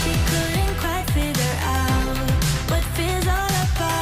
She couldn't quite figure out what feels all about.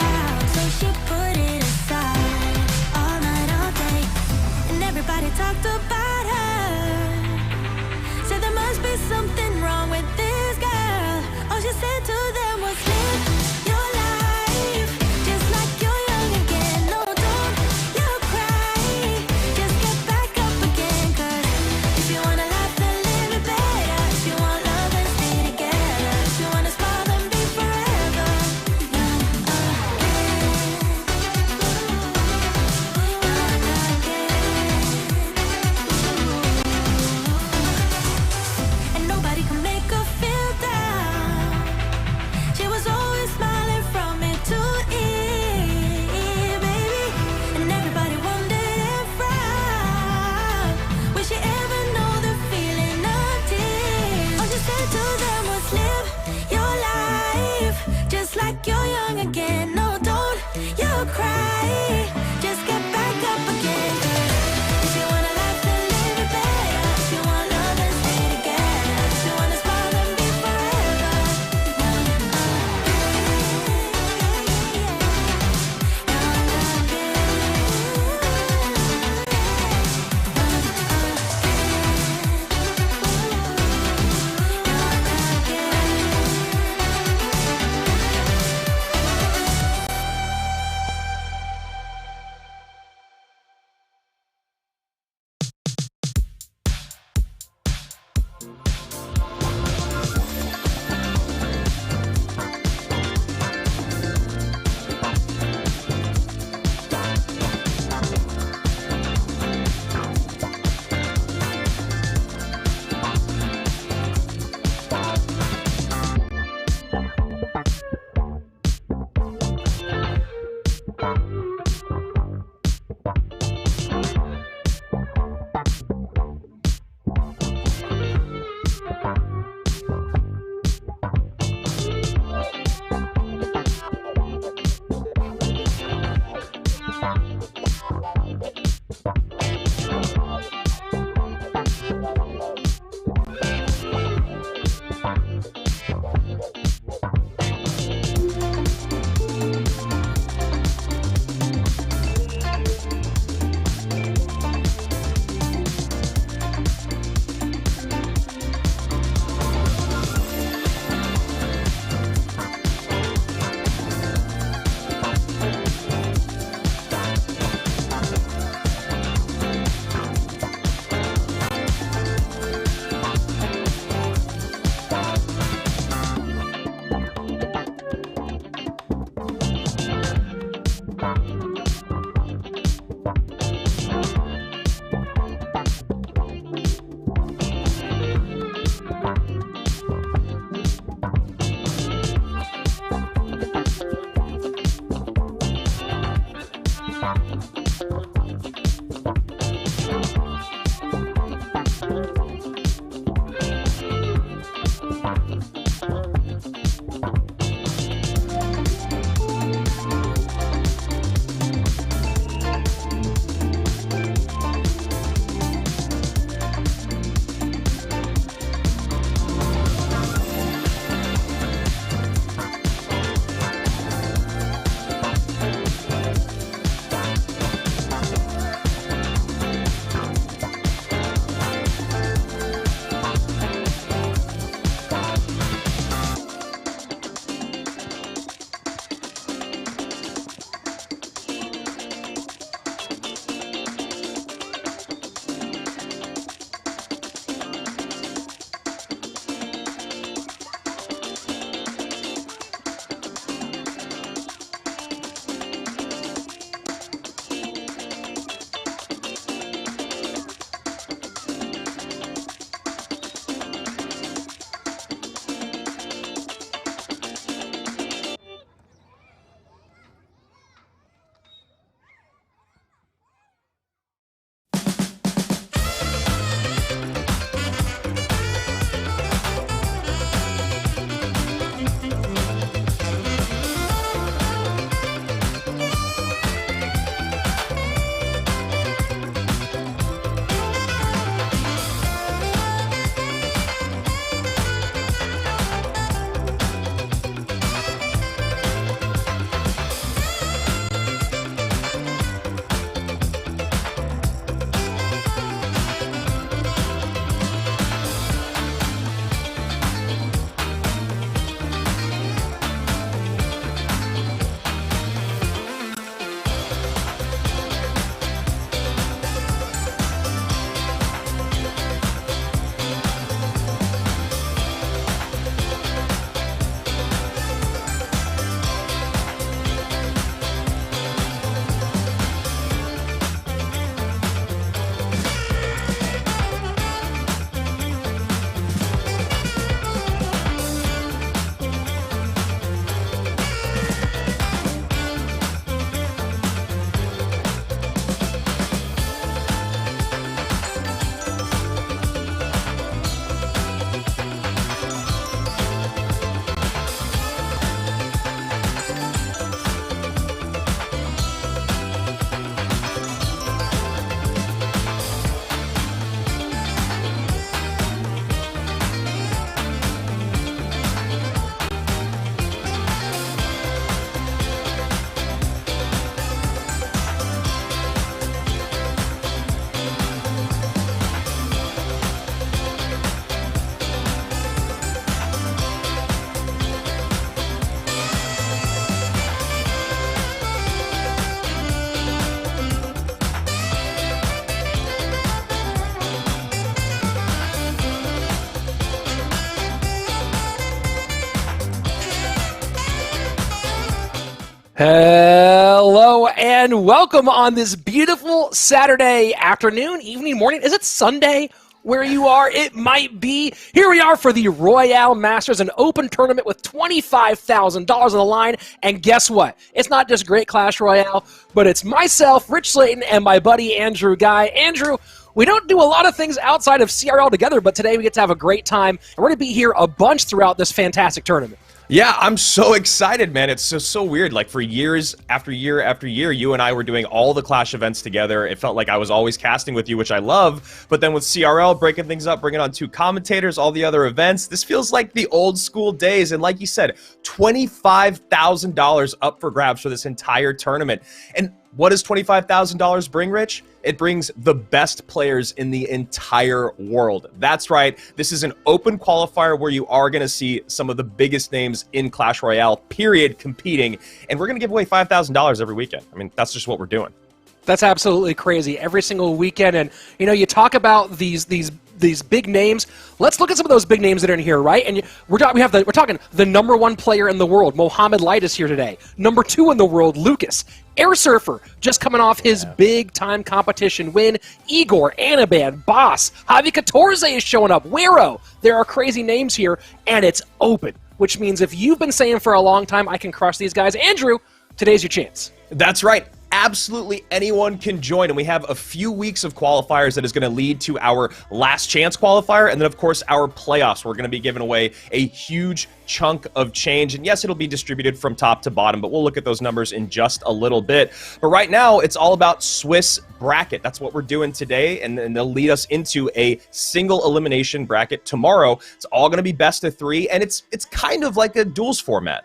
Hello and welcome on this beautiful Saturday afternoon, evening, morning. Is it Sunday where you are? It might be. Here we are for the Royale Masters, an open tournament with $25,000 on the line. And guess what? It's not just great Clash Royale, but it's myself, Rich Slayton, and my buddy Andrew Guy. Andrew, we don't do a lot of things outside of CRL together, but today we get to have a great time. And we're going to be here a bunch throughout this fantastic tournament. Yeah, I'm so excited, man. It's just so weird. Like, for years after year after year, you and I were doing all the Clash events together. It felt like I was always casting with you, which I love. But then with CRL, breaking things up, bringing on 2 commentators, all the other events, this feels like the old school days. And like you said, $25,000 up for grabs for this entire tournament. And what does $25,000 bring, Rich? It brings the best players in the entire world. That's right. This is an open qualifier where you are going to see some of the biggest names in Clash Royale, period, competing. And we're going to give away $5,000 every weekend. I mean, that's just what we're doing. That's absolutely crazy. Every single weekend. And, you know, you talk about these big names. Let's look at some of those big names that are in here, right? And we're talking the #1 player in the world. Mohamed Light is here today. #2 in the world, Lucas. Air Surfer, just coming off his big-time competition win. Igor, Anaban, Boss, Javi Catorze is showing up. Wero. There are crazy names here, and it's open, which means if you've been saying for a long time, I can crush these guys, Andrew, today's your chance. That's right. Absolutely anyone can join, and we have a few weeks of qualifiers that is going to lead to our last chance qualifier, and then of course our playoffs. We're going to be giving away a huge chunk of change, and yes, it'll be distributed from top to bottom, but we'll look at those numbers in just a little bit. But right now, it's all about Swiss bracket. That's what we're doing today, and they'll lead us into a single elimination bracket tomorrow. It's all going to be best of 3, and it's kind of like a duels format.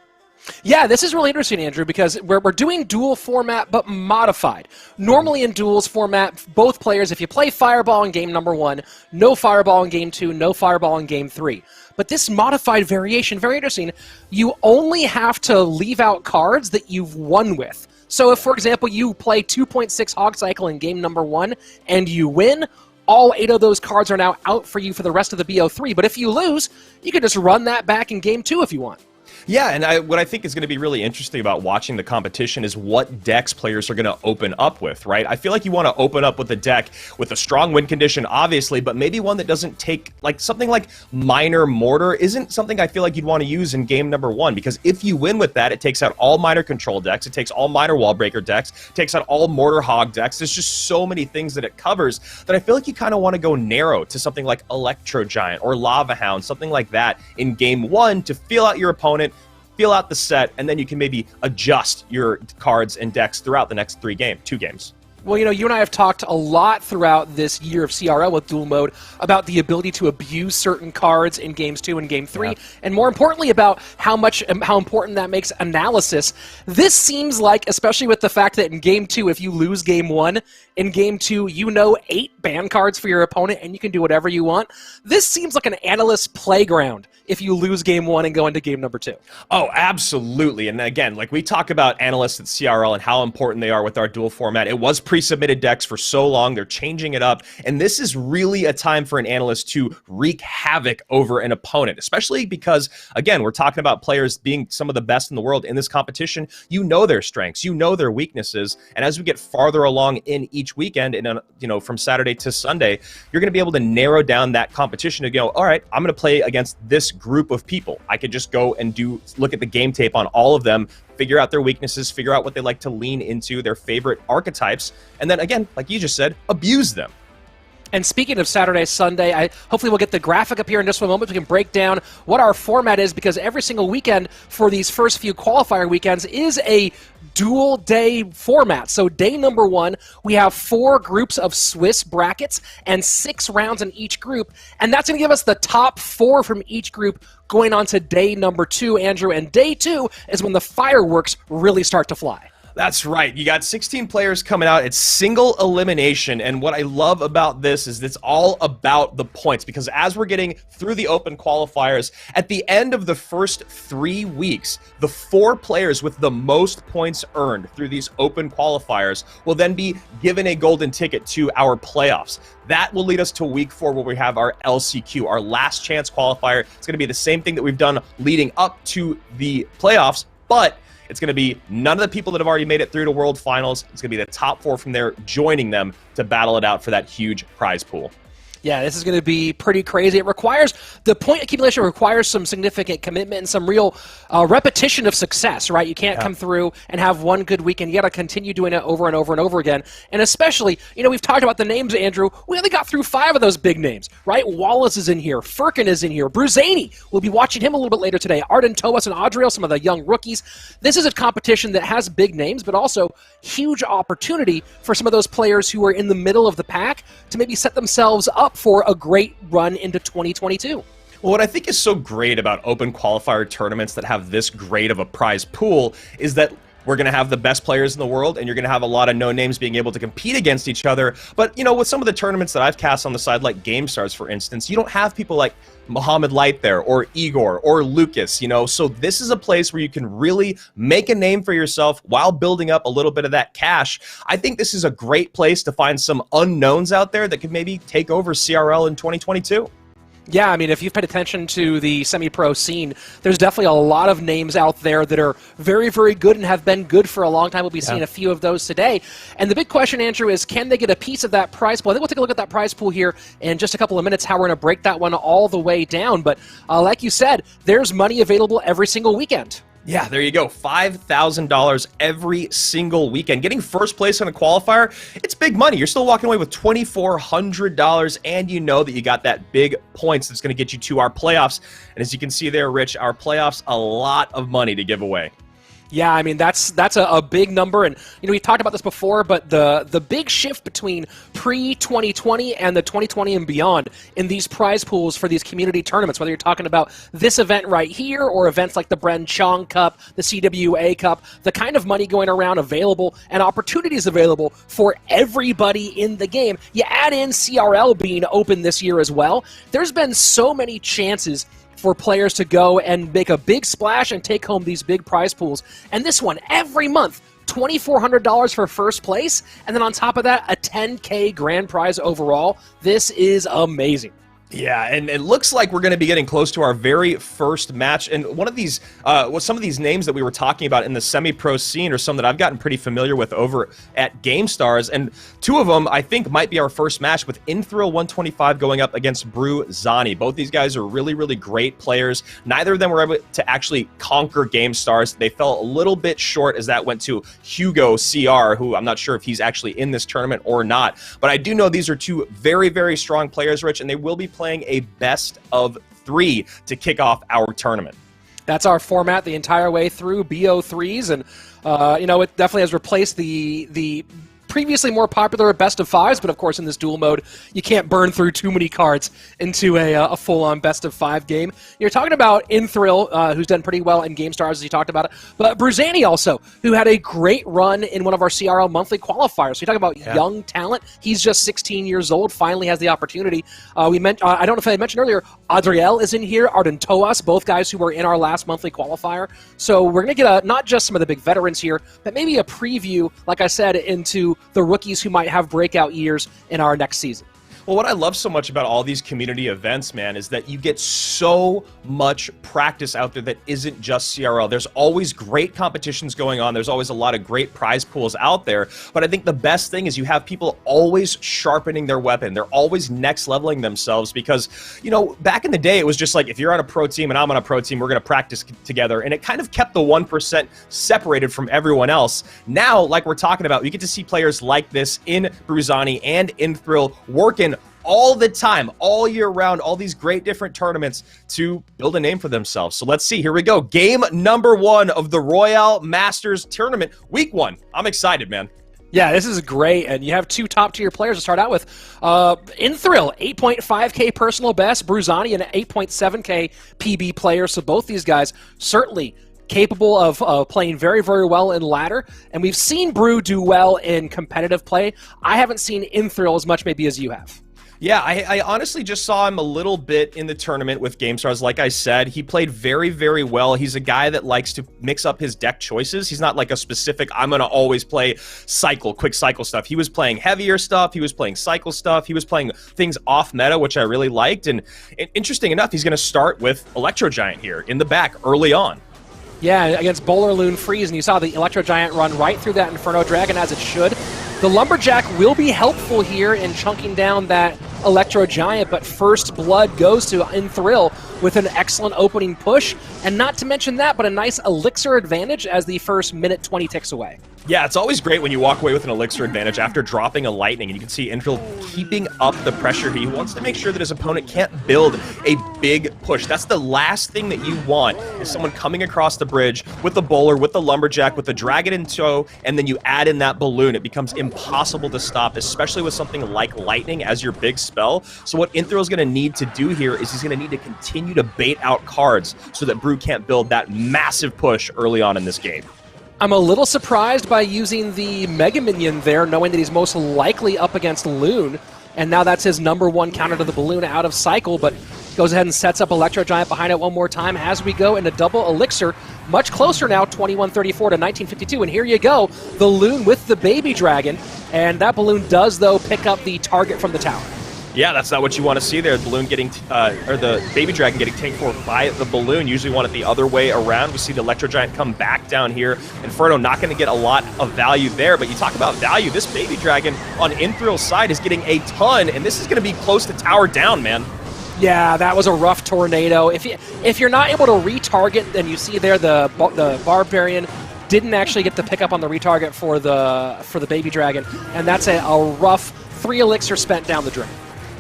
Yeah, this is really interesting, Andrew, because we're doing duel format, but modified. Normally in duels format, both players, if you play Fireball in game #1, no Fireball in game 2, no Fireball in game 3. But this modified variation, very interesting, you only have to leave out cards that you've won with. So if, for example, you play 2.6 Hog Cycle in game #1 and you win, all 8 of those cards are now out for you for the rest of the BO3. But if you lose, you can just run that back in game 2 if you want. Yeah, and what I think is going to be really interesting about watching the competition is what decks players are going to open up with, right? I feel like you want to open up with a deck with a strong win condition, obviously, but maybe one that doesn't take, like, something like Minor Mortar isn't something I feel like you'd want to use in game #1, because if you win with that, it takes out all Minor Control decks, it takes all Minor Wall Breaker decks, it takes out all Mortar Hog decks. There's just so many things that it covers that I feel like you kind of want to go narrow to something like Electro Giant or Lava Hound, something like that in game 1 to feel out your opponent, feel out the set, and then you can maybe adjust your cards and decks throughout the next 2 games. Well, you know, you and I have talked a lot throughout this year of CRL with dual mode about the ability to abuse certain cards in games 2 and game 3, and more importantly about how important that makes analysis. This seems like, especially with the fact that in game 2, if you lose game 1, in game 2, you know 8 ban cards for your opponent, and you can do whatever you want. This seems like an analyst playground if you lose game 1 and go into game #2. Oh, absolutely. And again, like, we talk about analysts at CRL and how important they are with our dual format. It was pre-submitted decks for so long. They're changing it up. And this is really a time for an analyst to wreak havoc over an opponent, especially because, again, we're talking about players being some of the best in the world in this competition. You know their strengths, you know their weaknesses. And as we get farther along in each weekend, and you know, from Saturday to Sunday, you're going to be able to narrow down that competition to go, all right, I'm going to play against this group of people. I could just go and look at the game tape on all of them, figure out their weaknesses, figure out what they like to lean into, their favorite archetypes, and then again, like you just said, abuse them. And speaking of Saturday, Sunday, hopefully we'll get the graphic up here in just a moment. We can break down what our format is, because every single weekend for these first few qualifier weekends is a dual day format. So day #1, we have 4 groups of Swiss brackets and 6 rounds in each group. And that's going to give us the top 4 from each group going on to day #2, Andrew. And day 2 is when the fireworks really start to fly. That's right. You got 16 players coming out. It's single elimination. And what I love about this is it's all about the points, because as we're getting through the open qualifiers, at the end of the first 3 weeks, the 4 players with the most points earned through these open qualifiers will then be given a golden ticket to our playoffs. That will lead us to week 4, where we have our LCQ, our last chance qualifier. It's going to be the same thing that we've done leading up to the playoffs, but It's going to be none of the people that have already made it through to World Finals. It's going to be the top 4 from there joining them to battle it out for that huge prize pool. Yeah, this is going to be pretty crazy. It requires, the point accumulation requires some significant commitment and some real repetition of success, right? You can't come through and have one good weekend. You got to continue doing it over and over and over again. And especially, we've talked about the names, Andrew. We only got through 5 of those big names, right? Wallace is in here. Firkin is in here. Bruzani, we'll be watching him a little bit later today. Arden Toas and Adriel, some of the young rookies. This is a competition that has big names, but also huge opportunity for some of those players who are in the middle of the pack to maybe set themselves up for a great run into 2022. Well, what I think is so great about Open Qualifier tournaments that have this great of a prize pool is that we're going to have the best players in the world, and you're going to have a lot of no-names being able to compete against each other. But, with some of the tournaments that I've cast on the side, like GameStars, for instance, you don't have people like Mohammed Light there, or Igor, or Lucas, So this is a place where you can really make a name for yourself while building up a little bit of that cash. I think this is a great place to find some unknowns out there that could maybe take over CRL in 2022. Yeah, I mean, if you've paid attention to the semi-pro scene, there's definitely a lot of names out there that are very, very good and have been good for a long time. We'll be seeing a few of those today. And the big question, Andrew, is can they get a piece of that prize pool? I think we'll take a look at that prize pool here in just a couple of minutes, how we're going to break that one all the way down. But like you said, there's money available every single weekend. Yeah, there you go. $5,000 every single weekend. Getting first place on a qualifier, it's big money. You're still walking away with $2,400, and you know that you got that big points that's going to get you to our playoffs. And as you can see there, Rich, our playoffs, a lot of money to give away. Yeah, I mean, that's a big number, and we've talked about this before, but the big shift between pre-2020 and the 2020 and beyond in these prize pools for these community tournaments, whether you're talking about this event right here or events like the Bren Chong Cup, the CWA Cup, the kind of money going around available and opportunities available for everybody in the game. You add in CRL being open this year as well. There's been so many chances for players to go and make a big splash and take home these big prize pools. And this one, every month, $2,400 for first place, and then on top of that, a $10K grand prize overall. This is amazing. Yeah, and it looks like we're going to be getting close to our very first match. And one of these, some of these names that we were talking about in the semi-pro scene are some that I've gotten pretty familiar with over at GameStars. And 2 of them, I think, might be our first match, with Inthrill 125 going up against Bruzani. Both these guys are really, really great players. Neither of them were able to actually conquer GameStars. They fell a little bit short as that went to Hugo CR, who I'm not sure if he's actually in this tournament or not. But I do know these are 2 very, very strong players, Rich, and they will be playing a best of 3 to kick off our tournament. That's our format the entire way through, BO3s, and it definitely has replaced the previously more popular best of 5s, but of course in this duel mode, you can't burn through too many cards into a full-on best of 5 game. You're talking about Inthrill, who's done pretty well in GameStars, as you talked about it, but Bruzani also, who had a great run in one of our CRL monthly qualifiers. So you talk about young talent. He's just 16 years old, finally has the opportunity. I don't know if I mentioned earlier, Adriel is in here, Arden Toas, both guys who were in our last monthly qualifier. So we're going to get not just some of the big veterans here, but maybe a preview, like I said, into the rookies who might have breakout years in our next season. Well, what I love so much about all these community events, man, is that you get so much practice out there that isn't just CRL. There's always great competitions going on. There's always a lot of great prize pools out there. But I think the best thing is you have people always sharpening their weapon. They're always next leveling themselves because, back in the day, it was just like, if you're on a pro team and I'm on a pro team, we're going to practice together. And it kind of kept the 1% separated from everyone else. Now, like we're talking about, we get to see players like this in Bruzani and Inthrill working all the time, all year round, all these great different tournaments to build a name for themselves. So let's see. Here we go. Game number 1 of the Royale Masters Tournament, week 1. I'm excited, man. Yeah, this is great, and you have 2 top-tier players to start out with. Inthrill, 8.5K personal best, Bruzani, an 8.7K PB player, so both these guys certainly capable of playing very, very well in ladder, and we've seen Brew do well in competitive play. I haven't seen Inthrill as much maybe as you have. Yeah, I honestly just saw him a little bit in the tournament with GameStars. Like I said, he played very, very well. He's a guy that likes to mix up his deck choices. He's not like a specific, I'm going to always play quick cycle stuff. He was playing heavier stuff. He was playing cycle stuff. He was playing things off meta, which I really liked. And interesting enough, he's going to start with Electro Giant here in the back early on. Yeah, against Bowler Loon Freeze, and you saw the Electro Giant run right through that Inferno Dragon as it should. The Lumberjack will be helpful here in chunking down that Electro Giant, but first blood goes to Inthrill with an excellent opening push, and not to mention that, but a nice Elixir advantage as the first minute 20 ticks away. Yeah, it's always great when you walk away with an Elixir advantage after dropping a Lightning, and you can see Inthrill keeping up the pressure. He wants to make sure that his opponent can't build a big push. That's the last thing that you want, is someone coming across the bridge with the Bowler, with the Lumberjack, with the Dragon in tow, and then you add in that Balloon. It becomes impossible to stop, especially with something like Lightning as your big spell. So what Inthrill's going to need to do here is he's going to need to continue to bait out cards so that Brew can't build that massive push early on in this game. I'm a little surprised by using the Mega Minion there, knowing that he's most likely up against Loon, and now that's his #1 counter to the Balloon out of cycle, but goes ahead and sets up Electro Giant behind it one more time as we go into double Elixir. Much closer now, 2134 to 1952, and here you go, the Loon with the Baby Dragon, and that Balloon does, though, pick up the target from the tower. Yeah, that's not what you want to see there. The Balloon getting, or the Baby Dragon getting tanked for by the Balloon. Usually want it the other way around. We see the Electro Giant come back down here. Inferno not going to get a lot of value there, but you talk about value. This Baby Dragon on Inthrill's side is getting a ton, and this is going to be close to tower down, man. Yeah, that was a rough tornado. If you're not able to retarget, then you see there the Barbarian didn't actually get the pickup on the retarget for the Baby Dragon, and that's a rough 3 Elixir spent down the drain.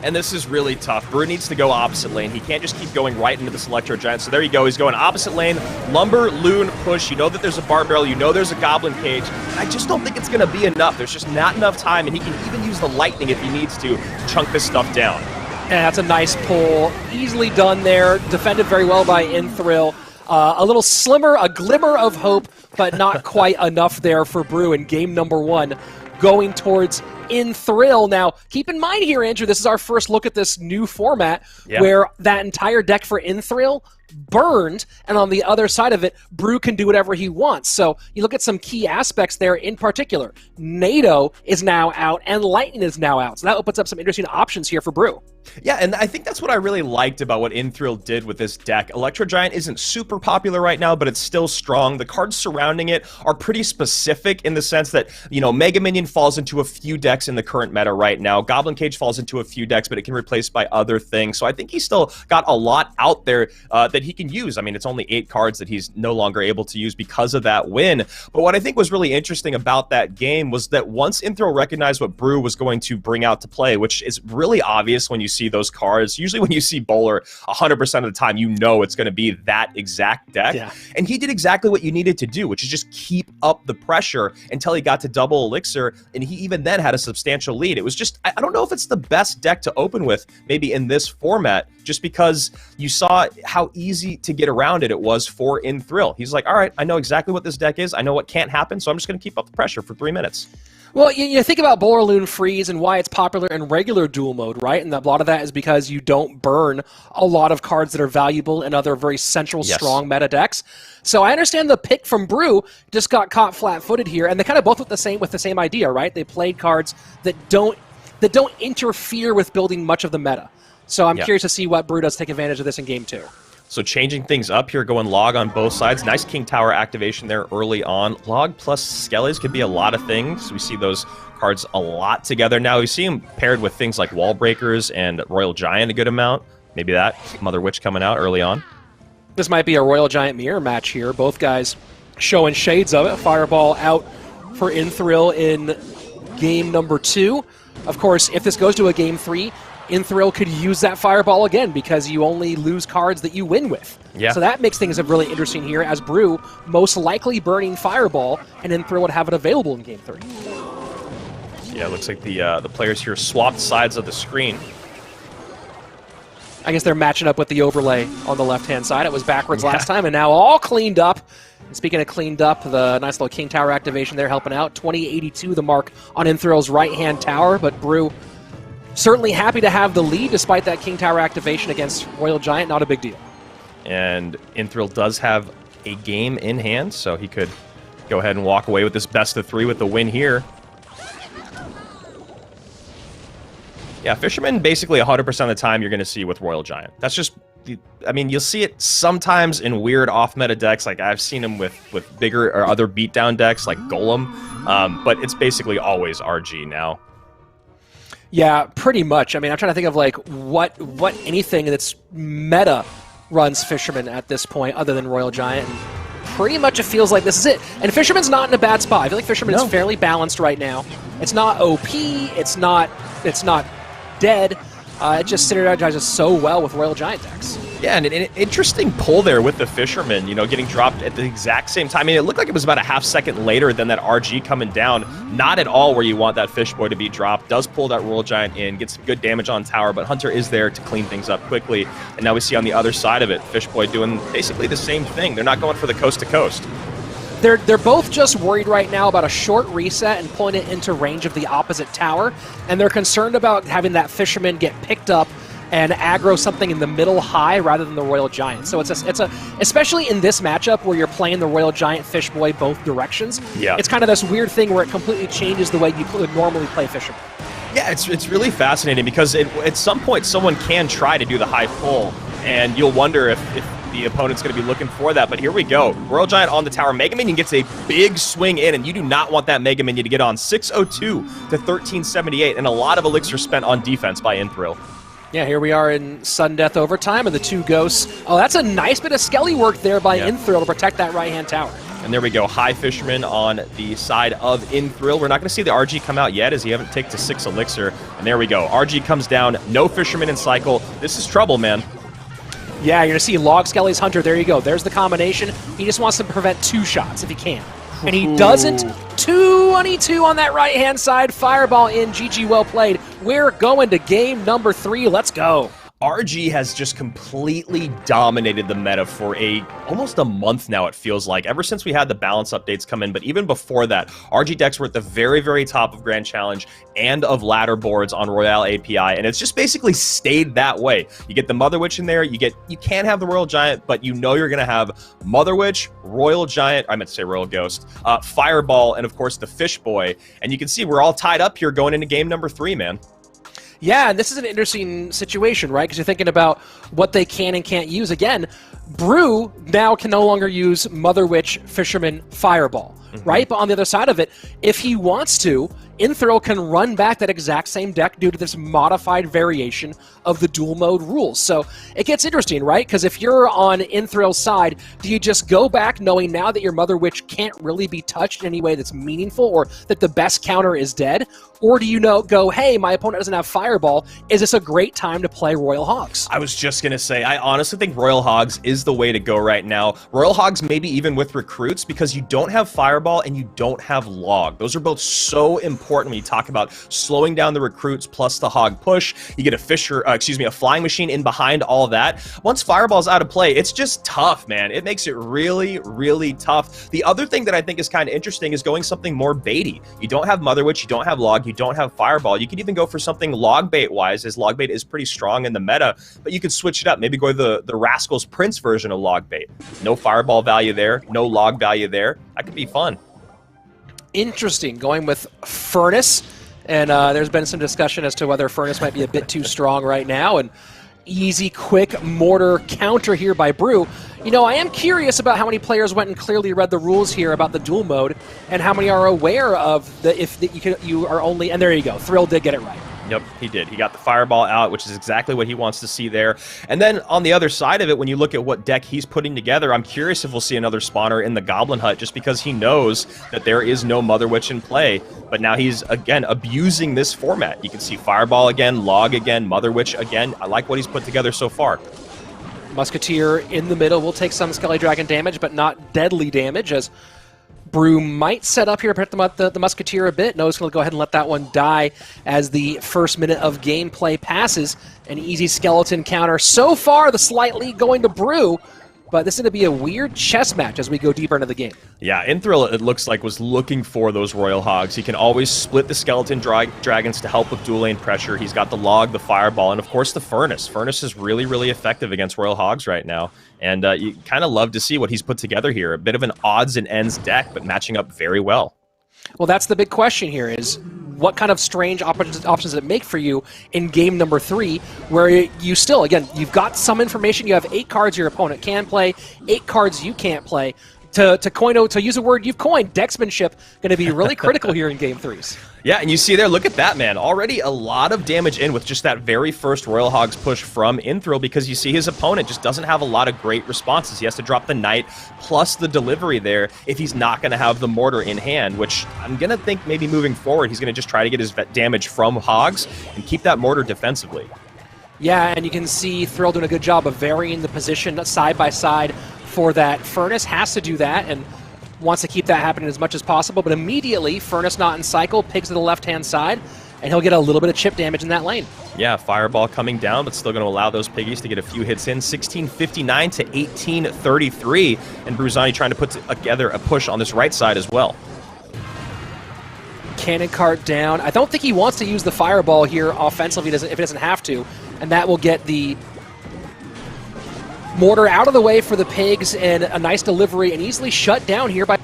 And this is really tough. Brew needs to go opposite lane. He can't just keep going right into this Electro Giant. So there you go. He's going opposite lane. Lumber, Loon, push. You know that there's a Bar Barrel. You know there's a Goblin Cage. I just don't think it's going to be enough. There's just not enough time, and he can even use the Lightning if he needs to chunk this stuff down. And that's a nice pull. Easily done there. Defended very well by Inthrill. A little slimmer, a glimmer of hope, but not quite enough there for Brew in game #1. Going towards Inthrill. Now, keep in mind here, Andrew, this is our first look at this new format where that entire deck for Inthrill burned, and on the other side of it, Brew can do whatever he wants. So you look at some key aspects there in particular. NATO is now out, and Lightning is now out. So that opens up some interesting options here for Brew. Yeah, and I think that's what I really liked about what Inthrill did with this deck. Electro Giant isn't super popular right now, but it's still strong. The cards surrounding it are pretty specific in the sense that, you know, Mega Minion falls into a few decks in the current meta right now. Goblin Cage falls into a few decks, but it can be replaced by other things. So I think he's still got a lot out there that he can use. I mean, it's only 8 cards that he's no longer able to use because of that win. But what I think was really interesting about that game was that once Inthrill recognized what Brew was going to bring out to play, which is really obvious when you see those cards. Usually when you see Bowler, 100% of the time, you know it's going to be that exact deck. Yeah. And he did exactly what you needed to do, which is just keep up the pressure until he got to double Elixir, and he even then had a substantial lead. It was just, I don't know if it's the best deck to open with, maybe in this format, just because you saw how easy to get around it was for Inthrill. He's like, all right, I know exactly what this deck is. I know what can't happen, so I'm just going to keep up the pressure for 3 minutes. Well, you think about Bowler Loon Freeze and why it's popular in regular dual mode, right? And a lot of that is because you don't burn a lot of cards that are valuable in other very central, strong meta decks. So I understand the pick from Brew just got caught flat-footed here, and they kind of both with the same idea, right? They played cards that don't interfere with building much of the meta. So I'm curious to see what Brew does take advantage of this in game 2. So changing things up here, going Log on both sides. Nice King Tower activation there early on. Log plus Skellies could be a lot of things. We see those cards a lot together now. We see them paired with things like Wall Breakers and Royal Giant a good amount. Maybe that Mother Witch coming out early on. This might be a Royal Giant mirror match here. Both guys showing shades of it. Fireball out for Inthrill in game #2. Of course, if this goes to a game 3, Inthrill could use that Fireball again because you only lose cards that you win with. Yeah. So that makes things really interesting here as Brew most likely burning Fireball, and Inthrill would have it available in game 3. Yeah, it looks like the players here swapped sides of the screen. I guess they're matching up with the overlay on the left-hand side. It was backwards last time, and now all cleaned up. And speaking of cleaned up, the nice little King Tower activation there helping out. 2082, the mark on Inthrill's right-hand tower, but Brew certainly happy to have the lead despite that King Tower activation against Royal Giant. Not a big deal. And Inthrill does have a game in hand, so he could go ahead and walk away with this best of 3 with the win here. Yeah, Fisherman basically 100% of the time you're going to see with Royal Giant. That's just I mean, you'll see it sometimes in weird off-meta decks. Like I've seen him with bigger or other beatdown decks like Golem, but it's basically always RG now. Yeah, pretty much. I mean, I'm trying to think of like what anything that's meta runs Fisherman at this point other than Royal Giant. And pretty much it feels like this is it. And Fisherman's not in a bad spot. I feel like Fisherman is fairly balanced right now. It's not OP. It's not dead. It just synergizes so well with Royal Giant decks. Yeah, and an interesting pull there with the Fisherman, you know, getting dropped at the exact same time. I mean, it looked like it was about a half second later than that RG coming down. Not at all where you want that Fish Boy to be dropped. Does pull that Royal Giant in, gets some good damage on tower, but Hunter is there to clean things up quickly. And now we see on the other side of it, Fish Boy doing basically the same thing. They're not going for the coast to coast. They're both just worried right now about a short reset and pulling it into range of the opposite tower, and they're concerned about having that Fisherman get picked up and aggro something in the middle high rather than the Royal Giant. So it's a especially in this matchup where you're playing the Royal Giant Fish Boy both directions. Yeah, it's kind of this weird thing where it completely changes the way you would normally play Fisherman. Yeah, it's really fascinating because at some point someone can try to do the high pull, and you'll wonder if the opponent's going to be looking for that. But here we go. Royal Giant on the tower. Mega Minion gets a big swing in, and you do not want that Mega Minion to get on. 602 to 1378, and a lot of elixir spent on defense by Inthril. Yeah, here we are in sudden death overtime, and the two ghosts. Oh, that's a nice bit of skelly work there by Inthril to protect that right-hand tower. And there we go. High Fisherman on the side of Inthril. We're not going to see the RG come out yet as he haven't taken to 6 elixir. And there we go. RG comes down. No Fisherman in cycle. This is trouble, man. Yeah, you're going to see Log Skelly's Hunter. There you go. There's the combination. He just wants to prevent 2 shots if he can. And he doesn't. 2-22 on that right-hand side. Fireball in. GG, well played. We're going to game number 3. Let's go. RG has just completely dominated the meta for almost a month now, it feels like, ever since we had the balance updates come in. But even before that, RG decks were at the very, very top of Grand Challenge and of ladder boards on Royale API, and it's just basically stayed that way. You get the Mother Witch in there, you can't have the Royal Giant, but you know you're going to have Mother Witch, Royal Giant, I meant to say Royal Ghost, Fireball, and of course the Fish Boy. And you can see we're all tied up here going into game number 3, man. Yeah, and this is an interesting situation, right? Because you're thinking about what they can and can't use. Again, Brew now can no longer use Mother Witch, Fisherman, Fireball, right? But on the other side of it, if he wants to, Inthril can run back that exact same deck due to this modified variation of the dual mode rules. So it gets interesting, right? Because if you're on Inthril's side, do you just go back knowing now that your Mother Witch can't really be touched in any way that's meaningful or that the best counter is dead? Or do you go, hey, my opponent doesn't have Fireball. Is this a great time to play Royal Hogs? I was just going to say, I honestly think Royal Hogs is the way to go right now. Royal Hogs maybe even with recruits because you don't have Fireball and you don't have Log. Those are both so important when you talk about slowing down the recruits plus the Hog push. You get a flying machine in behind all that. Once Fireball's out of play, it's just tough, man. It makes it really, really tough. The other thing that I think is kind of interesting is going something more baity. You don't have Mother Witch, you don't have Log, you don't have Fireball. You could even go for something log bait wise, as log bait is pretty strong in the meta, but you could switch it up. Maybe go the Rascal's Prince version of log bait. No Fireball value there, no log value there. That could be fun. Interesting. Going with Furnace, and there's been some discussion as to whether Furnace might be a bit too strong right now, and easy, quick mortar counter here by Brew. You know, I am curious about how many players went and clearly read the rules here about the dual mode, and how many are aware of you are only, and there you go, Thrill did get it right. Yep, he did. He got the Fireball out, which is exactly what he wants to see there. And then on the other side of it, when you look at what deck he's putting together, I'm curious if we'll see another spawner in the Goblin Hut, just because he knows that there is no Mother Witch in play. But now he's, again, abusing this format. You can see Fireball again, Log again, Mother Witch again. I like what he's put together so far. Musketeer in the middle will take some Skelly Dragon damage, but not deadly damage, as Brew might set up here to protect the Musketeer a bit. No, he's going to go ahead and let that one die as the first minute of gameplay passes. An easy skeleton counter. So far, the slight lead going to Brew, but this is going to be a weird chess match as we go deeper into the game. Yeah, Inthril, it looks like, was looking for those Royal Hogs. He can always split the Skeleton Dragons to help with dual lane pressure. He's got the Log, the Fireball, and of course the Furnace. Furnace is really, really effective against Royal Hogs right now. And you kind of love to see what he's put together here. A bit of an odds and ends deck, but matching up very well. Well, that's the big question here is, what kind of strange options does it make for you in game number 3, where you still, again, you've got some information. You have 8 cards your opponent can play, 8 cards you can't play. To use a word you've coined, decksmanship, going to be really critical here in game 3s. Yeah, and you see there, look at that, man. Already a lot of damage in with just that very first Royal Hogs push from Inthril, because you see his opponent just doesn't have a lot of great responses. He has to drop the Knight plus the delivery there if he's not going to have the Mortar in hand, which I'm going to think maybe moving forward he's going to just try to get his damage from Hogs and keep that Mortar defensively. Yeah, and you can see Thrill doing a good job of varying the position side by side for that. Furnace has to do that and wants to keep that happening as much as possible, but immediately, Furnace not in cycle, Pigs to the left-hand side, and he'll get a little bit of chip damage in that lane. Yeah, Fireball coming down, but still going to allow those Piggies to get a few hits in. 1659 to 1833, and Bruzani trying to put together a push on this right side as well. Cannon cart down. I don't think he wants to use the Fireball here offensively if he doesn't have to, and that will get the Mortar out of the way for the Pigs, and a nice delivery, and easily shut down here by...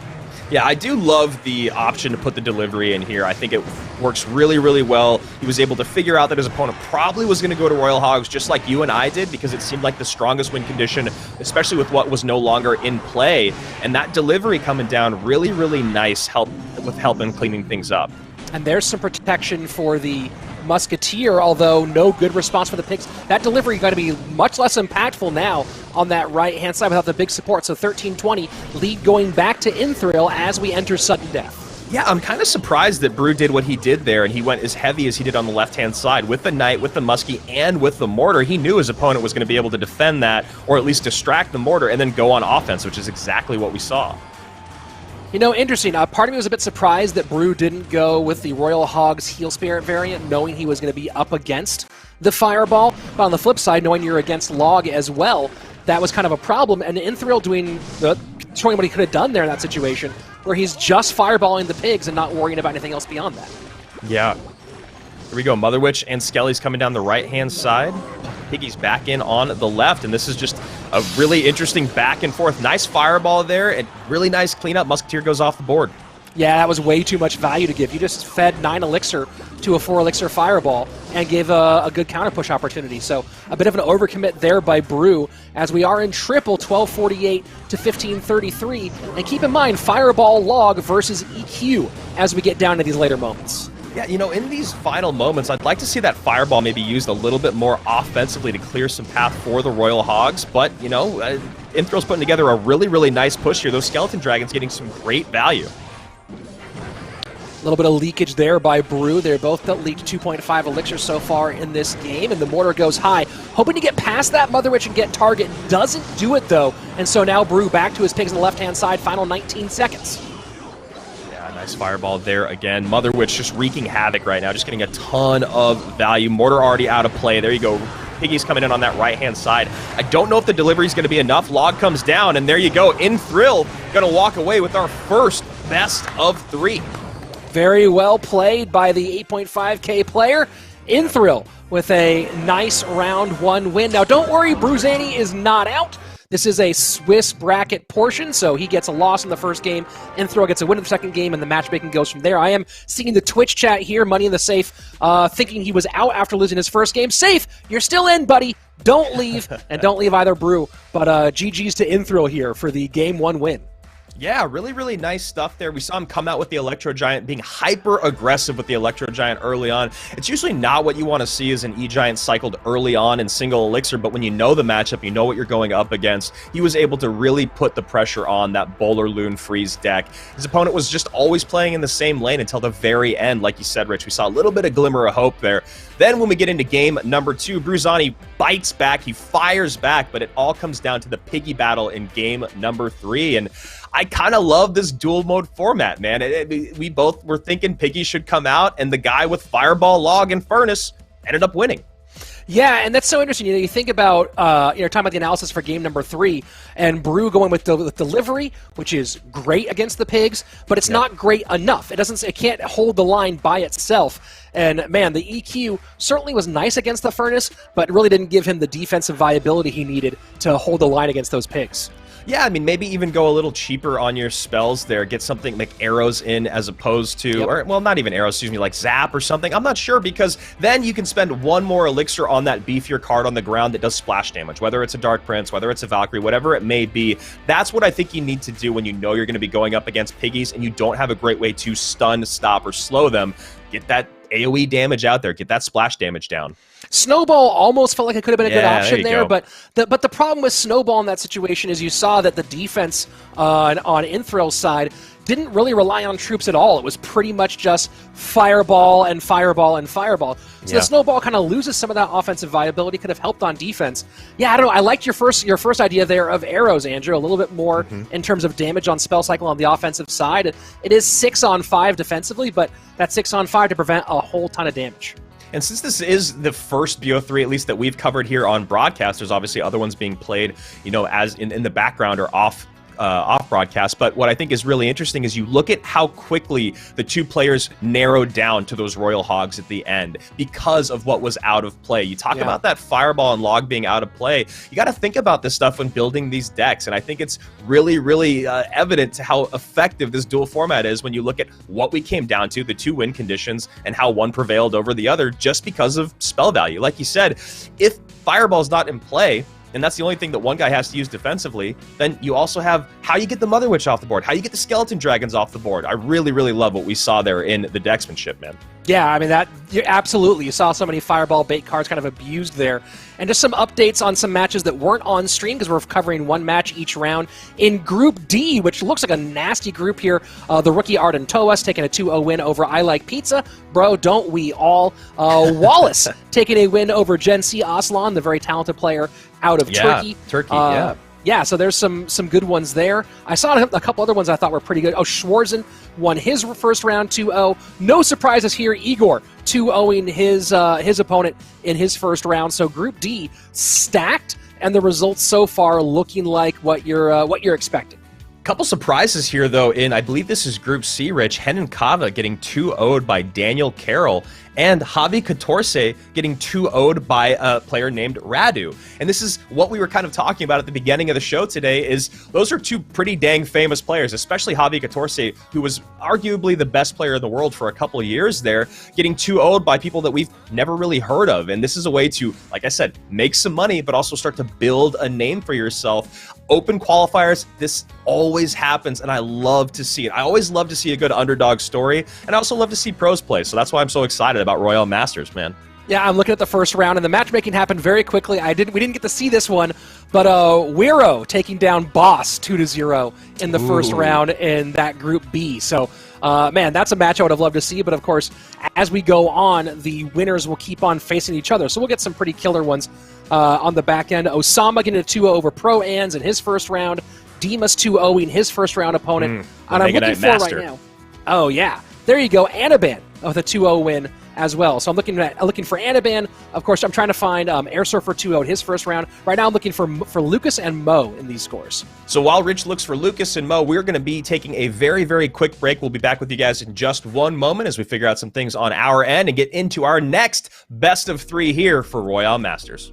Yeah, I do love the option to put the delivery in here. I think it works really, really well. He was able to figure out that his opponent probably was going to go to Royal Hogs just like you and I did, because it seemed like the strongest win condition, especially with what was no longer in play. And that delivery coming down, really, really nice help in cleaning things up. And there's some protection for the Musketeer, although no good response for the Pigs. That delivery got to be much less impactful now on that right-hand side without the big support. So 13-20, lead going back to Inthril as we enter sudden death. Yeah, I'm kind of surprised that Brew did what he did there, and he went as heavy as he did on the left-hand side with the Knight, with the Muskie, and with the Mortar. He knew his opponent was going to be able to defend that, or at least distract the Mortar, and then go on offense, which is exactly what we saw. You know, interesting. Part of me was a bit surprised that Brew didn't go with the Royal Hogs Heal Spirit variant, knowing he was going to be up against the Fireball. But on the flip side, knowing you're against Log as well, that was kind of a problem. And Inthril showing what he could have done there in that situation, where he's just fireballing the Pigs and not worrying about anything else beyond that. Yeah. Here we go. Mother Witch and Skelly's coming down the right-hand side. Piggy's back in on the left, and this is just a really interesting back and forth. Nice fireball there, and really nice cleanup. Musketeer goes off the board. Yeah, that was way too much value to give. You just fed 9 Elixir to a 4 Elixir fireball and gave a good counter push opportunity. So a bit of an overcommit there by Brew, as we are in triple 1248 to 1533. And keep in mind, fireball Log versus EQ as we get down to these later moments. Yeah, you know, in these final moments, I'd like to see that Fireball maybe used a little bit more offensively to clear some path for the Royal Hogs, but, you know, Inthrill's putting together a really, really nice push here. Those Skeleton Dragons getting some great value. A little bit of leakage there by Brew. They're both leaked 2.5 Elixir so far in this game, and the Mortar goes high. Hoping to get past that Mother Witch and get target. Doesn't do it, though, and so now Brew back to his Pigs on the left-hand side, final 19 seconds. Nice fireball there again. Mother Witch just wreaking havoc right now, just getting a ton of value. Mortar already out of play. There you go. Piggy's coming in on that right-hand side. I don't know if the delivery is going to be enough. Log comes down, and there you go. Inthril going to walk away with our first best of 3. Very well played by the 8.5K player. Inthril with a nice round 1 win. Now, don't worry, Bruzani is not out. This is a Swiss bracket portion, so he gets a loss in the first game. Inthril gets a win in the second game, and the matchmaking goes from there. I am seeing the Twitch chat here, Money in the Safe, thinking he was out after losing his first game. Safe, you're still in, buddy. Don't leave, and don't leave either Brew. But GG's to Inthril here for the game 1 win. Yeah, really, really nice stuff there. We saw him come out with the Electro Giant, being hyper-aggressive with the Electro Giant early on. It's usually not what you want to see as an E-Giant cycled early on in single Elixir, but when you know the matchup, you know what you're going up against, he was able to really put the pressure on that Bowler Loon Freeze deck. His opponent was just always playing in the same lane until the very end. Like you said, Rich, we saw a little bit of glimmer of hope there. Then when we get into game number 2, Bruzani bites back, he fires back, but it all comes down to the Piggy battle in game number 3, and I kind of love this dual mode format, man. We both were thinking Piggy should come out, and the guy with Fireball, Log, and Furnace ended up winning. Yeah, and that's so interesting. You know, you think about, talking about the analysis for game number 3, and Brew going with delivery, which is great against the Pigs, but it's not great enough. It can't hold the line by itself. And man, the EQ certainly was nice against the Furnace, but really didn't give him the defensive viability he needed to hold the line against those Pigs. Yeah, I mean, maybe even go a little cheaper on your spells there. Get something like arrows in as opposed to, or well, not even arrows, excuse me, like zap or something. I'm not sure, because then you can spend one more elixir on that beefier card on the ground that does splash damage, whether it's a Dark Prince, whether it's a Valkyrie, whatever it may be. That's what I think you need to do when you know you're going to be going up against piggies and you don't have a great way to stun, stop, or slow them. Get that AoE damage out there. Get that splash damage down. Snowball almost felt like it could have been a good option there, go. but the problem with Snowball in that situation is you saw that the defense on Inthral's side didn't really rely on troops at all. It was pretty much just fireball and fireball and fireball. So the Snowball kind of loses some of that offensive viability. Could have helped on defense. Yeah, I don't know. I liked your first idea there of arrows, Andrew. A little bit more in terms of damage on spell cycle on the offensive side. It is 6-on-5 defensively, but that's 6-on-5 to prevent a whole ton of damage. And since this is the first BO3, at least that we've covered here on broadcast, there's obviously other ones being played, you know, as in the background or off broadcast. But what I think is really interesting is you look at how quickly the two players narrowed down to those Royal Hogs at the end because of what was out of play. You talk about that Fireball and Log being out of play. You got to think about this stuff when building these decks. And I think it's really, really evident to how effective this dual format is when you look at what we came down to, the two win conditions, and how one prevailed over the other just because of spell value. Like you said, if Fireball's not in play, and that's the only thing that one guy has to use defensively, then you also have how you get the Mother Witch off the board, how you get the Skeleton Dragons off the board. I really, really love what we saw there in the decksmanship, man. Yeah, I mean, absolutely. You saw so many Fireball bait cards kind of abused there. And just some updates on some matches that weren't on stream, because we're covering one match each round. In Group D, which looks like a nasty group here, the rookie Arden Toas taking a 2-0 win over I Like Pizza. Bro, don't we all? Wallace taking a win over Gen C Aslan, the very talented player out of Turkey. Yeah, so there's some good ones there. I saw a couple other ones I thought were pretty good. Oh, Schwarzen won his first round 2-0. No surprises here. Igor 2-0ing his opponent in his first round. So Group D stacked, and the results so far looking like what you're expecting. Couple surprises here, though, in, I believe this is Group C, Rich. Henan Kava getting 2-0'd by Daniel Carroll, and Javi Catorce getting 2-0'd by a player named Radu. And this is what we were kind of talking about at the beginning of the show today, is those are two pretty dang famous players, especially Javi Catorce, who was arguably the best player in the world for a couple of years there, getting 2-0'd by people that we've never really heard of. And this is a way to, like I said, make some money, but also start to build a name for yourself. Open qualifiers, this always happens, and I love to see it. I always love to see a good underdog story, and I also love to see pros play, so that's why I'm so excited about Royale Masters, man. Yeah, I'm looking at the first round, and the matchmaking happened very quickly. We didn't get to see this one, but Wiro taking down Boss 2-0 in the first round in that Group B. So, man, that's a match I would have loved to see, but of course, as we go on, the winners will keep on facing each other. So we'll get some pretty killer ones on the back end. Osama getting a 2-0 over Pro Ans in his first round. Demas 2-0ing his first round opponent. And I'm looking for right now. Oh, yeah. There you go. Anaban with a 2-0 win as well. So I'm looking for Anaban. Of course, I'm trying to find Air Surfer 2-0 his first round. Right now, I'm looking for Lucas and Mo in these scores. So while Rich looks for Lucas and Mo, we're going to be taking a very, very quick break. We'll be back with you guys in just one moment as we figure out some things on our end and get into our next best of 3 here for Royale Masters.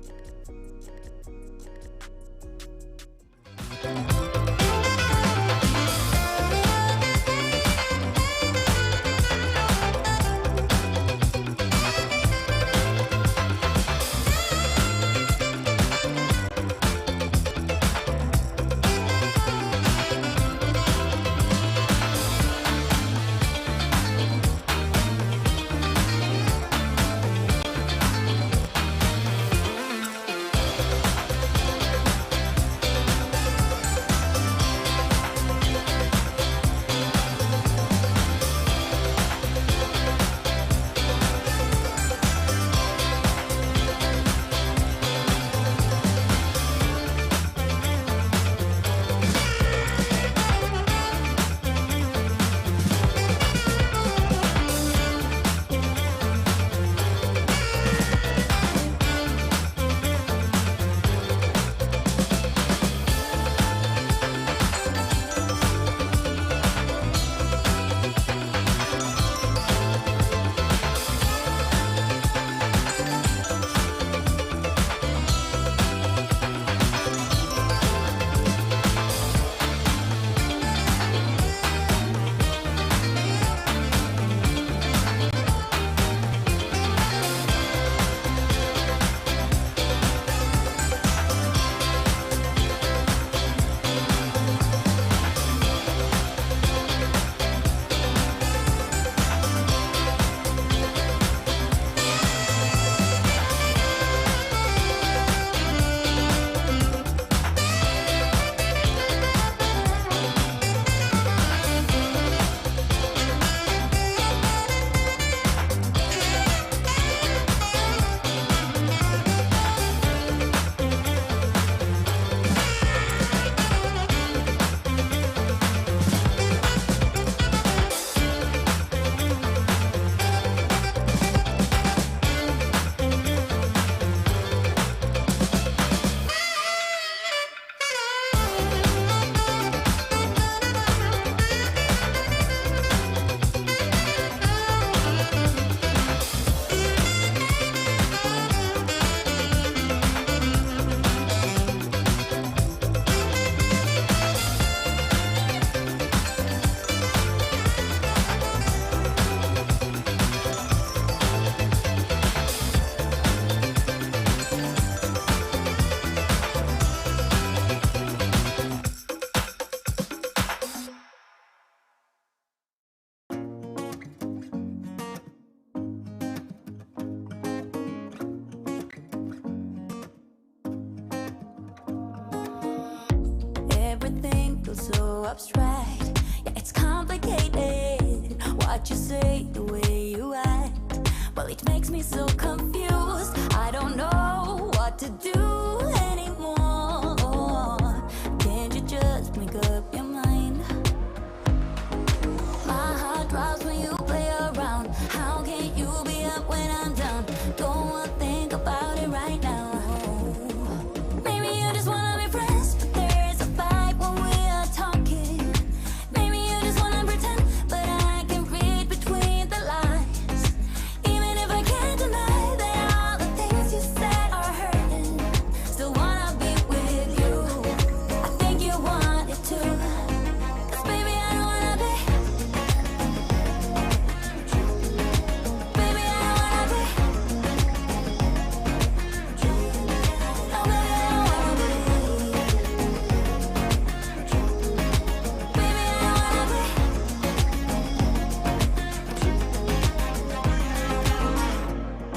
everything feels so abstract. Yeah, it's complicated. What you say, the way you act, well, it makes me so confused. I don't know what to do anymore. Can't you just make up your mind? My heart drops when you play around. How can you be up when I'm down? Don't wanna think about it right now. Maybe you just wanna be friends, but there's a fight when we are talking. Maybe you just wanna pretend, but I can read between the lines. Even if I can't deny that all the things you said are hurting, still wanna be with you. I think you want it too. 'Cause baby, I don't wanna be. Baby, I don't wanna be. No, baby, I don't wanna be. Baby, I don't wanna be.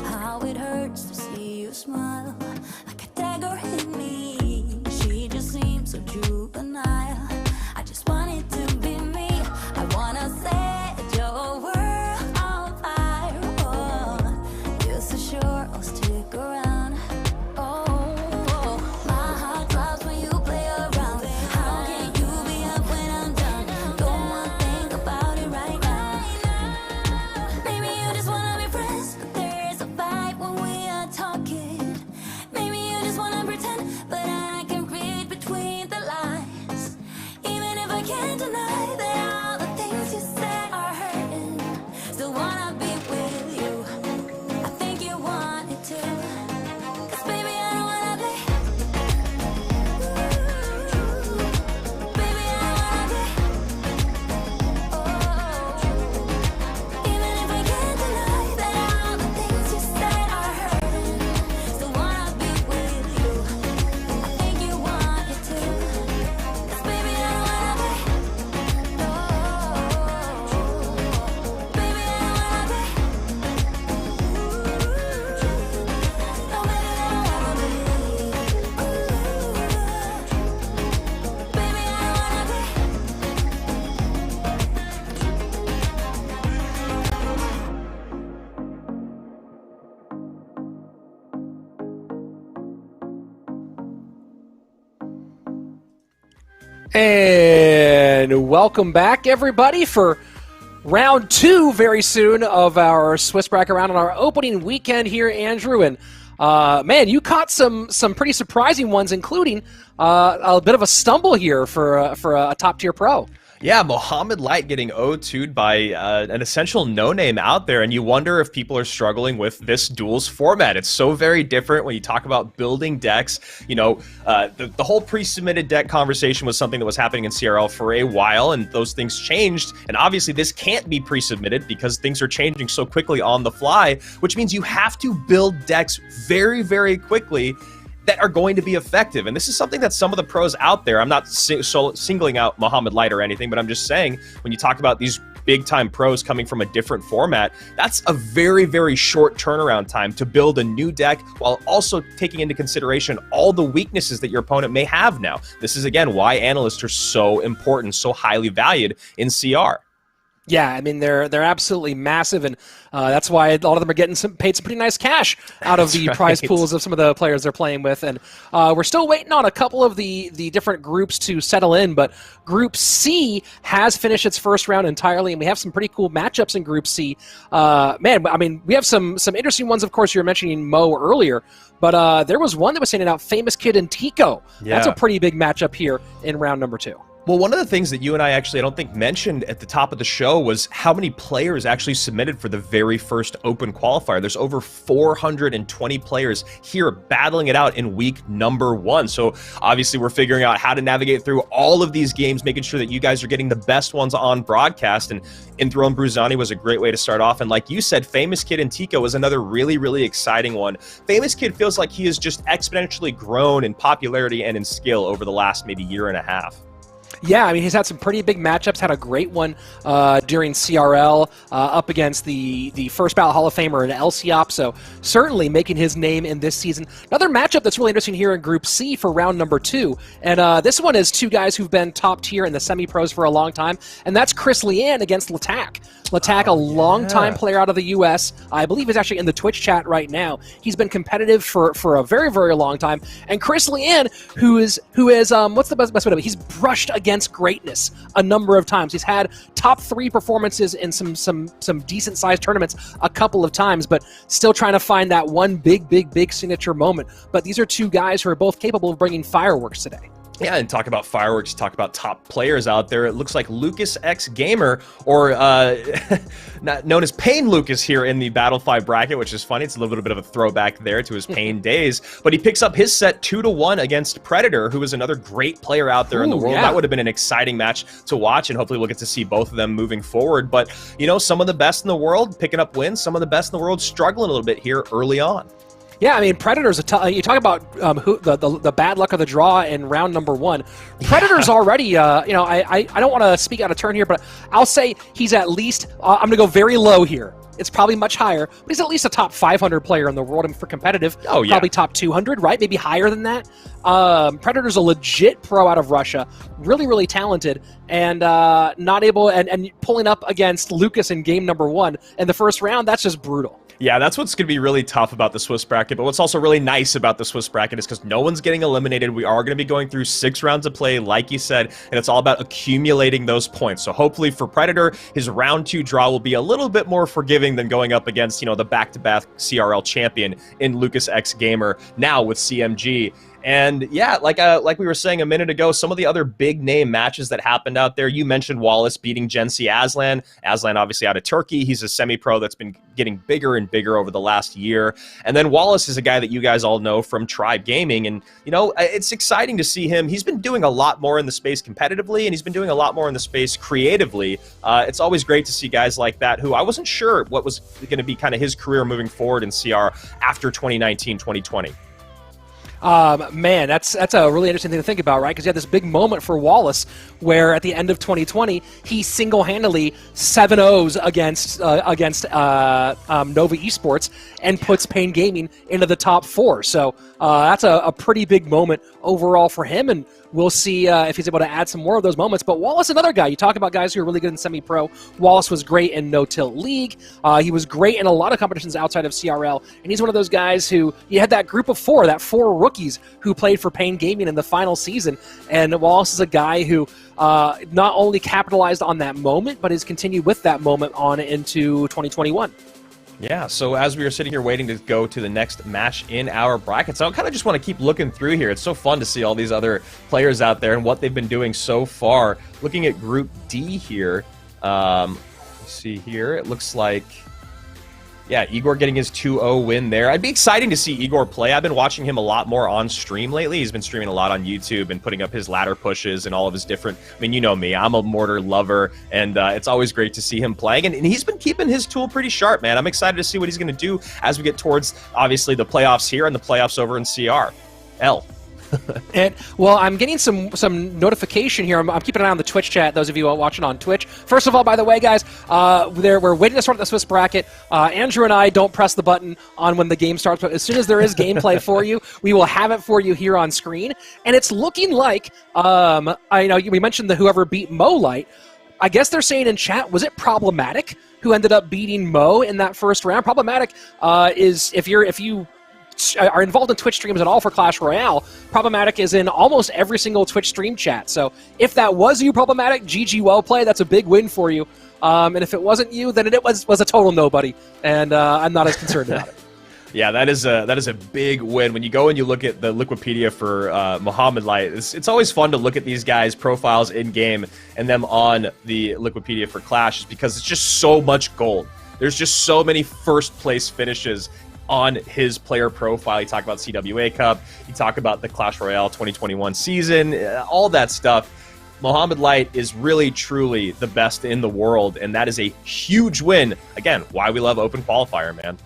How it hurts to see you smile, like a dagger hit me. She just seems so juvenile. I just want it to be me. I wanna set your world on fire. Oh, you're so sure I'll stick around. Oh, my heart drops when you play around. How can you be up when I'm down? Don't wanna think about it right now. Maybe you just wanna be friends, but there's a fight when we are talking. Maybe you just wanna pretend, but I can read between the lines. Even if I can't deny that all the things you said are hurting, still wanna be with you. I think you want it too. 'Cause baby, I don't wanna be. Baby, I don't wanna be. Oh, even if I can't deny that all the things you said are hurting, still wanna be with you. I think you want it too. 'Cause baby, I don't wanna be. No, baby, I don't wanna be. No, baby, I don't wanna be. Baby, I don't wanna be. And welcome back, everybody, for round 2 very soon of our Swiss bracket round on our opening weekend here, Andrew. And man, you caught some pretty surprising ones, including a bit of a stumble here for a top tier pro. Yeah, Mohamed Light getting 0-2'd by an essential no-name out there, and you wonder if people are struggling with this duels format. It's so very different when you talk about building decks. You know, the whole pre-submitted deck conversation was something that was happening in CRL for a while, and those things changed, and obviously this can't be pre-submitted because things are changing so quickly on the fly, which means you have to build decks very, very quickly that are going to be effective. And this is something that some of the pros out there, I'm not singling out Mohamed Light or anything, but I'm just saying, when you talk about these big time pros coming from a different format, that's a very, very short turnaround time to build a new deck while also taking into consideration all the weaknesses that your opponent may have now. This is, again, why analysts are so important, so highly valued in CR. Yeah, I mean, they're absolutely massive, and that's why a lot of them are getting paid some pretty nice cash out of the prize pools of some of the players they're playing with. And we're still waiting on a couple of the different groups to settle in, but Group C has finished its first round entirely, and we have some pretty cool matchups in Group C. Man, I mean, we have some interesting ones. Of course, you were mentioning Mo earlier, but there was one that was standing out, Famous Kid and Tico. Yeah. That's a pretty big matchup here in round number 2. Well, one of the things that you and I actually, I don't think, mentioned at the top of the show was how many players actually submitted for the very first Open Qualifier. There's over 420 players here battling it out in week number 1. So obviously we're figuring out how to navigate through all of these games, making sure that you guys are getting the best ones on broadcast. And Inthrone Bruzani was a great way to start off. And like you said, Famous Kid and Tico was another really, really exciting one. Famous Kid feels like he has just exponentially grown in popularity and in skill over the last maybe year and a half. Yeah, I mean, he's had some pretty big matchups, had a great one during CRL up against the first ballot Hall of Famer in LCOP, so certainly making his name in this season. Another matchup that's really interesting here in Group C for round number 2, and this one is two guys who've been top tier in the semi-pros for a long time, and that's Chris Leanne against Latak. Latak, a long-time player out of the U.S., I believe he's actually in the Twitch chat right now. He's been competitive for a very, very long time, and Chris Leanne, who is what's the best way to put it? He's brushed against greatness a number of times. He's had top 3 performances in some decent-sized tournaments a couple of times, but still trying to find that one big signature moment. But these are two guys who are both capable of bringing fireworks today. Yeah, and talk about fireworks, talk about top players out there. It looks like Lucas X Gamer, or known as Payne Lucas here in the Battle 5 bracket, which is funny. It's a little bit of a throwback there to his Payne days. But he picks up his set 2-1 against Predator, who is another great player out there in the world. Yeah. That would have been an exciting match to watch, and hopefully we'll get to see both of them moving forward. But, you know, some of the best in the world picking up wins, some of the best in the world struggling a little bit here early on. Yeah, I mean, Predator's you talk about the bad luck of the draw in round number 1. Predator's already, you know, I don't want to speak out of turn here, but I'll say he's at least, I'm going to go very low here. It's probably much higher, but he's at least a top 500 player in the world, and for competitive, probably top 200, right? Maybe higher than that. Predator's a legit pro out of Russia, really talented, and not able, and pulling up against Lucas in game number 1 in the first round, that's just brutal. Yeah, that's what's going to be really tough about the Swiss bracket, but what's also really nice about the Swiss bracket is because no one's getting eliminated. We are going to be going through 6 rounds of play, like you said, and it's all about accumulating those points. So hopefully for Predator, his round 2 draw will be a little bit more forgiving than going up against, you know, the back-to-back CRL champion in Lucas X Gamer, now with CMG. And yeah, like we were saying a minute ago, some of the other big name matches that happened out there. You mentioned Wallace beating Gensi Aslan. Aslan obviously out of Turkey. He's a semi-pro that's been getting bigger and bigger over the last year. And then Wallace is a guy that you guys all know from Tribe Gaming. And, you know, it's exciting to see him. He's been doing a lot more in the space competitively, and he's been doing a lot more in the space creatively. It's always great to see guys like that who I wasn't sure what was going to be kind of his career moving forward in CR after 2019, 2020. Man, that's a really interesting thing to think about, right? Because you had this big moment for Wallace where at the end of 2020, he single-handedly 7-0s against Nova Esports and puts Payne Gaming into the top 4. So that's a pretty big moment overall for him, and we'll see if he's able to add some more of those moments. But Wallace, another guy. You talk about guys who are really good in semi-pro. Wallace was great in No-Tilt League. He was great in a lot of competitions outside of CRL. And he's one of those guys who, you had that group of 4, that 4 rookies who played for Payne Gaming in the final season. And Wallace is a guy who not only capitalized on that moment, but has continued with that moment on into 2021. Yeah, so as we were sitting here waiting to go to the next match in our brackets, I kind of just want to keep looking through here. It's so fun to see all these other players out there and what they've been doing so far. Looking at Group D here, let's see here, it looks like, yeah, Igor getting his 2-0 win there. It'd be exciting to see Igor play. I've been watching him a lot more on stream lately. He's been streaming a lot on YouTube and putting up his ladder pushes and all of his different... I mean, you know me. I'm a mortar lover, and it's always great to see him playing. And he's been keeping his tool pretty sharp, man. I'm excited to see what he's going to do as we get towards, obviously, the playoffs here and the playoffs over in CR. And well, I'm getting some notification here. I'm keeping an eye on the Twitch chat. Those of you watching on Twitch. First of all, by the way, guys, we're waiting to start the Swiss bracket. Andrew and I don't press the button on when the game starts, but as soon as there is gameplay for you, we will have it for you here on screen. And it's looking like I know we mentioned the whoever beat Mo Light. I guess they're saying in chat, was it Problematic who ended up beating Mo in that first round? Problematic is if you are involved in Twitch streams at all for Clash Royale, Problematic is in almost every single Twitch stream chat. So if that was you, Problematic, GG well play, that's a big win for you. And if it wasn't you, then it was a total nobody, and I'm not as concerned about it. Yeah, that is a big win. When you go and you look at the Liquipedia for Mohamed Light, it's always fun to look at these guys' profiles in-game and them on the Liquipedia for Clash, because it's just so much gold. There's just so many first-place finishes on his player profile. You talk about CWA Cup, you talk about the Clash Royale 2021 season, all that stuff. Mohamed Light is really, truly the best in the world, and that is a huge win. Again, why we love Open Qualifier, man.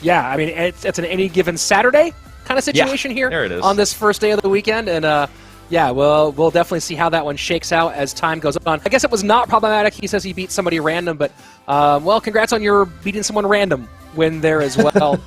Yeah, I mean, it's an any given Saturday kind of situation here there it is. on this first day of the weekend, and Yeah, well, we'll definitely see how that one shakes out as time goes on. I guess it was not problematic. He says he beat somebody random, but, well, congrats on your beating someone random win there as well.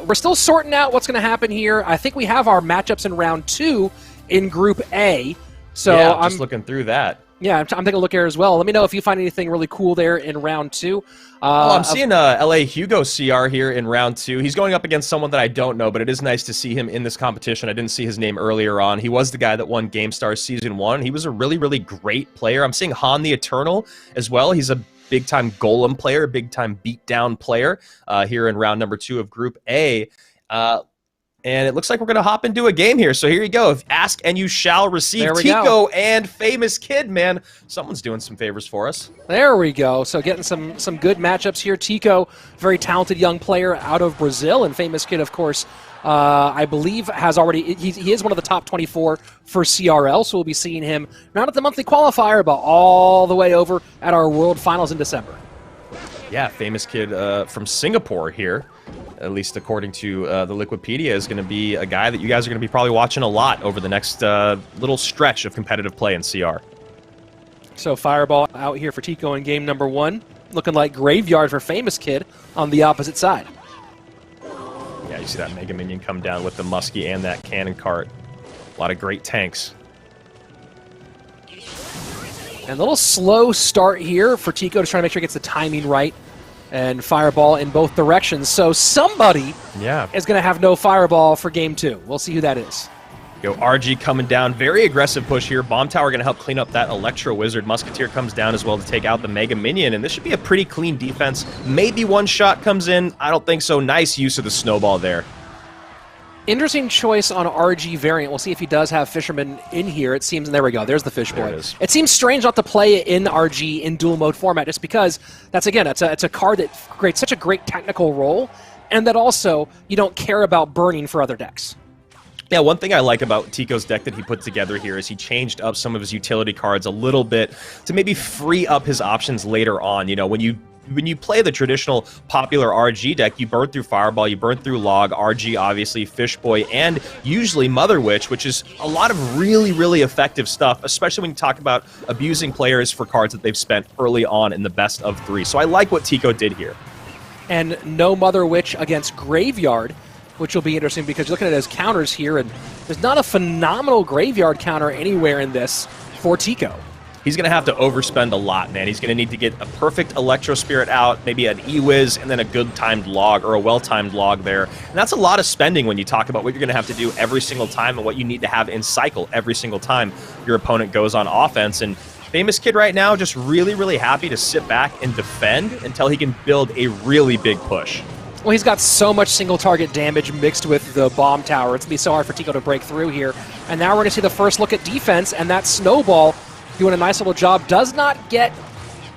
We're still sorting out what's going to happen here. I think we have our matchups in round 2 in Group A. So yeah, I'm just looking through that. Yeah, I'm taking a look here as well. Let me know if you find anything really cool there in round 2. I'm seeing LA Hugo CR here in round 2. He's going up against someone that I don't know, but it is nice to see him in this competition. I didn't see his name earlier on. He was the guy that won GameStar Season 1. He was a really, really great player. I'm seeing Han the Eternal as well. He's a big-time Golem player, big-time beatdown player here in round number 2 of Group A. And it looks like we're going to hop into a game here. So here you go. Ask and you shall receive. Tico and Famous Kid, man. Someone's doing some favors for us. There we go. So getting some good matchups here. Tico, very talented young player out of Brazil. And Famous Kid, of course, I believe has already... He is one of the top 24 for CRL. So we'll be seeing him not at the monthly qualifier, but all the way over at our World Finals in December. Yeah, Famous Kid from Singapore here, at least according to the Liquipedia, is going to be a guy that you guys are going to be probably watching a lot over the next little stretch of competitive play in CR. So Fireball out here for Tico in game number 1. Looking like Graveyard for Famous Kid on the opposite side. Yeah, you see that Mega Minion come down with the Muskie and that Cannon Cart. A lot of great tanks. And a little slow start here for Tico to try to make sure he gets the timing right. And Fireball in both directions. So somebody is going to have no Fireball for game 2. We'll see who that is. Go RG coming down. Very aggressive push here. Bomb Tower going to help clean up that Electro Wizard. Musketeer comes down as well to take out the Mega Minion. And this should be a pretty clean defense. Maybe one shot comes in. I don't think so. Nice use of the snowball there. Interesting choice on RG variant. We'll see if he does have Fisherman in here. It seems, and there we go. There's the Fish Boy. It seems strange not to play it in RG in dual mode format, just because that's it's a card that creates such a great technical role, and that also you don't care about burning for other decks. Yeah, one thing I like about Tico's deck that he put together here is he changed up some of his utility cards a little bit to maybe free up his options later on. You know, when you play the traditional popular RG deck, you burn through Fireball, you burn through Log, RG obviously, Fish Boy, and usually Mother Witch, which is a lot of really, really effective stuff, especially when you talk about abusing players for cards that they've spent early on in the best of 3. So I like what Tico did here. And no Mother Witch against Graveyard, which will be interesting because you're looking at his counters here, and there's not a phenomenal Graveyard counter anywhere in this for Tico. He's going to have to overspend a lot, man. He's going to need to get a perfect Electro Spirit out, maybe an E-Wiz, and then a good timed Log, or a well-timed Log there. And that's a lot of spending when you talk about what you're going to have to do every single time and what you need to have in cycle every single time your opponent goes on offense. And Famous Kid right now just really, really happy to sit back and defend until he can build a really big push. Well, he's got so much single target damage mixed with the Bomb Tower. It's going to be so hard for Tico to break through here. And now we're going to see the first look at defense, and that Snowball doing a nice little job. Does not get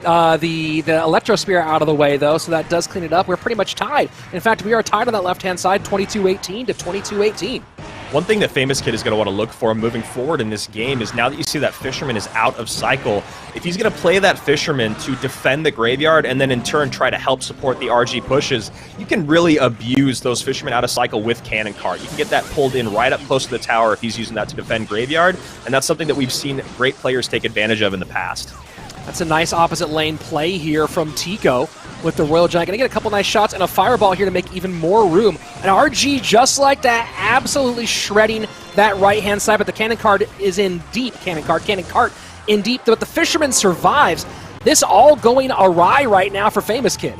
the Electro Spear out of the way, though, so that does clean it up. We're pretty much tied. In fact, we are tied on that left-hand side, 22-18 to 22-18. One thing that Famous Kid is going to want to look for moving forward in this game is now that you see that Fisherman is out of cycle, if he's going to play that Fisherman to defend the Graveyard and then in turn try to help support the RG pushes, you can really abuse those Fishermen out of cycle with Cannon Cart. You can get that pulled in right up close to the tower if he's using that to defend Graveyard, and that's something that we've seen great players take advantage of in the past. That's a nice opposite lane play here from Tico with the Royal Giant. Gonna get a couple nice shots and a Fireball here to make even more room. And RG, just like that, absolutely shredding that right-hand side, but the Cannon Cart is in deep. Cannon Cart in deep, but the Fisherman survives. This all going awry right now for Famous Kid.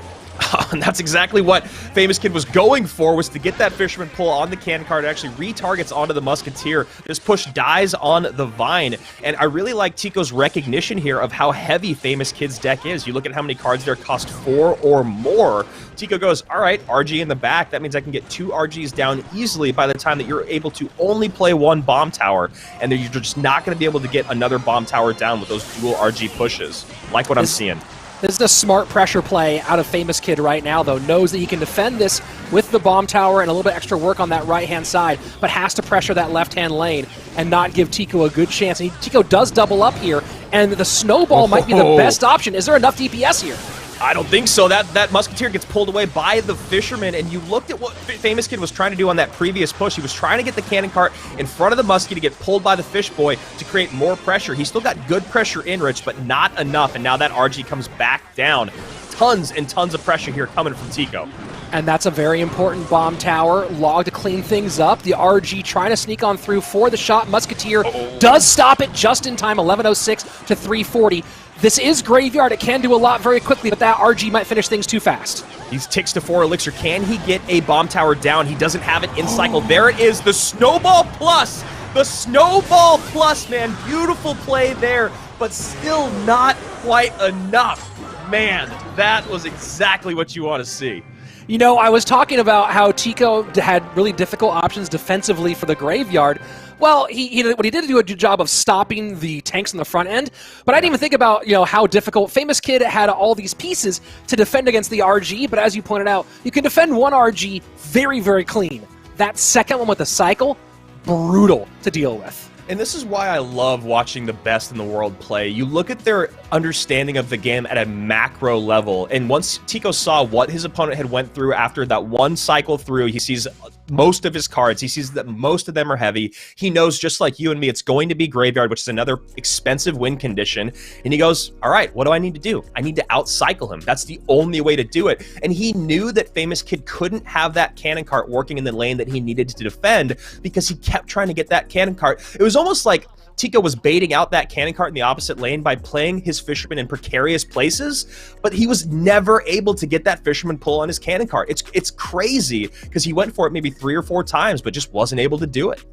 And that's exactly what Famous Kid was going for, was to get that Fisherman pull on the Cannon Cart. It actually retargets onto the Musketeer. This push dies on the Vine. And I really like Tico's recognition here of how heavy Famous Kid's deck is. You look at how many cards there cost 4 or more. Tico goes, all right, RG in the back. That means I can get 2 RGs down easily by the time that you're able to only play 1 Bomb Tower. And then you're just not going to be able to get another Bomb Tower down with those dual RG pushes. Like what I'm seeing. This is a smart pressure play out of Famous Kid right now, though. Knows that he can defend this with the Bomb Tower and a little bit extra work on that right-hand side, but has to pressure that left-hand lane and not give Tico a good chance. And Tico does double up here, and the Snowball might be the best option. Is there enough DPS here? I don't think so. That Musketeer gets pulled away by the Fisherman, and you looked at what Famous Kid was trying to do on that previous push. He was trying to get the cannon cart in front of the Muskie to get pulled by the Fish Boy to create more pressure. He still got good pressure in, Rich, but not enough, and now that RG comes back down. Tons and tons of pressure here coming from Tico. And that's a very important bomb tower. Log to clean things up. The RG trying to sneak on through for the shot. Musketeer does stop it just in time, 11:06 to 3:40. This is Graveyard. It can do a lot very quickly, but that RG might finish things too fast. He's ticks to 4 elixir. Can he get a bomb tower down? He doesn't have it in cycle. There it is, the Snowball Plus. The Snowball Plus, man. Beautiful play there, but still not quite enough. Man, that was exactly what you want to see. You know, I was talking about how Tico had really difficult options defensively for the Graveyard. Well, what he did do a good job of stopping the tanks in the front end, but I didn't even think about, how difficult Famous Kid had all these pieces to defend against the RG, but as you pointed out, you can defend one RG very, very clean. That second one with the cycle, brutal to deal with. And this is why I love watching the best in the world play. You look at their understanding of the game at a macro level, and once Tico saw what his opponent had went through after that one cycle through, he sees most of his cards, he sees that most of them are heavy. He knows, just like you and me, it's going to be Graveyard, which is another expensive win condition, and he goes, all right, what do I need to do? I need to outcycle him. That's the only way to do it. And he knew that Famous Kid couldn't have that cannon cart working in the lane that he needed to defend because he kept trying to get that cannon cart. It was almost like Tico was baiting out that cannon cart in the opposite lane by playing his Fisherman in precarious places, but he was never able to get that Fisherman pull on his cannon cart. It's crazy because he went for it maybe 3 or 4 times, but just wasn't able to do it.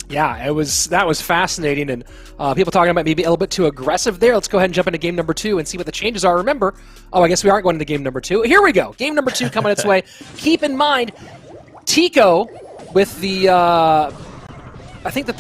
Yeah, that was fascinating, and people talking about maybe a little bit too aggressive there. Let's go ahead and jump into game number 2 and see what the changes are. Remember, I guess we aren't going into game number 2. Here we go. Game number 2 coming its way. Keep in mind, Tico with the, I think that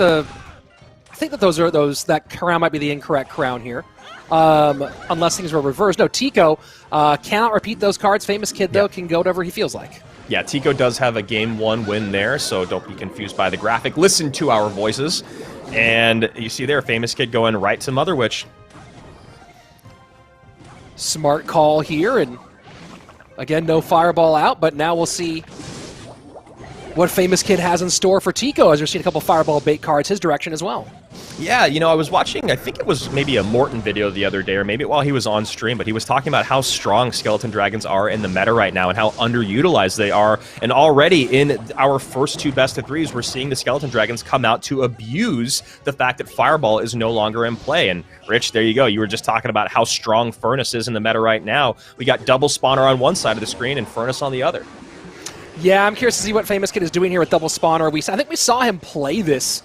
that crown might be the incorrect crown here, unless things were reversed. No, Tico cannot repeat those cards. Famous Kid, though, can go whatever he feels like. Yeah, Tico does have a game 1 win there, so don't be confused by the graphic. Listen to our voices. And you see there, Famous Kid going right to Mother Witch. Smart call here, and again, no Fireball out, but now we'll see what Famous Kid has in store for Tico, as we're seeing a couple Fireball bait cards his direction as well. Yeah, I was watching, I think it was maybe a Morton video the other day, or maybe while he was on stream, but he was talking about how strong Skeleton Dragons are in the meta right now and how underutilized they are. And already in our first 2 best of 3s, we're seeing the Skeleton Dragons come out to abuse the fact that Fireball is no longer in play. And Rich, there you go. You were just talking about how strong Furnace is in the meta right now. We got Double Spawner on one side of the screen and Furnace on the other. Yeah, I'm curious to see what Famous Kid is doing here with Double Spawner. I think we saw him play this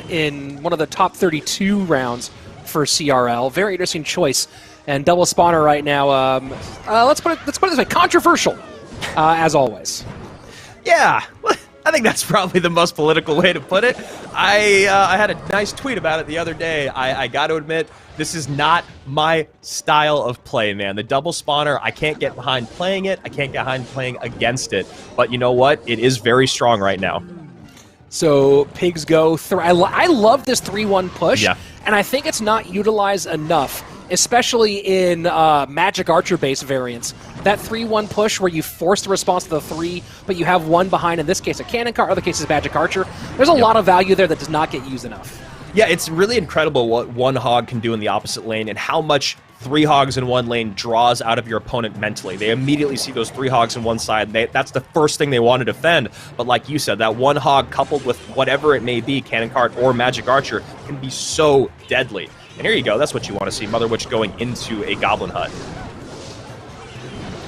in one of the top 32 rounds for CRL. Very interesting choice. And Double Spawner right now, let's put it this way, controversial, as always. Yeah, I think that's probably the most political way to put it. I had a nice tweet about it the other day. I got to admit, this is not my style of play, man. The Double Spawner, I can't get behind playing it. I can't get behind playing against it. But you know what? It is very strong right now. So Pigs go through. I love this 3-1 push, Yeah. and I think it's not utilized enough, especially in Magic Archer-based variants. That 3-1 push where you force the response to the 3, but you have one behind, in this case a Cannon Cart, other cases Magic Archer. There's a lot of value there that does not get used enough. Yeah, it's really incredible what one hog can do in the opposite lane and how much 3 hogs in one lane draws out of your opponent mentally. They immediately see those 3 hogs on one side. That's the first thing they want to defend. But like you said, that one hog coupled with whatever it may be, Cannon Cart or Magic Archer, can be so deadly. And here you go. That's what you want to see. Mother Witch going into a Goblin Hut.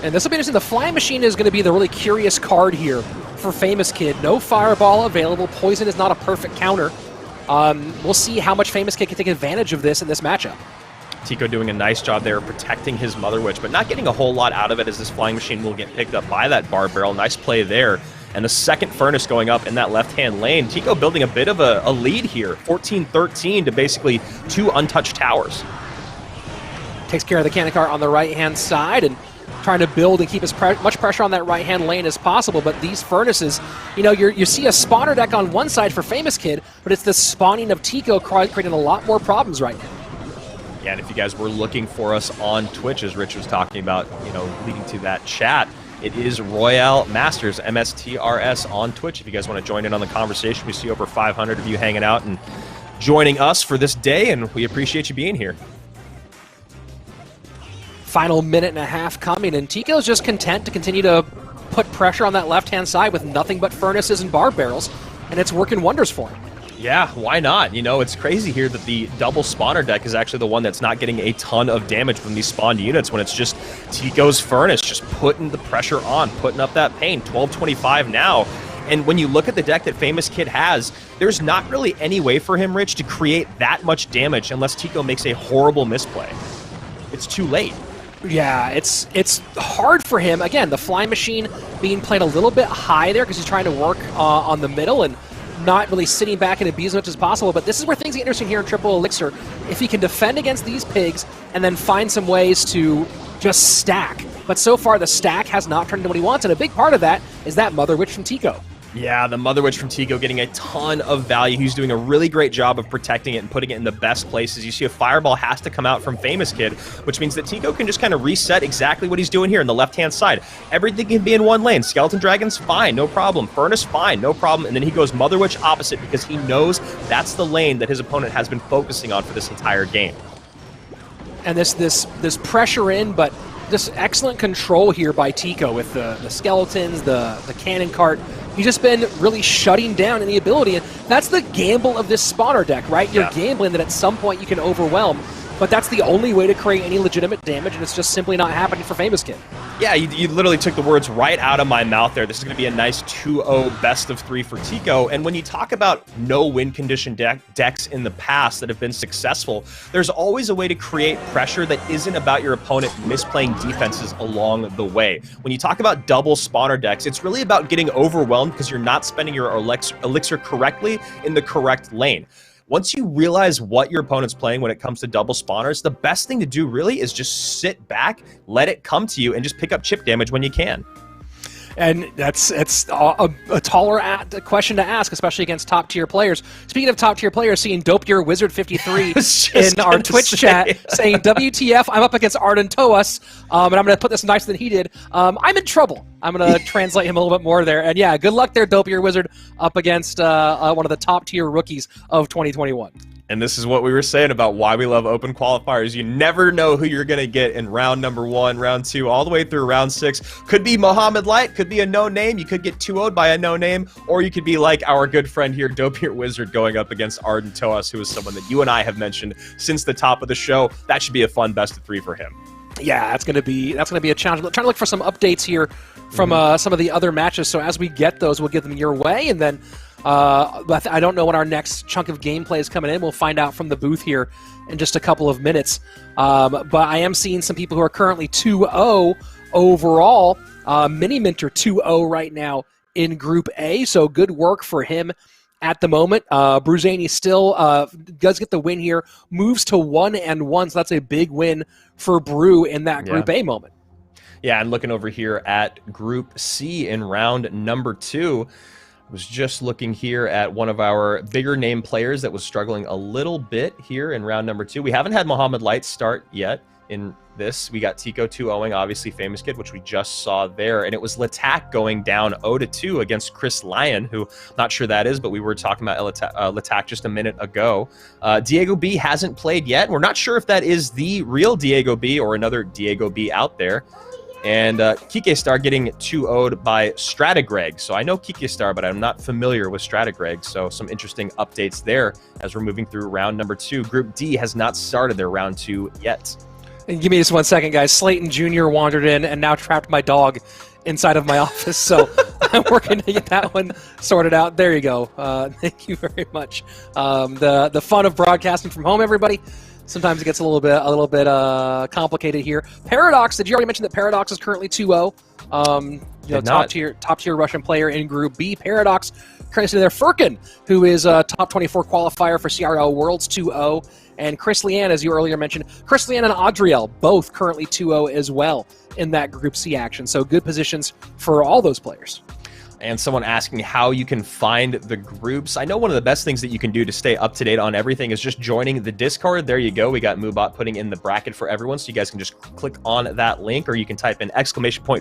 And this will be interesting. The Flying Machine is going to be the really curious card here for Famous Kid. No Fireball available. Poison is not a perfect counter. We'll see how much Famous Kid can take advantage of this in this matchup. Tico doing a nice job there protecting his Mother Witch, but not getting a whole lot out of it as this Flying Machine will get picked up by that Bar Barrel. Nice play there. And the second Furnace going up in that left-hand lane. Tico building a bit of a lead here. 14-13 to basically 2 untouched towers. Takes care of the Cannon Cart on the right-hand side and trying to build and keep as much pressure on that right-hand lane as possible. But these Furnaces, you see a spawner deck on one side for Famous Kid, but it's the spawning of Tico creating a lot more problems right now. Yeah, and if you guys were looking for us on Twitch, as Rich was talking about, leading to that chat, it is RoyaleMSTRS, MSTRS on Twitch. If you guys want to join in on the conversation, we see over 500 of you hanging out and joining us for this day, and we appreciate you being here. Final minute and a half coming, and Tico's just content to continue to put pressure on that left-hand side with nothing but furnaces and bar barrels, and it's working wonders for him. Yeah, why not? It's crazy here that the double spawner deck is actually the one that's not getting a ton of damage from these spawned units when it's just Tico's Furnace just putting the pressure on, putting up that pain. 1225 now. And when you look at the deck that Famous Kid has, there's not really any way for him, Rich, to create that much damage unless Tico makes a horrible misplay. It's too late. Yeah, it's hard for him. Again, the fly machine being played a little bit high there because he's trying to work on the middle and not really sitting back and abuse as much as possible, but this is where things get interesting here in Triple Elixir. If he can defend against these pigs and then find some ways to just stack. But so far, the stack has not turned into what he wants, and a big part of that is that Mother Witch from Tico. Yeah, the Mother Witch from Tico getting a ton of value. He's doing a really great job of protecting it and putting it in the best places. You see a Fireball has to come out from Famous Kid, which means that Tico can just kind of reset exactly what he's doing here on the left-hand side. Everything can be in one lane. Skeleton Dragons, fine, no problem. Furnace, fine, no problem. And then he goes Mother Witch opposite because he knows that's the lane that his opponent has been focusing on for this entire game. And this pressure in, but just excellent control here by Tico with the skeletons, the cannon cart. He's just been really shutting down any ability, and that's the gamble of this spawner deck, right? You're gambling that at some point you can overwhelm, but that's the only way to create any legitimate damage, and it's just simply not happening for Famous Kid. Yeah, you literally took the words right out of my mouth there. This is going to be a nice 2-0 best of 3 for Tico. And when you talk about no win condition decks in the past that have been successful, there's always a way to create pressure that isn't about your opponent misplaying defenses along the way. When you talk about double spawner decks, it's really about getting overwhelmed because you're not spending your elixir correctly in the correct lane. Once you realize what your opponent's playing when it comes to double spawners, the best thing to do really is just sit back, let it come to you, and just pick up chip damage when you can. And it's a taller question to ask, especially against top-tier players. Speaking of top-tier players, seeing Dopier Wizard 53 in our Twitch chat saying, WTF, I'm up against Arden Toas, and I'm going to put this nicer than he did. I'm in trouble. I'm going to translate him a little bit more there. And yeah, good luck there, Dopier Wizard, up against one of the top-tier rookies of 2021. And this is what we were saying about why we love open qualifiers. You never know who you're going to get in round number 1, round 2, all the way through round 6. Could be Mohammed Light, could be a no-name. You could get 2-0'd by a no-name, or you could be like our good friend here, Dopier Wizard, going up against Arden Toas, who is someone that you and I have mentioned since the top of the show. That should be a fun best of 3 for him. Yeah, that's gonna be a challenge. I'm trying to look for some updates here from some of the other matches. So as we get those, we'll give them your way, and then but I don't know when our next chunk of gameplay is coming in. We'll find out from the booth here in just a couple of minutes. But I am seeing some people who are currently 2-0 overall. Mini Minter 2-0 right now in Group A. So good work for him at the moment. Bruzani still does get the win here, moves to 1-1, so that's a big win for Brew in that Group A moment. Yeah, and looking over here at Group C in round number 2, I was just looking here at one of our bigger name players that was struggling a little bit here in round number 2. We haven't had Mohammed Light start yet in this. We got Tico 2-0ing, obviously Famous Kid, which we just saw there, and it was Latak going down 0-2 against Chris Lyon, who I'm not sure that is, but we were talking about Latak just a minute ago. Diego B hasn't played yet. We're not sure if that is the real Diego B or another Diego B out there. And Kike Star getting 2-0'd by Stratagreg. So I know Kike Star, but I'm not familiar with Stratagreg. So some interesting updates there as we're moving through round number 2. Group D has not started their round 2 yet. And give me just 1 second, guys. Slayton Jr. wandered in and now trapped my dog inside of my office. So I'm working to get that one sorted out. There you go. Thank you very much. The fun of broadcasting from home, everybody. Sometimes it gets a little bit complicated here. Paradox, did you already mention that Paradox is currently 2-0? Top tier Russian player in Group B. Paradox currently there. Furkan, who is a top 24 qualifier for CRL Worlds, 2-0. And Chris Lian, as you earlier mentioned, Chris Lian and Adriel, both currently 2-0 as well in that Group C action. So good positions for all those players. And someone asking how you can find the groups. I know one of the best things that you can do to stay up to date on everything is just joining the Discord. There you go. We got Moobot putting in the bracket for everyone, so you guys can just click on that link, or you can type in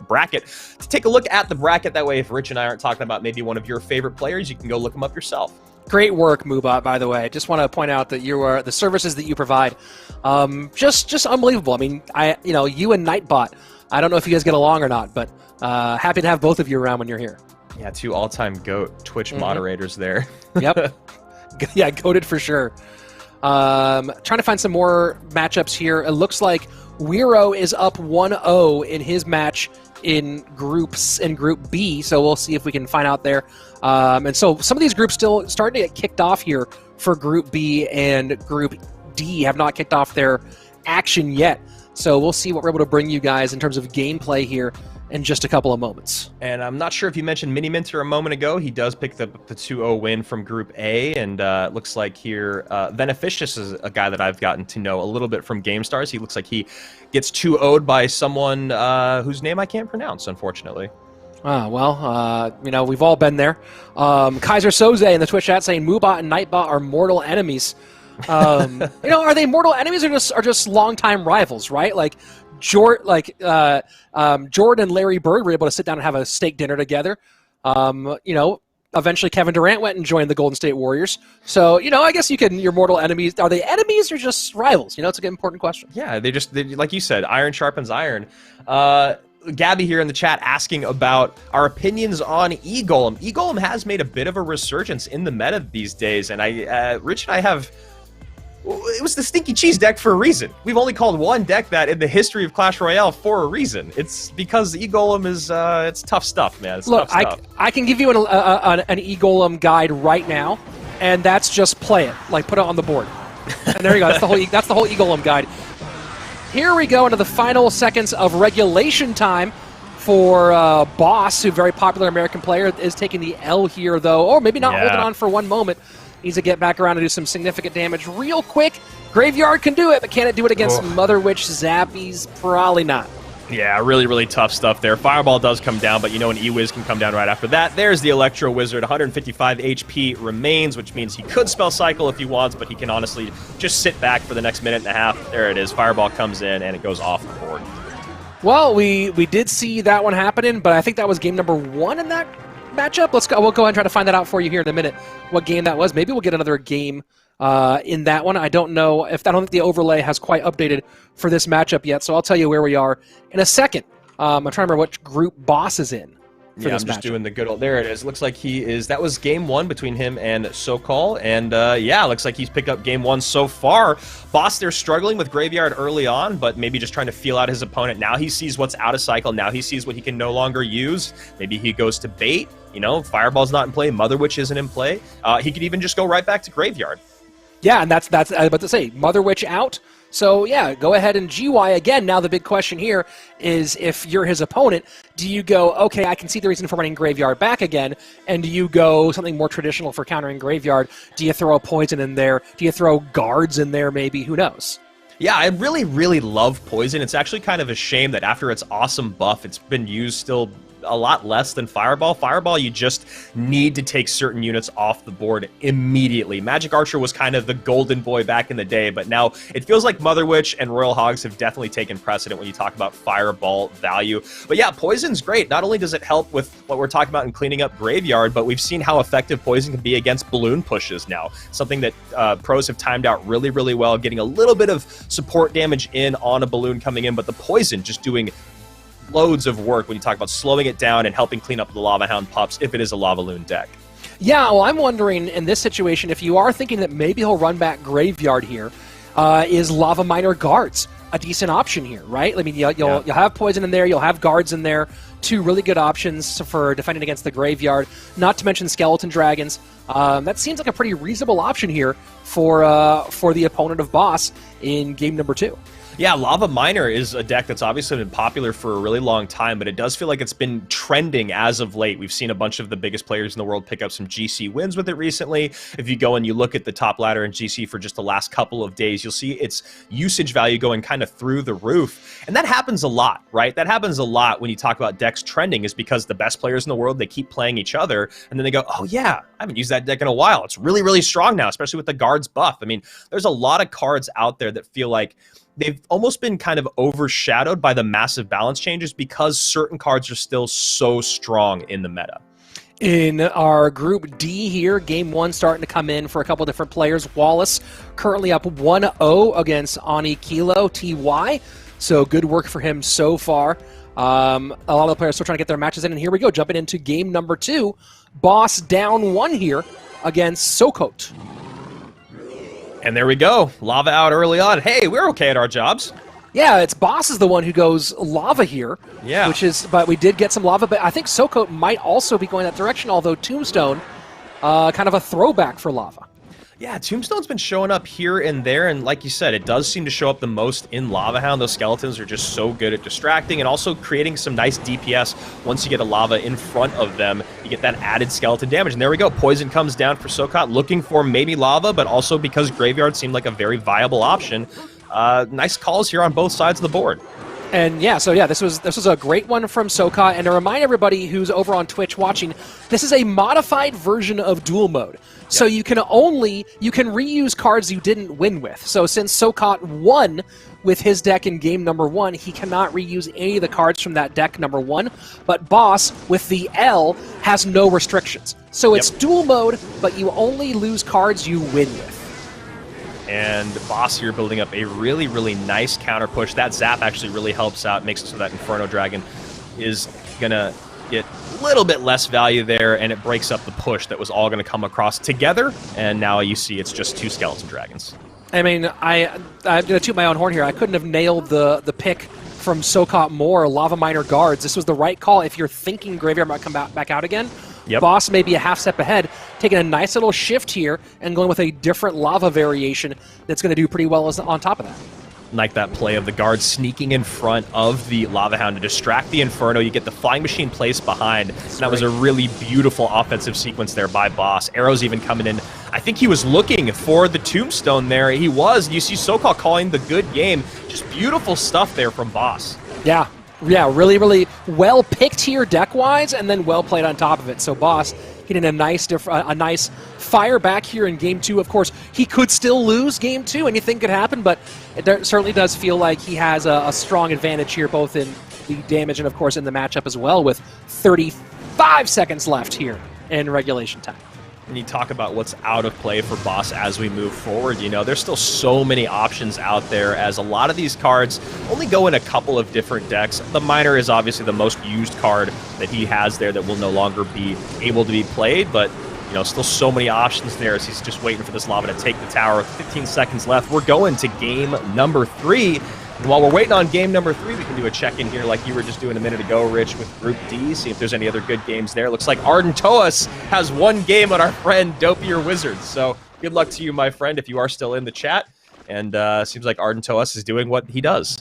!bracket to take a look at the bracket. That way, if Rich and I aren't talking about maybe one of your favorite players, you can go look them up yourself. Great work, Moobot, by the way. Just want to point out that the services that you provide, just unbelievable. I mean, you and Nightbot, I don't know if you guys get along or not, but happy to have both of you around when you're here. Yeah, 2 all-time GOAT Twitch moderators there. Yep. Yeah, goated for sure. Trying to find some more matchups here. It looks like Wero is up 1-0 in his match in Group B, so we'll see if we can find out there. And so some of these groups still starting to get kicked off here for Group B, and Group D have not kicked off their action yet. So we'll see what we're able to bring you guys in terms of gameplay here in just a couple of moments. And I'm not sure if you mentioned Mini Minter a moment ago. He does pick the 2-0 win from Group A, and looks like here Beneficious is a guy that I've gotten to know a little bit from GameStars. He looks like he gets 2-0'd by someone whose name I can't pronounce, unfortunately. We've all been there. Kaiser Soze in the Twitch chat saying Moobot and Nightbot are mortal enemies. Are they mortal enemies or just longtime rivals, right? Like Jordan and Larry Bird were able to sit down and have a steak dinner together. Eventually Kevin Durant went and joined the Golden State Warriors. So, I guess you're mortal enemies. Are they enemies or just rivals? It's an important question. Yeah, they like you said, iron sharpens iron. Gabby here in the chat asking about our opinions on E-Golem. E-Golem has made a bit of a resurgence in the meta these days, and Rich and I have... It was the Stinky Cheese deck for a reason. We've only called one deck that in the history of Clash Royale for a reason. It's because E-Golem is it's tough stuff, man. Look, I can give you an E-Golem guide right now, and that's just play it. Like, put it on the board. And there you go. That's the whole E-Golem guide. Here we go into the final seconds of regulation time for Boss, who very popular American player, is taking the L here, though. Or maybe not holding on for one moment. Needs to get back around and do some significant damage real quick. Graveyard can do it, but can it do it against Mother Witch Zappies? Probably not. Yeah, really, really tough stuff there. Fireball does come down, but an E-Wiz can come down right after that. There's the Electro Wizard. 155 HP remains, which means he could spell cycle if he wants, but he can honestly just sit back for the next minute and a half. There it is. Fireball comes in, and it goes off the board. Well, we did see that one happening, but I think that was game number 1 in that matchup. We'll go ahead and try to find that out for you here in a minute, what game that was. Maybe we'll get another game in that one. I don't know I don't think the overlay has quite updated for this matchup yet, so I'll tell you where we are in a second. I'm trying to remember which group Boss is in. Yeah, I'm just doing the good old... There it is. Looks like that was game 1 between him and Sokol. And looks like he's picked up game 1 so far. Boss, they're struggling with Graveyard early on, but maybe just trying to feel out his opponent. Now he sees what's out of cycle. Now he sees what he can no longer use. Maybe he goes to bait. Fireball's not in play. Mother Witch isn't in play. He could even just go right back to Graveyard. Yeah, and that's I was about to say, Mother Witch out. So, yeah, go ahead and GY again. Now the big question here is, if you're his opponent, do you go, okay, I can see the reason for running Graveyard back again, and do you go something more traditional for countering Graveyard? Do you throw a Poison in there? Do you throw Guards in there maybe? Who knows? Yeah, I really, really love Poison. It's actually kind of a shame that after its awesome buff, it's been used still a lot less than Fireball. Fireball, you just need to take certain units off the board immediately. Magic Archer was kind of the golden boy back in the day, but now it feels like Mother Witch and Royal Hogs have definitely taken precedent when you talk about Fireball value. But yeah, Poison's great. Not only does it help with what we're talking about in cleaning up Graveyard, but we've seen how effective Poison can be against balloon pushes now. Something that pros have timed out really, really well, getting a little bit of support damage in on a balloon coming in, but the Poison just doing loads of work when you talk about slowing it down and helping clean up the Lava Hound pups if it is a Lava Loon deck. Yeah, well, I'm wondering in this situation, if you are thinking that maybe he'll run back Graveyard here, is Lava Miner Guards a decent option here, right? I mean, you'll have Poison in there, you'll have Guards in there, 2 really good options for defending against the Graveyard, not to mention Skeleton Dragons. That seems like a pretty reasonable option here for the opponent of Boss in game number 2. Yeah, Lava Miner is a deck that's obviously been popular for a really long time, but it does feel like it's been trending as of late. We've seen a bunch of the biggest players in the world pick up some GC wins with it recently. If you go and you look at the top ladder in GC for just the last couple of days, you'll see its usage value going kind of through the roof. And that happens a lot, right? That happens a lot when you talk about decks trending, is because the best players in the world, they keep playing each other, and then they go, oh yeah, I haven't used that deck in a while. It's really, really strong now, especially with the guards buff. I mean, there's a lot of cards out there that feel like they've almost been kind of overshadowed by the massive balance changes because certain cards are still so strong in the meta. In our Group D here, Game 1 starting to come in for a couple different players. Wallace currently up 1-0 against Ani Kilo TY, so good work for him so far. A lot of the players still trying to get their matches in, and here we go, jumping into game number 2. Boss down 1 here against Sokot. And there we go. Lava out early on. Hey, we're okay at our jobs. Yeah, it's Boss is the one who goes lava here. Yeah. But we did get some lava, but I think Sokot might also be going that direction, although Tombstone, kind of a throwback for lava. Yeah, Tombstone's been showing up here and there, and like you said, it does seem to show up the most in Lava Hound. Those skeletons are just so good at distracting and also creating some nice DPS. Once you get a lava in front of them, you get that added skeleton damage. And there we go. Poison comes down for Sokot, looking for maybe lava, but also because Graveyard seemed like a very viable option. Nice calls here on both sides of the board. And yeah, so yeah, this was a great one from Sokot. And to remind everybody who's over on Twitch watching, this is a modified version of duel mode. So you can reuse cards you didn't win with. So since Sokot won with his deck in game number 1, he cannot reuse any of the cards from that deck number 1. But Boss with the L has no restrictions. So it's duel mode, but you only lose cards you win with. And Boss here building up a really, really nice counter push. That zap actually really helps out, makes it so that Inferno Dragon is going to get a little bit less value there, and it breaks up the push that was all going to come across together, and now you see it's just 2 Skeleton Dragons. I mean, I'm going to toot my own horn here. I couldn't have nailed the pick from Sokot more, Lava Miner Guards. This was the right call if you're thinking Graveyard might come back out again. Boss may be a half step ahead, taking a nice little shift here and going with a different lava variation that's going to do pretty well on top of that. Like that play of the guard sneaking in front of the Lava Hound to distract the Inferno. You get the Flying Machine placed behind. And that was a really beautiful offensive sequence there by Boss. Arrows even coming in. I think he was looking for the Tombstone there. He was. You see Sokot calling the good game. Just beautiful stuff there from Boss. Yeah, really, really well picked here deck-wise, and then well played on top of it. So Boss getting a nice fire back here in Game 2. Of course, he could still lose Game 2. Anything could happen, but it certainly does feel like he has a strong advantage here, both in the damage and, of course, in the matchup as well, with 35 seconds left here in regulation time. And you talk about what's out of play for Boss as we move forward, you know, there's still so many options out there, as a lot of these cards only go in a couple of different decks. The Miner is obviously the most used card that he has there that will no longer be able to be played, but, you know, still so many options there as he's just waiting for this lava to take the tower. 15 seconds left. We're going to game number 3. And while we're waiting on game number 3, we can do a check-in here like you were just doing a minute ago, Rich, with Group D, see if there's any other good games there. Looks like Ardentoas has 1 game on our friend Dopier Wizards. So good luck to you, my friend, if you are still in the chat. And seems like Ardentoas is doing what he does.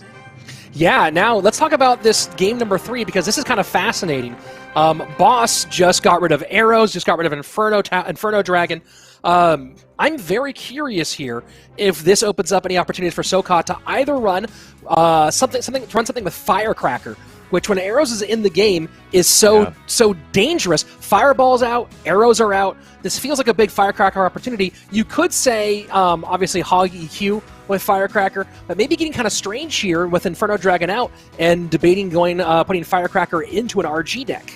Yeah, now let's talk about this game number 3, because this is kind of fascinating. Boss just got rid of arrows, just got rid of Inferno Dragon. I'm very curious here if this opens up any opportunities for Sokot to either run something with Firecracker, which when arrows is in the game is so dangerous. Fireball's out, arrows are out. This feels like a big Firecracker opportunity. You could say, obviously, Hog EQ with Firecracker, but maybe getting kind of strange here with Inferno Dragon out and debating putting Firecracker into an RG deck.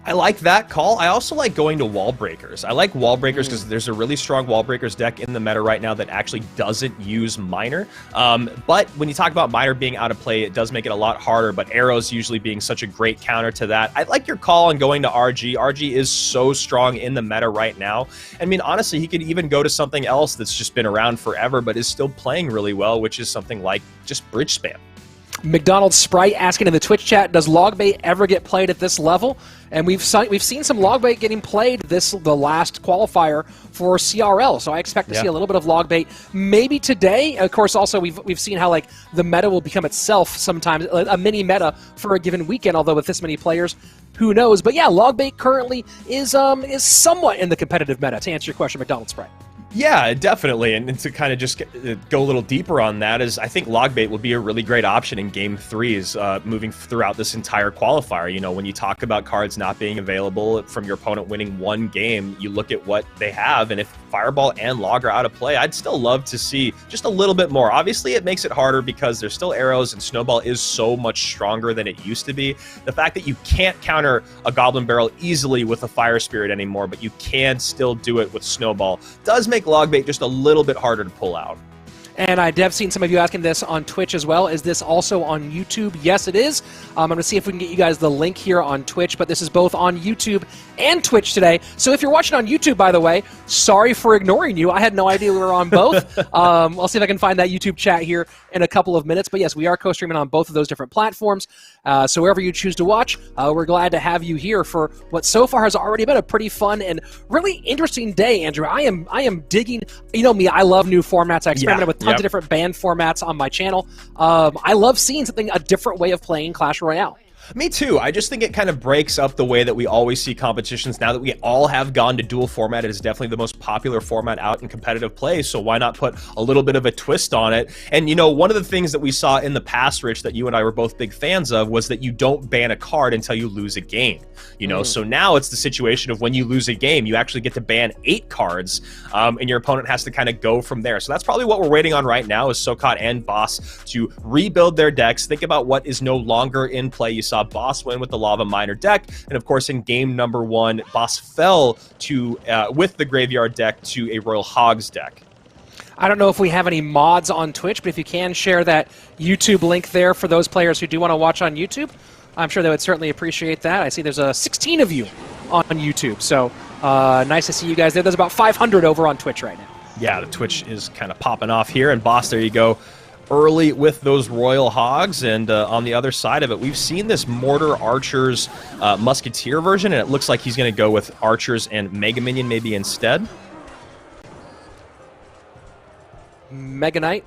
I like that call. I also like going to Wall Breakers. I like Wall Breakers because there's a really strong Wall Breakers deck in the meta right now that actually doesn't use Miner. But when you talk about Miner being out of play, it does make it a lot harder, but Arrows usually being such a great counter to that. I like your call on going to RG. RG is so strong in the meta right now. I mean, honestly, he could even go to something else that's just been around forever, but is still playing really well, which is something like just Bridge Spam. McDonald's Sprite asking in the Twitch chat, does Logbait ever get played at this level? And we've seen some Logbait getting played the last qualifier for CRL, so I expect to see a little bit of Logbait maybe today. Of course, also we've seen how like the meta will become itself sometimes, a mini meta for a given weekend, although with this many players, who knows? But yeah, Logbait currently is somewhat in the competitive meta, to answer your question, McDonald's Sprite. Yeah, definitely, and to kind of just go a little deeper on that is I think Logbait will be a really great option in Game 3s moving throughout this entire qualifier. You know, when you talk about cards not being available from your opponent winning one game, you look at what they have, and if Fireball and Log are out of play, I'd still love to see just a little bit more. Obviously, it makes it harder because there's still arrows, and Snowball is so much stronger than it used to be. The fact that you can't counter a Goblin Barrel easily with a Fire Spirit anymore, but you can still do it with Snowball, does make Logbait just a little bit harder to pull out. And I have seen some of you asking this on Twitch as well. Is this also on YouTube? Yes, it is. I'm going to see if we can get you guys the link here on Twitch, but this is both on YouTube and Twitch today. So if you're watching on YouTube, by the way, sorry for ignoring you. I had no idea we were on both. I'll see if I can find that YouTube chat here in a couple of minutes. But yes, we are co-streaming on both of those different platforms. So wherever you choose to watch, we're glad to have you here for what so far has already been a pretty fun and really interesting day, Andrew. I am digging, you know me, I love new formats. I experimented with tons of different band formats on my channel. I love seeing a different way of playing Clash Royale. Me too. I just think it kind of breaks up the way that we always see competitions. Now that we all have gone to dual format, it is definitely the most popular format out in competitive play, so why not put a little bit of a twist on it? And you know, one of the things that we saw in the past, Rich, that you and I were both big fans of, was that you don't ban a card until you lose a game. You know, so now it's the situation of when you lose a game, you actually get to ban 8 cards, and your opponent has to kind of go from there. So that's probably what we're waiting on right now, is SoCot and Boss to rebuild their decks, think about what is no longer in play. You saw Boss win with the Lava Miner deck, and of course in game number 1, Boss fell to with the Graveyard deck to a Royal Hogs deck. I don't know if we have any mods on Twitch, but if you can share that YouTube link there for those players who do want to watch on YouTube, I'm sure they would certainly appreciate that. I see there's 16 of you on YouTube, so nice to see you guys there. There's about 500 over on Twitch right now. Yeah, the Twitch is kind of popping off here, and Boss, there you go, early with those Royal Hogs, and on the other side of it, we've seen this Mortar Archers Musketeer version, and it looks like he's going to go with Archers and Mega Minion maybe instead. Mega Knight,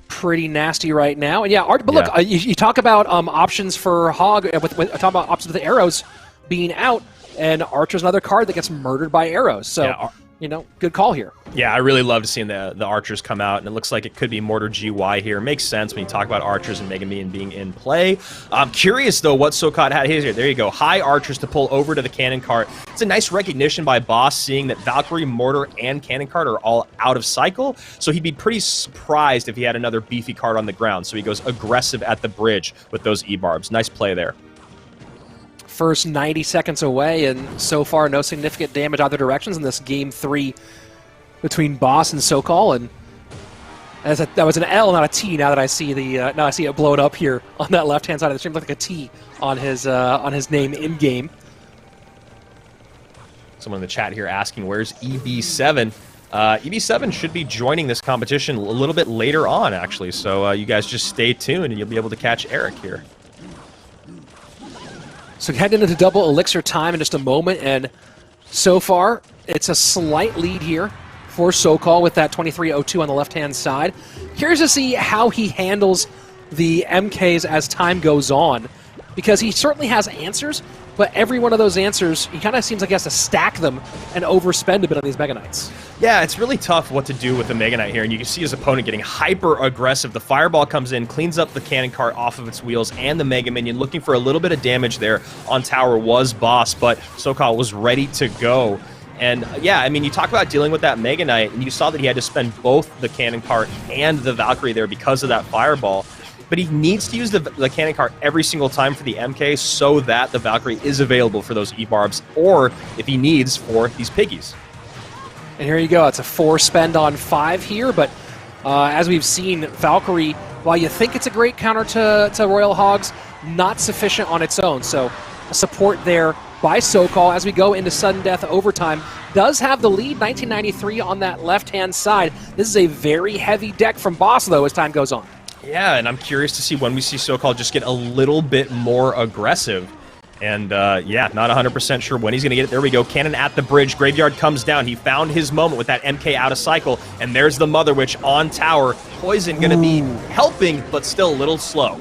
pretty nasty right now. And yeah, but look, you talk about options for Hog, talk about options with the arrows being out, and Archer's another card that gets murdered by arrows. So, you know, good call here. Yeah, I really loved seeing the Archers come out, and it looks like it could be Mortar GY here. Makes sense when you talk about Archers and Mega Minion being in play. I'm curious, though, what SoCot had here. There you go. High Archers to pull over to the Cannon Cart. It's a nice recognition by Boss, seeing that Valkyrie, Mortar, and Cannon Cart are all out of cycle, so he'd be pretty surprised if he had another beefy card on the ground. So he goes aggressive at the bridge with those E-Barbs. Nice play there. First 90 seconds away, and so far no significant damage either directions in this game 3 between Boss and SoCal. And that was an L, not a T. Now that I see now I see it blown up here on that left-hand side of the stream, look like a T on his name in game. Someone in the chat here asking, where's EB7? EB7 should be joining this competition a little bit later on, actually. So you guys just stay tuned, and you'll be able to catch Eric here. So heading into double elixir time in just a moment, and so far it's a slight lead here for SoCal with that 23-02 on the left-hand side. Curious to see how he handles the MKs as time goes on, because he certainly has answers, but every one of those answers, he kind of seems like he has to stack them and overspend a bit on these Mega Knights. Yeah, it's really tough what to do with the Mega Knight here, and you can see his opponent getting hyper-aggressive. The Fireball comes in, cleans up the Cannon Cart off of its wheels, and the Mega Minion, looking for a little bit of damage there on tower was Boss, but SoCal was ready to go. And yeah, I mean, you talk about dealing with that Mega Knight, and you saw that he had to spend both the Cannon Cart and the Valkyrie there because of that Fireball. But he needs to use the Cannon Cart every single time for the MK so that the Valkyrie is available for those E-Barbs, or if he needs, for these Piggies. And here you go. It's a 4 spend on 5 here, but as we've seen, Valkyrie, while you think it's a great counter to Royal Hogs, not sufficient on its own. So a support there by SoCal as we go into sudden death overtime. Does have the lead, 1993 on that left-hand side. This is a very heavy deck from Boss, though, as time goes on. Yeah, and I'm curious to see when we see SoCal just get a little bit more aggressive. And, yeah, not 100% sure when he's going to get it. There we go. Cannon at the bridge. Graveyard comes down. He found his moment with that MK out of cycle. And there's the Mother Witch on tower. Poison going to be helping, but still a little slow.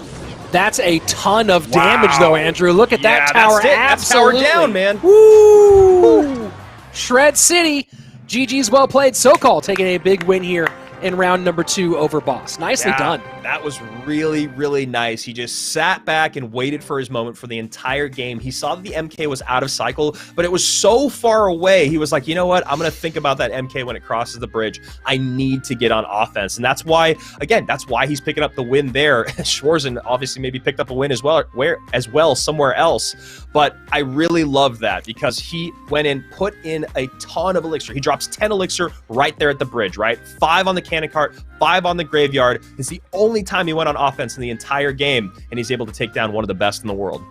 That's a ton of damage, though, Andrew. Look at that tower. That's tower down, man. Woo! Shred City. GG's well played. SoCal taking a big win here in round number 2 over Boss. Nicely done. That was really, really nice. He just sat back and waited for his moment for the entire game. He saw that the MK was out of cycle, but it was so far away. He was like, you know what? I'm going to think about that MK when it crosses the bridge. I need to get on offense. And that's why, again, that's why he's picking up the win there. Schwarzen obviously maybe picked up a win as well somewhere else. But I really love that because he went in, put in a ton of elixir. He drops 10 elixir right there at the bridge, right? 5 on the cannon cart, 5 on the graveyard. It's the only time he went on offense in the entire game, and he's able to take down one of the best in the world.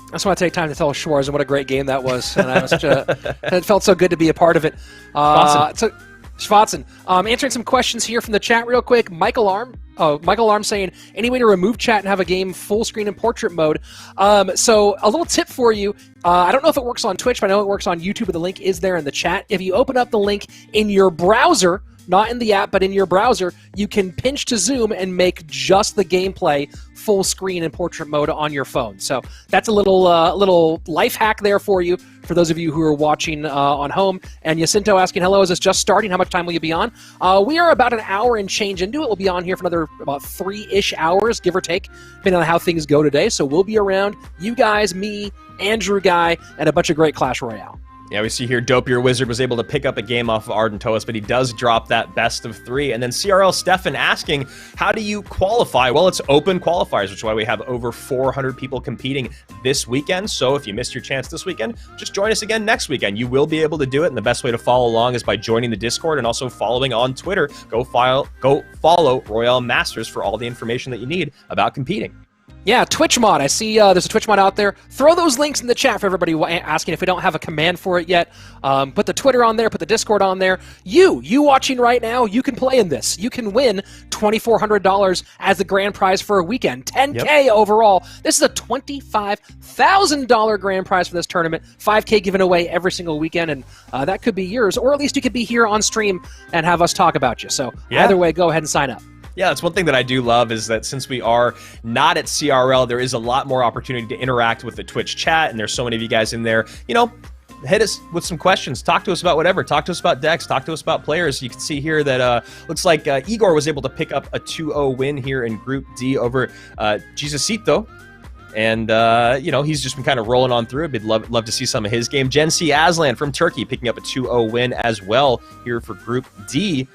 I just want to take time to tell Schwarzen what a great game that was. And it felt so good to be a part of it. Schwarzen. Answering some questions here from the chat real quick. Michael Arm saying, any way to remove chat and have a game full screen in portrait mode? So a little tip for you. I don't know if it works on Twitch, but I know it works on YouTube, but the link is there in the chat. If you open up the link in your browser, not in the app, but in your browser, you can pinch to zoom and make just the gameplay full screen in portrait mode on your phone. So that's a little life hack there for you, for those of you who are watching on home. And Jacinto asking, hello, is this just starting? How much time will you be on? We are about an hour and change into it. We'll be on here for another about 3-ish hours, give or take, depending on how things go today. So we'll be around, you guys, me, Andrew Guy, and a bunch of great Clash Royale. Yeah, we see here Dopier Wizard was able to pick up a game off of Ardentoas, but he does drop that best of 3. And then CRL Stefan asking, how do you qualify? Well, it's open qualifiers, which is why we have over 400 people competing this weekend. So if you missed your chance this weekend, just join us again next weekend. You will be able to do it, and the best way to follow along is by joining the Discord and also following on Twitter. Go follow RoyaleMSTRS for all the information that you need about competing. Yeah, Twitch mod. I see there's a Twitch mod out there. Throw those links in the chat for everybody asking if we don't have a command for it yet. Put the Twitter on there, put the Discord on there. You watching right now, you can play in this. You can win $2,400 as the grand prize for a weekend. $10K overall. This is a $25,000 grand prize for this tournament. $5K given away every single weekend, and that could be yours. Or at least you could be here on stream and have us talk about you. So either way, go ahead and sign up. Yeah, that's one thing that I do love is that since we are not at CRL, there is a lot more opportunity to interact with the Twitch chat, and there's so many of you guys in there. You know, hit us with some questions. Talk to us about whatever. Talk to us about decks. Talk to us about players. You can see here that looks like Igor was able to pick up a 2-0 win here in Group D over Jesucito. And, you know, he's just been kind of rolling on through. We'd love to see some of his game. Gen C Aslan from Turkey picking up a 2-0 win as well here for Group D.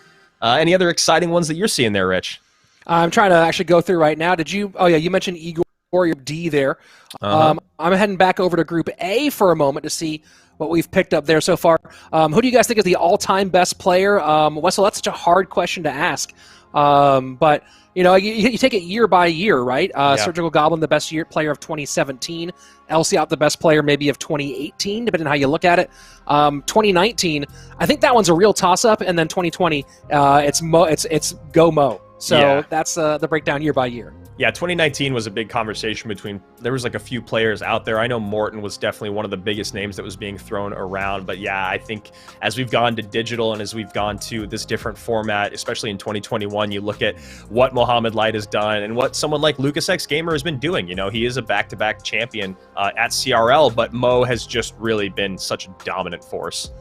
Any other exciting ones that you're seeing there, Rich? I'm trying to actually go through right now. Did you? Oh, yeah, you mentioned Igor, your D there. I'm heading back over to Group A for a moment to see what we've picked up there so far. Who do you guys think is the all-time best player? Wessel, that's such a hard question to ask. But, you know, you take it year by year, right? Surgical Goblin, the best player of 2017. Elsiot, the best player maybe of 2018, depending on how you look at it. 2019, I think that one's a real toss-up. And then 2020, it's Go Mo. So that's the breakdown year by year. Yeah, 2019 was a big conversation between, there was like a few players out there. I know Morton was definitely one of the biggest names that was being thrown around. But yeah, I think as we've gone to digital and as we've gone to this different format, especially in 2021, you look at what Mohamed Light has done and what someone like Lucas X Gamer has been doing. You know, he is a back-to-back champion at CRL, but Mo has just really been such a dominant force.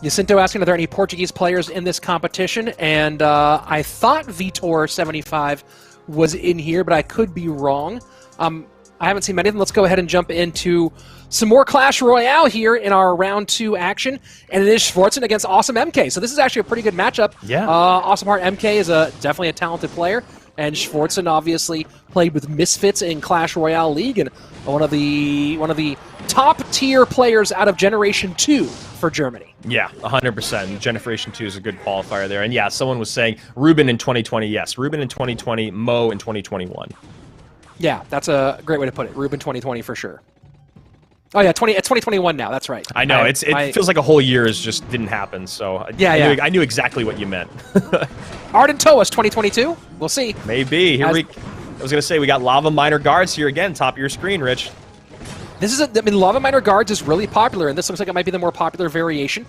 Jacinto asking, are there any Portuguese players in this competition? And I thought Vitor75 was in here, but I could be wrong. I haven't seen many of them. Let's go ahead and jump into some more Clash Royale here in our round 2 action. And it is Schwarzen against Awesome MK. So this is actually a pretty good matchup. Yeah. Awesome Heart MK is definitely a talented player. And Schwarzen obviously played with Misfits in Clash Royale League and one of the top tier players out of Generation 2 for Germany. Yeah, 100%. Generation 2 is a good qualifier there. And yeah, someone was saying Ruben in 2020. Yes, Ruben in 2020, Mo in 2021. Yeah, that's a great way to put it. Ruben 2020 for sure. Oh yeah, it's 2021 now. That's right. I know it feels like a whole year just didn't happen. So yeah, I knew exactly what you meant. Ardent Toas 2022. We'll see. Maybe I was gonna say we got Lava Minor Guards here again, top of your screen, Rich. This is I mean, Lava Minor Guards is really popular, and this looks like it might be the more popular variation.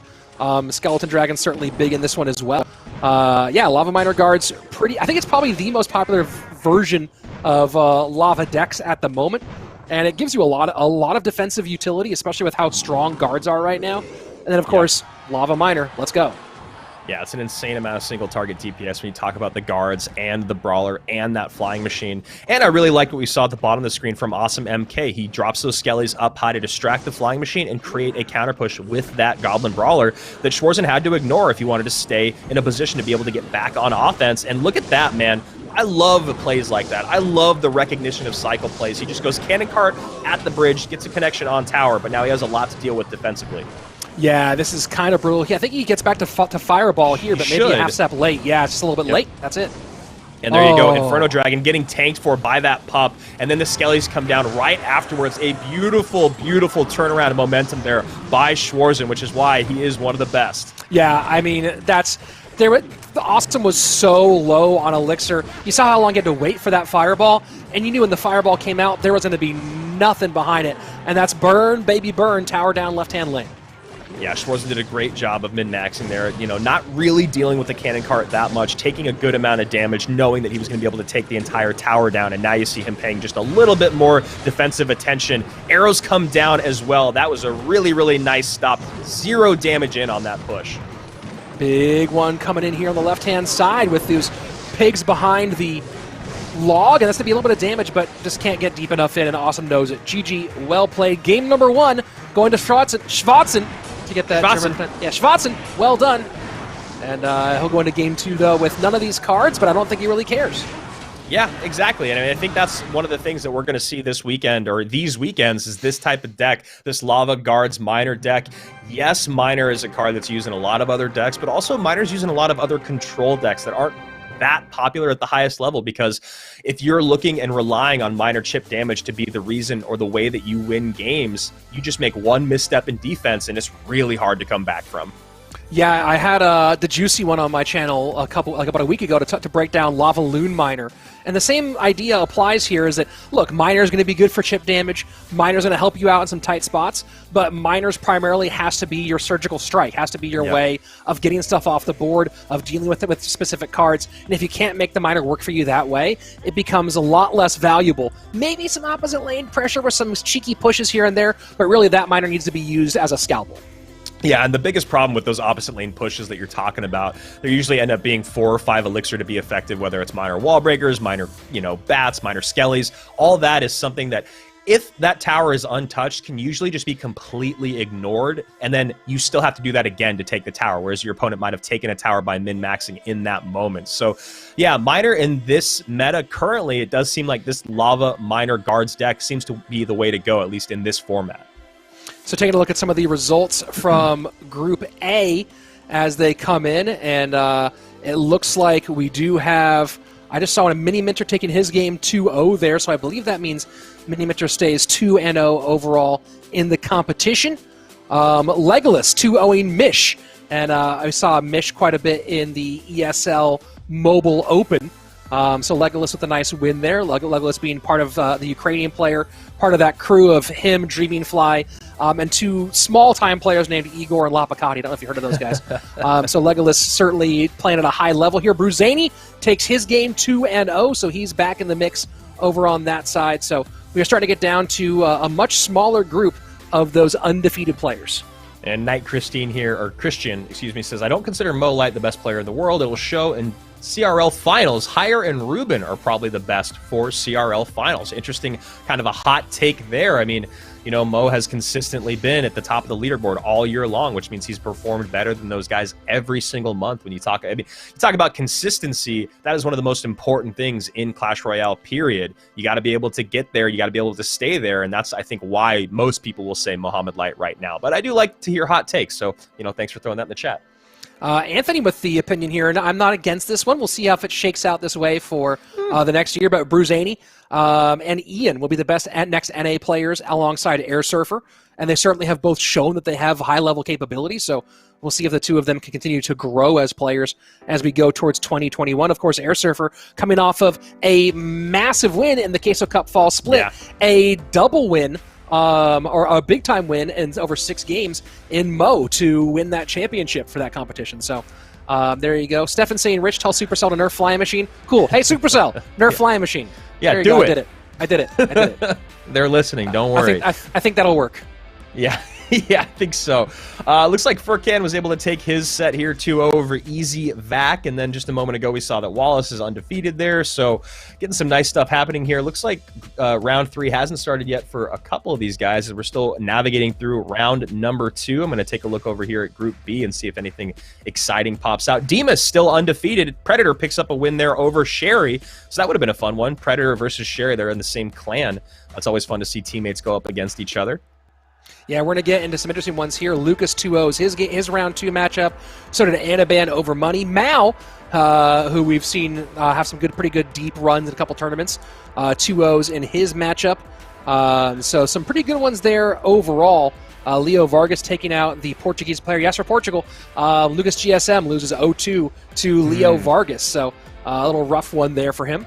Skeleton Dragon's certainly big in this one as well. Yeah, Lava Minor Guards, I think it's probably the most popular version of Lava decks at the moment, and it gives you a lot of defensive utility, especially with how strong guards are right now. And then, of course, Lava Minor. Let's go. Yeah, it's an insane amount of single target DPS when you talk about the guards and the brawler and that flying machine. And I really like what we saw at the bottom of the screen from Awesome MK. He drops those skellies up high to distract the flying machine and create a counter push with that goblin brawler that Schwarzen had to ignore if he wanted to stay in a position to be able to get back on offense. And look at that, man. I love the plays like that. I love the recognition of cycle plays. He just goes cannon cart at the bridge, gets a connection on tower, but now he has a lot to deal with defensively. Yeah, this is kind of brutal. I think he gets back to Fireball here, but maybe a half step late. Yeah, it's just a little bit late. That's it. And there you go, Inferno Dragon getting tanked for by that pup, and then the Skellies come down right afterwards. A beautiful, beautiful turnaround of momentum there by Schwarzen, which is why he is one of the best. Yeah, I mean, the Awesome was so low on Elixir. You saw how long he had to wait for that Fireball, and you knew when the Fireball came out, there was going to be nothing behind it. And that's burn, baby burn, tower down, left-hand lane. Yeah, Schwarzen did a great job of min-maxing there, you know, not really dealing with the cannon cart that much, taking a good amount of damage, knowing that he was going to be able to take the entire tower down, and now you see him paying just a little bit more defensive attention. Arrows come down as well. That was a really, really nice stop. 0 damage in on that push. Big one coming in here on the left-hand side with those pigs behind the log, and that's going to be a little bit of damage, but just can't get deep enough in, and Awesome knows it. GG, well played. Game number 1, going to Schwarzen to get that German. Yeah, Schwarzen, well done. And he'll go into game 2, though, with none of these cards, but I don't think he really cares. Yeah, exactly. And I mean, I think that's one of the things that we're going to see this weekend, or these weekends, is this type of deck, this Lava Guards Minor deck. Yes, Minor is a card that's used in a lot of other decks, but also Minor's used in a lot of other control decks that aren't that popular at the highest level, because if you're looking and relying on minor chip damage to be the reason or the way that you win games, you just make one misstep in defense and it's really hard to come back from. Yeah, I had the Juicy one on my channel about a week ago to break down Lava Loon Miner. And the same idea applies here, is that, look, Miner is going to be good for chip damage, Miner is going to help you out in some tight spots, but Miner's primarily has to be your surgical strike, has to be your way of getting stuff off the board, of dealing with it with specific cards. And if you can't make the Miner work for you that way, it becomes a lot less valuable. Maybe some opposite lane pressure with some cheeky pushes here and there, but really that Miner needs to be used as a scalpel. Yeah, and the biggest problem with those opposite lane pushes that you're talking about, they usually end up being 4 or 5 elixir to be effective, whether it's minor wall breakers, minor, bats, minor skellies. All that is something that, if that tower is untouched, can usually just be completely ignored, and then you still have to do that again to take the tower, whereas your opponent might have taken a tower by min-maxing in that moment. So, yeah, Minor in this meta currently, it does seem like this Lava Minor Guards deck seems to be the way to go, at least in this format. So taking a look at some of the results from Group A as they come in, and it looks like we do have, I just saw a Mini Minter taking his game 2-0 there, so I believe that means Mini Minter stays 2-0 overall in the competition. Legolas 2-0ing Mish, and I saw Mish quite a bit in the ESL Mobile Open. So Legolas with a nice win there. Legolas being part of the Ukrainian player, part of that crew of him, Dreaming Fly, and 2 small-time players named Igor and Lapakati. I don't know if you heard of those guys. So Legolas certainly playing at a high level here. Bruzani takes his game 2-0, so he's back in the mix over on that side. So we are starting to get down to a much smaller group of those undefeated players. And Christian, excuse me, says, I don't consider Mo Light the best player in the world. It will show in CRL Finals. Hire and Ruben are probably the best for CRL Finals. Interesting, kind of a hot take there. I mean, Mo has consistently been at the top of the leaderboard all year long, which means he's performed better than those guys every single month. When you talk about consistency, that is one of the most important things in Clash Royale, period. You got to be able to get there. You got to be able to stay there. And that's, I think, why most people will say Mohamed Light right now. But I do like to hear hot takes. So, thanks for throwing that in the chat. Anthony with the opinion here, and I'm not against this one. We'll see how it shakes out this way for the next year. But Bruzani and Ian will be the best next NA players alongside Air Surfer, and they certainly have both shown that they have high-level capability. So we'll see if the two of them can continue to grow as players as we go towards 2021. Of course, Air Surfer coming off of a massive win in the Queso Cup Fall Split, a double win. Or a big-time win in over 6 games in Mo to win that championship for that competition. So there you go. Stefan saying, Rich, tell Supercell to nerf Flying Machine. Cool. Hey, Supercell, nerf Flying Machine. Yeah, there you do go. it. I did it. They're listening. Don't worry. I think that'll work. Yeah. Yeah, I think so. Looks like Furkan was able to take his set here 2-0 over Easy Vac, and then just a moment ago we saw that Wallace is undefeated there, so getting some nice stuff happening here. Looks like round 3 hasn't started yet for a couple of these guys, as we're still navigating through round number 2. I'm going to take a look over here at Group B and see if anything exciting pops out. Demas still undefeated. Predator picks up a win there over Sherry, so that would have been a fun one. Predator versus Sherry, they're in the same clan. It's always fun to see teammates go up against each other. Yeah, we're going to get into some interesting ones here. Lucas 2-0s his round 2 matchup. So did Anaban over Money. Mao, who we've seen have some pretty good deep runs in a couple tournaments. 2-0s in his matchup. So some pretty good ones there overall. Leo Vargas taking out the Portuguese player. Yes, for Portugal. Lucas GSM loses 0-2 to Leo Vargas. So a little rough one there for him.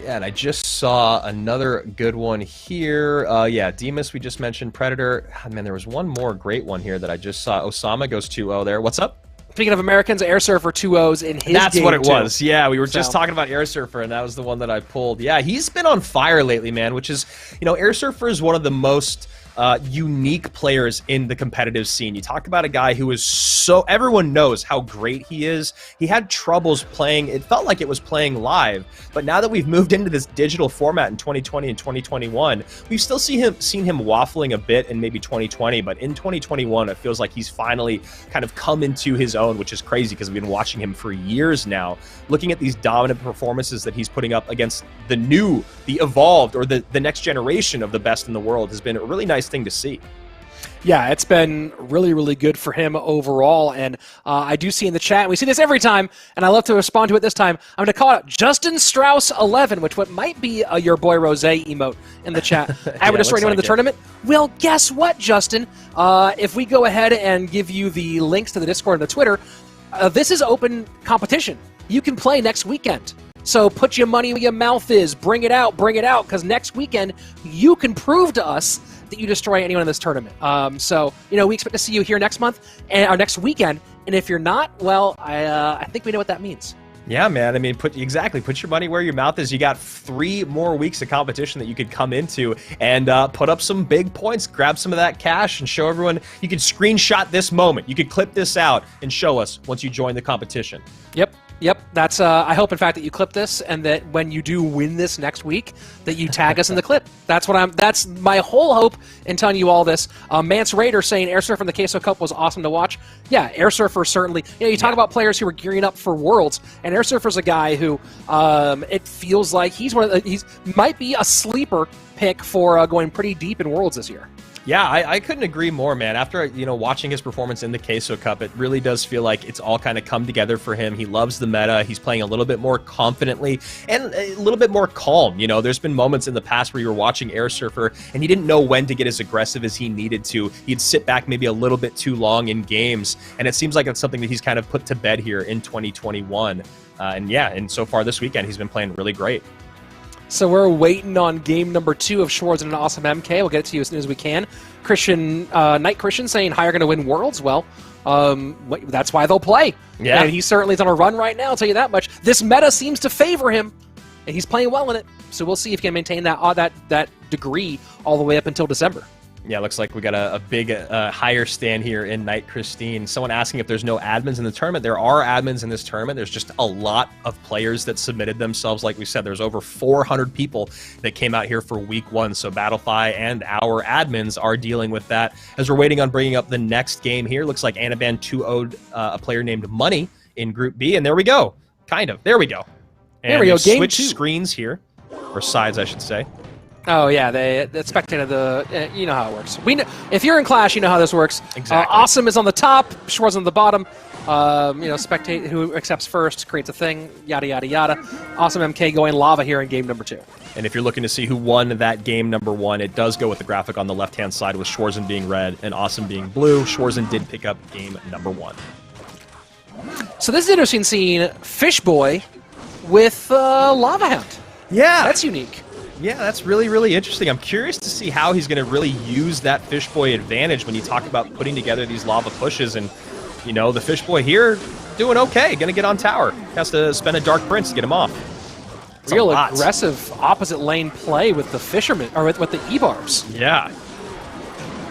Yeah, and I just saw another good one here. Yeah, Demas, we just mentioned. Predator. Oh, man, there was one more great one here that I just saw. Osama goes 2-0 there. What's up? Speaking of Americans, Air Surfer 2-0s in his That's game what it too. was. Yeah, we were just talking about Air Surfer, and that was the one that I pulled. Yeah, he's been on fire lately, man, which is, you know, Air Surfer is one of the most unique players in the competitive scene. You talk about a guy who is so, everyone knows how great he is. He had troubles playing, it felt like it was playing live, but now that we've moved into this digital format in 2020 and 2021, we've still seen him waffling a bit in maybe 2020, but in 2021 it feels like he's finally kind of come into his own, which is crazy because we've been watching him for years now. Looking at these dominant performances that he's putting up against the evolved, or the next generation of the best in the world has been a really nice thing to see. Yeah, it's been really, really good for him overall, and I do see in the chat, we see this every time, and I love to respond to it this time. I'm going to call it Justin Strauss 11, which might be your boy Rose emote in the chat. Ever destroy anyone in the tournament? Well, guess what, Justin? If we go ahead and give you the links to the Discord and the Twitter, this is open competition. You can play next weekend. So put your money where your mouth is. Bring it out, because next weekend you can prove to us that you destroy anyone in this tournament. So, you know, we expect to see you here next month, or next weekend, and if you're not, well, I think we know what that means. Yeah, man. I mean, put your money where your mouth is. You got 3 more weeks of competition that you could come into and put up some big points, grab some of that cash, and show everyone. You could screenshot this moment. You could clip this out and show us once you join the competition. Yep, that's. I hope, in fact, that you clip this, and that when you do win this next week, that you tag us in the clip. That's my whole hope in telling you all this. Mance Raider saying Air Surfer in the Queso Cup was awesome to watch. Yeah, Air Surfer certainly. You know, you talk about players who are gearing up for Worlds, and Air Surfer's a guy who it feels like he's might be a sleeper pick for going pretty deep in Worlds this year. Yeah, I couldn't agree more, man. After, you know, watching his performance in the Queso Cup, it really does feel like it's all kind of come together for him. He loves the meta. He's playing a little bit more confidently and a little bit more calm. You know, there's been moments in the past where you were watching Air Surfer and he didn't know when to get as aggressive as he needed to. He'd sit back maybe a little bit too long in games, and it seems like it's something that he's kind of put to bed here in 2021. And so far this weekend, he's been playing really great. So we're waiting on game number 2 of Shores and an Awesome MK. We'll get it to you as soon as we can. Night Christian saying High are going to win Worlds. Well, that's why they'll play. Yeah. And he certainly is on a run right now, I'll tell you that much. This meta seems to favor him, and he's playing well in it. So we'll see if he can maintain that degree all the way up until December. Yeah, looks like we got a big higher stand here in Night Christine. Someone asking if there's no admins in the tournament. There are admins in this tournament. There's just a lot of players that submitted themselves. Like we said, there's over 400 people that came out here for week 1. So Battlefy and our admins are dealing with that as we're waiting on bringing up the next game here. Looks like Anaban 2-0'd a player named Money in Group B. And there we go. Kind of. There we go. And there we go. Game switch 2. Screens here, or sides, I should say. Oh yeah, they spectated the. You know how it works. We know, if you're in Clash, you know how this works. Exactly. Awesome is on the top, Schwarz on the bottom. Spectate who accepts first creates a thing. Yada yada yada. Awesome MK going lava here in game number 2. And if you're looking to see who won that game number 1, it does go with the graphic on the left-hand side with Schwarzen being red and Awesome being blue. Schwarzen did pick up game number 1. So this is interesting seeing Fishboy with Lava Hound. Yeah. That's unique. Yeah, that's really, really interesting. I'm curious to see how he's going to really use that Fishboy advantage when you talk about putting together these lava pushes. And, you know, the Fishboy here doing okay, going to get on tower. Has to spend a Dark Prince to get him off. It's Real aggressive opposite lane play with the Fisherman, or with the E-Barbs. Yeah.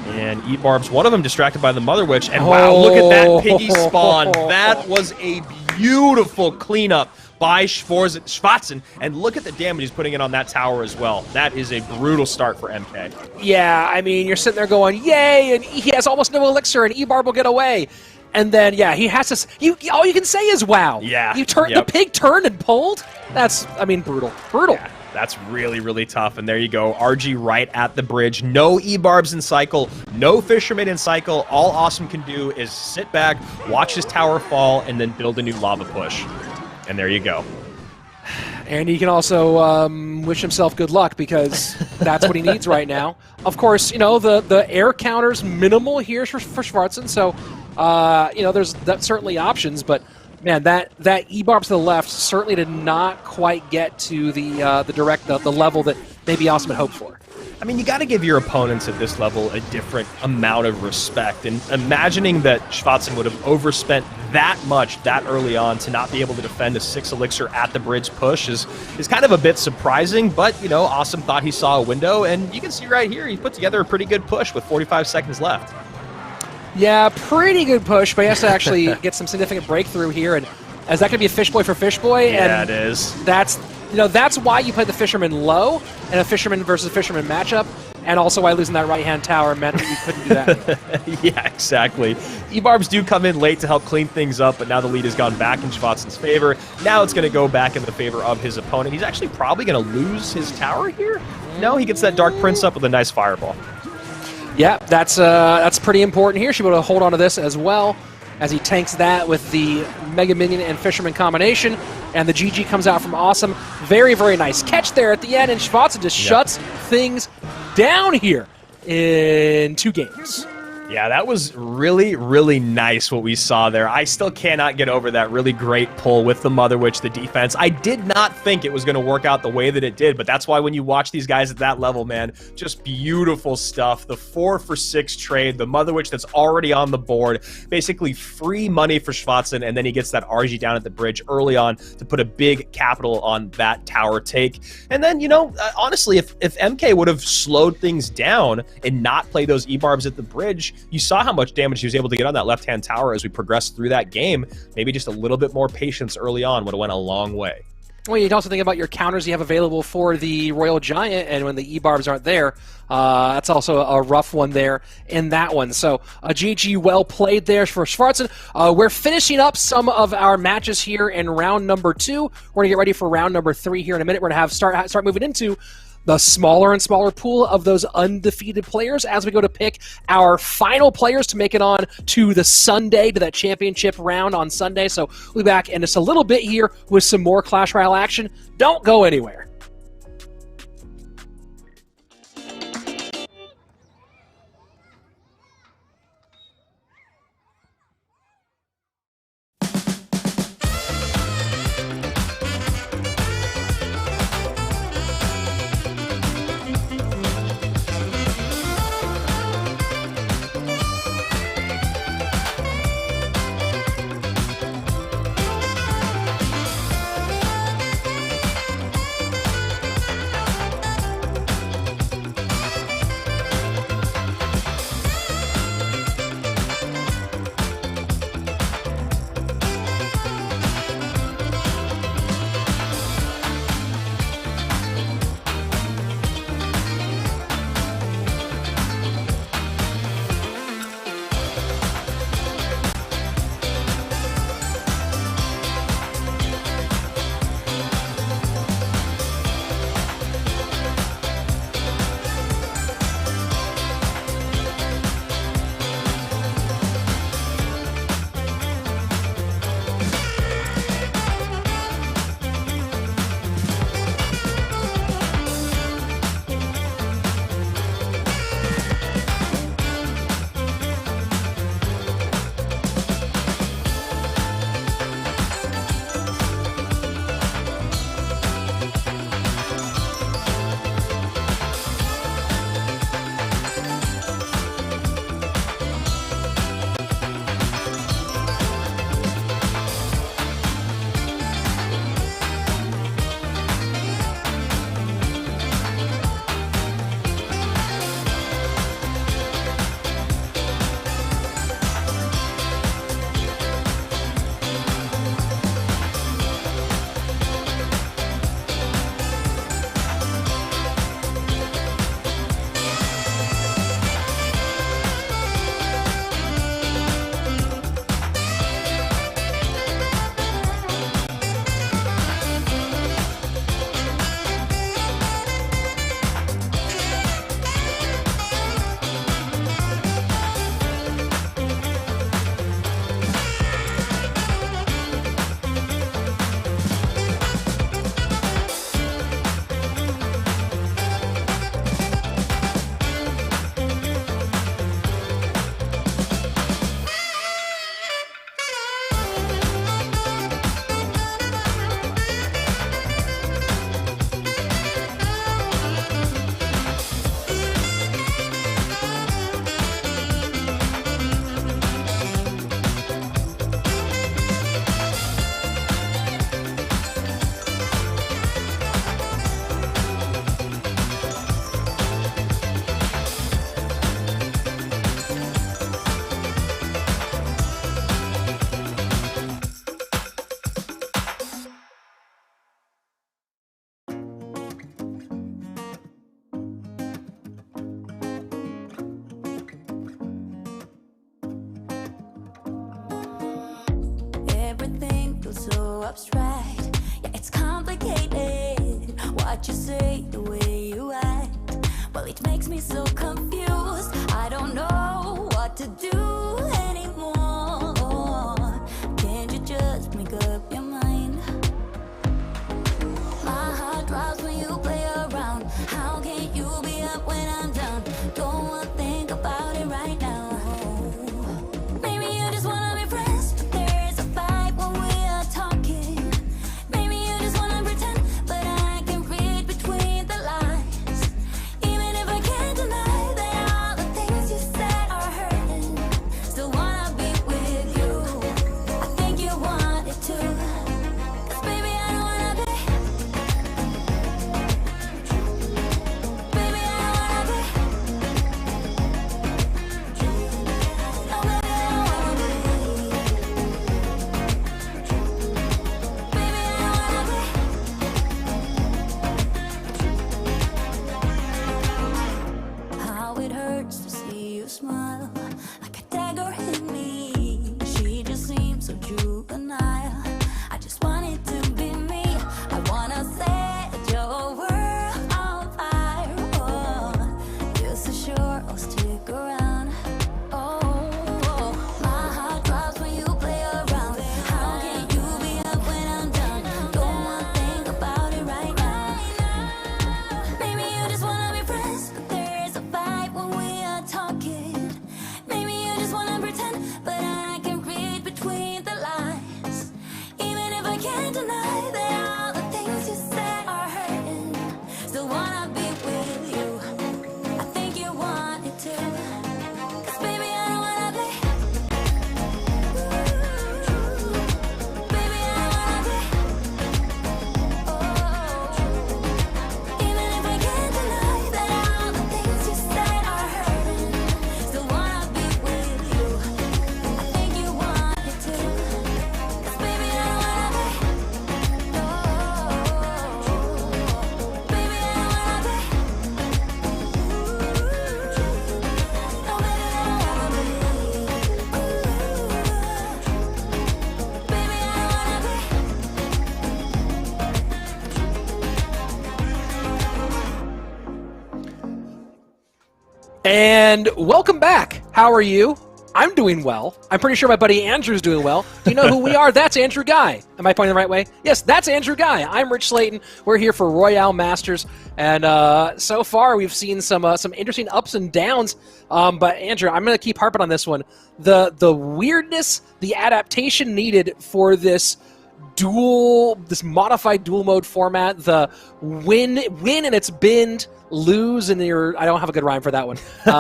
And E-Barbs, one of them distracted by the Mother Witch. And wow, look at that piggy spawn. That was a beautiful cleanup by Schwarzen, and look at the damage he's putting in on that tower as well. That is a brutal start for MK. Yeah, I mean, you're sitting there going, yay, and he has almost no elixir, and E-Barb will get away. And then, yeah, he has to... all you can say is, wow. Yeah. The pig turned and pulled? That's, I mean, brutal. Brutal. Yeah, that's really, really tough. And there you go. RG right at the bridge. No E-Barbs in cycle. No Fisherman in cycle. All Awesome can do is sit back, watch his tower fall, and then build a new lava push. And there you go. And he can also wish himself good luck because that's what he needs right now. Of course, you know, the air counter's minimal here for Schwarzen, so, that's certainly options, but, man, that E-Barb to the left certainly did not quite get to the level that maybe Awesome had hoped for. I mean, you got to give your opponents at this level a different amount of respect. And imagining that Schwarzen would have overspent that much that early on to not be able to defend a 6 elixir at the bridge push is kind of a bit surprising. But, you know, Awesome thought he saw a window. And you can see right here, he put together a pretty good push with 45 seconds left. Yeah, pretty good push, but he has to actually get some significant breakthrough here. And is that going to be a Fishboy for Fishboy? Yeah, and it is. That's why you play the Fisherman low in a Fisherman versus Fisherman matchup, and also why losing that right-hand tower meant that you couldn't do that. Yeah, exactly. E-Barbs do come in late to help clean things up, but now the lead has gone back in Schwarzen's favor. Now it's going to go back in the favor of his opponent. He's actually probably going to lose his tower here. No, he gets that Dark Prince up with a nice fireball. Yeah, that's pretty important here. Should be able to hold on to this as well as he tanks that with the Mega Minion and Fisherman combination. And the GG comes out from Awesome. Very, very nice catch there at the end, and Schwarzen just shuts things down here in 2 games. Yeah, that was really, really nice what we saw there. I still cannot get over that really great pull with the Mother Witch, the defense. I did not think it was going to work out the way that it did, but that's why when you watch these guys at that level, man, just beautiful stuff. The 4 for 6 trade, the Mother Witch that's already on the board, basically free money for Schwarzen, and then he gets that RG down at the bridge early on to put a big capital on that tower take. And then, you know, honestly, if MK would have slowed things down and not play those E-Barbs at the bridge, you saw how much damage he was able to get on that left-hand tower as we progressed through that game. Maybe just a little bit more patience early on would have went a long way. Well, you can also think about your counters you have available for the Royal Giant, and when the E-Barbs aren't there, that's also a rough one there in that one. So, GG, well played there for Schwarzen. We're finishing up some of our matches here in round number 2. We're going to get ready for round number 3 here in a minute. We're going to start moving into the smaller and smaller pool of those undefeated players as we go to pick our final players to make it on to the Sunday, to that championship round on Sunday. So we'll be back in just a little bit here with some more Clash Royale action. Don't go anywhere. feels so abstract. Yeah, it's complicated. What you say, the way you act. Well, it makes me so confused. I don't know what to do anymore. Can't you just make up your mind? My heart drops when you play around. How can you be up when I'm down? Don't wanna think about it right now. Maybe you just wanna be friends, but there is a fight when we are talking. Maybe you just wanna pretend, but I can read between the lines. Even if I can't deny that all the things you said are hurting, still wanna be with you. I think you want it too. 'Cause baby, I don't wanna be. Baby, I don't wanna be. No, baby, I don't wanna be. Baby, I don't wanna be. How it hurts to see you smile, like a dagger hit me. She just seems so juvenile. I just want it to be me. I wanna set your world on fire. Oh, you're so sure I'll stick around. Oh, my heart drops when you play around. How can you be up when I'm down? Don't wanna think about it right now. Maybe you just wanna be friends, but there is a fight when we are talking. Maybe you just wanna pretend, but I can read between the lines. Even if I can't deny that all the things you said are hurting, still wanna be with you. I think you want it too. 'Cause baby, I don't wanna be. Baby, I don't wanna be. Oh, even if I can't deny that all the things you said are hurting, still wanna be with you. I think you want it too. 'Cause baby, I don't wanna be. No, baby, I don't wanna be. No, baby, I don't wanna be. Baby, I don't wanna be. And welcome back. How are you? I'm doing well. I'm pretty sure my buddy Andrew's doing well. Do you know who we are? That's Andrew Guy. Am I pointing the right way? Yes, that's Andrew Guy. I'm Rich Slayton. We're here for Royale Masters, and so far we've seen some interesting ups and downs. But Andrew, I'm going to keep harping on this one. The weirdness, the adaptation needed for this modified dual mode format, the win and it's bend, lose and you're. I don't have a good rhyme for that one. Win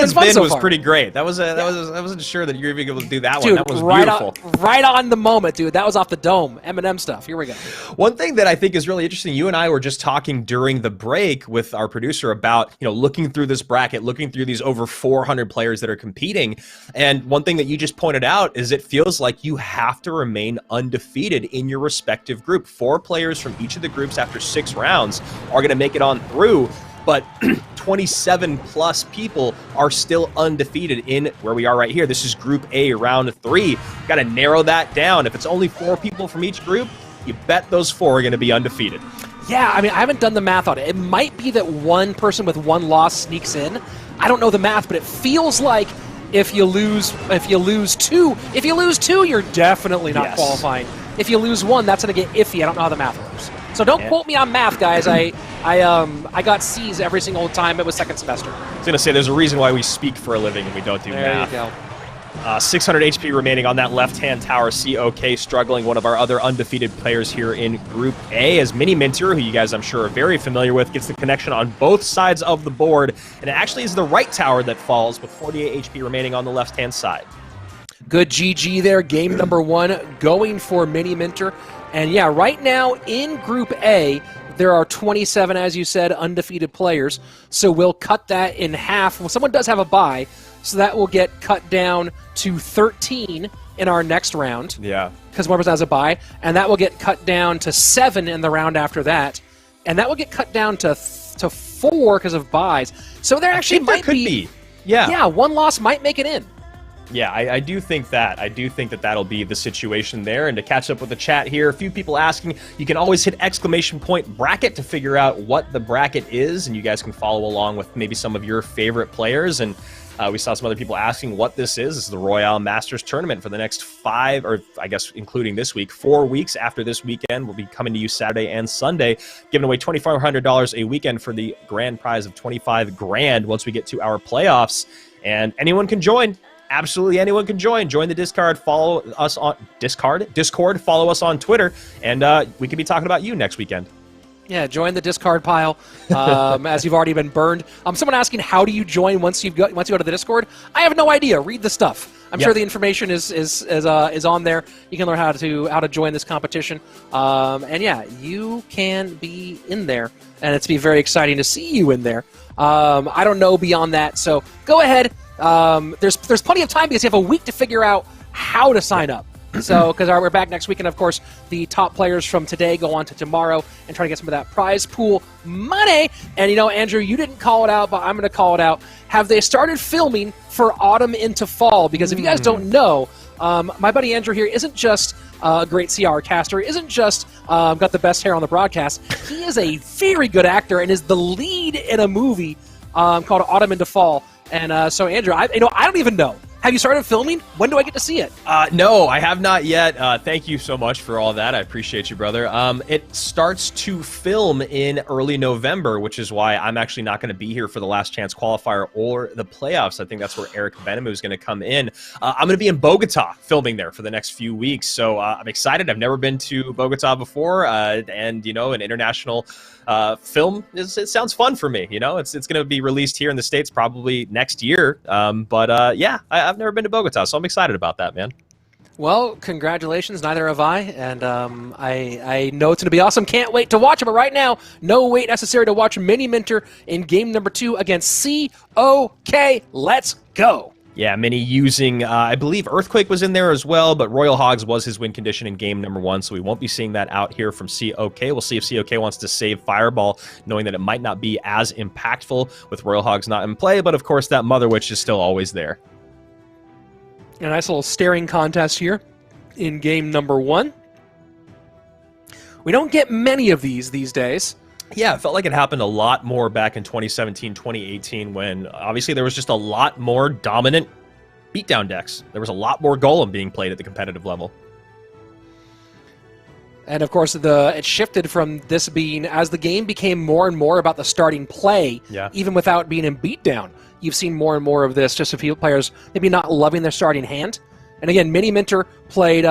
and fun spin so was far. pretty great. I wasn't sure that you were even able to do that Dude, one. That was right beautiful. right on the moment, dude. That was off the dome. Eminem stuff. Here we go. One thing that I think is really interesting, you and I were just talking during the break with our producer about, looking through this bracket, looking through these over 400 players that are competing. And one thing that you just pointed out is it feels like you have to remain undefeated in your respective group. 4 players from each of the groups after 6 rounds are going to make it on through. But 27 plus people are still undefeated in where we are right here. This is Group A, round 3. Got to narrow that down. If it's only 4 people from each group, you bet those 4 are going to be undefeated. Yeah, I mean, I haven't done the math on it. It might be that one person with 1 loss sneaks in. I don't know the math, but it feels like if you lose 2, you're definitely not qualifying. If you lose 1, that's going to get iffy. I don't know how the math works. So don't quote me on math, guys. I got C's every single time it was second semester. I was going to say, there's a reason why we speak for a living and we don't do math. There you go. 600 HP remaining on that left-hand tower. COK struggling, one of our other undefeated players here in Group A, as Mini Minter, who you guys I'm sure are very familiar with, gets the connection on both sides of the board. And it actually is the right tower that falls with 48 HP remaining on the left-hand side. Good GG there. Game number 1 going for Mini Minter. And yeah, right now in Group A, there are 27, as you said, undefeated players. So we'll cut that in half. Well, someone does have a bye, so that will get cut down to 13 in our next round. Yeah. Because one person has a bye. And that will get cut down to 7 in the round after that. And that will get cut down to 4 because of byes. So there actually might could be. Yeah. Yeah, 1 loss might make it in. Yeah, I do think that. I do think that that'll be the situation there. And to catch up with the chat here, a few people asking, you can always hit ! bracket to figure out what the bracket is, and you guys can follow along with maybe some of your favorite players. And we saw some other people asking what this is. This is the Royale Masters tournament for the next 5, or I guess including this week, 4 weeks after this weekend. We'll be coming to you Saturday and Sunday, giving away $2,500 a weekend for the grand prize of $25,000 once we get to our playoffs. And anyone can join. Absolutely anyone can join. Join the Discord, follow us on Discord, follow us on Twitter, and we could be talking about you next weekend. Yeah, join the discard pile, as you've already been burned. Someone asking, how do you join once you go to the Discord? I have no idea. Read the stuff. I'm sure the information is on there. You can learn how to join this competition. And yeah, you can be in there, and it's be very exciting to see you in there. I don't know beyond that, so go ahead. There's plenty of time because you have a week to figure out how to sign up. So, because we're back next week, and of course, the top players from today go on to tomorrow and try to get some of that prize pool money. And, Andrew, you didn't call it out, but I'm going to call it out. Have they started filming for autumn into fall? Because if you guys don't know, my buddy Andrew here isn't just a great CR caster, isn't just got the best hair on the broadcast. He is a very good actor and is the lead in a movie called Autumn into Fall. And so, Andrew, I don't even know. Have you started filming? When do I get to see it? No, I have not yet. Thank you so much for all that. I appreciate you, brother. It starts to film in early November, which is why I'm actually not going to be here for the Last Chance Qualifier or the playoffs. I think that's where Eric Benemu is going to come in. I'm going to be in Bogota filming there for the next few weeks, so I'm excited. I've never been to Bogota before, and, an international film, it sounds fun for me. It's going to be released here in the States probably next year, but yeah, I've never been to Bogota, so I'm excited about that, man. Well, congratulations. Neither have I, and I know it's going to be awesome. Can't wait to watch it, but right now, no wait necessary to watch Mini Minter in game number 2 against COK. Let's go. Yeah, Mini using, I believe Earthquake was in there as well, but Royal Hogs was his win condition in game number 1, so we won't be seeing that out here from COK. We'll see if COK wants to save Fireball, knowing that it might not be as impactful with Royal Hogs not in play, but of course that Mother Witch is still always there. A nice little staring contest here in game number 1. We don't get many of these days. Yeah, it felt like it happened a lot more back in 2017, 2018, when obviously there was just a lot more dominant beatdown decks. There was a lot more Golem being played at the competitive level. And of course, it shifted from this being, as the game became more and more about the starting play, even without being in beatdown. You've seen more and more of this, just a few players maybe not loving their starting hand. And again, Mini Minter played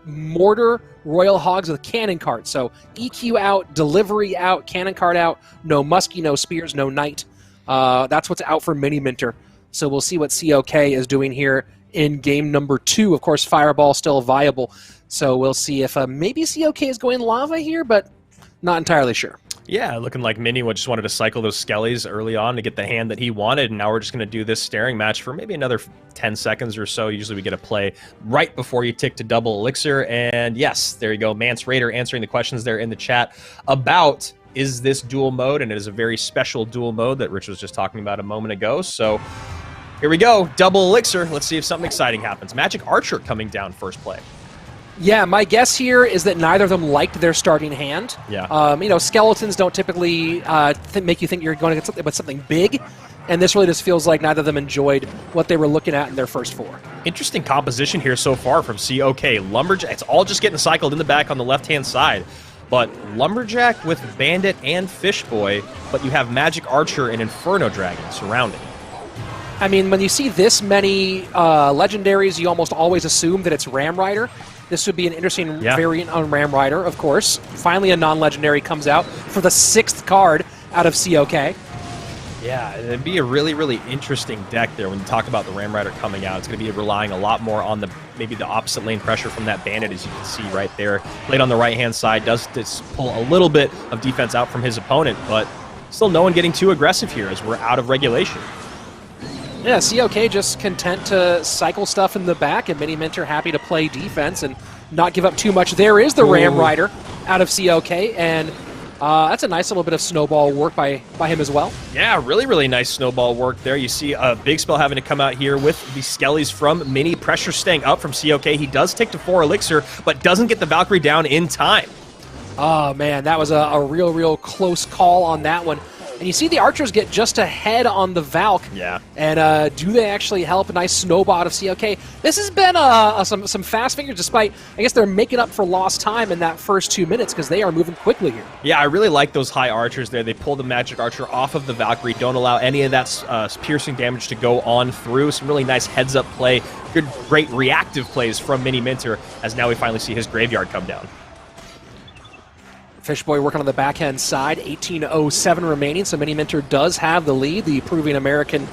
Mortar, Royal Hogs with Cannon Cart. So EQ out, Delivery out, Cannon Cart out, no Muskie, no Spears, no Knight. That's what's out for Mini Minter. So we'll see what COK is doing here in game number 2. Of course, Fireball still viable. So we'll see if maybe COK is going Lava here, but not entirely sure. Yeah, looking like Mini just wanted to cycle those Skellies early on to get the hand that he wanted, and now we're just going to do this staring match for maybe another 10 seconds or so. Usually we get a play right before you tick to double elixir, and yes, there you go. Mance Raider answering the questions there in the chat about, is this dual mode, and it is a very special dual mode that Rich was just talking about a moment ago. So here we go, double elixir. Let's see if something exciting happens. Magic Archer coming down first play. Yeah, my guess here is that neither of them liked their starting hand. Yeah. Skeletons don't typically make you think you're going to get something big, and this really just feels like neither of them enjoyed what they were looking at in their first 4. Interesting composition here so far from COK. Lumberjack, it's all just getting cycled in the back on the left-hand side. But Lumberjack with Bandit and Fishboy, but you have Magic Archer and Inferno Dragon surrounding. I mean, when you see this many legendaries, you almost always assume that it's Ram Rider. This would be an interesting variant on Ram Rider, of course. Finally, a non-legendary comes out for the 6th card out of COK. Yeah, it'd be a really, really interesting deck there when you talk about the Ram Rider coming out. It's going to be relying a lot more on maybe the opposite lane pressure from that Bandit, as you can see right there. Played on the right-hand side, does pull a little bit of defense out from his opponent, but still no one getting too aggressive here as we're out of regulation. Yeah, COK just content to cycle stuff in the back, and Mini Minter happy to play defense and not give up too much. There is the Ram Rider out of COK, and That's a nice little bit of snowball work by him as well. Yeah, really, really nice snowball work there. You see a big spell having to come out here with the Skellies from Mini. Pressure staying up from COK. He does take to 4 Elixir, but doesn't get the Valkyrie down in time. Oh, man, that was a real close call on that one. And you see the archers get just ahead on the Valk. Yeah. And do they actually help? A nice snowbot of COK. This has been some fast fingers, despite, I guess, they're making up for lost time in that first 2 minutes because they are moving quickly here. Yeah, I really like those high archers there. They pull the magic archer off of the Valkyrie, don't allow any of that piercing damage to go on through. Some really nice heads-up play. Good, great reactive plays from Mini Minter, as now we finally see his graveyard come down. Fishboy working on the backhand side, 18:07 remaining, so Mini Minter does have the lead. The proving American,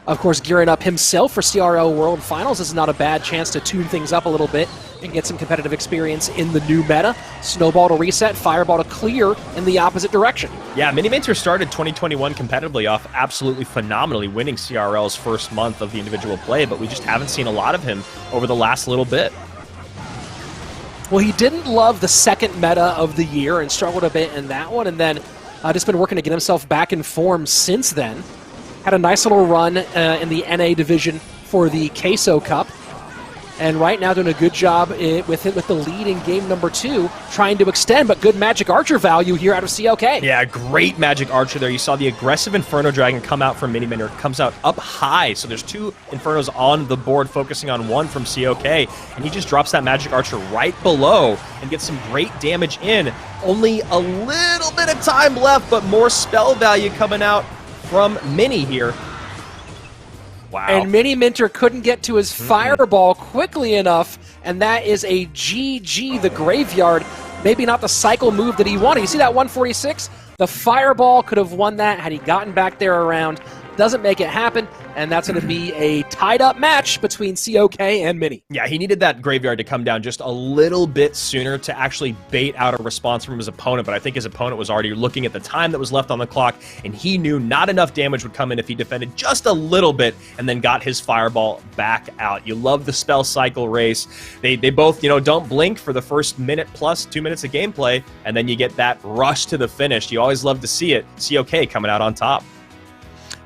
of course, gearing up himself for CRL World Finals. This is not a bad chance to tune things up a little bit and get some competitive experience in the new meta. Snowball to reset, Fireball to clear in the opposite direction. Yeah, Mini Minter started 2021 competitively off absolutely phenomenally, winning CRL's first month of the individual play, but we just haven't seen a lot of him over the last little bit. Well, he didn't love the second meta of the year and struggled a bit in that one, and then just been working to get himself back in form since then. Had a nice little run in the NA division for the Queso Cup, and right now doing a good job with the lead in game number 2, trying to extend, but good Magic Archer value here out of COK. Yeah, great Magic Archer there. You saw the aggressive Inferno Dragon come out from Mini Minter. It comes out up high, so there's 2 Infernos on the board, focusing on 1 from COK, and he just drops that Magic Archer right below and gets some great damage in. Only a little bit of time left, but more spell value coming out from Mini here. Wow. And Mini Minter couldn't get to his Fireball quickly enough, and that is a GG, the Graveyard. Maybe not the cycle move that he wanted. You see that 146? The Fireball could have won that had he gotten back there around. Doesn't make it happen, and that's going to be a tied-up match between COK and Mini. Yeah, he needed that Graveyard to come down just a little bit sooner to actually bait out a response from his opponent, but I think his opponent was already looking at the time that was left on the clock, and he knew not enough damage would come in if he defended just a little bit and then got his Fireball back out. You love the spell cycle race. They both, don't blink for the first minute plus 2 minutes of gameplay, and then you get that rush to the finish. You always love to see it. COK coming out on top.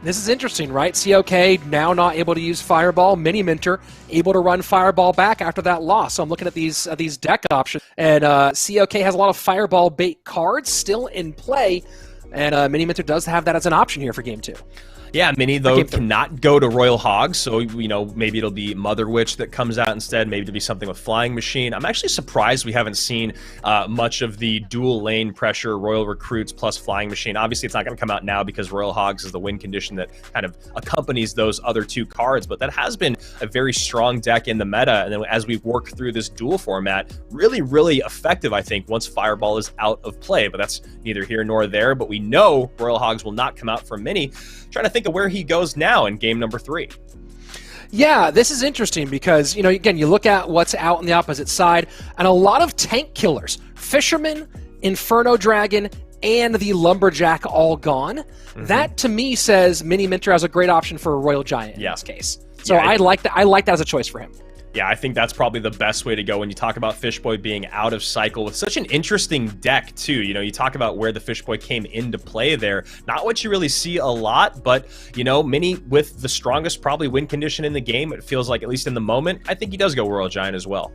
This is interesting, right? COK now not able to use Fireball. Mini Minter able to run Fireball back after that loss. So I'm looking at these deck options, and COK has a lot of Fireball bait cards still in play, and Mini Minter does have that as an option here for Game 2. Yeah, Mini, though, cannot go to Royal Hogs, so, maybe it'll be Mother Witch that comes out instead. Maybe it'll be something with Flying Machine. I'm actually surprised we haven't seen much of the dual lane pressure Royal Recruits plus Flying Machine. Obviously, it's not going to come out now because Royal Hogs is the win condition that kind of accompanies those other 2 cards, but that has been a very strong deck in the meta, and then as we work through this dual format, really, really effective, I think, once Fireball is out of play, but that's neither here nor there, but we know Royal Hogs will not come out from Mini. Trying to think of where he goes now in game number 3. Yeah, this is interesting because, again, you look at what's out on the opposite side, and a lot of tank killers. Fisherman, Inferno Dragon, and the Lumberjack all gone. That, to me, says Mini Minter has a great option for a Royal Giant in this case. So yeah, I like that as a choice for him. Yeah, I think that's probably the best way to go when you talk about Fishboy being out of cycle with such an interesting deck, too. You talk about where the Fishboy came into play there. Not what you really see a lot, but, Mini with the strongest probably win condition in the game, it feels like, at least in the moment, I think he does go Royal Giant as well.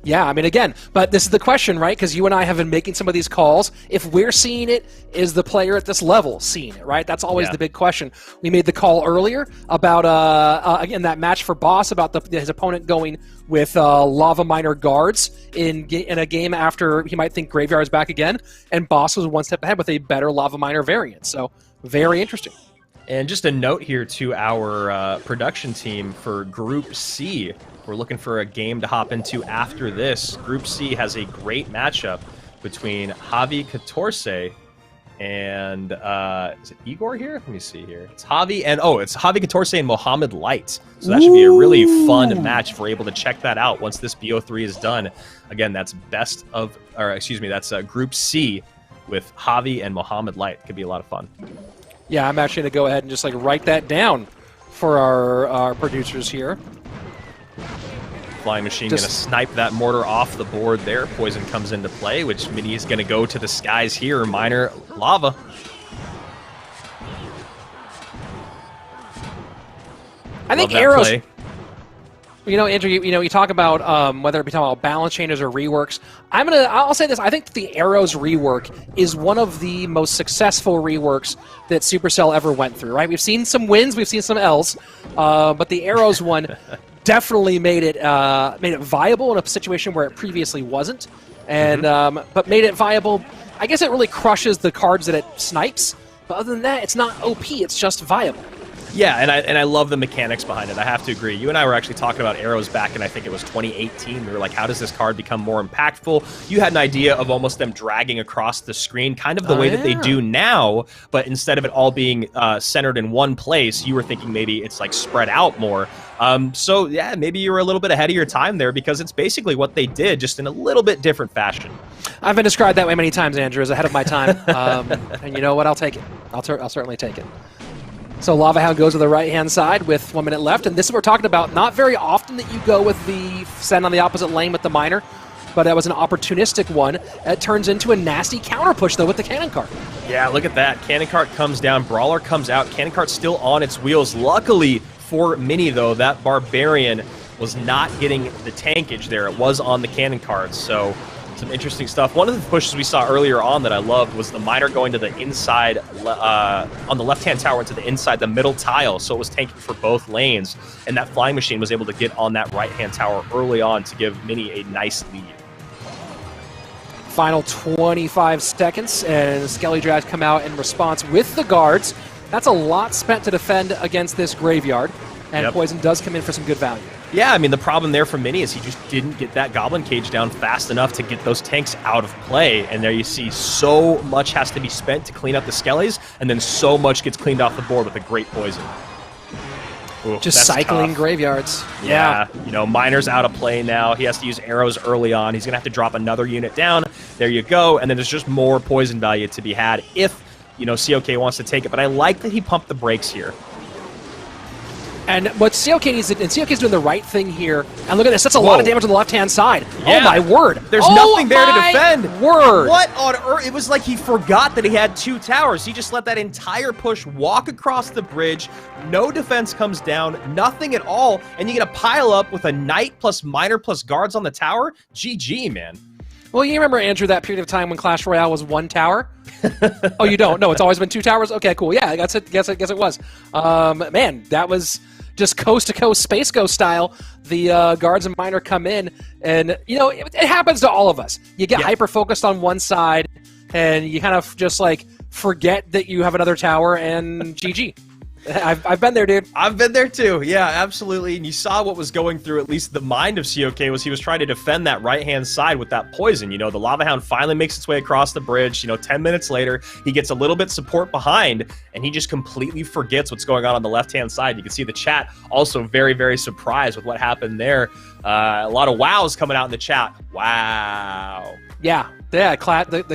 Yeah, I mean, again, but this is the question, right? Because you and I have been making some of these calls. If we're seeing it, is the player at this level seeing it, right? That's always the big question. We made the call earlier about, again, that match for Boss, about his opponent going with Lava Miner guards in a game after he might think Graveyard is back again, and Boss was one step ahead with a better Lava Miner variant. So, very interesting. And just a note here to our production team for Group C. We're looking for a game to hop into after this. Group C has a great matchup between Javi Catorce and is it Igor here? Let me see here. It's Javi Catorce and Mohammed Light. So that should be a really fun match if we're able to check that out once this BO3 is done. Again, that's that's Group C with Javi and Mohammed Light. Could be a lot of fun. Yeah, I'm actually going to go ahead and just write that down for our producers here. Flying Machine going to snipe that mortar off the board there. Poison comes into play, which Mini is going to go to the skies here. Miner Lava. I think arrows. Play. You know, Andrew, you talk about whether it be talking about balance changes or reworks. I'll say this. I think the arrows rework is one of the most successful reworks that Supercell ever went through. Right? We've seen some wins, we've seen some L's, but the arrows one definitely made it viable in a situation where it previously wasn't, and but made it viable. I guess it really crushes the cards that it snipes, but other than that, it's not OP. It's just viable. Yeah, and I love the mechanics behind it. I have to agree. You and I were actually talking about arrows back in, I think it was 2018. We were like, how does this card become more impactful? You had an idea of almost them dragging across the screen, kind of the way that they do now, but instead of it all being centered in one place, you were thinking maybe it's like spread out more. So yeah, maybe you were a little bit ahead of your time there, because it's basically what they did, just in a little bit different fashion. I've been described that way many times, Andrew, as ahead of my time. And you know what? I'll take it. I'll certainly take it. So Lava Hound goes to the right-hand side with 1 minute left, and this is what we're talking about. Not very often that you go with the send on the opposite lane with the Miner, but that was an opportunistic one. It turns into a nasty counter push, though, with the Cannon Cart. Yeah, look at that. Cannon Cart comes down. Brawler comes out. Cannon Cart's still on its wheels. Luckily for Mini, though, that Barbarian was not getting the tankage there. It was on the Cannon Cart, so some interesting stuff. One of the pushes we saw earlier on that I loved was the Miner going to the inside, on the left-hand tower into the inside, the middle tile, so it was tanking for both lanes, and that Flying Machine was able to get on that right-hand tower early on to give Mini a nice lead. Final 25 seconds, and Skelly Drags come out in response with the guards. That's a lot spent to defend against this graveyard, and Poison does come in for some good value. Yeah, I mean, the problem there for Mini is he just didn't get that Goblin Cage down fast enough to get those tanks out of play. And there you see so much has to be spent to clean up the Skellies, and then so much gets cleaned off the board with a great Poison. Ooh, just cycling tough. Graveyards. Yeah, you know, Miner's out of play now. He has to use arrows early on. He's going to have to drop another unit down. There you go. And then there's just more Poison value to be had if, you know, COK wants to take it. But I like that he pumped the brakes here. And what COK needs to, and COK is doing the right thing here. And look at this, that's a lot of damage on the left-hand side. Yeah. Oh my word. There's nothing there to defend. Word. What on earth? It was like he forgot that he had 2 towers. He just let that entire push walk across the bridge. No defense comes down, nothing at all. And you get a pile up with a Knight plus Miner plus guards on the tower. GG, man. Well, you remember, Andrew, that period of time when Clash Royale was 1 tower? Oh, you don't? No, it's always been 2 towers? Okay, cool. Yeah, guess it was. Man, that was just coast-to-coast Space Ghost style. The guards and Miner come in, and, you know, it happens to all of us. You get hyper-focused on one side, and you kind of just, like, forget that you have another tower, and GG. I've been there, dude. I've been there too. Yeah, absolutely. And you saw what was going through at least the mind of COK was he was trying to defend that right-hand side with that Poison. You know, the Lava Hound finally makes its way across the bridge. You know, 10 minutes later, he gets a little bit support behind, and he just completely forgets what's going on the left-hand side. You can see the chat also very, very surprised with what happened there. A lot of wows coming out in the chat. Wow. Yeah, the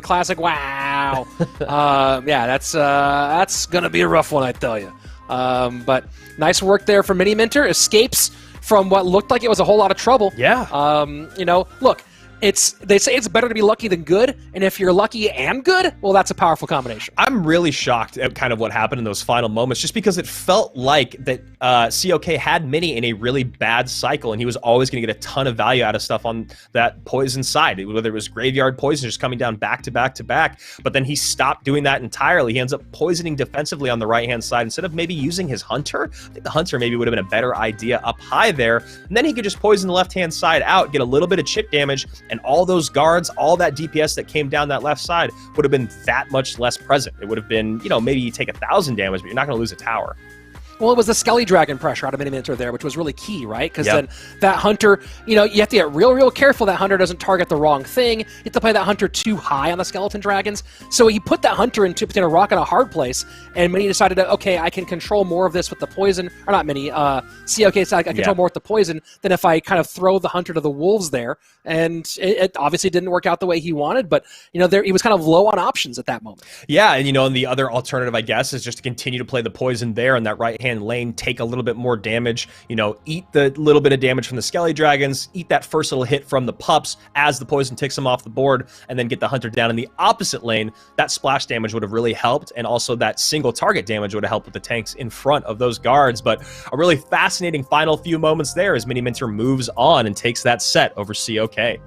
classic wow. Yeah, that's gonna be a rough one, I tell you. But nice work there for Mini Minter. Escapes from what looked like it was a whole lot of trouble. Yeah. You know, look, they say it's better to be lucky than good, and if you're lucky and good, well, that's a powerful combination. I'm really shocked at kind of what happened in those final moments, just because it felt like that COK had Mini in a really bad cycle, and he was always going to get a ton of value out of stuff on that Poison side, whether it was Graveyard Poison just coming down back to back to back, but then he stopped doing that entirely. He ends up poisoning defensively on the right-hand side instead of maybe using his Hunter. I think the Hunter maybe would have been a better idea up high there, and then he could just poison the left-hand side out, get a little bit of chip damage, and all those guards, all that DPS that came down that left side would have been that much less present. It would have been, you know, maybe you take 1,000 damage, but you're not going to lose a tower. Well, it was the Skelly Dragon pressure out of Mini Minter there, which was really key, right? Because then that Hunter, you know, you have to get real careful that Hunter doesn't target the wrong thing. You have to play that Hunter too high on the Skeleton Dragons. So he put that Hunter into between a rock and a hard place, and Mini decided, okay, I can control more of this with the Poison, or not Mini, COK, so I can control more with the Poison than if I kind of throw the Hunter to the Wolves there. And it obviously didn't work out the way he wanted, but, you know, he was kind of low on options at that moment. Yeah, and, you know, and the other alternative, I guess, is just to continue to play the Poison there on that right right-hand lane, take a little bit more damage, you know, eat the little bit of damage from the Skelly Dragons, eat that first little hit from the pups as the poison ticks them off the board, and then get the Hunter down in the opposite lane. That splash damage would have really helped, and also that single target damage would have helped with the tanks in front of those guards. But a really fascinating final few moments there as Miniminter moves on and takes that set over COK.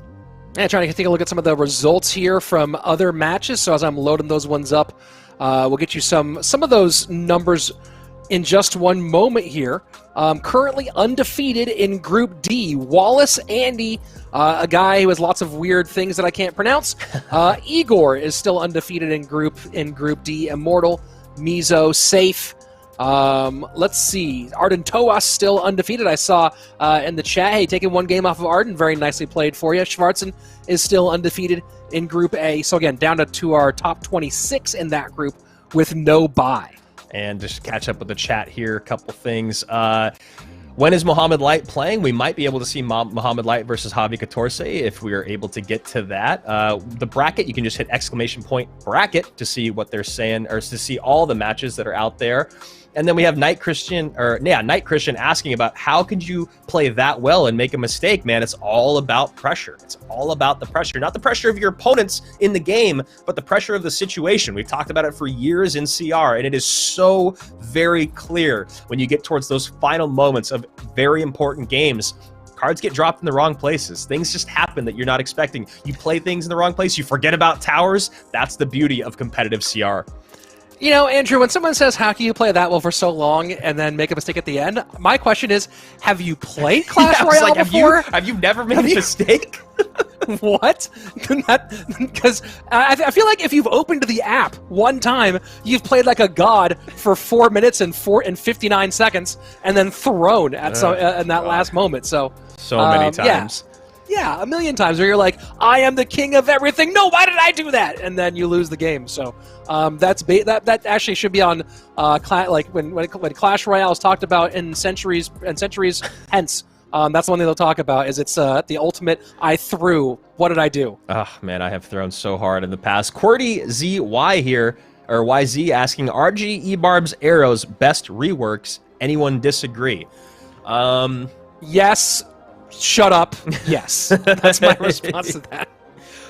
And trying to take a look at some of the results here from other matches. So as I'm loading those ones up, we'll get you some of those numbers in just one moment here. Currently undefeated in Group D, Wallace Andy, a guy who has lots of weird things that I can't pronounce. Igor is still undefeated in Group D. Immortal, Mizo, Safe. Let's see. Arden Toas still undefeated. I saw in the chat, hey, taking one game off of Arden. Very nicely played for you. Schwarzen is still undefeated in Group A. So again, down to our top 26 in that group with no bye. And just catch up with the chat here, a couple things. When is Mohamed Light playing? We might be able to see Mohamed Light versus Javi Catorce if we are able to get to that. The bracket, you can just hit ! bracket to see what they're saying, or to see all the matches that are out there. And then we have Night Christian asking about how could you play that well and make a mistake, man? It's all about pressure. It's all about the pressure, not the pressure of your opponents in the game, but the pressure of the situation. We've talked about it for years in CR, and it is so very clear when you get towards those final moments of very important games. Cards get dropped in the wrong places. Things just happen that you're not expecting. You play things in the wrong place. You forget about towers. That's the beauty of competitive CR. You know, Andrew, when someone says, how can you play that well for so long and then make a mistake at the end? My question is, have you played Clash Royale before? Have you never made a mistake? What? Because I feel like if you've opened the app one time, you've played like a god for 4 minutes and 59 seconds and then thrown at in that last moment. So many times. Yeah, a million times where you're like, I am the king of everything. No, why did I do that? And then you lose the game. So that actually should be on like when Clash Royale is talked about in centuries hence. That's the one thing they'll talk about. Is it's the ultimate. I threw. What did I do? Oh man, I have thrown so hard in the past. QWERTY ZY here, or YZ asking, RG Ebarb's arrows best reworks. Anyone disagree? Yes. Shut up. Yes. That's my response to that.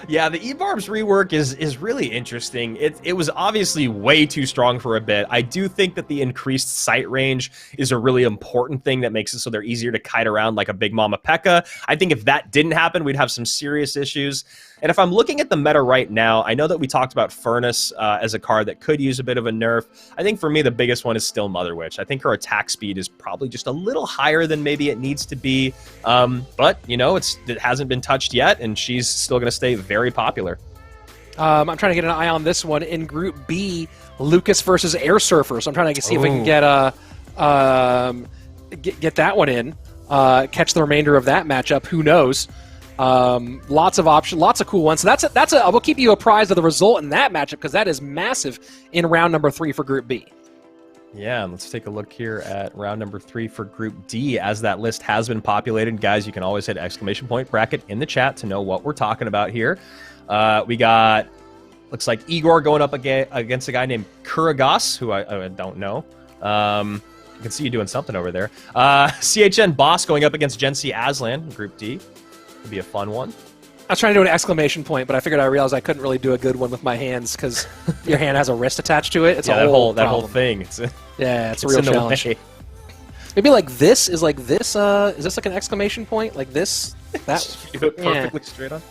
Yeah, the Ebarb's rework is really interesting. It was obviously way too strong for a bit. I do think that the increased sight range is a really important thing that makes it so they're easier to kite around like a Big Mama P.E.K.K.A. I think if that didn't happen, we'd have some serious issues. And if I'm looking at the meta right now, I know that we talked about Furnace as a card that could use a bit of a nerf. I think for me, the biggest one is still Mother Witch. I think her attack speed is probably just a little higher than maybe it needs to be. But, you know, it hasn't been touched yet, and she's still going to stay very popular. I'm trying to get an eye on this one. In Group B, Lucas versus Air Surfer. So I'm trying to see if we can get that one in. Catch the remainder of that matchup. Who knows? Lots of options, lots of cool ones. So I will keep you apprised of the result in that matchup because that is massive in round number 3 for Group B. Yeah, let's take a look here at round number 3 for Group D as that list has been populated. Guys, you can always hit ! bracket in the chat to know what we're talking about here. We got, looks like Igor going up against a guy named Kuragas, who I don't know. I can see you doing something over there. CHN Boss going up against Gen C Aslan in Group D. Could be a fun one. I was trying to do an ! But I realized I couldn't really do a good one with my hands because your hand has a wrist attached to it. It's that whole thing. It's a real challenge. Maybe like this is like this. Is this like an ! Like this? That you do it perfectly straight on.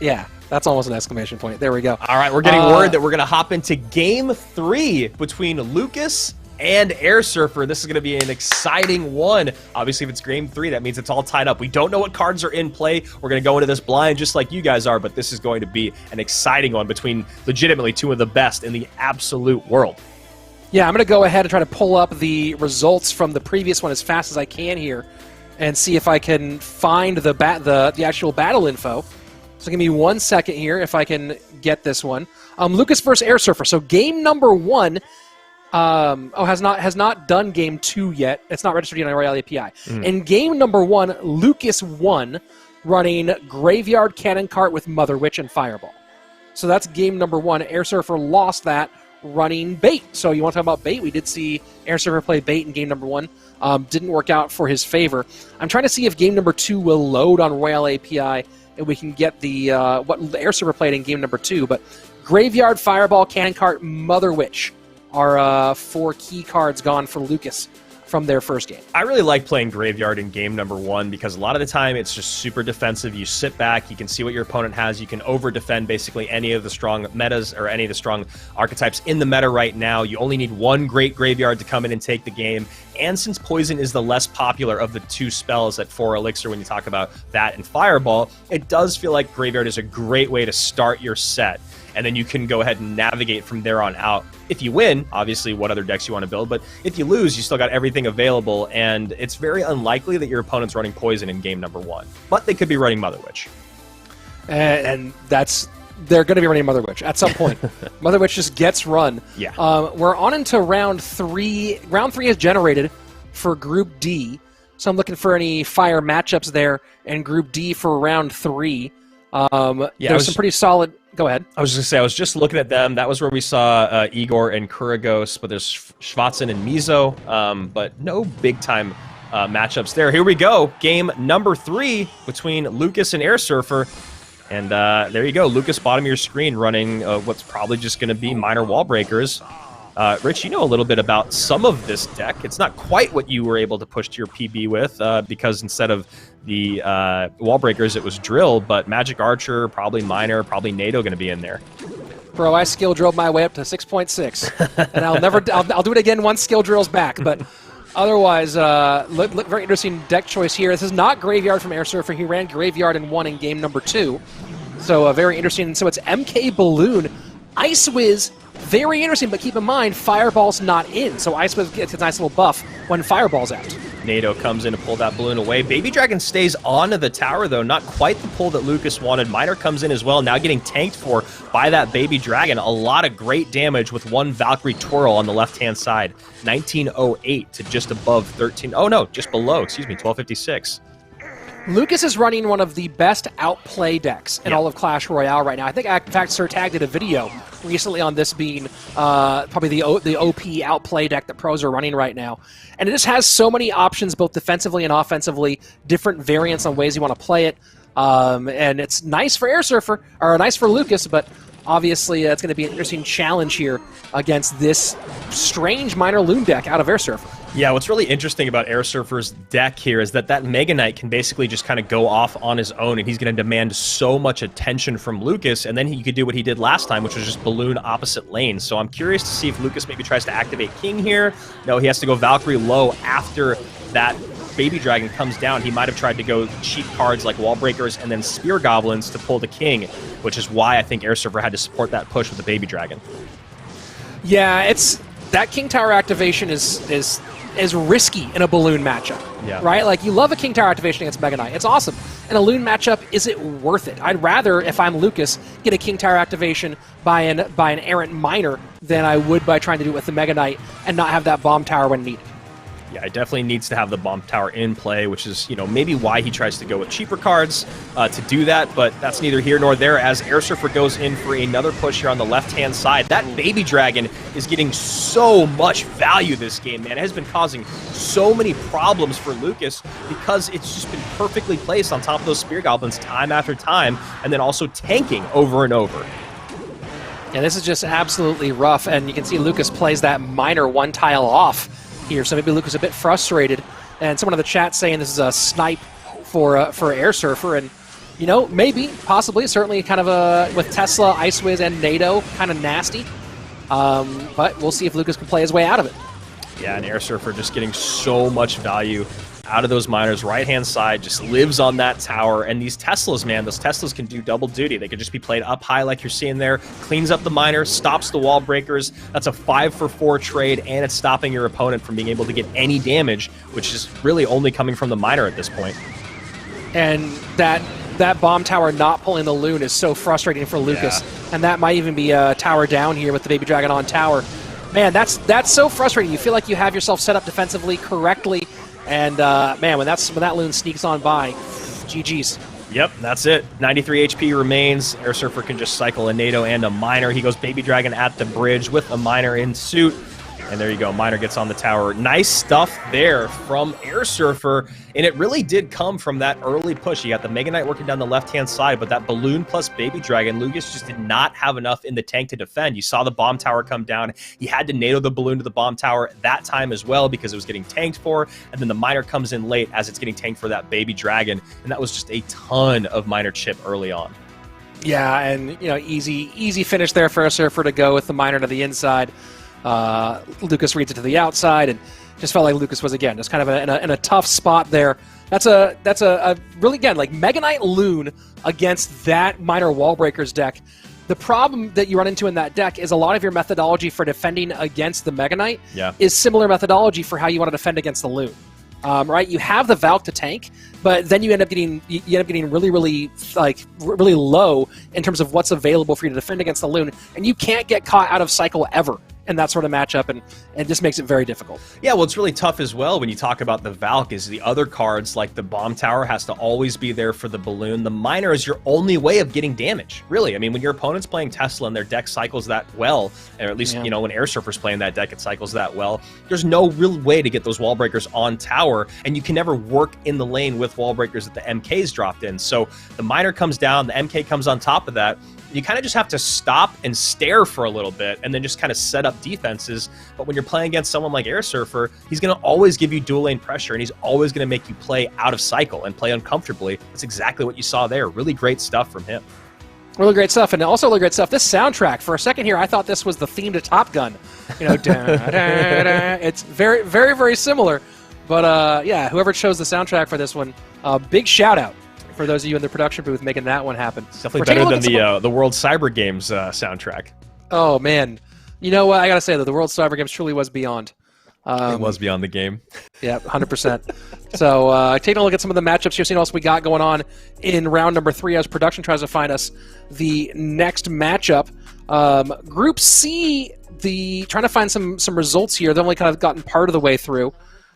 Yeah, that's almost an ! There we go. All right, we're getting word that we're gonna hop into Game 3 between Lucas and Air Surfer. This is going to be an exciting one. Obviously, if it's Game 3, that means it's all tied up. We don't know what cards are in play. We're going to go into this blind just like you guys are, but this is going to be an exciting one between legitimately two of the best in the absolute world. Yeah, I'm going to go ahead and try to pull up the results from the previous one as fast as I can here and see if I can find the actual battle info. So give me 1 second here if I can get this one. Lucas versus Air Surfer. So game number 1... has not done game 2 yet. It's not registered yet on Royale API. In game number 1, Lucas won, running Graveyard Cannon Cart with Mother Witch and Fireball. So that's game number 1. Air Surfer lost that, running bait. So you want to talk about bait? We did see Air Surfer play bait in game number 1. Didn't work out for his favor. I'm trying to see if game number 2 will load on Royale API and we can get the what the Air Server played in game number 2. But Graveyard, Fireball, Cannon Cart, Mother Witch are 4 key cards gone for Lucas from their first game. I really like playing Graveyard in game number 1 because a lot of the time it's just super defensive. You sit back, you can see what your opponent has, you can over-defend basically any of the strong metas or any of the strong archetypes in the meta right now. You only need one great Graveyard to come in and take the game. And since Poison is the less popular of the 2 spells at 4 Elixir when you talk about that and Fireball, it does feel like Graveyard is a great way to start your set. And then you can go ahead and navigate from there on out. If you win, obviously what other decks you want to build, but if you lose, you still got everything available, and it's very unlikely that your opponent's running Poison in game number 1. But they could be running Mother Witch. And they're going to be running Mother Witch at some point. Mother Witch just gets run. Yeah. We're on into round 3. Round 3 is generated for Group D, so I'm looking for any fire matchups there in Group D for round 3. There's some pretty solid... Go ahead. I was going to say, I was just looking at them. That was where we saw Igor and Kuragos, but there's Schwatzen and Mizo, but no big-time matchups there. Here we go. Game number 3 between Lucas and Air Surfer. And there you go. Lucas, bottom of your screen, running what's probably just going to be minor wall breakers. Rich, you know a little bit about some of this deck. It's not quite what you were able to push to your PB with, because instead of the wall breakers, it was drill, but Magic Archer, probably minor, probably NATO going to be in there. Bro, I skill drilled my way up to 6.6, and I'll do it again once skill drill's back. But otherwise, look very interesting deck choice here. This is not Graveyard from Air Surfer. He ran Graveyard and won in game number 2, so very interesting. So it's MK Balloon, Ice Wiz. Very interesting, but keep in mind, Fireball's not in, so Ice Wiz gets a nice little buff when Fireball's out. NATO comes in to pull that balloon away. Baby Dragon stays onto the tower, though. Not quite the pull that Lucas wanted. Miner comes in as well, now getting tanked for by that Baby Dragon. A lot of great damage with one Valkyrie Twirl on the left-hand side. 1908 to just above 13. Oh, no, just below, excuse me, 1256. Lucas is running one of the best outplay decks in all of Clash Royale right now. I think, in fact, Sir Tag did a video recently on this being probably the OP outplay deck that pros are running right now. And it just has so many options, both defensively and offensively, different variants on ways you want to play it. And it's nice for Air Surfer, or nice for Lucas, but obviously it's going to be an interesting challenge here against this strange minor loon deck out of Air Surfer. Yeah, what's really interesting about Air Surfer's deck here is that Mega Knight can basically just kind of go off on his own, and he's going to demand so much attention from Lucas, and then he could do what he did last time, which was just balloon opposite lanes. So I'm curious to see if Lucas maybe tries to activate King here. No, he has to go Valkyrie low after that Baby Dragon comes down. He might have tried to go cheap cards like Wall Breakers and then Spear Goblins to pull the King, which is why I think Air Surfer had to support that push with the Baby Dragon. Yeah, that King Tower activation is risky in a balloon matchup, right? Like, you love a King Tower activation against Mega Knight. It's awesome. In a loon matchup, is it worth it? I'd rather, if I'm Lucas, get a King Tower activation by an errant miner than I would by trying to do it with the Mega Knight and not have that bomb tower when needed. Yeah, it definitely needs to have the bomb tower in play, which is, maybe why he tries to go with cheaper cards to do that, but that's neither here nor there as Air Surfer goes in for another push here on the left-hand side. That Baby Dragon is getting so much value this game, man. It has been causing so many problems for Lucas because it's just been perfectly placed on top of those Spear Goblins time after time, and then also tanking over and over. Yeah, this is just absolutely rough, and you can see Lucas plays that minor one tile off here, so maybe Lucas is a bit frustrated, and someone in the chat saying this is a snipe for Air Surfer, and maybe, possibly, certainly kind of with Tesla, Ice Wiz, and NATO, kind of nasty, but we'll see if Lucas can play his way out of it. Yeah, and Air Surfer just getting so much value out of those miners. Right-hand side just lives on that tower, and these Teslas, man, those Teslas can do double duty. They could just be played up high like you're seeing there, cleans up the miner, stops the wall breakers. That's a 5-for-4 trade, and it's stopping your opponent from being able to get any damage, which is really only coming from the miner at this point. And that bomb tower not pulling the loon is so frustrating for Lucas, and that might even be a tower down here with the Baby Dragon on tower. Man, that's so frustrating. You feel like you have yourself set up defensively correctly, and man, when that loon sneaks on by, GG's. Yep, that's it. 93 HP remains. Air Surfer can just cycle a NATO and a Miner. He goes Baby Dragon at the bridge with a Miner in suit. And there you go. Miner gets on the tower. Nice stuff there from Air Surfer. And it really did come from that early push. You got the Mega Knight working down the left-hand side, but that Balloon plus Baby Dragon, Lucas just did not have enough in the tank to defend. You saw the bomb tower come down. He had to NATO the Balloon to the bomb tower that time as well because it was getting tanked for. And then the Miner comes in late as it's getting tanked for that Baby Dragon. And that was just a ton of Miner chip early on. Yeah, and easy finish there for Air Surfer to go with the Miner to the inside. Lucas reads it to the outside, and just felt like Lucas was again just kind of in a tough spot there. That's a really, again, like Mega Knight Loon against that Miner Wall Breakers deck. The problem that you run into in that deck is a lot of your methodology for defending against the Mega Knight is similar methodology for how you want to defend against the Loon. Right, you have the Valk to tank, but then you end up getting really low in terms of what's available for you to defend against the Loon, and you can't get caught out of cycle ever in that sort of matchup, and it just makes it very difficult. Yeah, well, it's really tough as well when you talk about the Valk is the other cards, like the Bomb Tower has to always be there for the Balloon. The Miner is your only way of getting damage, really. I mean, when your opponent's playing Tesla and their deck cycles that well, or at least, when Air Surfer's playing that deck, it cycles that well, there's no real way to get those wall breakers on tower, and you can never work in the lane with wall breakers that the MK's dropped in. So the Miner comes down, the MK comes on top of that. You kind of just have to stop and stare for a little bit and then just kind of set up defenses. But when you're playing against someone like Air Surfer, he's going to always give you dual lane pressure, and he's always going to make you play out of cycle and play uncomfortably. That's exactly what you saw there. Really great stuff from him. Really great stuff, and also really great stuff. This soundtrack, for a second here, I thought this was the theme to Top Gun. It's very, very, very similar. But yeah, whoever chose the soundtrack for this one, big shout out for those of you in the production booth making that one happen. It's definitely better than the World Cyber Games soundtrack. Oh, man. You know what? I got to say that the World Cyber Games truly was beyond. It was beyond the game. Yeah, 100%. So taking a look at some of the matchups here, seeing what else we got going on in round number 3 as production tries to find us the next matchup. Group C, trying to find some results here. They've only kind of gotten part of the way through.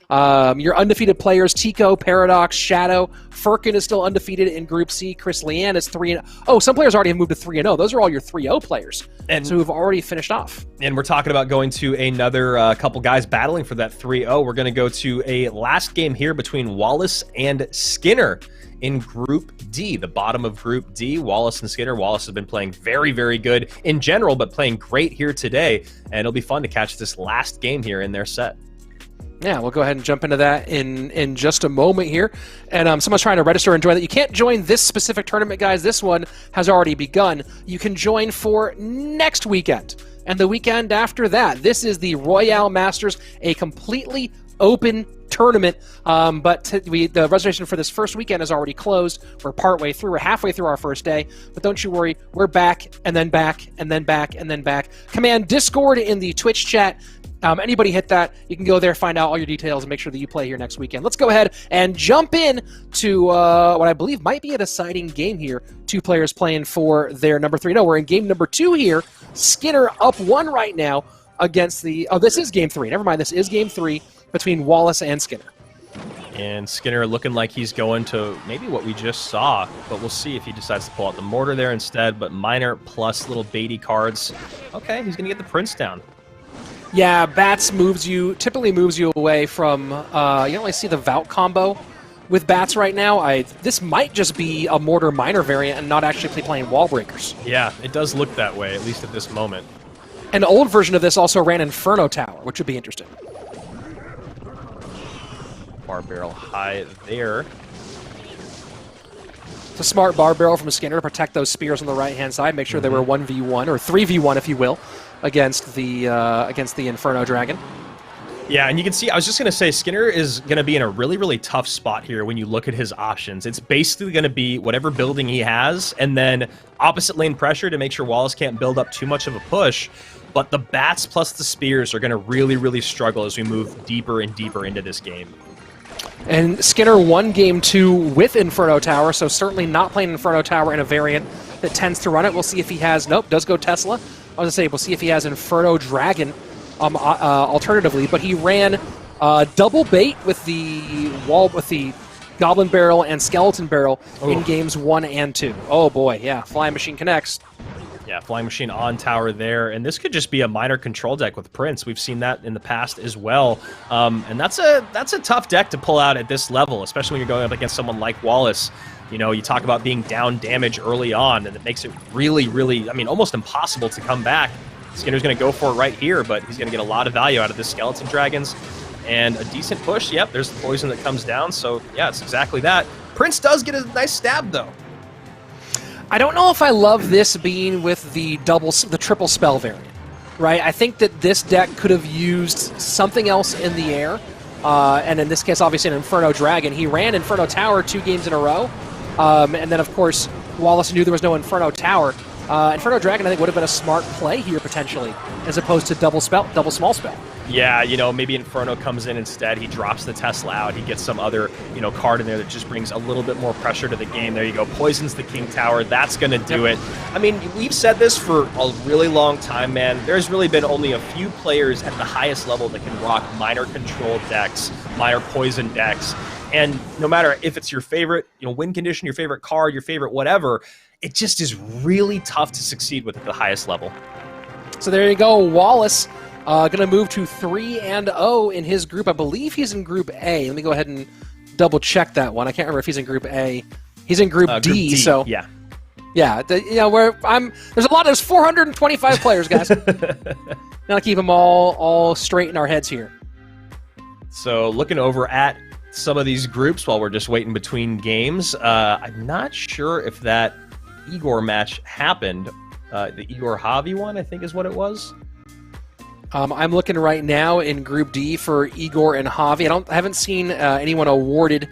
Your undefeated players, Tico, Paradox, Shadow. Firkin is still undefeated in Group C. Chris Lian is 3-0. Oh, some players already have moved to 3-0. Those are all your 3-0 players, so who've already finished off. And we're talking about going to another couple guys battling for that 3-0. We're going to go to a last game here between Wallace and Skinner in Group D, the bottom of Group D. Wallace and Skinner. Wallace has been playing very, very good in general, but playing great here today, and it'll be fun to catch this last game here in their set. Yeah, we'll go ahead and jump into that in just a moment here. And someone's trying to register and join that. You can't join this specific tournament, guys. This one has already begun. You can join for next weekend and the weekend after that. This is the Royale Masters, a completely open tournament. But the reservation for this first weekend is already closed. We're partway through. We're halfway through our first day. But don't you worry. We're back and then back and then back and then back. Command Discord in the Twitch chat. Anybody hit that, you can go there, find out all your details, and make sure that you play here next weekend. Let's go ahead and jump in to what I believe might be a deciding game here. 2 players playing for their number 3. No, we're in game number 2 here. Skinner up 1 right now against the... Oh, this is game 3. Never mind, this is game 3 between Wallace and Skinner. And Skinner looking like he's going to maybe what we just saw, but we'll see if he decides to pull out the Mortar there instead. But Miner plus little baity cards. Okay, he's going to get the Prince down. Yeah, Bats typically moves you away from, you don't really see the Valk combo with Bats right now. This might just be a Mortar Miner variant and not actually playing Wall Breakers. Yeah, it does look that way, at least at this moment. An old version of this also ran Inferno Tower, which would be interesting. Bar Barrel high there. It's a smart Bar Barrel from Skinner to protect those spears on the right-hand side, make sure they were 1v1, or 3v1 if you will, against the Inferno Dragon. Yeah, and you can see, I was just going to say, Skinner is going to be in a really, really tough spot here when you look at his options. It's basically going to be whatever building he has, and then opposite lane pressure to make sure Wallace can't build up too much of a push. But the Bats plus the Spears are going to really, really struggle as we move deeper and deeper into this game. And Skinner won game 2 with Inferno Tower, so certainly not playing Inferno Tower in a variant that tends to run it. We'll see if he has... Nope, does go Tesla. I was going to say, we'll see if he has Inferno Dragon alternatively, but he ran double bait with the Goblin Barrel and Skeleton Barrel in games 1 and 2. Oh boy, yeah, Flying Machine connects. Yeah, Flying Machine on tower there, and this could just be a minor control deck with Prince. We've seen that in the past as well, and that's a tough deck to pull out at this level, especially when you're going up against someone like Wallace. You know, you talk about being down damage early on, and it makes it really, really, I mean, almost impossible to come back. Skinner's going to go for it right here, but he's going to get a lot of value out of this Skeleton Dragons, and a decent push. Yep, there's the poison that comes down, so yeah, it's exactly that. Prince does get a nice stab, though. I don't know if I love this being with the triple spell variant, right? I think that this deck could have used something else in the air, and in this case, obviously, an Inferno Dragon. He ran Inferno Tower 2 games in a row, and then, of course, Wallace knew there was no Inferno Tower. Inferno Dragon, I think, would have been a smart play here, potentially, as opposed to double small spell. Yeah, you know, maybe Inferno comes in instead. He drops the Tesla out. He gets some other, you know, card in there that just brings a little bit more pressure to the game. There you go. Poisons the King Tower. That's going to do it. I mean, we've said this for a really long time, man. There's really been only a few players at the highest level that can rock minor control decks, minor poison decks. And no matter if it's your favorite, you know, win condition, your favorite card, your favorite whatever, it just is really tough to succeed with at the highest level. So there you go. Wallace going to move to 3-0 in his group. I believe he's in Group A. Let me go ahead and double check that one. I can't remember if he's in Group A. He's in Group D. So yeah, you know, there's 425 players, guys. Gotta keep them all straight in our heads here. So looking over at some of these groups while we're just waiting between games, I'm not sure if that Igor match happened. The Igor Javi one, I think, is what it was. I'm looking right now in Group D for Igor and Javi. I haven't seen anyone awarded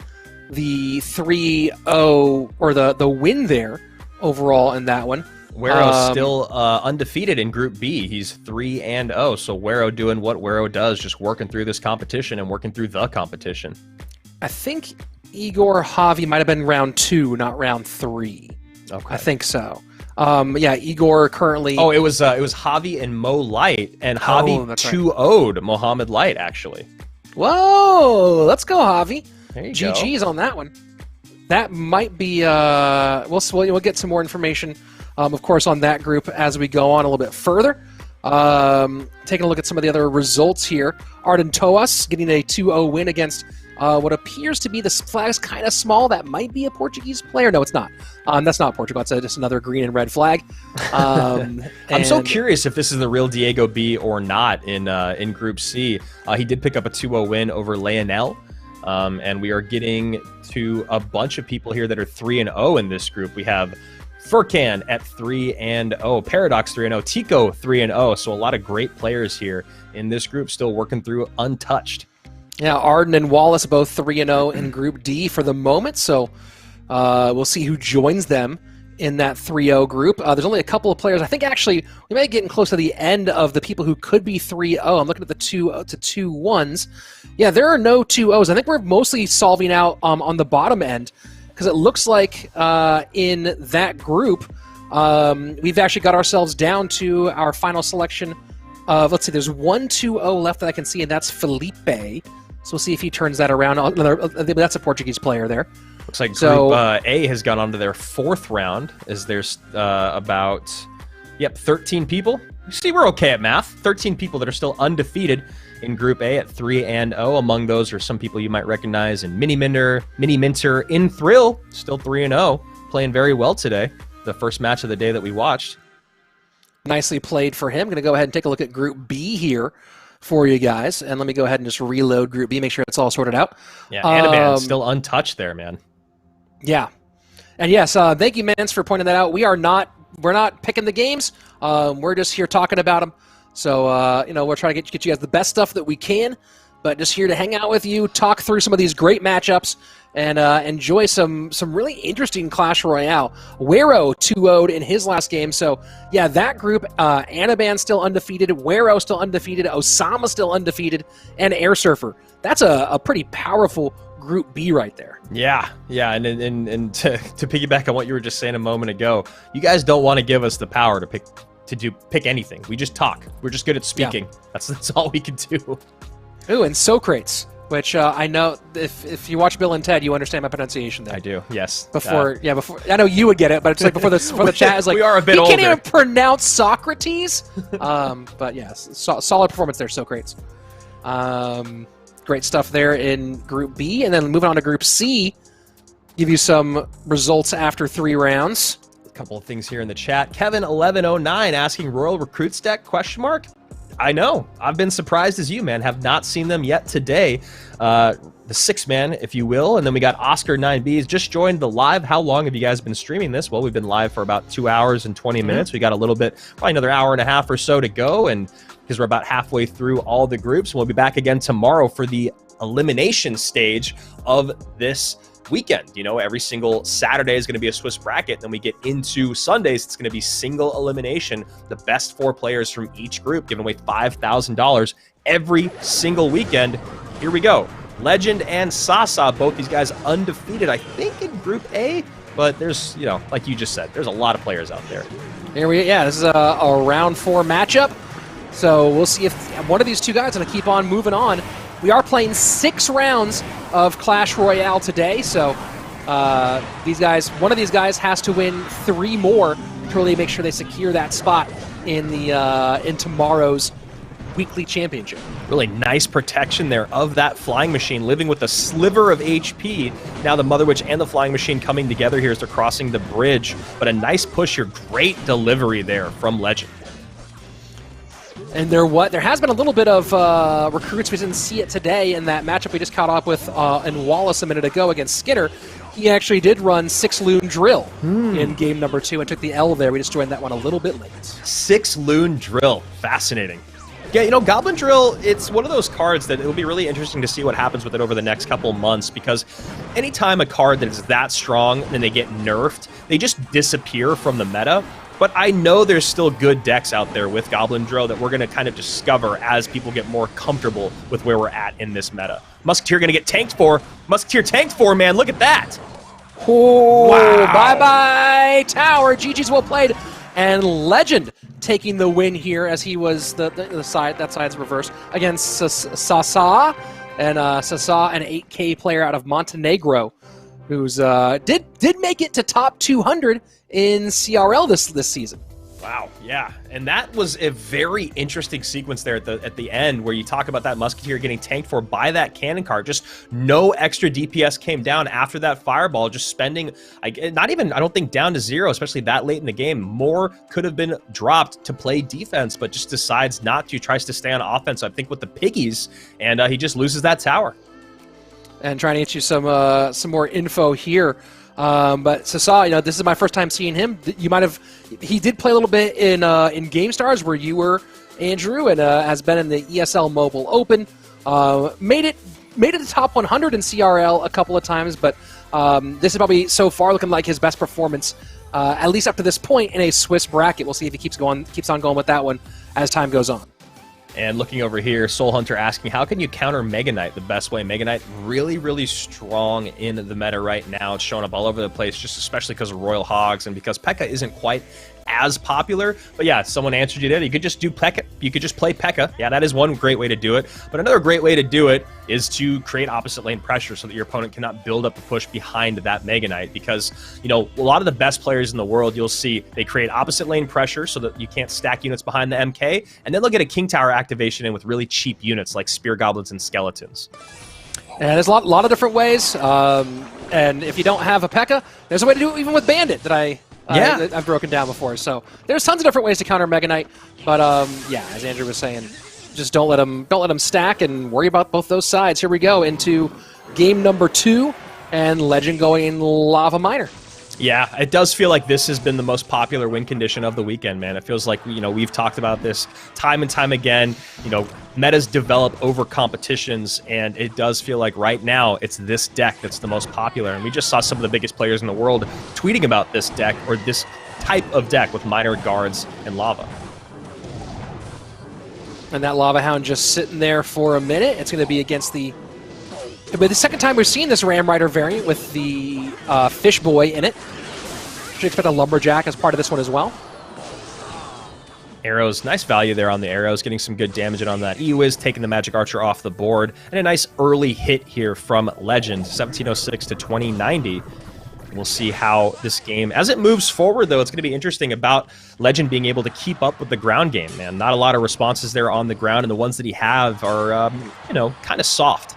the 3-0 or the win there overall in that one. Wero still undefeated in Group B. He's 3-0. So Wero doing what Wero does, just working through this competition and working through the competition. I think Igor Javi might have been round 2, not round 3. Okay. I think so. Yeah, Igor currently... Oh, it was Javi and Mo Light, and Javi 2-0'd Mohammed Light, actually. Whoa! Let's go, Javi. There you GG's on that one. That might be... We'll get some more information, of course, on that group as we go on a little bit further. Taking a look at some of the other results here. Arden Toas getting a 2-0 win against... what appears to be the flag's kind of small. That might be a Portuguese player. No, it's not. That's not Portugal. It's just another green and red flag. I'm so curious if this is the real Diego B or not in Group C. He did pick up a 2-0 win over Leonel. And we are getting to a bunch of people here that are 3-0 in this group. We have Furkan at 3-0, Paradox 3-0, Tico 3-0. So a lot of great players here in this group still working through untouched. Yeah, Arden and Wallace both 3-0 in Group D for the moment, so we'll see who joins them in that 3-0 group. There's only a couple of players. I think actually we might be getting close to the end of the people who could be 3-0. I'm looking at the 2 1s. Yeah, there are no 2-0s. I think we're mostly solving out on the bottom end because it looks like in that group we've actually got ourselves down to our final selection of, let's see, there's 1 2-0 left that I can see, and that's Felipe. So we'll see if he turns that around. That's a Portuguese player there. Looks like Group A has gone on to their 4th round, as there's about, 13 people. You see, we're okay at math. 13 people that are still undefeated in Group A at 3-0. Among those are some people you might recognize in Mini Minter, in Thrill, still 3-0, playing very well today. The first match of the day that we watched. Nicely played for him. Going to go ahead and take a look at Group B here for you guys. And let me go ahead and just reload Group B, make sure it's all sorted out. Yeah, Anaban's still untouched there, man. Yeah. And yes, thank you, Mans, for pointing that out. We're not picking the games. We're just here talking about them. So, we're trying to get you guys the best stuff that we can. But just here to hang out with you, talk through some of these great matchups, and enjoy some really interesting Clash Royale. Wero 2-0'd in his last game. So, yeah, that group, Anaban still undefeated, Wero still undefeated, Osama still undefeated, and Air Surfer. That's a pretty powerful Group B right there. Yeah, and to piggyback on what you were just saying a moment ago, you guys don't want to give us the power to pick anything. We just talk. We're just good at speaking. Yeah. That's all we can do. Ooh, and Socrates. which I know if you watch Bill and Ted, you understand my pronunciation there. I do, yes. Before I know you would get it, but it's like before the chat is like we are a bit he older. can't even pronounce Socrates. But yes, solid performance there, Socrates. Great stuff there in Group B, and then moving on to Group C. Give you some results after 3 rounds. A couple of things here in the chat. Kevin1109 asking Royal Recruits deck, question mark? I know. I've been surprised as you, man. Have not seen them yet today. The 6-man, if you will. And then we got Oscar9Bs just joined the live. How long have you guys been streaming this? Well, we've been live for about 2 hours and 20 minutes. We got a little bit, probably another hour and a half or so to go. And because we're about halfway through all the groups, we'll be back again tomorrow for the elimination stage of this weekend. You know, every single Saturday is going to be a Swiss bracket. Then we get into Sundays. It's going to be single elimination. The best 4 players from each group giving away $5,000 every single weekend. Here we go. Legend and Sasa, both these guys undefeated, I think, in Group A. But there's, you know, like you just said, there's a lot of players out there. This is a round 4 matchup. So we'll see if one of these 2 guys is going to keep on moving on. We are playing 6 rounds of Clash Royale today, so one of these guys has to win 3 more to really make sure they secure that spot in tomorrow's weekly championship. Really nice protection there of that flying machine, living with a sliver of HP. Now the Mother Witch and the flying machine coming together here as they're crossing the bridge, but a nice push here. Great delivery there from Legend. And there has been a little bit of recruits. We didn't see it today in that matchup we just caught up with in Wallace a minute ago against Skinner. He actually did run 6 Loon Drill in game number 2 and took the L there. We just joined that one a little bit late. 6 Loon Drill. Fascinating. Yeah, you know, Goblin Drill, it's one of those cards that it'll be really interesting to see what happens with it over the next couple months, because anytime a card that is that strong and they get nerfed, they just disappear from the meta. But I know there's still good decks out there with Goblin Drill that we're going to kind of discover as people get more comfortable with where we're at in this meta. Musketeer going to get tanked for. Musketeer tanked for, man. Look at that. Oh, wow. Bye-bye, Tower. GG's well played. And Legend taking the win here as he was the side, that side's reverse, against Sasa. And Sasa, an 8K player out of Montenegro, who's did make it to top 200 in CRL this season. Wow, yeah, and that was a very interesting sequence there at the end where you talk about that Musketeer getting tanked for by that cannon card. Just no extra DPS came down after that fireball, just spending, not even, I don't think, down to 0, especially that late in the game. More could have been dropped to play defense, but just decides not to, tries to stay on offense, I think, with the piggies, and he just loses that tower. And trying to get you some more info here. But Sasa, you know, this is my first time seeing him. He did play a little bit in GameStars where you were, Andrew, and has been in the ESL Mobile Open. Made it to top 100 in CRL a couple of times, but this is probably so far looking like his best performance, at least up to this point in a Swiss bracket. We'll see if he keeps on going with that one as time goes on. And looking over here, Soul Hunter asking, how can you counter Mega Knight the best way? Mega Knight really, really strong in the meta right now. It's showing up all over the place, just especially because of Royal Hogs and because P.E.K.K.A. isn't quite as popular. But yeah, someone answered you there. You could just do P.E.K.K.A. You could just play P.E.K.K.A. Yeah, that is one great way to do it. But another great way to do it is to create opposite lane pressure so that your opponent cannot build up the push behind that Mega Knight. Because, you know, a lot of the best players in the world, you'll see they create opposite lane pressure so that you can't stack units behind the MK. And then they'll get a King Tower activation in with really cheap units like Spear Goblins and Skeletons. And there's a lot of different ways. And if you don't have a P.E.K.K.A., there's a way to do it even with Bandit that I've broken down before. So there's tons of different ways to counter Mega Knight. But yeah, as Andrew was saying, just don't let them stack and worry about both those sides. Here we go into game number 2, and Legend going Lava Miner. Yeah, it does feel like this has been the most popular win condition of the weekend, man. It feels like, you know, we've talked about this time and time again. You know, metas develop over competitions, and it does feel like right now it's this deck that's the most popular. And we just saw some of the biggest players in the world tweeting about this deck, or this type of deck with Miner, Guards, and Lava. And that Lava Hound just sitting there for a minute. It's going to be against the second time we've seen this Ram Rider variant with the Fish Boy in it. Should expect a Lumberjack as part of this one as well. Arrows, nice value there on the arrows, getting some good damage in on that E-Wiz, taking the Magic Archer off the board, and a nice early hit here from Legend, 1706 to 2090. We'll see how this game, as it moves forward, though, it's going to be interesting about Legend being able to keep up with the ground game, man. Not a lot of responses there on the ground, and the ones that he have are, kind of soft.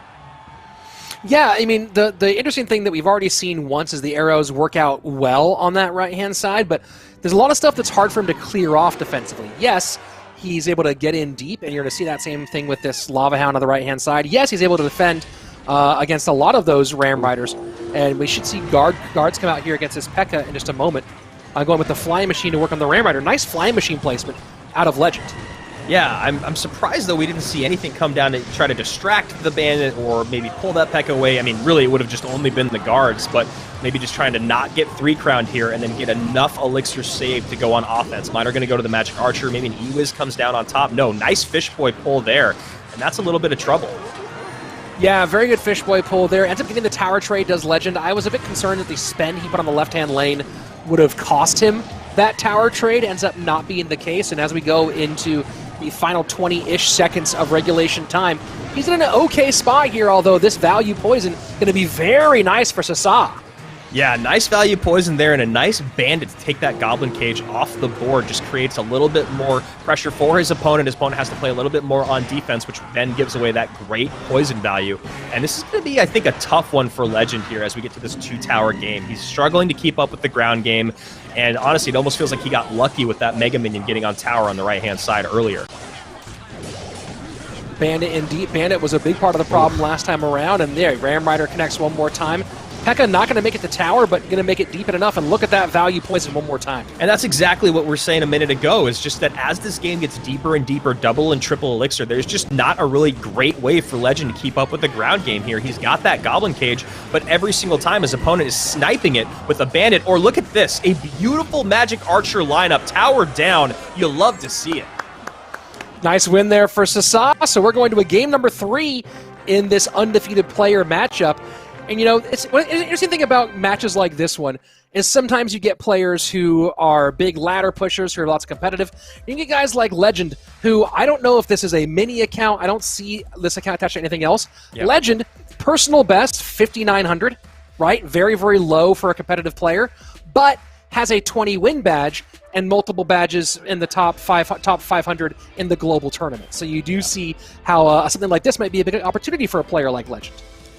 Yeah, I mean, the interesting thing that we've already seen once is the arrows work out well on that right-hand side, but there's a lot of stuff that's hard for him to clear off defensively. Yes, he's able to get in deep, and you're going to see that same thing with this Lava Hound on the right-hand side. Yes, he's able to defend against a lot of those Ram Riders, and we should see guards come out here against this P.E.K.K.A. in just a moment. Going with the Flying Machine to work on the Ram Rider. Nice Flying Machine placement out of Legend. Yeah, I'm surprised, though, we didn't see anything come down to try to distract the bandit or maybe pull that P.E.K.K.A. away. I mean, really, it would have just only been the guards, but maybe just trying to not get 3-crowned here and then get enough elixir saved to go on offense. Mine are going to go to the Magic Archer. Maybe an E-Wiz comes down on top. No, nice Fish Boy pull there, and that's a little bit of trouble. Yeah, very good Fish Boy pull there. Ends up getting the tower trade, does Legend. I was a bit concerned that the spend he put on the left-hand lane would have cost him that tower trade. Ends up not being the case, and as we go into the final 20-ish seconds of regulation time, he's in an okay spot here, although this value poison going to be very nice for Sasa. Yeah, nice value poison there and a nice bandit to take that Goblin Cage off the board. Just creates a little bit more pressure for his opponent. His opponent has to play a little bit more on defense, which then gives away that great poison value. And this is going to be, I think, a tough one for Legend here as we get to this 2-tower game. He's struggling to keep up with the ground game, and honestly, it almost feels like he got lucky with that Mega Minion getting on tower on the right-hand side earlier. Bandit in deep. Bandit was a big part of the problem last time around, and there, Ram Rider connects one more time. P.E.K.K.A. not going to make it to tower, but going to make it deep enough, and look at that value poison one more time. And that's exactly what we're saying a minute ago, is just that as this game gets deeper and deeper, double and triple elixir, there's just not a really great way for Legend to keep up with the ground game here. He's got that Goblin Cage, but every single time his opponent is sniping it with a bandit, or look at this, a beautiful Magic Archer lineup, tower down. You love to see it. Nice win there for Sasa. So we're going to a game number 3 in this undefeated player matchup. And, you know, an interesting thing about matches like this one is sometimes you get players who are big ladder pushers, who are lots of competitive. You get guys like Legend, who I don't know if this is a mini account. I don't see this account attached to anything else. Yep. Legend, personal best, 5,900, right? Very, very low for a competitive player, but has a 20-win badge and multiple badges in the top 500 in the global tournament. So you do see how something like this might be a big opportunity for a player like Legend.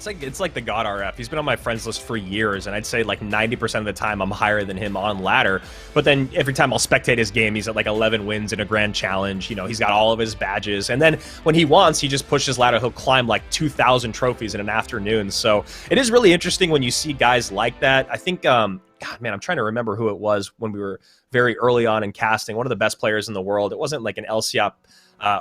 It's like the God RF. He's been on my friends list for years, and I'd say like 90% of the time I'm higher than him on ladder. But then every time I'll spectate his game, he's at like 11 wins in a grand challenge. You know, he's got all of his badges. And then when he wants, he just pushes ladder. He'll climb like 2,000 trophies in an afternoon. So it is really interesting when you see guys like that. I think, God, man, I'm trying to remember who it was when we were very early on in casting. One of the best players in the world. It wasn't like an LCOP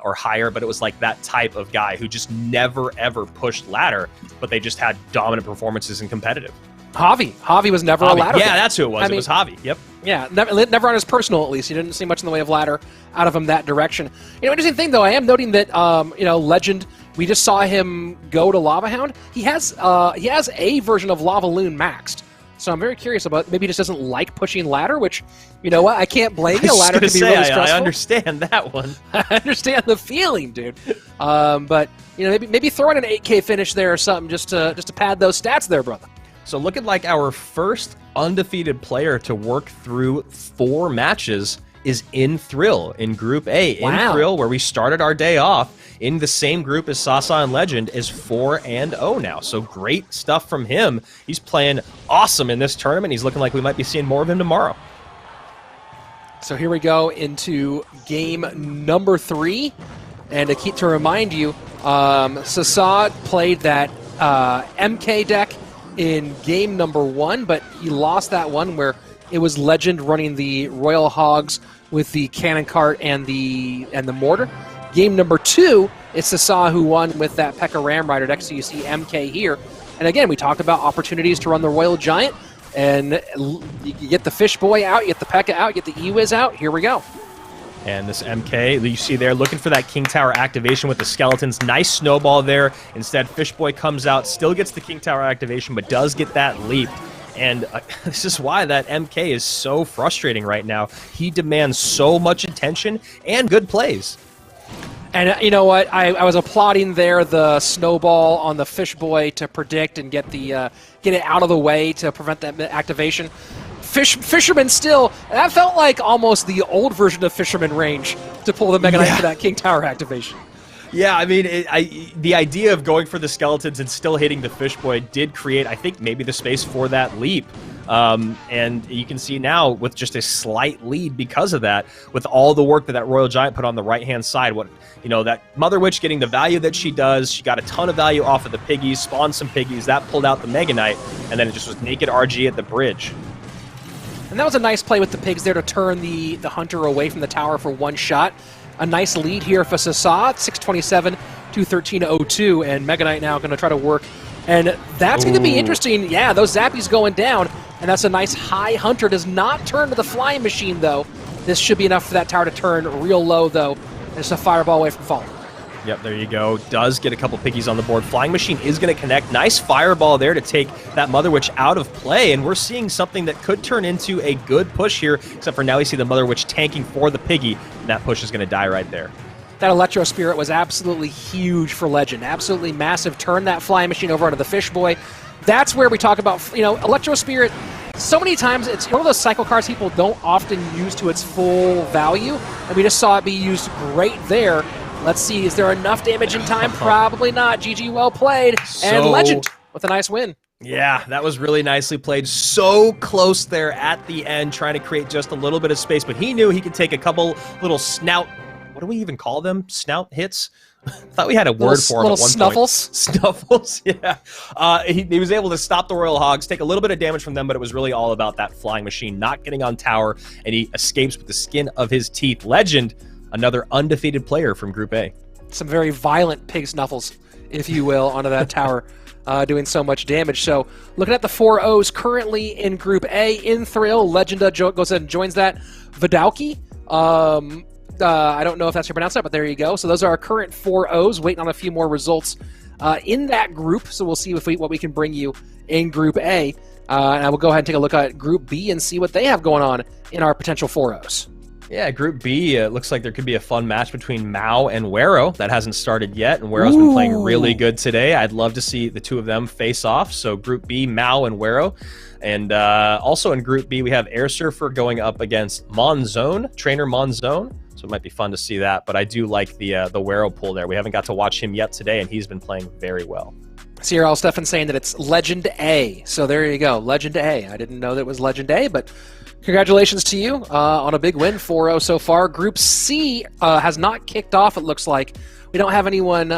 or higher, but it was like that type of guy who just never, ever pushed ladder, but they just had dominant performances in competitive. Javi was never a ladder. Yeah, that's who it was. It was Javi. Yep. Yeah, never on his personal, at least. You didn't see much in the way of ladder out of him that direction. You know, interesting thing, though, I am noting that, Legend, we just saw him go to Lava Hound. He has a version of Lava Loon maxed. So I'm very curious about, maybe he just doesn't like pushing ladder, which, you know what, I can't blame you. Ladder can be really stressful. I understand that one. I understand the feeling, dude. But, you know, maybe throw in an 8K finish there or something just to pad those stats there, brother. So looking like our first undefeated player to work through 4 matches is in Thrill in Group A. Wow. In Thrill, where we started our day off in the same group as Sasa and Legend, is 4-0 now. So great stuff from him. He's playing awesome in this tournament. He's looking like we might be seeing more of him tomorrow. So here we go into game number 3. And to remind you, Sasa played that MK deck in game number 1, but he lost that one where it was Legend running the Royal Hogs with the Cannon Cart and the Mortar. Game number 2, it's Sasa who won with that P.E.K.K.A. Ram Rider deck, so you see MK here. And again, we talked about opportunities to run the Royal Giant, and you get the Fish Boy out, you get the P.E.K.K.A. out, you get the E-Wiz out. Here we go. And this MK, you see there, looking for that King Tower activation with the skeletons. Nice snowball there. Instead, Fish Boy comes out, still gets the King Tower activation, but does get that leap. And this is why that MK is so frustrating right now. He demands so much attention and good plays. And you know what? I was applauding there the snowball on the fish boy to predict and get it out of the way to prevent that activation. Fisherman still, that felt like almost the old version of Fisherman range to pull the Mega Knight for that King Tower activation. Yeah, I mean, the idea of going for the skeletons and still hitting the fish boy did create, I think, maybe the space for that leap. And you can see now with just a slight lead because of that, with all the work that Royal Giant put on the right-hand side, that Mother Witch getting the value that she does, she got a ton of value off of the piggies, spawned some piggies, that pulled out the Mega Knight, and then it just was naked RG at the bridge. And that was a nice play with the pigs there to turn the Hunter away from the tower for one shot. A nice lead here for Sassad, 627 to 1302, and Mega Knight now going to try to work. And that's going to be interesting. Yeah, those Zappies going down, and that's a nice high Hunter. Does not turn to the flying machine, though. This should be enough for that tower to turn real low, though. It's a fireball away from falling. Yep, there you go. Does get a couple piggies on the board. Flying Machine is going to connect. Nice fireball there to take that Mother Witch out of play, and we're seeing something that could turn into a good push here, except for now we see the Mother Witch tanking for the piggy, and that push is going to die right there. That Electro Spirit was absolutely huge for Legend. Absolutely massive. Turn that Flying Machine over onto the Fish Boy. That's where we talk about, Electro Spirit. So many times, it's one of those cycle cards people don't often use to its full value, and we just saw it be used great there. Let's see, is there enough damage in time? Probably not. GG, well played. And Legend with a nice win. Yeah, that was really nicely played. So close there at the end, trying to create just a little bit of space, but he knew he could take a couple little snout, what do we even call them? Snout hits? I thought we had a word for them at one snuffles. point. Snuffles, yeah. He was able to stop the Royal Hogs, take a little bit of damage from them, but it was really all about that Flying Machine not getting on tower, and he escapes with the skin of his teeth. Legend, another undefeated player from Group A. Some very violent pig snuffles, if you will, onto that tower, doing so much damage. So looking at the 4-0s currently in Group A, in Thrill, Legend goes ahead and joins that. Vidalki, I don't know if that's how you pronounce that, but there you go. So those are our current 4-0s, waiting on a few more results in that group. So we'll see what we can bring you in Group A. And I will go ahead and take a look at Group B and see what they have going on in our potential 4-0s. Yeah, Group B, looks like there could be a fun match between Mao and Wero. That hasn't started yet, and Wero's been playing really good today. I'd love to see the two of them face off. So Group B, Mao and Wero. And also in Group B, we have Air Surfer going up against Monzone, trainer Monzone. So it might be fun to see that. But I do like the Wero pull there. We haven't got to watch him yet today, and he's been playing very well. Sierra Stefan saying that it's Legend A. So there you go, Legend A. I didn't know that it was Legend A, but congratulations to you on a big win, 4-0 so far. Group C has not kicked off, it looks like. We don't have anyone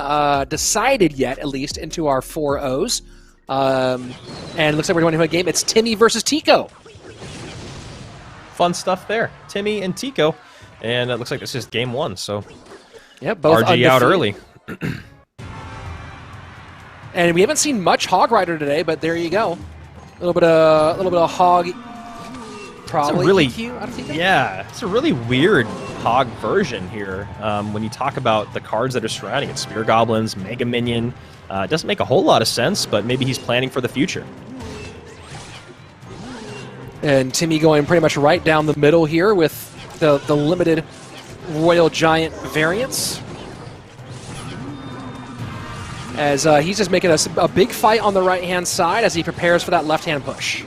decided yet, at least, into our 4-0s. And it looks like we're going to a game. It's Timmy versus Tico. Fun stuff there. Timmy and Tico. And it looks like this is game one, so yeah, both RG out early. And we haven't seen much Hog Rider today, but there you go. A little bit of Hog. Probably really, DQ out of Tico? Yeah, it's a really weird Hog version here. When you talk about the cards that are surrounding it, Spear Goblins, Mega Minion, it doesn't make a whole lot of sense, but maybe he's planning for the future. And Timmy going pretty much right down the middle here with the limited Royal Giant variants. As he's just making a big fight on the right-hand side as he prepares for that left-hand push.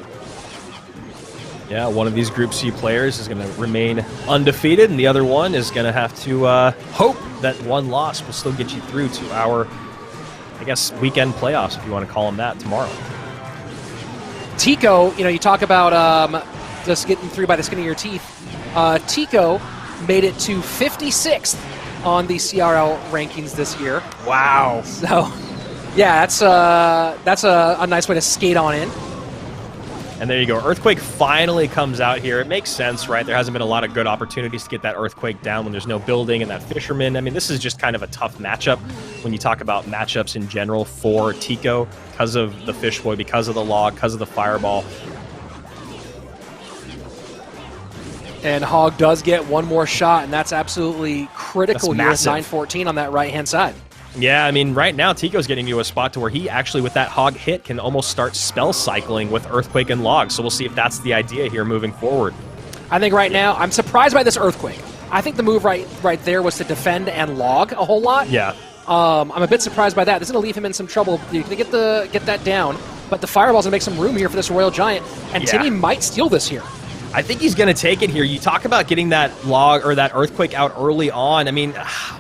Yeah, one of these Group C players is going to remain undefeated, and the other one is going to have to hope that one loss will still get you through to our, I guess, weekend playoffs, if you want to call them that, tomorrow. Tico, you talk about just getting through by the skin of your teeth. Tico made it to 56th on the CRL rankings this year. Wow. So, yeah, that's a nice way to skate on in. And there you go. Earthquake finally comes out here. It makes sense, right? There hasn't been a lot of good opportunities to get that Earthquake down when there's no building and that Fisherman. I mean, this is just kind of a tough matchup when you talk about matchups in general for Tico because of the Fish Boy, because of the Log, because of the Fireball. And Hog does get one more shot, and that's absolutely critical here with 9-14 on that right-hand side. Yeah, I mean, right now, Tico's getting to a spot to where he actually, with that hog hit, can almost start spell cycling with Earthquake and Log. So we'll see if that's the idea here moving forward. I think right now, I'm surprised by this Earthquake. I think the move right there was to defend and log a whole lot. Yeah. I'm a bit surprised by that. This is going to leave him in some trouble. You're going to get that down, but the Fireball's going to make some room here for this Royal Giant, and Timmy might steal this here. I think he's going to take it here. You talk about getting that log or that Earthquake out early on. I mean,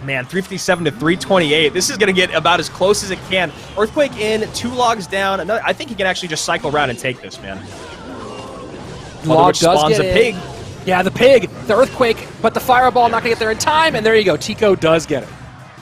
man, 357 to 328. This is going to get about as close as it can. Earthquake in, 2 logs down. I think he can actually just cycle around and take this, man. Log does spawns get a pig. Yeah, the pig, the Earthquake, but the Fireball not going to get there in time, and there you go. Tico does get it.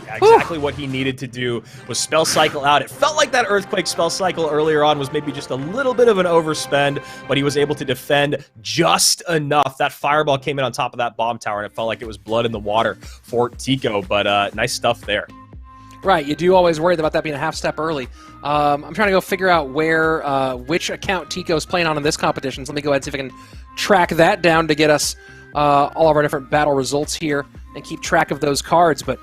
Yeah, exactly what he needed to do was spell cycle out. It felt like that Earthquake spell cycle earlier on was maybe just a little bit of an overspend, but he was able to defend just enough. That Fireball came in on top of that bomb tower, and it felt like it was blood in the water for Tico, but nice stuff there. Right, you do always worry about that being a half step early. I'm trying to go figure out which account Tico's playing on in this competition, so let me go ahead and see if I can track that down to get us all of our different battle results here and keep track of those cards, but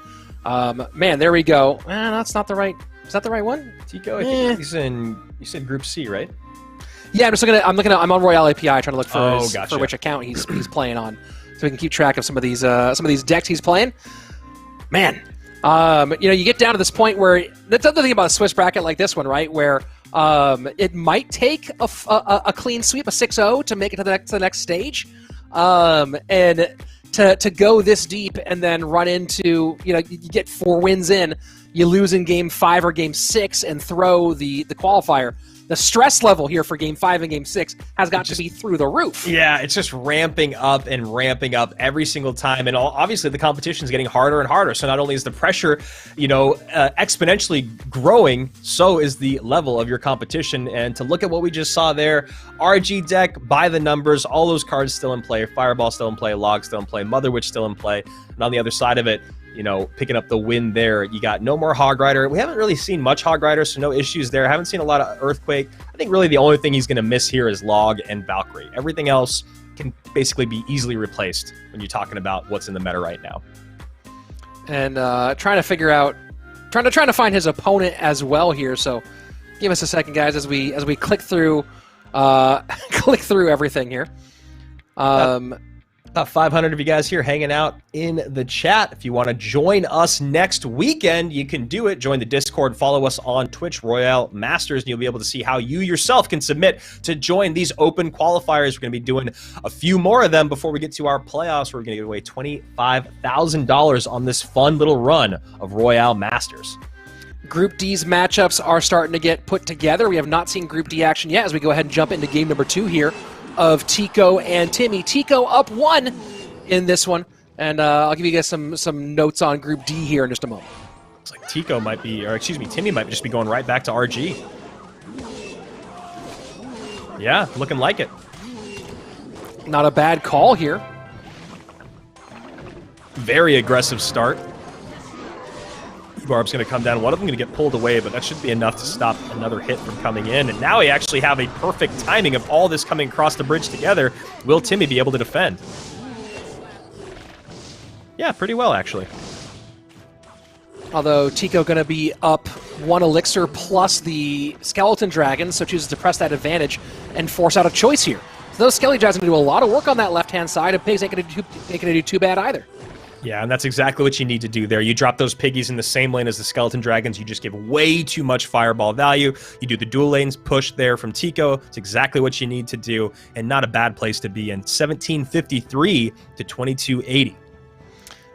man, there we go. That's not the right. Is that the right one? Tico, I think he's in. You said Group C, right? Yeah, I'm just looking at. I'm on Royale API trying to look for gotcha. for which account he's playing on, so we can keep track of some of these decks he's playing. Man, you get down to this point where that's the other thing about a Swiss bracket like this one, right? Where it might take a clean sweep, a 6-0, to make it to the next stage, and to go this deep and then run into, you get 4 wins in, you lose in Game 5 or Game 6 and throw the qualifier. The stress level here for Game 5 and Game 6 has got to be through the roof. Yeah, it's just ramping up and ramping up every single time. And obviously the competition is getting harder and harder. So not only is the pressure, exponentially growing, so is the level of your competition. And to look at what we just saw there, RG deck, by the numbers, all those cards still in play. Fireball still in play, Log still in play, Mother Witch still in play. And on the other side of it, picking up the win there. You got no more Hog Rider. We haven't really seen much Hog Rider, so no issues there. Haven't seen a lot of Earthquake. I think really the only thing he's going to miss here is Log and Valkyrie. Everything else can basically be easily replaced when you're talking about what's in the meta right now. And trying to find his opponent as well here. So give us a second, guys, as we click through everything here. About 500 of you guys here hanging out in the chat. If you want to join us next weekend, you can do it. Join the Discord, follow us on Twitch, RoyaleMSTRS, and you'll be able to see how you yourself can submit to join these open qualifiers. We're going to be doing a few more of them before we get to our playoffs, where we're going to give away $25,000 on this fun little run of RoyaleMSTRS. Group D's matchups are starting to get put together. We have not seen Group D action yet as we go ahead and jump into game number 2 here of Tico and Timmy. Tico up 1 in this one, and I'll give you guys some notes on Group D here in just a moment. Looks like Timmy might just be going right back to RG. Yeah, looking like it. Not a bad call here. Very aggressive start. Barb's going to come down. One of them going to get pulled away, but that should be enough to stop another hit from coming in. And now we actually have a perfect timing of all this coming across the bridge together. Will Timmy be able to defend? Yeah, pretty well, actually. Although Tico going to be up 1 elixir plus the Skeleton Dragon, so chooses to press that advantage and force out a choice here. So those Skelly Dragons are going to do a lot of work on that left-hand side, and Pigs ain't going to do too bad either. Yeah, and that's exactly what you need to do there. You drop those piggies in the same lane as the Skeleton Dragons. You just give way too much fireball value. You do the dual lanes push there from Tico. It's exactly what you need to do, and not a bad place to be in. 1753 to 2280.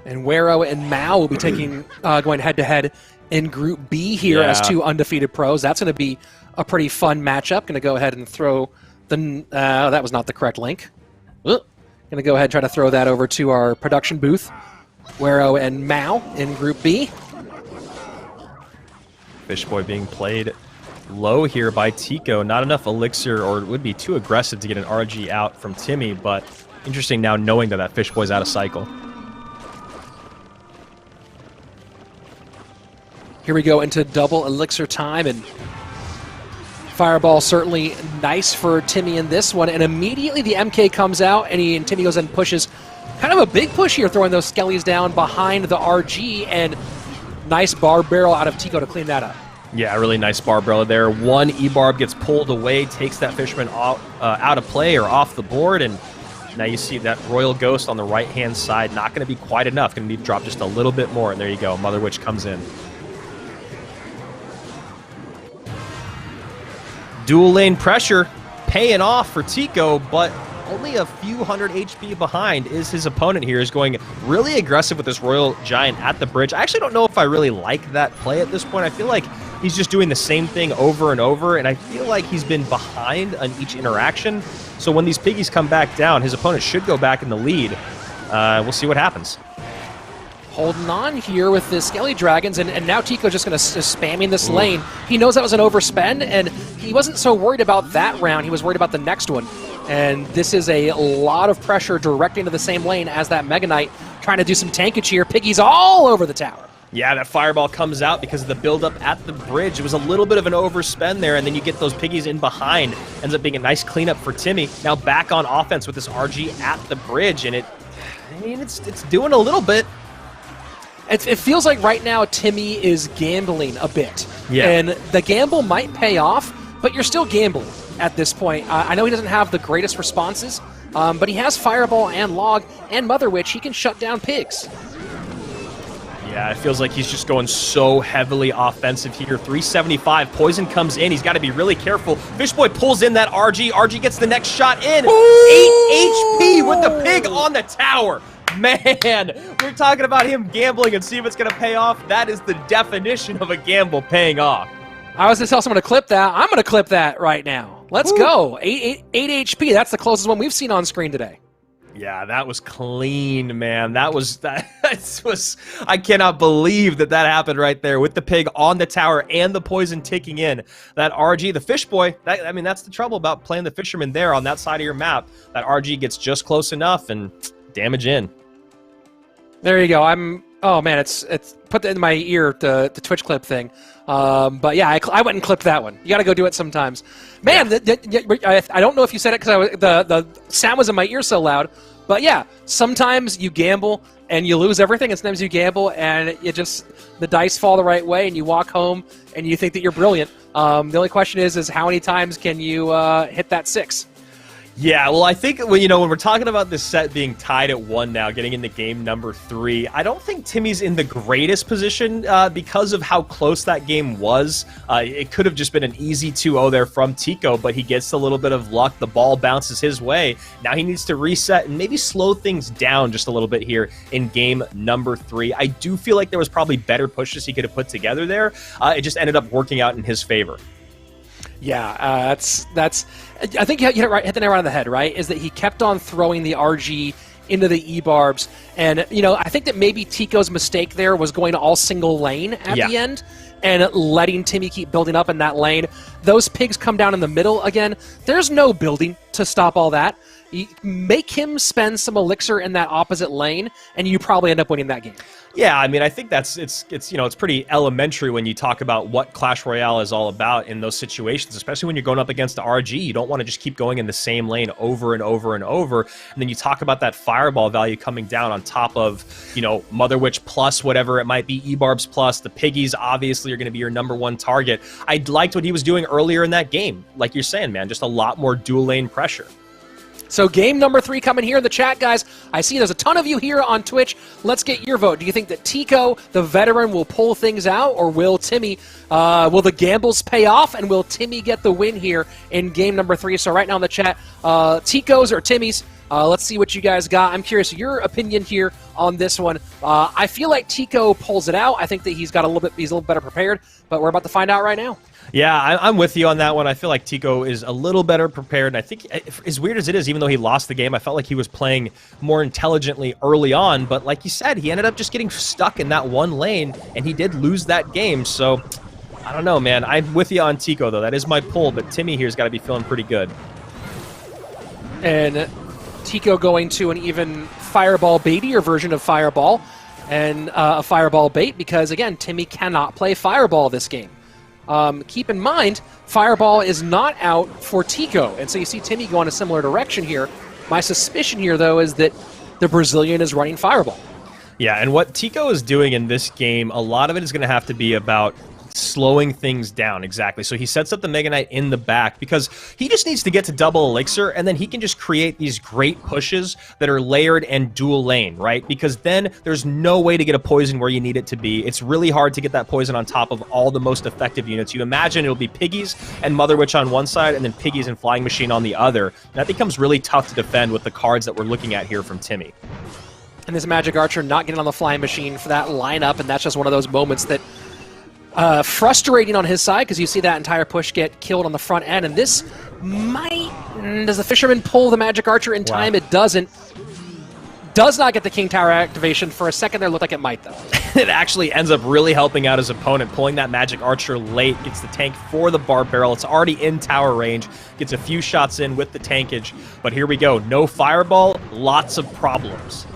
And Wero and Mao will be going head-to-head in Group B here as 2 undefeated pros. That's going to be a pretty fun matchup. Going to go ahead and throw the... that was not the correct link. Going to go ahead and try to throw that over to our production booth. Wero and Mao in Group B. Fishboy being played low here by Tico. Not enough elixir, or it would be too aggressive to get an RG out from Timmy, but interesting now knowing that Fishboy's out of cycle. Here we go into double elixir time, and Fireball certainly nice for Timmy in this one, and immediately the MK comes out, and Timmy goes and pushes kind of a big push here, throwing those Skellies down behind the RG, and Nice barb barrel out of Tico to clean that up. Yeah, really nice barb barrel there. One E-barb gets pulled away, takes that fisherman out of play or off the board, and now you see that Royal Ghost on the right-hand side. Not going to be quite enough. Going to need to drop just a little bit more, and there you go. Mother Witch comes in. Dual lane pressure paying off for Tico, but only a few hundred HP behind is his opponent here. Is going really aggressive with this Royal Giant at the bridge. I actually don't know if I really like that play at this point. I feel like he's just doing the same thing over and over, and I feel like he's been behind on each interaction. So when these piggies come back down, his opponent should go back in the lead. We'll see what happens. Holding on here with the Skelly Dragons, and now Tico's just going to spamming this lane. He knows that was an overspend, and he wasn't so worried about that round. He was worried about the next one. And this is a lot of pressure directing to the same lane as that Mega Knight, trying to do some tankage here. Piggies all over the tower. Yeah, that fireball comes out because of the buildup at the bridge. It was a little bit of an overspend there, and then you get those piggies in behind. Ends up being a nice cleanup for Timmy. Now back on offense with this RG at the bridge, and it's doing a little bit. It feels like right now Timmy is gambling a bit. Yeah. And the gamble might pay off, but you're still gambling at this point. I know he doesn't have the greatest responses, but he has Fireball and Log and Mother Witch. He can shut down pigs. Yeah, it feels like he's just going so heavily offensive here. 375. Poison comes in. He's got to be really careful. Fishboy pulls in that RG. RG gets the next shot in. Ooh! 8 HP with the pig on the tower. Man, we're talking about him gambling and see if it's going to pay off. That is the definition of a gamble paying off. I was going to tell someone to clip that. I'm going to clip that right now. Let's go. 8 HP. That's the closest one we've seen on screen today. Yeah, that was clean, man. That was I cannot believe that happened right there with the pig on the tower and the poison ticking in. That RG, the fish boy, that's the trouble about playing the fisherman there on that side of your map. That RG gets just close enough and damage in. There you go. Oh man, it's put in my ear, the Twitch clip thing. But yeah, I went and clipped that one. You got to go do it sometimes. Man, yeah. I don't know if you said it because the sound was in my ear so loud. But yeah, sometimes you gamble and you lose everything, and sometimes you gamble and the dice fall the right way, and you walk home and you think that you're brilliant. The only question is how many times can you hit that 6? Yeah, well, I think when we're talking about this set being tied at 1 now, getting into game number 3, I don't think Timmy's in the greatest position because of how close that game was. It could have just been an easy 2-0 there from Tico, but he gets a little bit of luck. The ball bounces his way. Now he needs to reset and maybe slow things down just a little bit here in game number 3. I do feel like there was probably better pushes he could have put together there. It just ended up working out in his favor. Yeah, that's. I think you hit the nail right on the head. Right, is that he kept on throwing the RG into the E-barbs, and I think that maybe Tico's mistake there was going all single lane at the end and letting Timmy keep building up in that lane. Those pigs come down in the middle again. There's no building to stop all that. You make him spend some elixir in that opposite lane, and you probably end up winning that game. Yeah, I think it's pretty elementary when you talk about what Clash Royale is all about in those situations, especially when you're going up against the RG. You don't want to just keep going in the same lane over and over and over. And then you talk about that fireball value coming down on top of, Mother Witch plus whatever it might be, E-barbs plus, the piggies obviously are going to be your #1 target. I liked what he was doing earlier in that game. Like you're saying, man, just a lot more dual lane pressure. So game number 3 coming here in the chat, guys. I see there's a ton of you here on Twitch. Let's get your vote. Do you think that Tico, the veteran, will pull things out, or will Timmy, will the gambles pay off, and will Timmy get the win here in game number 3? So right now in the chat, Tico's or Timmy's, let's see what you guys got. I'm curious your opinion here on this one. I feel like Tico pulls it out. I think that he's a little better prepared, but we're about to find out right now. Yeah, I'm with you on that one. I feel like Tico is a little better prepared. And I think, as weird as it is, even though he lost the game, I felt like he was playing more intelligently early on. But like you said, he ended up just getting stuck in that one lane, and he did lose that game. So, I don't know, man. I'm with you on Tico, though. That is my pull, but Timmy here's got to be feeling pretty good. And Tico going to an even Fireball baitier version of Fireball, and a Fireball bait, because, again, Timmy cannot play Fireball this game. Keep in mind, Fireball is not out for Tico, and so you see Timmy go in a similar direction here. My suspicion here, though, is that the Brazilian is running Fireball. Yeah, and what Tico is doing in this game, a lot of it is going to have to be about slowing things down. Exactly. So he sets up the Mega Knight in the back because he just needs to get to double elixir, and then he can just create these great pushes that are layered and dual lane, right? Because then there's no way to get a poison where you need it to be. It's really hard to get that poison on top of all the most effective units. You imagine it'll be Piggies and Mother Witch on one side, and then Piggies and Flying Machine on the other. And that becomes really tough to defend with the cards that we're looking at here from Timmy. And this Magic Archer not getting on the Flying Machine for that lineup, and that's just one of those moments that frustrating on his side, because you see that entire push get killed on the front end, and this might... Does the Fisherman pull the Magic Archer in time? It doesn't. Does not get the King Tower activation. For a second there, looked like it might, though. It actually ends up really helping out his opponent, pulling that Magic Archer late, gets the tank for the Barb Barrel. It's already in tower range, gets a few shots in with the tankage, but here we go. No Fireball, lots of problems.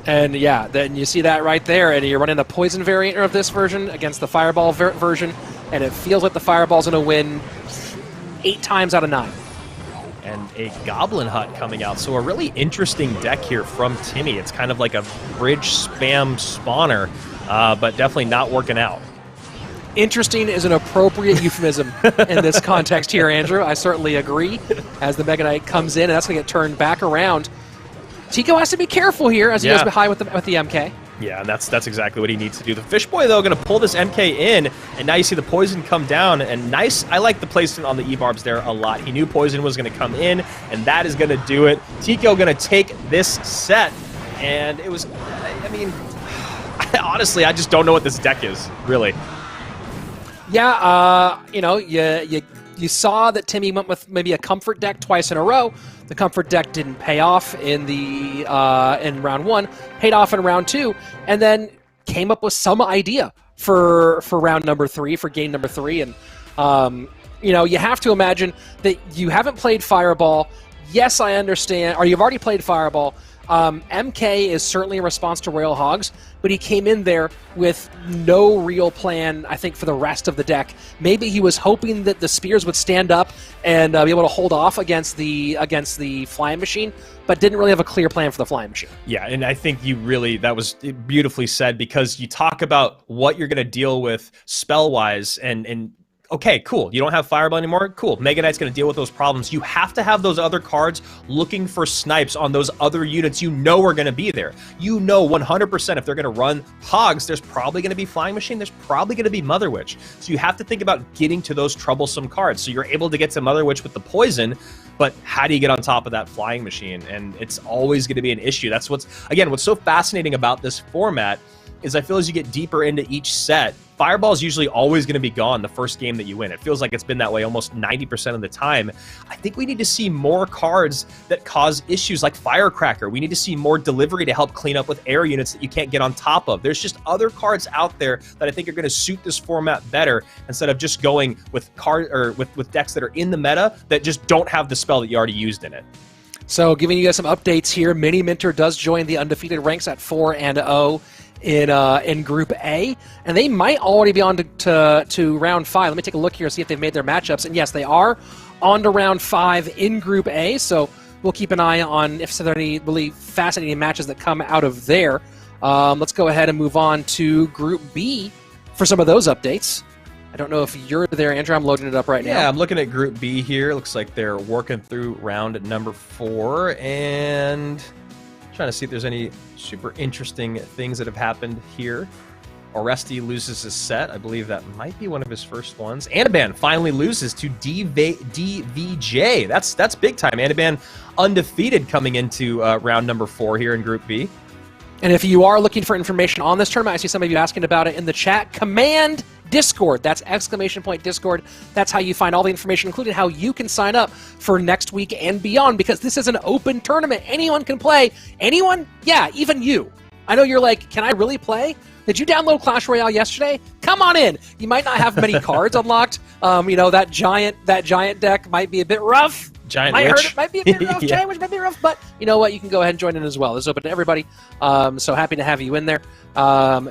And yeah, then you see that right there, and you're running the Poison variant of this version against the Fireball version, and it feels like the Fireball's going to win 8 times out of 9. And a Goblin Hut coming out, so a really interesting deck here from Timmy. It's kind of like a bridge spam spawner, but definitely not working out. Interesting is an appropriate euphemism in this context here, Andrew. I certainly agree. As the Mega Knight comes in, and that's going to get turned back around. Tico has to be careful here as he goes behind with the MK. Yeah, and that's exactly what he needs to do. The Fish Boy, though, going to pull this MK in, and now you see the Poison come down, and nice. I like the placement on the E-Barbs there a lot. He knew Poison was going to come in, and that is going to do it. Tico going to take this set, and it was, I mean, honestly, I just don't know what this deck is, really. Yeah, you know, you saw that Timmy went with maybe a Comfort deck twice in a row. The Comfort deck didn't pay off in the in round 1, paid off in round 2, and then came up with some idea for round number 3, for game number 3. And you know, you have to imagine that you haven't played Fireball. Yes, I understand, or you've already played Fireball. MK is certainly a response to Royal Hogs, but he came in there with no real plan, I think, for the rest of the deck. Maybe he was hoping that the Spears would stand up and be able to hold off against the Flying Machine, but didn't really have a clear plan for the Flying Machine. Yeah, and I think that was beautifully said, because you talk about what you're going to deal with spell-wise, and okay, cool. You don't have Fireball anymore? Cool. Mega Knight's going to deal with those problems. You have to have those other cards looking for snipes on those other units you know are going to be there. You know 100% if they're going to run Hogs, there's probably going to be Flying Machine, there's probably going to be Mother Witch. So you have to think about getting to those troublesome cards. So you're able to get to Mother Witch with the Poison, but how do you get on top of that Flying Machine? And it's always going to be an issue. That's what's so fascinating about this format is I feel as you get deeper into each set, Fireball is usually always going to be gone the first game that you win. It feels like it's been that way almost 90% of the time. I think we need to see more cards that cause issues like Firecracker. We need to see more delivery to help clean up with air units that you can't get on top of. There's just other cards out there that I think are going to suit this format better, instead of just going with with decks that are in the meta that just don't have the spell that you already used in it. So giving you guys some updates here, Mini Minter does join the undefeated ranks at 4-0. In Group A, and they might already be on to round 5. Let me take a look here and see if they've made their matchups, and yes, they are on to round 5 in Group A, so we'll keep an eye on if there are any really fascinating matches that come out of there. Let's go ahead and move on to Group B for some of those updates. I don't know if you're there, Andrew. I'm loading it up right now. Yeah, I'm looking at Group B here. Looks like they're working through round number 4, and trying to see if there's any super interesting things that have happened here. Oresti loses his set. I believe that might be one of his first ones. Anaban finally loses to DVJ. That's big time. Anaban undefeated coming into round number 4 here in Group B. And if you are looking for information on this tournament, I see some of you asking about it in the chat. Command Discord. That's !Discord. That's how you find all the information, including how you can sign up for next week and beyond, because this is an open tournament. Anyone can play. Anyone? Yeah, even you. I know you're like, can I really play? Did you download Clash Royale yesterday? Come on in. You might not have many cards unlocked. You know, that giant deck might be a bit rough. Giant Witch. Witch. It might be a bit rough. Yeah. Giant Witch might be rough, but you know what? You can go ahead and join in as well. This is open to everybody. So happy to have you in there.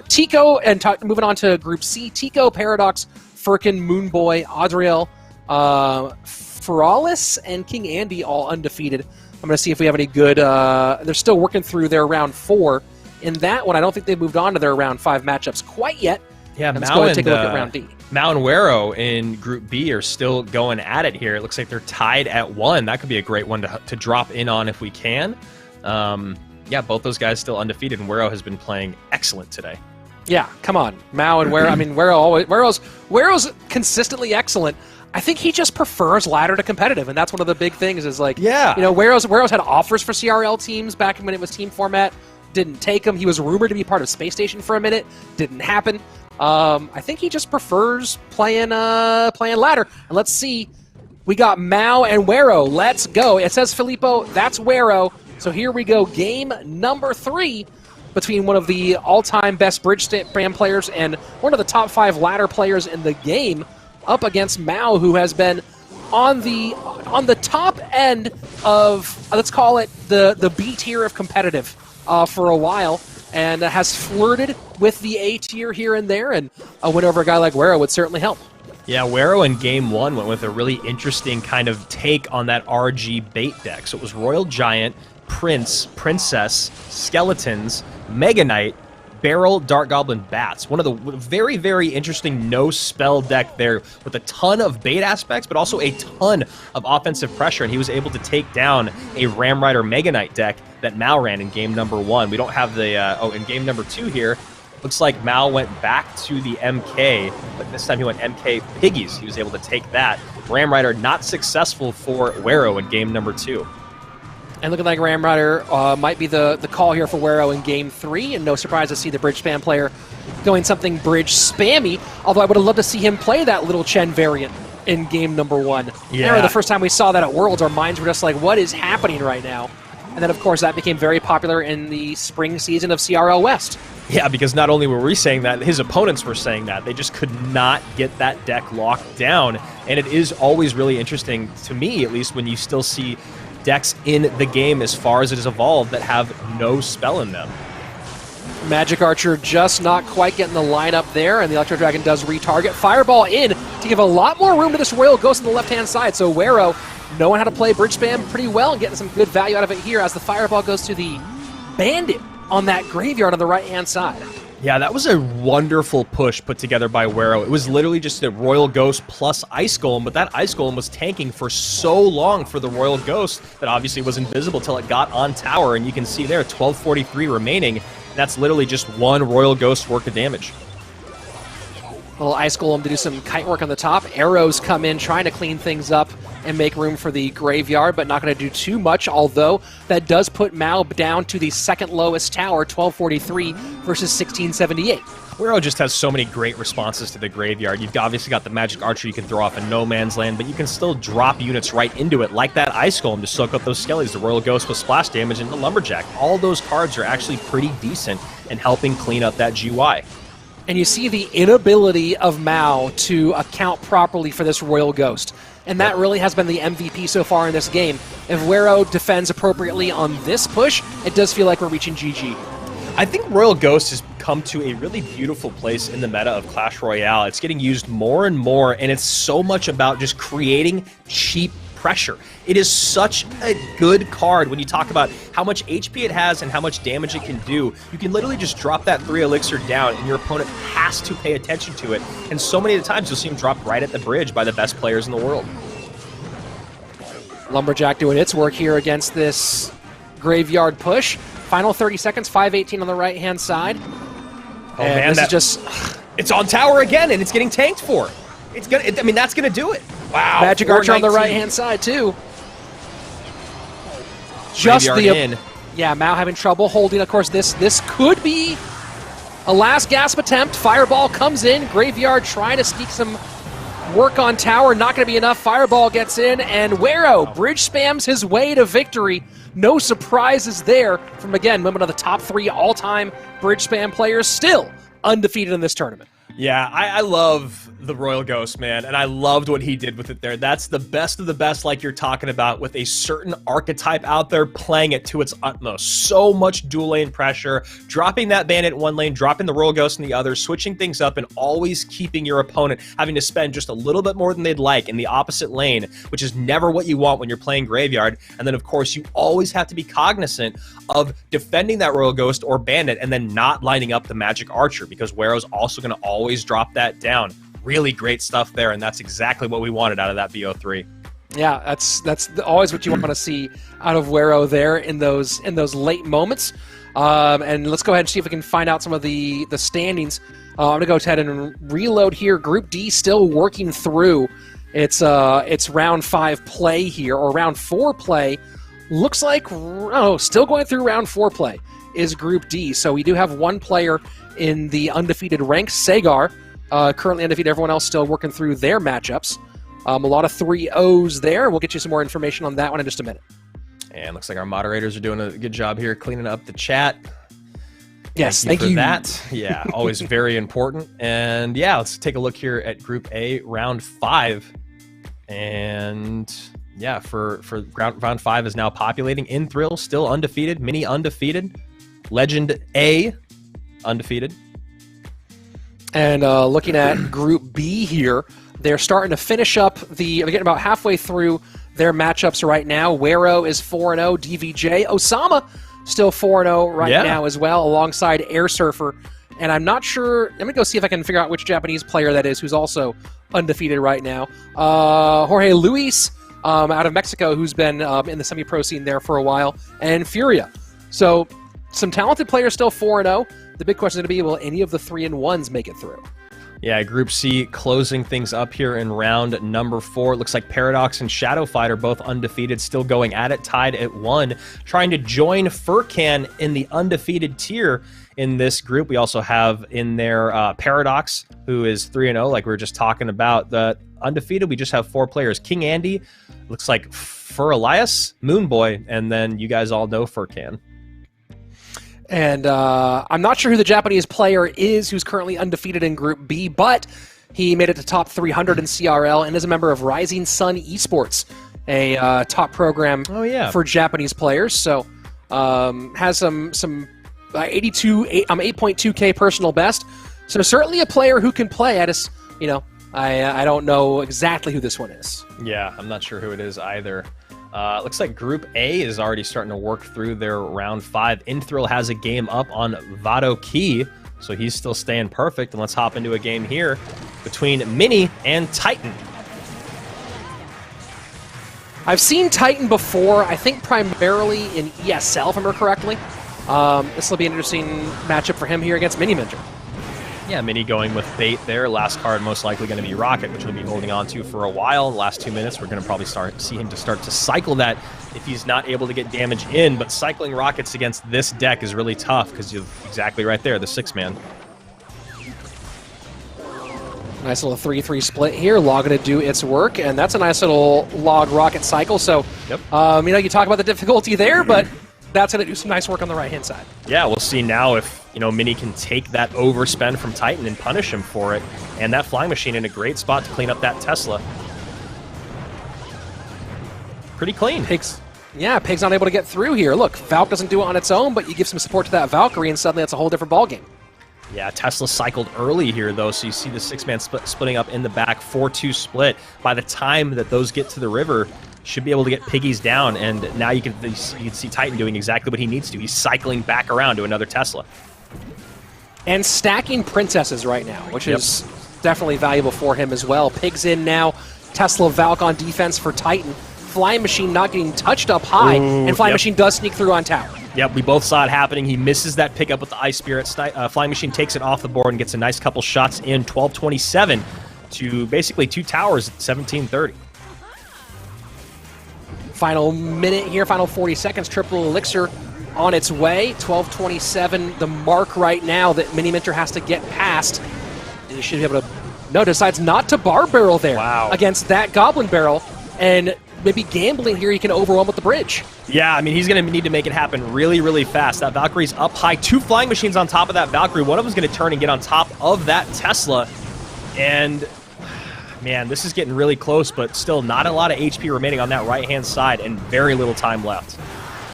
Tico, and moving on to Group C, Tico, Paradox, Firkin, Moonboy, Adriel, Feralis, and King Andy all undefeated. I'm going to see if we have any good... they're still working through their round 4 in that one. I don't think they've moved on to their round 5 matchups quite yet. Yeah, let's go ahead and take a look at round D. Mao and Wero in Group B are still going at it here. It looks like they're tied at 1. That could be a great one to drop in on if we can. Yeah, both those guys still undefeated, and Wero has been playing excellent today. Yeah, come on. Mao and Wero. I mean, Wero's consistently excellent. I think he just prefers ladder to competitive, and that's one of the big things is like, yeah. You know, Wero's had offers for CRL teams back when it was team format. Didn't take them. He was rumored to be part of Space Station for a minute. Didn't happen. I think he just prefers playing ladder. And let's see. We got Mao and Wero. Let's go. It says Filippo. That's Wero. So here we go. Game number 3 between one of the all-time best bridge spam players and one of the top 5 ladder players in the game up against Mao, who has been on the top end of, let's call it the B tier of competitive for a while, and has flirted with the A tier here and there, and a win over a guy like Wero would certainly help. Yeah, Wero in Game 1 went with a really interesting kind of take on that RG bait deck. So it was Royal Giant, Prince, Princess, Skeletons, Mega Knight, Barrel, Dark Goblin, Bats. One of the very, very interesting no-spell deck there with a ton of bait aspects, but also a ton of offensive pressure, and he was able to take down a Ram Rider Mega Knight deck that Mao ran in Game number 1. We don't have the... in Game number 2 here, looks like Mao went back to the MK, but this time he went MK Piggies. He was able to take that. Ram Rider not successful for Wero in Game number 2. And looking like Ram Rider might be the call here for Wero in Game 3, and no surprise to see the bridge spam player going something bridge spammy, although I would have loved to see him play that little Chen variant in Game number 1. Yeah. I remember the first time we saw that at Worlds, our minds were just like, what is happening right now? And then, of course, that became very popular in the spring season of CRL West. Yeah, because not only were we saying that, his opponents were saying that. They just could not get that deck locked down, and it is always really interesting, to me at least, when you still see decks in the game as far as it has evolved that have no spell in them. Magic Archer just not quite getting the lineup there, and the Electro Dragon does retarget. Fireball in to give a lot more room to this Royal Ghost on the left-hand side, so Wero knowing how to play bridge spam pretty well and getting some good value out of it here as the Fireball goes to the Bandit on that graveyard on the right-hand side. Yeah, that was a wonderful push put together by Wero. It was literally just a Royal Ghost plus Ice Golem, but that Ice Golem was tanking for so long for the Royal Ghost that obviously was invisible till it got on tower, and you can see there, 1243 remaining. That's literally just one Royal Ghost worth of damage. Little Ice Golem to do some kite work on the top. Arrows come in trying to clean things up and make room for the graveyard, but not going to do too much, although that does put Mao down to the second lowest tower, 1243 versus 1678. Wero just has so many great responses to the graveyard. You've obviously got the Magic Archer you can throw off in no man's land, but you can still drop units right into it, like that Ice Golem to soak up those skellies, the Royal Ghost with splash damage, and the Lumberjack. All those cards are actually pretty decent in helping clean up that GY. And you see the inability of Mao to account properly for this Royal Ghost. And that really has been the MVP so far in this game. If Wero defends appropriately on this push, it does feel like we're reaching GG. I think Royal Ghost has come to a really beautiful place in the meta of Clash Royale. It's getting used more and more, and it's so much about just creating cheap pressure. It is such a good card when you talk about how much HP it has and how much damage it can do. You can literally just drop that 3 elixir down, and your opponent has to pay attention to it. And so many of the times you'll see him dropped right at the bridge by the best players in the world. Lumberjack doing its work here against this graveyard push. Final 30 seconds, 518 on the right-hand side. Oh man, this is just... It's on tower again, and it's getting tanked for. It's gonna. I mean, that's gonna do it. Wow. Magic Archer on the right-hand side, too. Just the... in. Yeah, Mao having trouble holding. Of course, this could be a last gasp attempt. Fireball comes in. Graveyard trying to sneak some work on tower. Not going to be enough. Fireball gets in, and Wero bridge spams his way to victory. No surprises there from, again, one of the top 3 all-time bridge spam players, still undefeated in this tournament. Yeah, I love the Royal Ghost, man, and I loved what he did with it there. That's the best of the best, like you're talking about, with a certain archetype out there, playing it to its utmost. So much dual lane pressure, dropping that bandit in one lane, dropping the Royal Ghost in the other, switching things up, and always keeping your opponent having to spend just a little bit more than they'd like in the opposite lane, which is never what you want when you're playing Graveyard. And then, of course, you always have to be cognizant of defending that Royal Ghost or bandit and then not lining up the Magic Archer, because Wero's also going to always drop that down. Really great stuff there, and that's exactly what we wanted out of that BO3. Yeah, that's always what you want to see out of Wero there in those late moments. And let's go ahead and see if we can find out some of the standings. I'm going to go ahead and reload here. Group D still working through its round 5 play here, or round 4 play. Looks like, still going through round 4 play is Group D. So we do have one player in the undefeated rank, Sagar, currently undefeated. Everyone else still working through their matchups. A lot of 3-0s there. We'll get you some more information on that one in just a minute. And looks like our moderators are doing a good job here cleaning up the chat. Yes, thank you. For that. Yeah, always very important. And yeah, let's take a look here at Group A, round 5. And yeah, for round 5 is now populating. In Thrill still undefeated, Mini undefeated, Legend A undefeated. And looking at Group B here, they're starting to finish up they're getting about halfway through their matchups right now. Wero is 4-0, DVJ. Osama still 4-0 right now as well, alongside Air Surfer. And I'm not sure, let me go see if I can figure out which Japanese player that is who's also undefeated right now. Jorge Luis out of Mexico, who's been in the semi-pro scene there for a while, and Furia. So some talented players still 4-0. The big question is going to be, will any of the 3-1s make it through? Yeah, Group C closing things up here in round number 4. It looks like Paradox and Shadow Fighter both undefeated, still going at it, tied at 1. Trying to join Furkan in the undefeated tier in this group. We also have in there Paradox, who is 3-0, like we were just talking about. The undefeated, we just have 4 players. King Andy, looks like Fur Elias, Moonboy, and then you guys all know Furkan. And I'm not sure who the Japanese player is who's currently undefeated in Group B, but he made it to top 300 in CRL and is a member of Rising Sun Esports, a top program for Japanese players. So has some 8.2K personal best. So certainly a player who can play. I don't know exactly who this one is. Yeah, I'm not sure who it is either. Looks like Group A is already starting to work through their round 5. Inthrill has a game up on Vado Key, so he's still staying perfect. And let's hop into a game here between Mini and Titan. I've seen Titan before, I think primarily in ESL, if I remember correctly. This will be an interesting matchup for him here against Mini Minter. Yeah, Mini going with bait there. Last card most likely going to be Rocket, which he'll be holding on to for a while. In the last 2 minutes, we're going to probably see him start to cycle that if he's not able to get damage in. But cycling Rockets against this deck is really tough because you're exactly right there, the 6-man. Nice little 3-3 split here. Log going to do its work, and that's a nice little Log Rocket cycle. So, you talk about the difficulty there, but that's going to do some nice work on the right-hand side. Yeah, we'll see now if Mini can take that overspend from Titan and punish him for it. And that Flying Machine in a great spot to clean up that Tesla. Pretty clean. Pig's not able to get through here. Look, Valk doesn't do it on its own, but you give some support to that Valkyrie, and suddenly that's a whole different ballgame. Yeah, Tesla cycled early here, though, so you see the 6-man splitting up in the back, 4-2 split. By the time that those get to the river, should be able to get piggies down, and now you can see Titan doing exactly what he needs to. He's cycling back around to another Tesla. And stacking princesses right now, which is definitely valuable for him as well. Pigs in now, Tesla Valk on defense for Titan. Flying Machine not getting touched up high, and Flying Machine does sneak through on tower. Yep, we both saw it happening. He misses that pickup with the Ice Spirit. Flying Machine takes it off the board and gets a nice couple shots in. 12:27 to basically 2 towers at 17:30. Final minute here, final 40 seconds. Triple Elixir on its way. 12:27, the mark right now that Mini Minter has to get past. And he should be able to... No, decides not to bar barrel there against that Goblin Barrel. And maybe gambling here, he can overwhelm with the bridge. Yeah, I mean, he's going to need to make it happen really, really fast. That Valkyrie's up high. 2 flying machines on top of that Valkyrie. One of them's going to turn and get on top of that Tesla. And, man, this is getting really close, but still not a lot of HP remaining on that right-hand side and very little time left.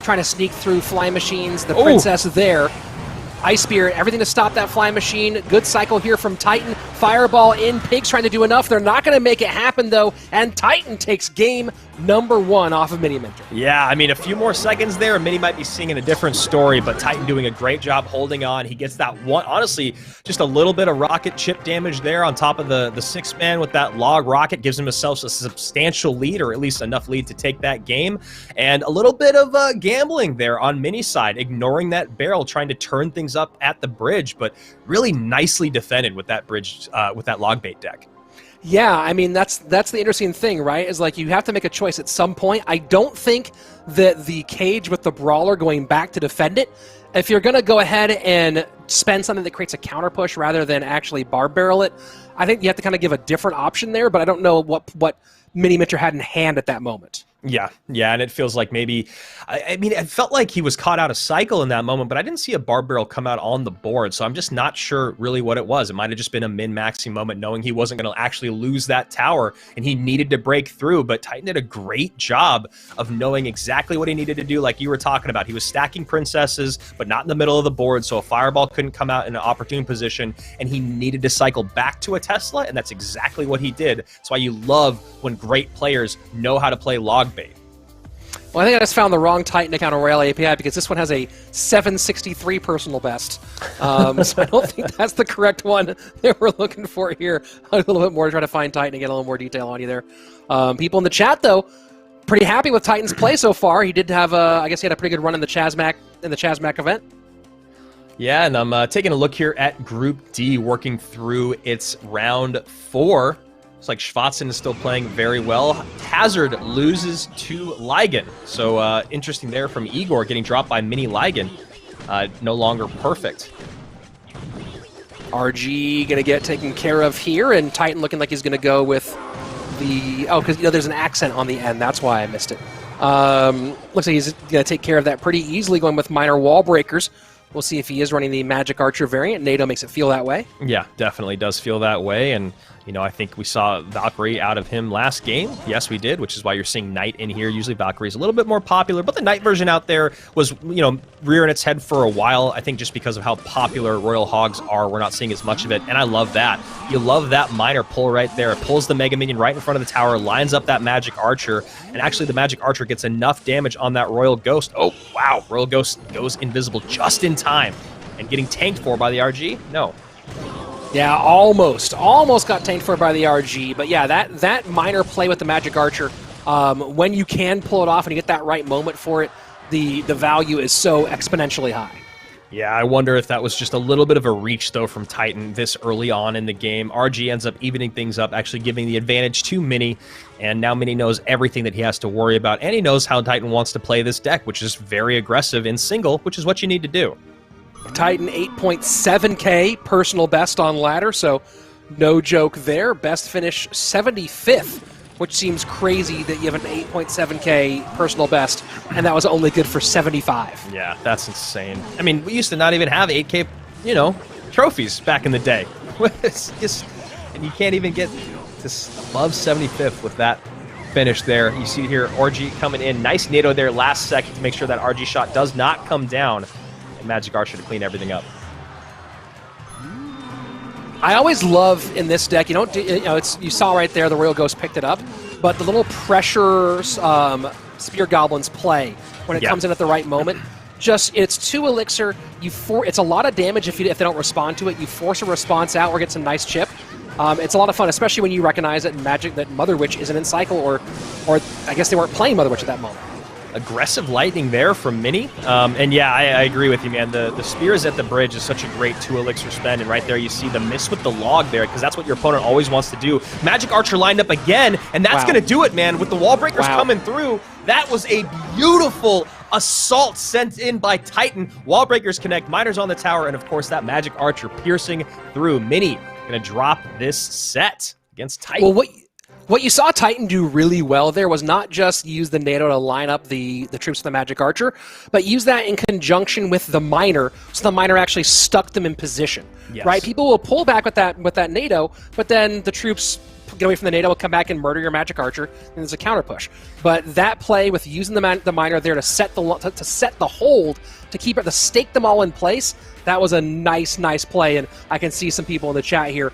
Trying to sneak through flying machines. The Princess there. Ice Spirit, everything to stop that flying machine. Good cycle here from Titan. Fireball in. Pigs trying to do enough. They're not going to make it happen, though. And Titan takes game number 1 off of Mini Mentor. Yeah, I mean, a few more seconds there, and Mini might be singing a different story, but Titan doing a great job holding on. He gets that one, honestly, just a little bit of rocket chip damage there on top of the 6-man with that log rocket. Gives himself a substantial lead, or at least enough lead to take that game. And a little bit of gambling there on Mini's side, ignoring that barrel, trying to turn things up at the bridge, but really nicely defended with that bridge, with that log bait deck. Yeah, I mean, that's the interesting thing, right? Is like you have to make a choice at some point. I don't think that the cage with the Brawler going back to defend it, if you're going to go ahead and spend something that creates a counter push rather than actually barb barrel it, I think you have to kind of give a different option there, but I don't know what Mini Mitcher had in hand at that moment. Yeah, and it feels like maybe, I mean, it felt like he was caught out of cycle in that moment, but I didn't see a barb barrel come out on the board, so I'm just not sure really what it was. It might have just been a min-maxing moment, knowing he wasn't going to actually lose that tower, and he needed to break through, but Titan did a great job of knowing exactly what he needed to do, like you were talking about. He was stacking princesses, but not in the middle of the board, so a fireball couldn't come out in an opportune position, and he needed to cycle back to a Tesla, and that's exactly what he did. That's why you love when great players know how to play log bait. Well, I think I just found the wrong Titan account on Royale API because this one has a 763 personal best. So I don't think that's the correct one that we're looking for here. A little bit more to try to find Titan and get a little more detail on you there. People in the chat, though, pretty happy with Titan's play so far. He did have I guess he had a pretty good run in the Chazmac event. Yeah, and I'm taking a look here at Group D, working through its round 4. Looks like Schwatzen is still playing very well. Hazard loses to Ligon. So interesting there from Igor, getting dropped by Mini Ligon. No longer perfect. RG going to get taken care of here, and Titan looking like he's going to go with the... Oh, because there's an accent on the end. That's why I missed it. Looks like he's going to take care of that pretty easily, going with minor wall breakers. We'll see if he is running the Magic Archer variant. NATO makes it feel that way. Yeah, definitely does feel that way. And, you know, I think we saw Valkyrie out of him last game. Yes, we did, which is why you're seeing Knight in here. Usually Valkyrie's a little bit more popular, but the Knight version out there was, you know, rearing its head for a while. I think just because of how popular Royal Hogs are, we're not seeing as much of it, and I love that. You love that minor pull right there. It pulls the Mega Minion right in front of the tower, lines up that Magic Archer, and actually the Magic Archer gets enough damage on that Royal Ghost. Oh, wow. Royal Ghost goes invisible just in time. And getting tanked for by the RG? No. Yeah, almost got tanked for by the RG. But yeah, that minor play with the Magic Archer, when you can pull it off and you get that right moment for it, the value is so exponentially high. Yeah, I wonder if that was just a little bit of a reach, though, from Titan this early on in the game. RG ends up evening things up, actually giving the advantage to Mini, and now Mini knows everything that he has to worry about, and he knows how Titan wants to play this deck, which is very aggressive in single, which is what you need to do. Titan 8.7K personal best on ladder, so no joke there. Best finish 75th, which seems crazy that you have an 8.7K personal best, and that was only good for 75. Yeah, that's insane. I mean, we used to not even have 8K, you know, trophies back in the day. It's just, and you can't even get this above 75th with that finish there. You see here, RG coming in. Nice NATO there last second to make sure that RG shot does not come down. Magic Archer to clean everything up. I always love in this deck, you saw right there the Royal Ghost picked it up, but the little pressure Spear Goblins play when it comes in at the right moment. Just, it's 2 elixir, it's a lot of damage if they don't respond to it. You force a response out or get some nice chip. It's a lot of fun, especially when you recognize that that Mother Witch isn't in cycle, or I guess they weren't playing Mother Witch at that moment. Aggressive lightning there from Mini. And yeah, I agree with you, man. The Spears at the bridge is such a great 2 elixir spend, and right there you see the miss with the log there, because that's what your opponent always wants to do. Magic Archer lined up again, and that's going to do it, man. With the wall breakers coming through, that was a beautiful assault sent in by Titan. Wall breakers connect, miners on the tower, and of course that Magic Archer piercing through. Mini going to drop this set against Titan. Well, What you saw Titan do really well there was not just use the NATO to line up the troops with the Magic Archer, but use that in conjunction with the Miner, so the Miner actually stuck them in position. Yes. Right? People will pull back with that NATO, but then the troops get away from the NATO, will come back and murder your Magic Archer, and there's a counter push. But that play with using the Miner there to set the hold, to keep it, to stake them all in place, that was a nice play, and I can see some people in the chat here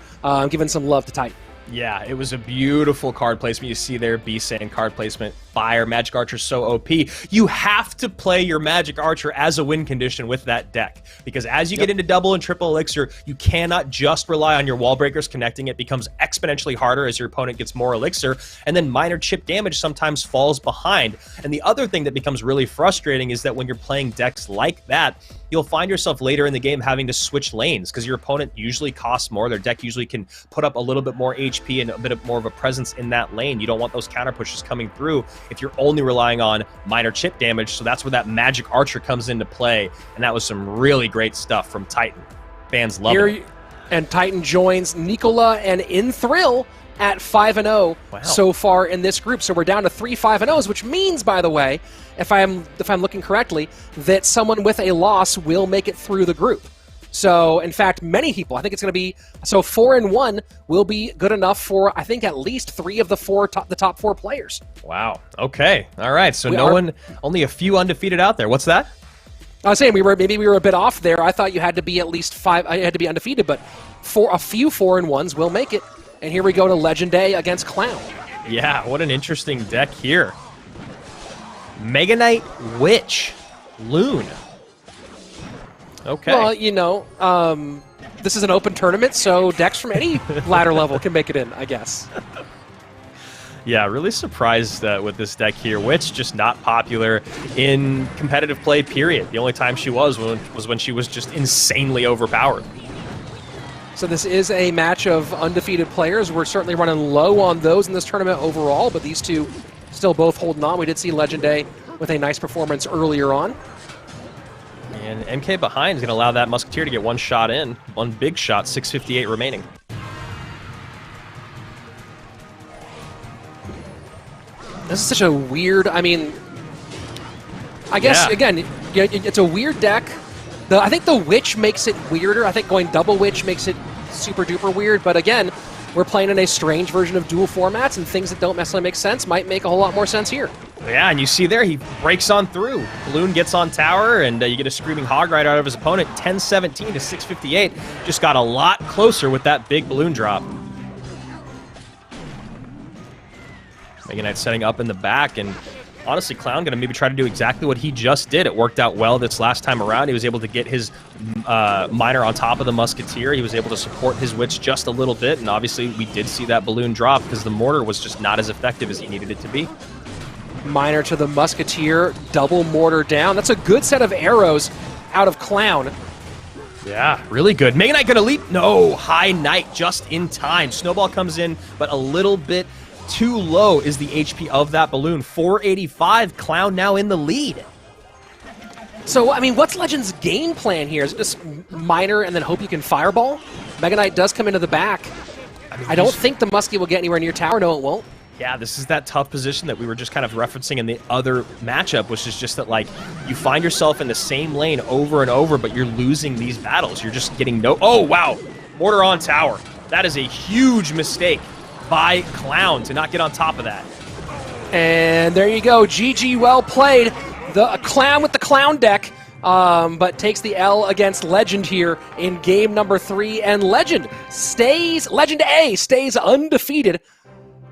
giving some love to Titan. Yeah, it was a beautiful card placement. You see there, B saying card placement, fire, Magic Archer's so OP. You have to play your Magic Archer as a win condition with that deck, because as you get into double and triple elixir, you cannot just rely on your wall breakers connecting. It becomes exponentially harder as your opponent gets more elixir, and then minor chip damage sometimes falls behind. And the other thing that becomes really frustrating is that when you're playing decks like that, you'll find yourself later in the game having to switch lanes, because your opponent usually costs more. Their deck usually can put up a little bit more HP and a bit more of a presence in that lane. You don't want those counter pushes coming through if you're only relying on minor chip damage. So that's where that Magic Archer comes into play, and that was some really great stuff from Titan. Fans love it. And Titan joins Nicola and Inthrill at 5-0 so far in this group. So we're down to 3 5-0s, which means, by the way, if I'm looking correctly, that someone with a loss will make it through the group. So, in fact, many people, I think it's going to be, so 4-1 will be good enough for, I think, at least 3 of the top 4 players. Wow. Okay. All right. So only a few undefeated out there. What's that? I was saying maybe we were a bit off there. I thought you had to be at least 5, I had to be undefeated, but a few 4-1s will make it. And here we go to Legend Day against Clown. Yeah, what an interesting deck here. Mega Knight Witch. Loon. Okay. Well, you know, this is an open tournament, so decks from any ladder level can make it in, I guess. Yeah, really surprised with this deck here. Witch just not popular in competitive play, period. The only time she was when she was just insanely overpowered. So this is a match of undefeated players. We're certainly running low on those in this tournament overall, but these two still both holding on. We did see Legend Day with a nice performance earlier on. And MK behind is going to allow that Musketeer to get one shot in. One big shot, 6:58 remaining. This is such a weird, I mean, I guess, again, it's a weird deck. I think the Witch makes it weirder. I think going double Witch makes it super duper weird, but again, we're playing in a strange version of dual formats, and things that don't necessarily make sense might make a whole lot more sense here. Yeah, and you see there, he breaks on through. Balloon gets on tower, and you get a Screaming Hog right out of his opponent. 10-17 to 6:58. Just got a lot closer with that big balloon drop. Mega Knight setting up in the back, and honestly, Clown going to maybe try to do exactly what he just did. It worked out well this last time around. He was able to get his Miner on top of the Musketeer. He was able to support his Witch just a little bit, and obviously we did see that balloon drop because the mortar was just not as effective as he needed it to be. Miner to the Musketeer, double mortar down. That's a good set of arrows out of Clown. Yeah, really good. Mega Knight going to leap? No, High Knight just in time. Snowball comes in, but a little bit too low is the HP of that balloon. 485, Clown now in the lead. So, I mean, what's Legend's game plan here? Is it just Miner and then hope you can fireball? Mega Knight does come into the back. I don't think the Muskie will get anywhere near tower. No, it won't. Yeah, this is that tough position that we were just kind of referencing in the other matchup, which is just that, like, you find yourself in the same lane over and over, but you're losing these battles. You're just getting no... Oh, wow. Mortar on tower. That is a huge mistake by Clown to not get on top of that. And there you go. GG, well played. The Clown with the Clown deck, but takes the L against Legend here in game number 3. And Legend A stays undefeated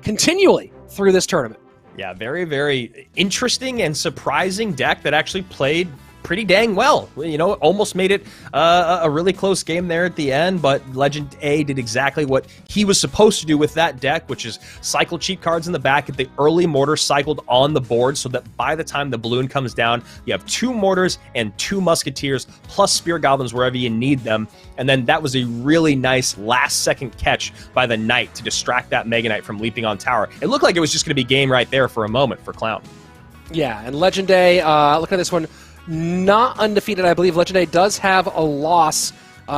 continually through this tournament. Yeah, very, very interesting and surprising deck that actually played pretty dang well. You know, almost made it a really close game there at the end, but Legend A did exactly what he was supposed to do with that deck, which is cycle cheap cards in the back, get the early mortar cycled on the board so that by the time the balloon comes down, you have 2 mortars and 2 musketeers plus spear goblins wherever you need them. And then that was a really nice last-second catch by the Knight to distract that Mega Knight from leaping on tower. It looked like it was just going to be game right there for a moment for Clown. Yeah, and Legend A, look at this one, not undefeated. I believe Legend A does have a loss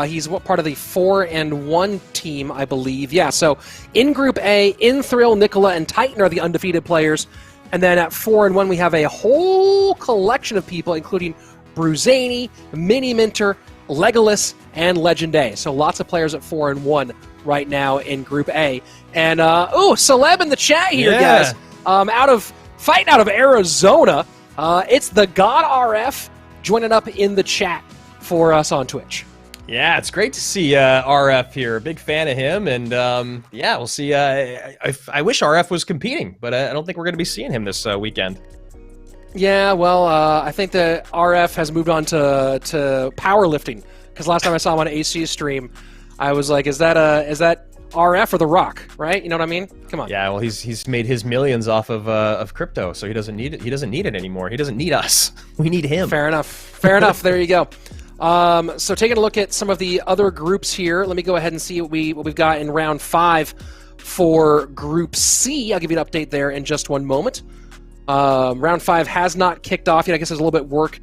He's part of the 4-1 team, I believe. Yeah, so in Group A, Inthrill, Nicola, and Titan are the undefeated players. And then at 4-1, we have a whole collection of people, including Bruzani, Mini Minter, Legolas, and Legend A. So lots of players at 4-1 right now in Group A. And, celeb in the chat here, guys. Fighting out of Arizona, it's the God RF joining up in the chat for us on Twitch. Yeah, it's great to see RF here. Big fan of him, and we'll see. I wish RF was competing, but I don't think we're going to be seeing him this weekend. Yeah, well, I think that RF has moved on to powerlifting, because last time I saw him on AC stream, I was like, is that RF or The Rock, right? You know what I mean? Come on. Yeah, well, he's made his millions off of crypto, so he doesn't need it. He doesn't need it anymore. He doesn't need us. We need him. Fair enough. Fair enough. There you go. So taking a look at some of the other groups here, let me go ahead and see what we've got in round 5 for Group C. I'll give you an update there in just one moment. Round 5 has not kicked off yet. I guess there's a little bit work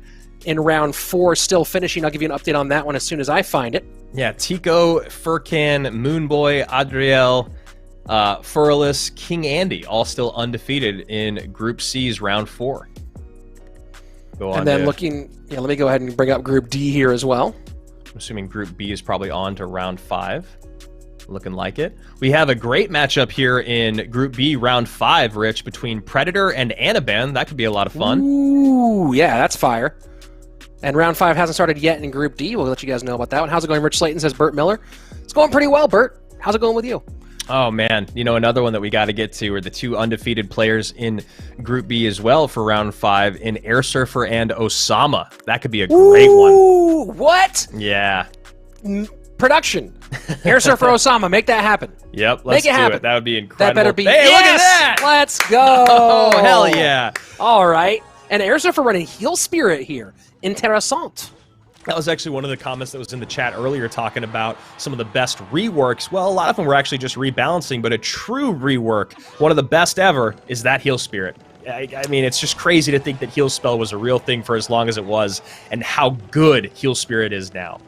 in round 4 still finishing. I'll give you an update on that one as soon as I find it. Yeah, Tico, Furkan, Moonboy, Adriel, Furless, King Andy, all still undefeated in Group C's round 4. And then let me go ahead and bring up Group D here as well. I'm assuming Group B is probably on to round 5. Looking like it. We have a great matchup here in Group B, round 5, Rich, between Predator and Anaban. That could be a lot of fun. Ooh, yeah, that's fire. And round 5 hasn't started yet in Group D. We'll let you guys know about that one. How's it going, Rich Slayton, says Burt Miller. It's going pretty well, Burt. How's it going with you? Oh, man. You know, another one that we got to get to are the 2 undefeated players in Group B as well for round 5 in Air Surfer and Osama. That could be a great one. Ooh, what? Yeah. Production. Air Surfer Osama, make that happen. Yep, let's do it. That would be incredible. That better be. Hey, yes! Look at that! Let's go. Oh, hell yeah. All right. And Air Surfer running Heal Spirit here. Interessant. That was actually one of the comments that was in the chat earlier talking about some of the best reworks. Well, a lot of them were actually just rebalancing, but a true rework, one of the best ever, is that Heal Spirit. I mean, it's just crazy to think that Heal Spell was a real thing for as long as it was, and how good Heal Spirit is now.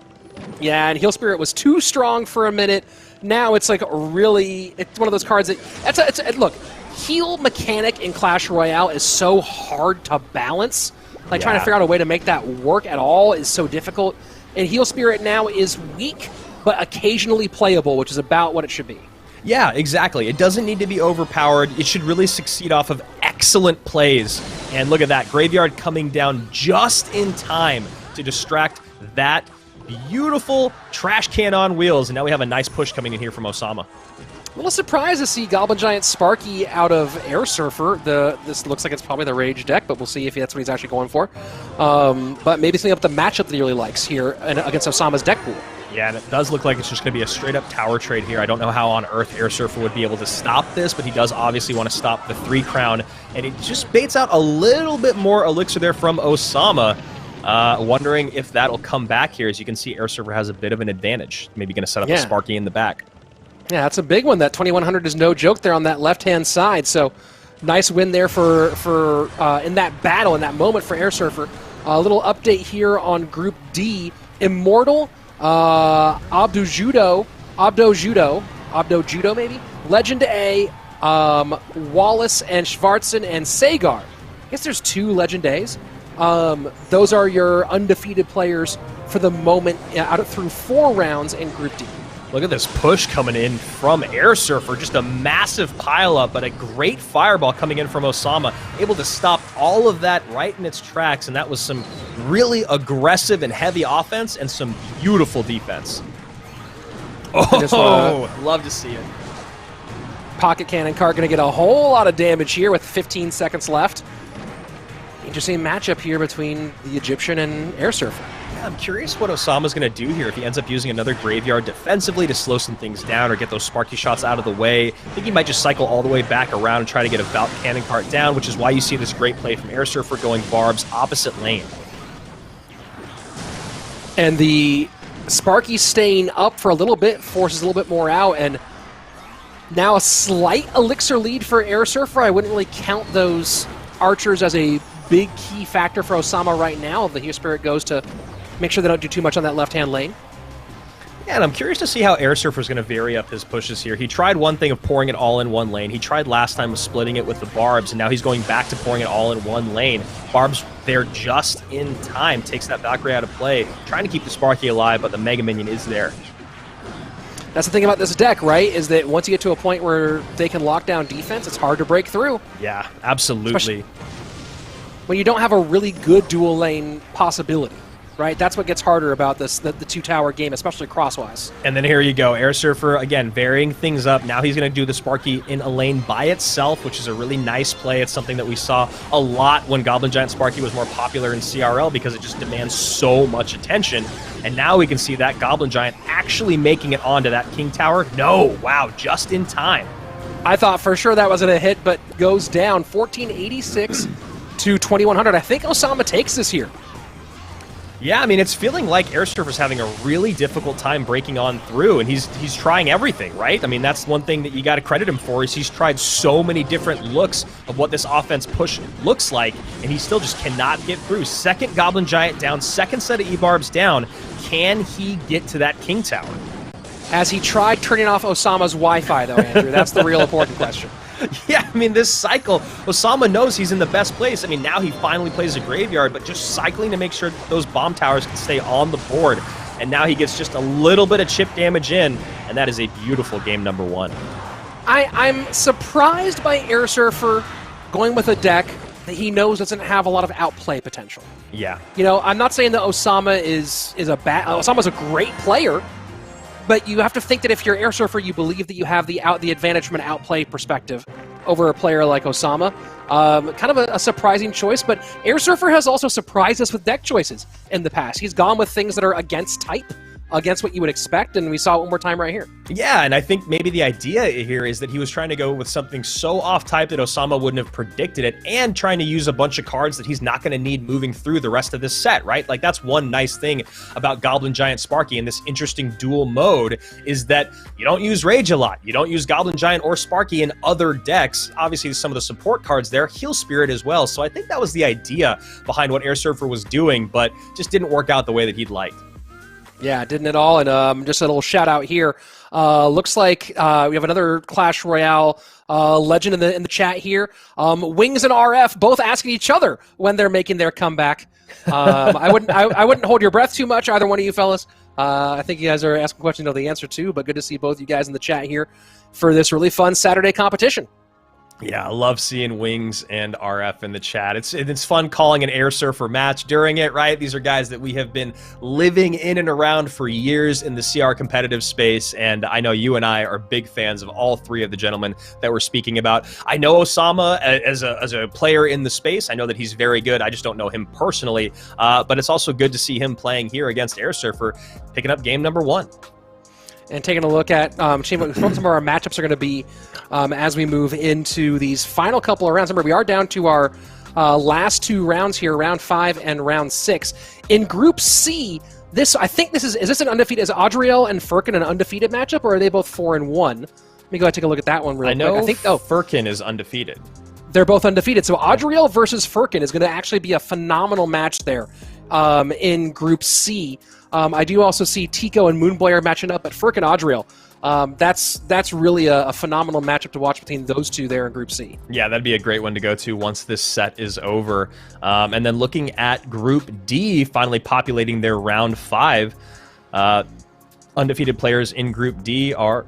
Yeah, and Heal Spirit was too strong for a minute. Now it's like really, it's one of those cards that, look, heal mechanic in Clash Royale is so hard to balance. Like, trying to figure out a way to make that work at all is so difficult. And Heal Spirit now is weak, but occasionally playable, which is about what it should be. Yeah, exactly. It doesn't need to be overpowered. It should really succeed off of excellent plays. And look at that, Graveyard coming down just in time to distract that beautiful trash can on wheels. And now we have a nice push coming in here from Osama. A little surprised to see Goblin Giant Sparky out of Air Surfer. This looks like it's probably the Rage deck, but we'll see if that's what he's actually going for. But maybe something up the matchup that he really likes here against Osama's deck pool. Yeah, and it does look like it's just going to be a straight-up tower trade here. I don't know how on earth Air Surfer would be able to stop this, but he does obviously want to stop the 3 crown, and it just baits out a little bit more elixir there from Osama. Wondering if that'll come back here. As you can see, Air Surfer has a bit of an advantage. Maybe going to set up a Sparky in the back. Yeah, that's a big one. That 2100 is no joke there on that left-hand side. So nice win there for in that battle, in that moment for Air Surfer. A little update here on Group D. Immortal, Abdo Judo maybe? Legend A, Wallace and Schwarzen and Sagar. I guess there's 2 Legend A's. Those are your undefeated players for the moment through 4 rounds in Group D. Look at this push coming in from Air Surfer. Just a massive pileup, but a great fireball coming in from Osama. Able to stop all of that right in its tracks, and that was some really aggressive and heavy offense and some beautiful defense. Oh, love to see it. Pocket Cannon card going to get a whole lot of damage here with 15 seconds left. Interesting matchup here between the Egyptian and Air Surfer. Yeah, I'm curious what Osama's going to do here if he ends up using another Graveyard defensively to slow some things down or get those Sparky shots out of the way. I think he might just cycle all the way back around and try to get a Valk Cannon cart down, which is why you see this great play from Air Surfer going Barbs opposite lane. And the Sparky staying up for a little bit forces a little bit more out, and now a slight elixir lead for Air Surfer. I wouldn't really count those archers as a big key factor for Osama right now. The Heal Spirit goes to make sure they don't do too much on that left-hand lane. And I'm curious to see how Air Surfer's going to vary up his pushes here. He tried one thing of pouring it all in one lane. He tried last time of splitting it with the Barbs, and now he's going back to pouring it all in one lane. Barbs there just in time, takes that Valkyrie out of play, trying to keep the Sparky alive, but the Mega Minion is there. That's the thing about this deck, right? Is that once you get to a point where they can lock down defense, it's hard to break through. Yeah, absolutely. Especially when you don't have a really good dual lane possibility. Right, that's what gets harder about this, the two-tower game, especially crosswise. And then here you go, Air Surfer, again, varying things up. Now he's going to do the Sparky in a lane by itself, which is a really nice play. It's something that we saw a lot when Goblin Giant Sparky was more popular in CRL because it just demands so much attention. And now we can see that Goblin Giant actually making it onto that King Tower. No, wow, just in time. I thought for sure that was going to hit, but goes down 1486 to 2100. I think Osama takes this here. Yeah, I mean, it's feeling like Air Surfer's having a really difficult time breaking on through, and he's trying everything, right? I mean, that's one thing that you got to credit him for, is he's tried so many different looks of what this offense push looks like, and he still just cannot get through. Second Goblin Giant down, second set of E-Barbs down. Can he get to that King Tower? Has he tried turning off Osama's Wi-Fi, though, Andrew? That's the real important question. Yeah, I mean, this cycle, Osama knows he's in the best place. I mean, now he finally plays a graveyard, but just cycling to make sure those bomb towers can stay on the board. And now he gets just a little bit of chip damage in, and that is a beautiful game number one. I'm surprised by Air Surfer going with a deck that he knows doesn't have a lot of outplay potential. Yeah. You know, I'm not saying that Osama is a bad... Osama's a great player, but you have to think that if you're Air Surfer, you believe that you have the advantage from an outplay perspective over a player like Osama. Kind of a surprising choice, but Air Surfer has also surprised us with deck choices in the past. He's gone with things that are against type, against what you would expect, and we saw it one more time right here. Yeah, and I think maybe the idea here is that he was trying to go with something so off-type that Osama wouldn't have predicted it, and trying to use a bunch of cards that he's not going to need moving through the rest of this set, right? Like, that's one nice thing about Goblin Giant Sparky in this interesting dual mode, is that you don't use Rage a lot. You don't use Goblin Giant or Sparky in other decks. Obviously, some of the support cards there, Heal Spirit as well, so I think that was the idea behind what Air Surfer was doing, but just didn't work out the way that he'd liked. Yeah, didn't at all. And just a little shout out here. Looks like we have another Clash Royale legend in the chat here. Wings and RF both asking each other when they're making their comeback. I wouldn't hold your breath too much, either one of you fellas. I think you guys are asking questions of the answer too, but good to see both you guys in the chat here for this really fun Saturday competition. Yeah, I love seeing Wings and RF in the chat. It's fun calling an Air Surfer match during it, right? These are guys that we have been living in and around for years in the CR competitive space, and I know you and I are big fans of all three of the gentlemen that we're speaking about. I know Osama as a player in the space. I know that he's very good. I just don't know him personally, but it's also good to see him playing here against Air Surfer, picking up game number one. And taking a look at what some of our matchups are going to be as we move into these final couple of rounds. Remember, we are down to our last two rounds here, round 5 and round 6. In Group C, I think is this an undefeated? Is Adriel and Furkin an undefeated matchup, or are they both 4-1? Let me go ahead and take a look at that one real quick. I think Furkin is undefeated. They're both undefeated. So Adriel versus Furkin is going to actually be a phenomenal match there in Group C. I do also see Tico and Moonblayer matching up, but Furkin Adriel, that's really a phenomenal matchup to watch between those two there in Group C. Yeah, that'd be a great one to go to once this set is over. And then looking at Group D, finally populating their round 5, undefeated players in Group D are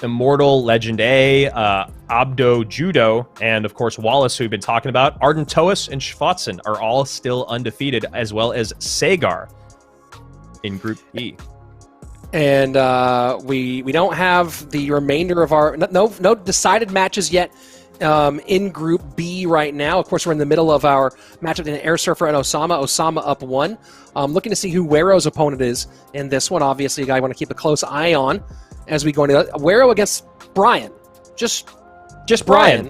Immortal, Legend A, Abdo Judo, and of course Wallace, who we've been talking about. Ardentois and Schwatzen are all still undefeated, as well as Sagar in Group E. And we don't have the remainder of our no decided matches yet in Group B right now. Of course, we're in the middle of our matchup in Air Surfer and Osama. Osama up 1. Looking to see who Wero's opponent is in this one. Obviously, a guy you want to keep a close eye on as we go into Wero against Brian. Just Brian.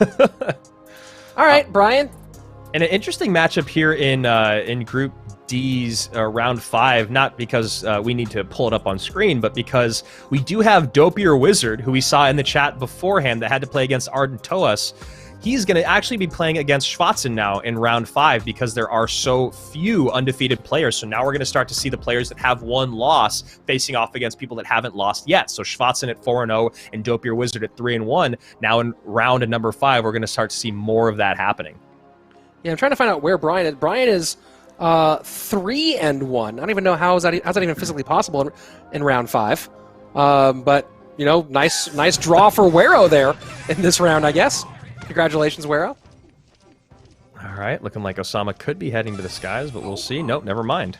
All right, Brian. And an interesting matchup here in Group D's round 5, not because we need to pull it up on screen, but because we do have Dopier Wizard, who we saw in the chat beforehand, that had to play against Ardentois, he's going to actually be playing against Schwarzen now in round 5 because there are so few undefeated players. So now we're going to start to see the players that have one loss facing off against people that haven't lost yet. So Schwarzen at 4-0 and Dopier Wizard at 3-1. Now in round number 5, we're going to start to see more of that happening. Yeah, I'm trying to find out where Brian is. Brian is 3-1. I don't even know how's that even physically possible in round 5. But you know, nice draw for Wero there in this round, I guess. Congratulations, Wero. All right, looking like Osama could be heading to the skies, but we'll see. Nope, never mind.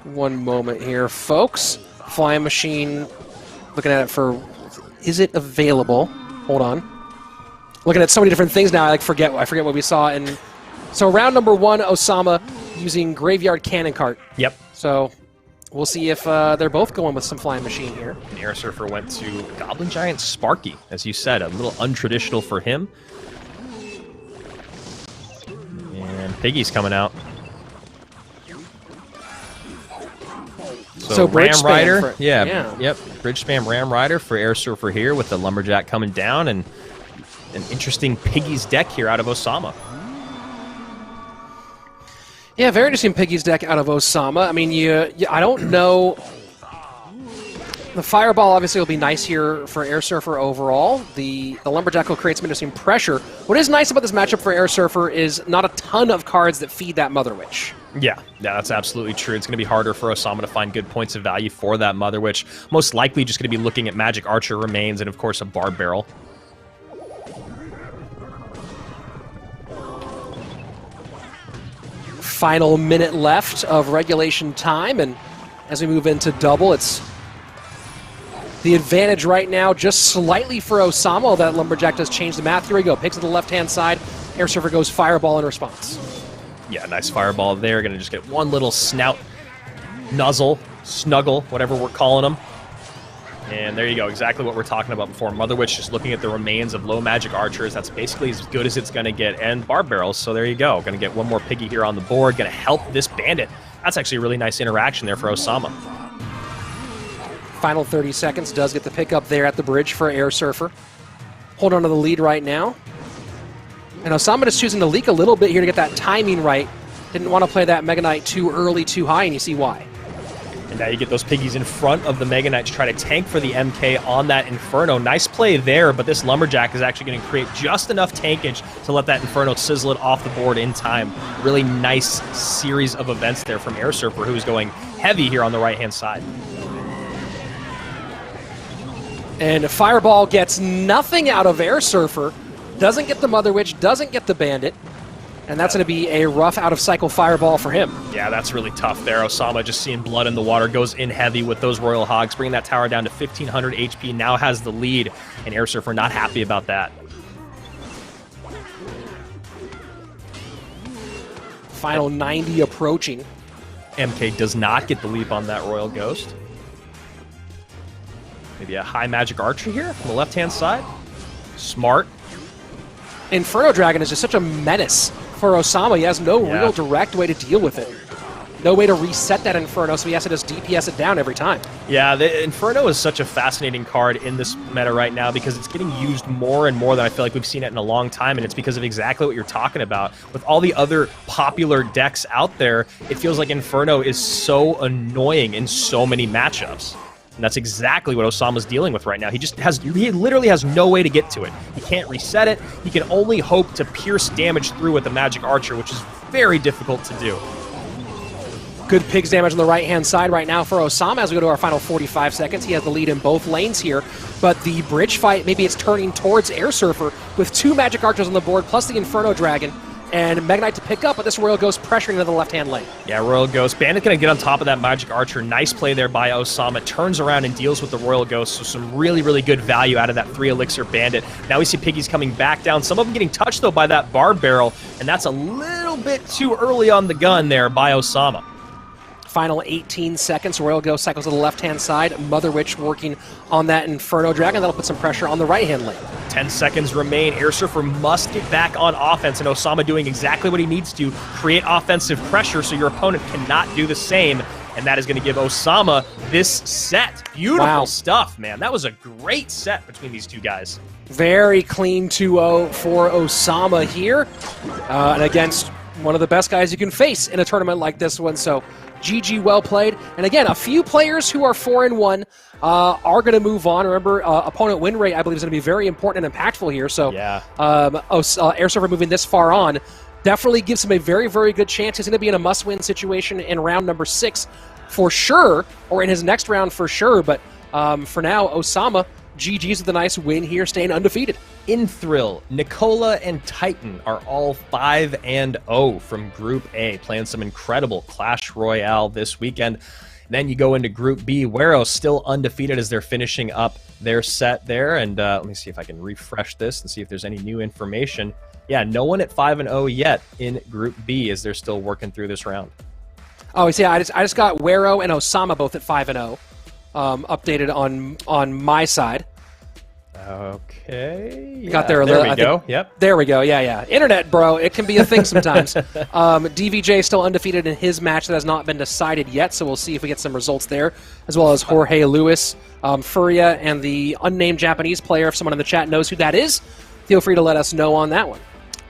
One moment here, folks. Flying machine, looking at it for, is it available? Hold on. Looking at so many different things now, I forget what we saw. And so round number 1, Osama using Graveyard Cannon Cart. Yep. So we'll see if they're both going with some flying machine here. And Air Surfer went to Goblin Giant Sparky, as you said, a little untraditional for him. And Piggy's coming out. So Bridge Ram Rider, yeah, yep, Bridge Spam Ram Rider for Air Surfer here with the Lumberjack coming down, and an interesting Piggy's deck here out of Osama. Yeah, very interesting Piggy's deck out of Osama. I mean, I don't know. The Fireball obviously will be nice here for Air Surfer overall. The Lumberjack will create some interesting pressure. What is nice about this matchup for Air Surfer is not a ton of cards that feed that Mother Witch. Yeah, that's absolutely true. It's going to be harder for Osama to find good points of value for that Mother Witch. Most likely just going to be looking at Magic Archer remains and, of course, a Barb Barrel. Final minute left of regulation time, and as we move into double, it's the advantage right now just slightly for Osama. That Lumberjack does change the math. Here we go. Picks to the left-hand side. Air Surfer goes Fireball in response. Yeah, nice Fireball there. Going to just get one little snout, nuzzle, snuggle, whatever we're calling them. And there you go, exactly what we're talking about before. Mother Witch just looking at the remains of low magic archers. That's basically as good as it's going to get. And Barb Barrels, so there you go. Going to get one more Piggy here on the board. Going to help this Bandit. That's actually a really nice interaction there for Osama. Final 30 seconds does get the pick up there at the bridge for Air Surfer. Hold on to the lead right now. And Osama is choosing to leak a little bit here to get that timing right. Didn't want to play that Mega Knight too early, too high, and you see why. And now you get those Piggies in front of the Mega Knight to try to tank for the MK on that Inferno. Nice play there, but this Lumberjack is actually going to create just enough tankage to let that Inferno sizzle it off the board in time. Really nice series of events there from Air Surfer, who's going heavy here on the right-hand side. And Fireball gets nothing out of Air Surfer. Doesn't get the Mother Witch, doesn't get the Bandit. And that's going to be a rough out-of-cycle Fireball for him. Yeah, that's really tough there. Osama just seeing blood in the water, goes in heavy with those Royal Hogs, bringing that tower down to 1,500 HP, now has the lead, and Air Surfer not happy about that. Final 90 approaching. MK does not get the leap on that Royal Ghost. Maybe a high magic archer here on the left-hand side. Smart. Inferno Dragon is just such a menace for Osama. He has no real direct way to deal with it. No way to reset that Inferno, so he has to just DPS it down every time. Yeah, the Inferno is such a fascinating card in this meta right now because it's getting used more and more than I feel like we've seen it in a long time, and it's because of exactly what you're talking about. With all the other popular decks out there, it feels like Inferno is so annoying in so many matchups. And that's exactly what Osama's dealing with right now. He literally has no way to get to it. He can't reset it. He can only hope to pierce damage through with the Magic Archer, which is very difficult to do. Good pigs damage on the right-hand side right now for Osama as we go to our final 45 seconds. He has the lead in both lanes here, but the bridge fight, maybe it's turning towards Air Surfer with 2 Magic Archers on the board, plus the Inferno Dragon, and Mega Knight to pick up, but this Royal Ghost pressuring into the left-hand lane. Yeah, Royal Ghost. Bandit going to get on top of that Magic Archer. Nice play there by Osama. Turns around and deals with the Royal Ghost, so some really, really good value out of that 3 Elixir Bandit. Now we see Piggies coming back down. Some of them getting touched, though, by that Barb Barrel, and that's a little bit too early on the gun there by Osama. Final 18 seconds. Royal Ghost cycles to the left-hand side. Mother Witch working on that Inferno Dragon. That'll put some pressure on the right-hand lane. 10 seconds remain. Air Surfer must get back on offense, and Osama doing exactly what he needs to, create offensive pressure so your opponent cannot do the same. and that is going to give Osama this set. Beautiful Wow. stuff, man. That was a great set between these two guys. Very clean 2-0 for Osama here, and against one of the best guys you can face in a tournament like this one. So GG, well played. And again, a few players who are 4-1 are going to move on. Remember, opponent win rate, I believe, is going to be very important and impactful here. So Yeah. Air Server moving this far on definitely gives him a very, very good chance. He's going to be in a must-win situation in round number 6 for sure, or in his next round for sure. But for now, Osama, GG's with a nice win here, staying undefeated. In Thrill, Nicola and Titan are all 5-0 from Group A, playing some incredible Clash Royale this weekend. Then you go into Group B, Wero still undefeated as they're finishing up their set there. And let me see if I can refresh this and see if there's any new information. Yeah, no one at 5-0 yet in Group B as they're still working through this round. Oh, see, I just got Wero and Osama both at 5-0, updated on my side. Okay. Got there a there little. we go. Yep. There we go. Yeah. Internet, bro. It can be a thing sometimes. DVJ still undefeated in his match that has not been decided yet, so we'll see if we get some results there, as well as Jorge Luis, Furia, and the unnamed Japanese player. If someone in the chat knows who that is, feel free to let us know on that one.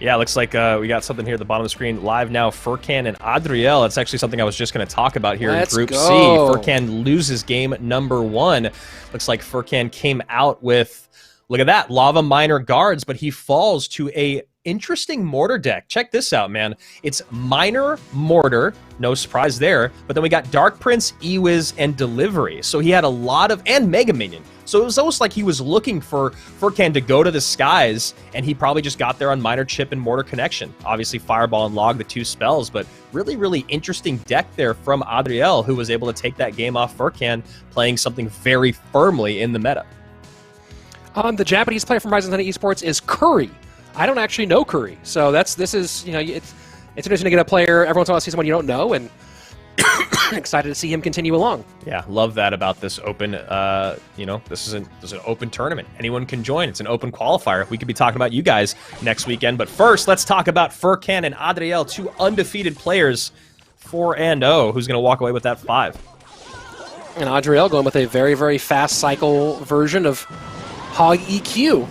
Yeah, looks like we got something here at the bottom of the screen. Live now, Furkan and Adriel. That's actually something I was just going to talk about here Let's in Group go. C. Furkan loses game number 1. Looks like Furkan came out with, look at that, Lava Miner guards, but he falls to a interesting mortar deck. Check this out, man. It's Miner, Mortar, no surprise there, but then we got Dark Prince, Ewiz, and Delivery. So he had a lot of, and Mega Minion. So it was almost like he was looking for Furkan to go to the skies, and he probably just got there on Miner, Chip, and Mortar connection. Obviously, Fireball and Log, the 2 spells, but really, really interesting deck there from Adriel, who was able to take that game off Furkan, playing something very firmly in the meta. The Japanese player from Rising Sun Esports is Curry. I don't actually know Curry, so this is, you know, it's interesting to get a player every once in a while, see someone you don't know, and excited to see him continue along. Yeah, love that about this open. You know, this is an open tournament. Anyone can join. It's an open qualifier. We could be talking about you guys next weekend, but first, let's talk about Furkan and Adriel, 2 undefeated players, 4-0. Who's going to walk away with that 5? And Adriel going with a very, very fast cycle version of Hog EQ.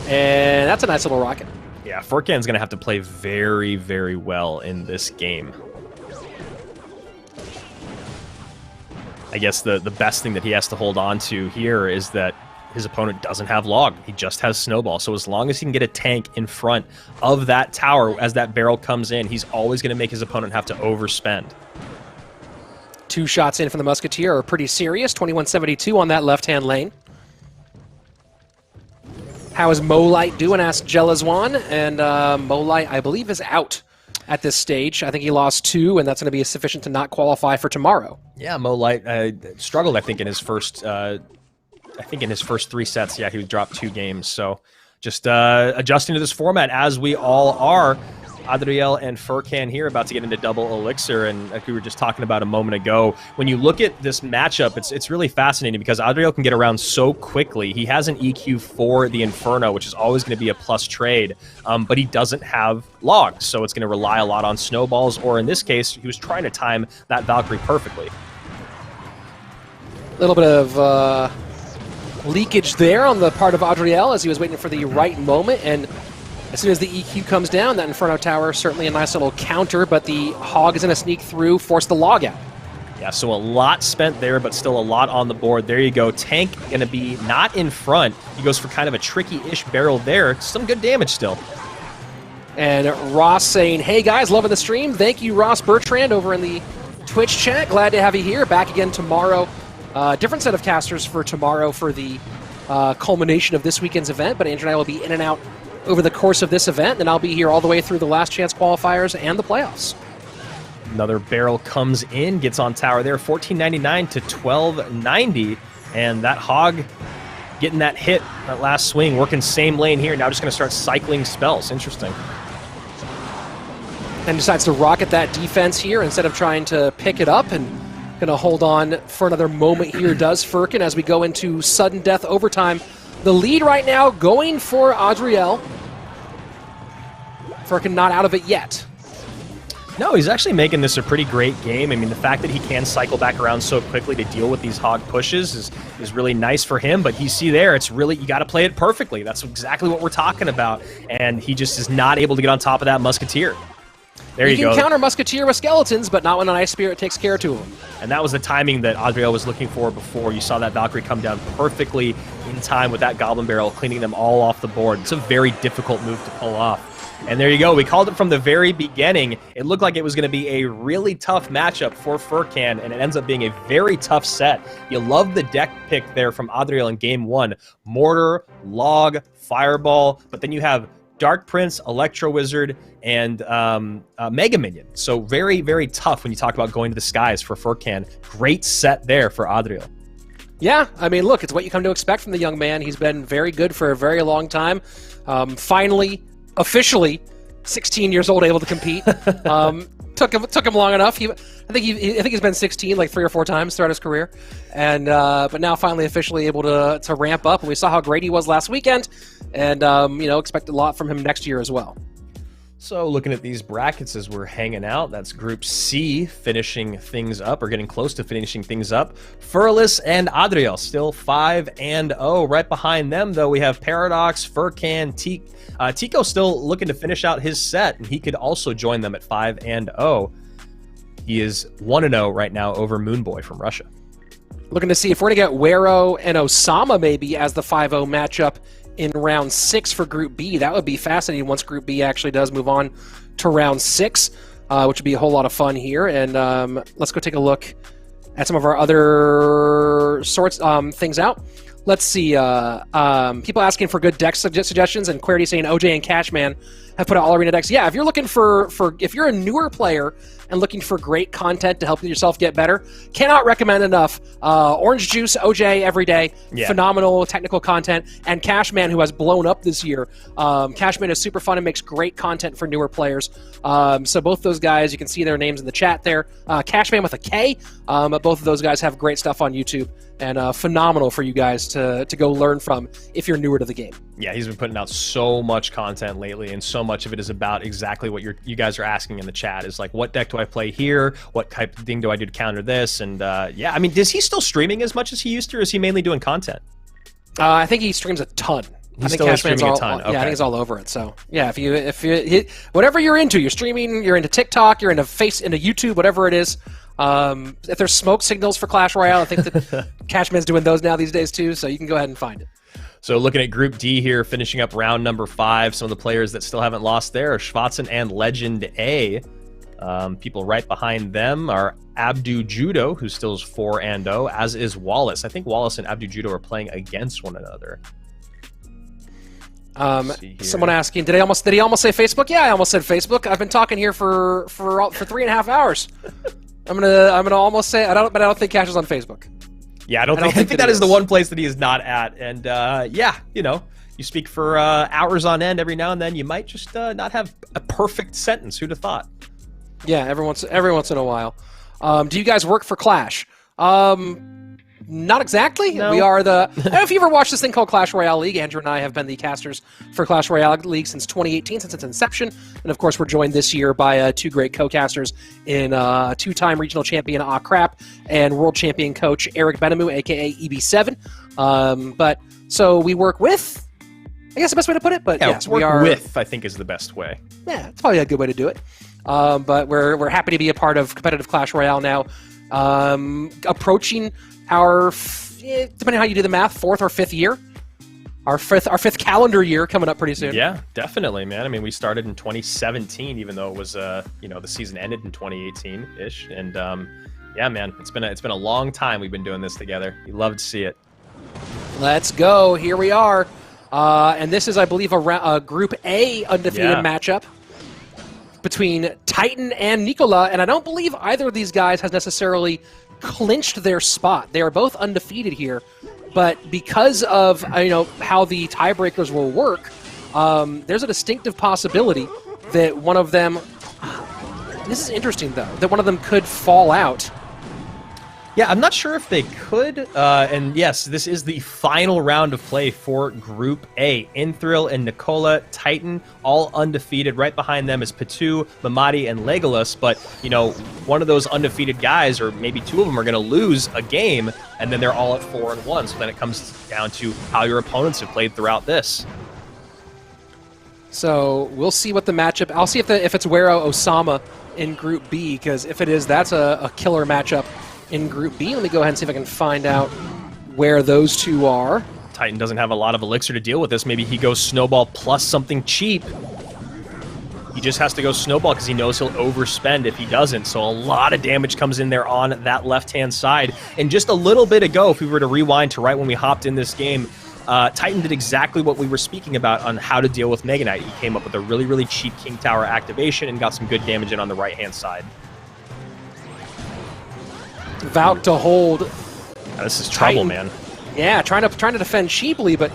And that's a nice little rocket. Yeah, Furkan's going to have to play very, very well in this game. I guess the best thing that he has to hold on to here is that his opponent doesn't have Log. He just has Snowball. So as long as he can get a tank in front of that tower as that barrel comes in, he's always going to make his opponent have to overspend. 2 shots in from the Musketeer are pretty serious. 2172 on that left-hand lane. How is Molite doing? Asked Jelazwan. And Molite, I believe, is out at this stage. I think he lost 2, and that's going to be sufficient to not qualify for tomorrow. Yeah, Molite struggled, I think, in his first 3 sets. Yeah, he dropped 2 games. So just adjusting to this format, as we all are. Adriel and Furkan here about to get into double elixir, and like we were just talking about a moment ago, when you look at this matchup, it's really fascinating because Adriel can get around so quickly. He has an EQ for the Inferno, which is always going to be a plus trade, but he doesn't have logs, so it's going to rely a lot on snowballs, or in this case, he was trying to time that Valkyrie perfectly. A little bit of leakage there on the part of Adriel as he was waiting for the right moment, and as soon as the EQ comes down, that Inferno Tower, certainly a nice little counter, but the Hog is going to sneak through, force the log out. Yeah, so a lot spent there, but still a lot on the board. There you go. Tank going to be not in front. He goes for kind of a tricky-ish barrel there. Some good damage still. And Ross saying, hey guys, loving the stream. Thank you, Ross Bertrand, over in the Twitch chat. Glad to have you here. Back again tomorrow. Different set of casters for tomorrow for the culmination of this weekend's event, but Andrew and I will be in and out over the course of this event, and I'll be here all the way through the last chance qualifiers and the playoffs. Another barrel comes in, gets on tower there, 1499 to 1290, and that Hog getting that hit, that last swing, working same lane here, now just going to start cycling spells. Interesting. And decides to rocket that defense here instead of trying to pick it up, and going to hold on for another moment here does Furkan as we go into sudden death overtime. The lead right now going for Adriel. Furkan not out of it yet. No, he's actually making this a pretty great game. I mean, the fact that he can cycle back around so quickly to deal with these hog pushes is really nice for him. But you see there, it's really, you got to play it perfectly. That's exactly what we're talking about. And he just is not able to get on top of that Musketeer. There you go. You can counter Musketeer with skeletons, but not when an Ice Spirit takes care of two of them. And that was the timing that Adriel was looking for before. You saw that Valkyrie come down perfectly in time with that Goblin Barrel, cleaning them all off the board. It's a very difficult move to pull off. And there you go. We called it from the very beginning. It looked like it was going to be a really tough matchup for Furkan, and it ends up being a very tough set. You love the deck pick there from Adriel in game one. Mortar, Log, Fireball, but then you have Dark Prince, Electro Wizard, and Mega Minion. So very, very tough when you talk about going to the skies for Furkan. Great set there for Adriel. Yeah, I mean, look, it's what you come to expect from the young man. He's been very good for a very long time. Finally, officially 16 years old, able to compete. Took him long enough. I think he's been 16 like 3 or 4 times throughout his career, and but now finally officially able to ramp up. And we saw how great he was last weekend, and expect a lot from him next year as well. So looking at these brackets as we're hanging out, that's Group C finishing things up, or getting close to finishing things up. Furless and Adriel still 5-0. Right behind them, though, we have Paradox, Furkan, Tico still looking to finish out his set, and he could also join them at 5-0. He is 1-0 right now over Moonboy from Russia. Looking to see if we're going to get Wero and Osama maybe as the 5-0 matchup in round 6 for Group B. That would be fascinating once Group B actually does move on to round 6, which would be a whole lot of fun here. And let's go take a look at some of our other things out. Let's see. People asking for good deck suggestions, and Clarity saying OJ and Cashman have put out all arena decks. Yeah, if you're looking for if you're a newer player and looking for great content to help yourself get better, cannot recommend enough. Orange Juice, OJ every day, phenomenal technical content, and Cashman, who has blown up this year. Cashman is super fun and makes great content for newer players. So both those guys, you can see their names in the chat there. Cashman with a K. Both of those guys have great stuff on YouTube, and phenomenal for you guys to go learn from if you're newer to the game. Yeah, he's been putting out so much content lately, and so much of it is about exactly what you guys are asking in the chat. Is like, what deck do I play here? What type of thing do I do to counter this? And yeah, I mean, is he still streaming as much as he used to, or is he mainly doing content? I think he streams a ton. He's still streaming a ton. Okay. Yeah, I think he's all over it. So yeah, if you whatever you're into, you're streaming, you're into TikTok, you're into YouTube, whatever it is. If there's smoke signals for Clash Royale, I think that Cashman's doing those now these days too, so you can go ahead and find it. So looking at Group D here, finishing up round number 5, some of the players that still haven't lost there are Schwatzen and Legend A. People right behind them are Abdu Judo, who still is 4-0, as is Wallace. I think Wallace and Abdu Judo are playing against one another. Someone asking, did he almost say Facebook? Yeah, I almost said Facebook. I've been talking here for 3.5 hours. I'm gonna almost say I don't think Cash is on Facebook. Yeah, I think that is the one place that he is not at. And yeah, you speak for hours on end every now and then. You might just not have a perfect sentence. Who'd have thought? Yeah, every once in a while. Do you guys work for Clash? Not exactly. No. We are the... I don't know if you ever watched this thing called Clash Royale League. Andrew and I have been the casters for Clash Royale League since 2018, since its inception. And of course, we're joined this year by 2 great co-casters in 2-time regional champion Crap and world champion coach Eric Benamu, aka EB7. But so we work with... I guess the best way to put it, but yeah, yes, work we are... with, I think, is the best way. Yeah, it's probably a good way to do it. But we're happy to be a part of competitive Clash Royale now. Approaching our, depending on how you do the math, 4th or 5th year. Our fifth calendar year coming up pretty soon. Yeah, definitely, man. I mean, we started in 2017, even though it was, the season ended in 2018-ish. And yeah, man, it's been a long time we've been doing this together. We love to see it. Let's go. Here we are. And this is, I believe, a Group A undefeated matchup between Titan and Nikola, and I don't believe either of these guys has necessarily clinched their spot. They are both undefeated here, but because of how the tiebreakers will work, there's a distinctive possibility that one of them... This is interesting, though, that one of them could fall out. Yeah, I'm not sure if they could. And yes, this is the final round of play for Group A. Inthrill and Nicola, Titan, all undefeated. Right behind them is Patu, Mamadi, and Legolas. But, you know, one of those undefeated guys, or maybe two of them, are going to lose a game, and then they're all at 4-1. So then it comes down to how your opponents have played throughout this. So we'll see what the matchup. I'll see if it's Wero Osama in Group B, because if it is, that's a killer matchup in Group B. Let me go ahead and see if I can find out where those two are. Titan doesn't have a lot of elixir to deal with this. Maybe he goes Snowball plus something cheap. He just has to go Snowball because he knows he'll overspend if he doesn't. So a lot of damage comes in there on that left-hand side. And just a little bit ago, if we were to rewind to right when we hopped in this game, Titan did exactly what we were speaking about on how to deal with Mega Knight. He came up with a really, really cheap King Tower activation and got some good damage in on the right-hand side. Vought to hold. This is trouble, Titan, man. Yeah, trying to defend cheaply, but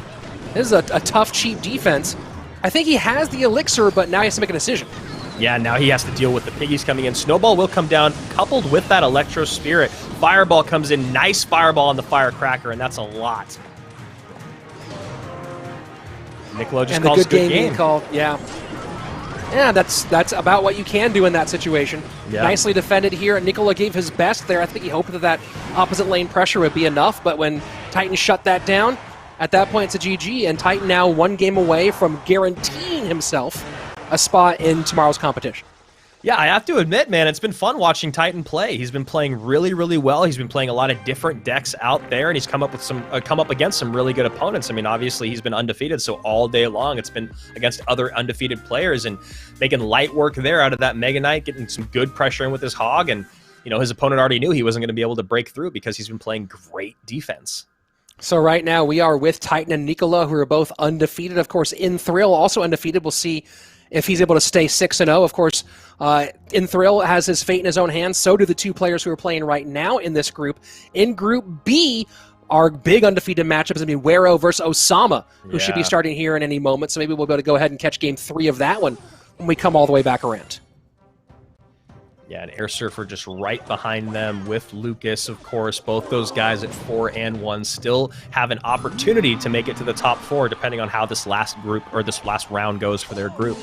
this is a tough, cheap defense. I think he has the elixir, but now he has to make a decision. Yeah, now he has to deal with the piggies coming in. Snowball will come down, coupled with that Electro Spirit. Fireball comes in, nice fireball on the Firecracker, and that's a lot. Niccolo just calls good game. Called, yeah. Yeah, that's about what you can do in that situation. Yeah. Nicely defended here. Nicola gave his best there. I think he hoped that opposite lane pressure would be enough, but when Titan shut that down, at that point it's a GG, and Titan now one game away from guaranteeing himself a spot in tomorrow's competition. Yeah, I have to admit, man, it's been fun watching Titan play. He's been playing really, really well. He's been playing a lot of different decks out there, and he's come up against some really good opponents. I mean, obviously, he's been undefeated, so all day long it's been against other undefeated players and making light work there out of that Mega Knight, getting some good pressure in with his Hog, and you know his opponent already knew he wasn't going to be able to break through because he's been playing great defense. So right now we are with Titan and Nicola, who are both undefeated. Of course, Inthrill also undefeated. We'll see if he's able to stay 6-0. Of course, Inthrill has his fate in his own hands. So do the two players who are playing right now in this group. In Group B, our big undefeated matchup is going to be Wero versus Osama, who should be starting here in any moment. So maybe we'll be able to go ahead and catch Game 3 of that one when we come all the way back around. Yeah, and Air Surfer just right behind them with Lucas, of course. Both those guys at 4-1 still have an opportunity to make it to the top 4, depending on how this last group or this last round goes for their group.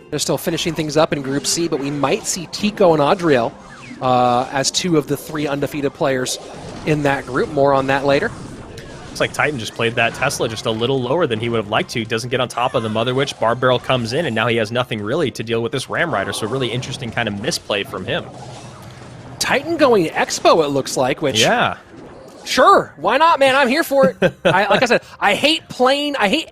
They're still finishing things up in Group C, but we might see Tico and Adriel as two of the 3 undefeated players in that group. More on that later. Looks like Titan just played that Tesla just a little lower than he would have liked to. He doesn't get on top of the Mother Witch. Barb Barrel comes in, and now he has nothing really to deal with this Ram Rider, so really interesting kind of misplay from him. Titan going Expo, it looks like, which... Yeah. Sure, why not, man? I'm here for it. Like I said, I hate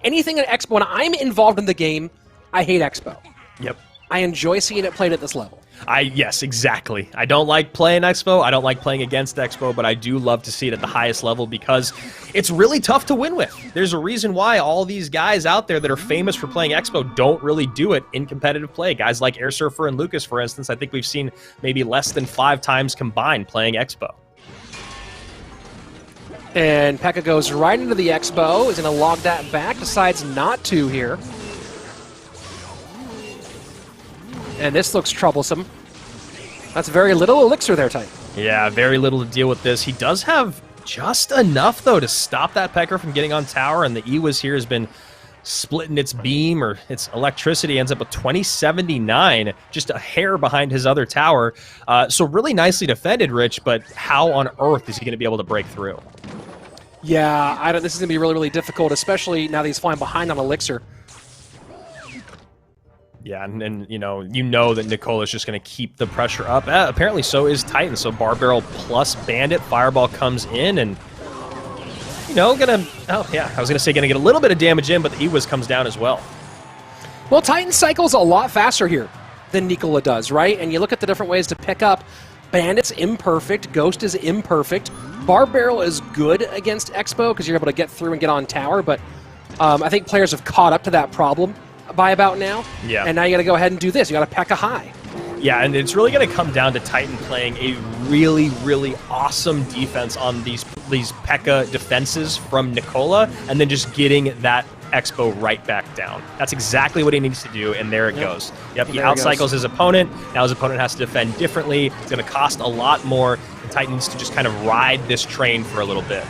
anything in Expo. When I'm involved in the game, I hate Expo. Yep. I enjoy seeing it played at this level. Yes, exactly. I don't like playing Expo. I don't like playing against Expo, but I do love to see it at the highest level because it's really tough to win with. There's a reason why all these guys out there that are famous for playing Expo don't really do it in competitive play. Guys like Air Surfer and Lucas, for instance, I think we've seen maybe less than 5 times combined playing Expo. And Pekka goes right into the Expo, is going to log that back, decides not to here. And this looks troublesome. That's very little elixir there, Titan. Yeah, very little to deal with this. He does have just enough, though, to stop that Pecker from getting on tower, and the Ewas here has been splitting its beam, or its electricity, ends up with 2079, just a hair behind his other tower. So really nicely defended, Rich, but how on earth is he going to be able to break through? Yeah, this is going to be really, really difficult, especially now that he's flying behind on elixir. Yeah, and you know that Nicola's just going to keep the pressure up. Apparently so is Titan, so Bar Barrel plus Bandit. Fireball comes in and, I was going to say going to get a little bit of damage in, but the Ewas comes down as well. Well, Titan cycles a lot faster here than Nicola does, right? And you look at the different ways to pick up. Bandit's imperfect, Ghost is imperfect. Bar Barrel is good against Expo because you're able to get through and get on tower, but I think players have caught up to that problem by about now. Yeah. And now you got to go ahead and do this. You got to Pekka high. Yeah, and it's really going to come down to Titan playing a really, really awesome defense on these Pekka defenses from Nicola, and then just getting that Expo right back down. That's exactly what he needs to do, and there it goes. Yep, he There it outcycles goes. his opponent. Now his opponent has to defend differently. It's going to cost a lot more, and Titan needs to just kind of ride this train for a little bit.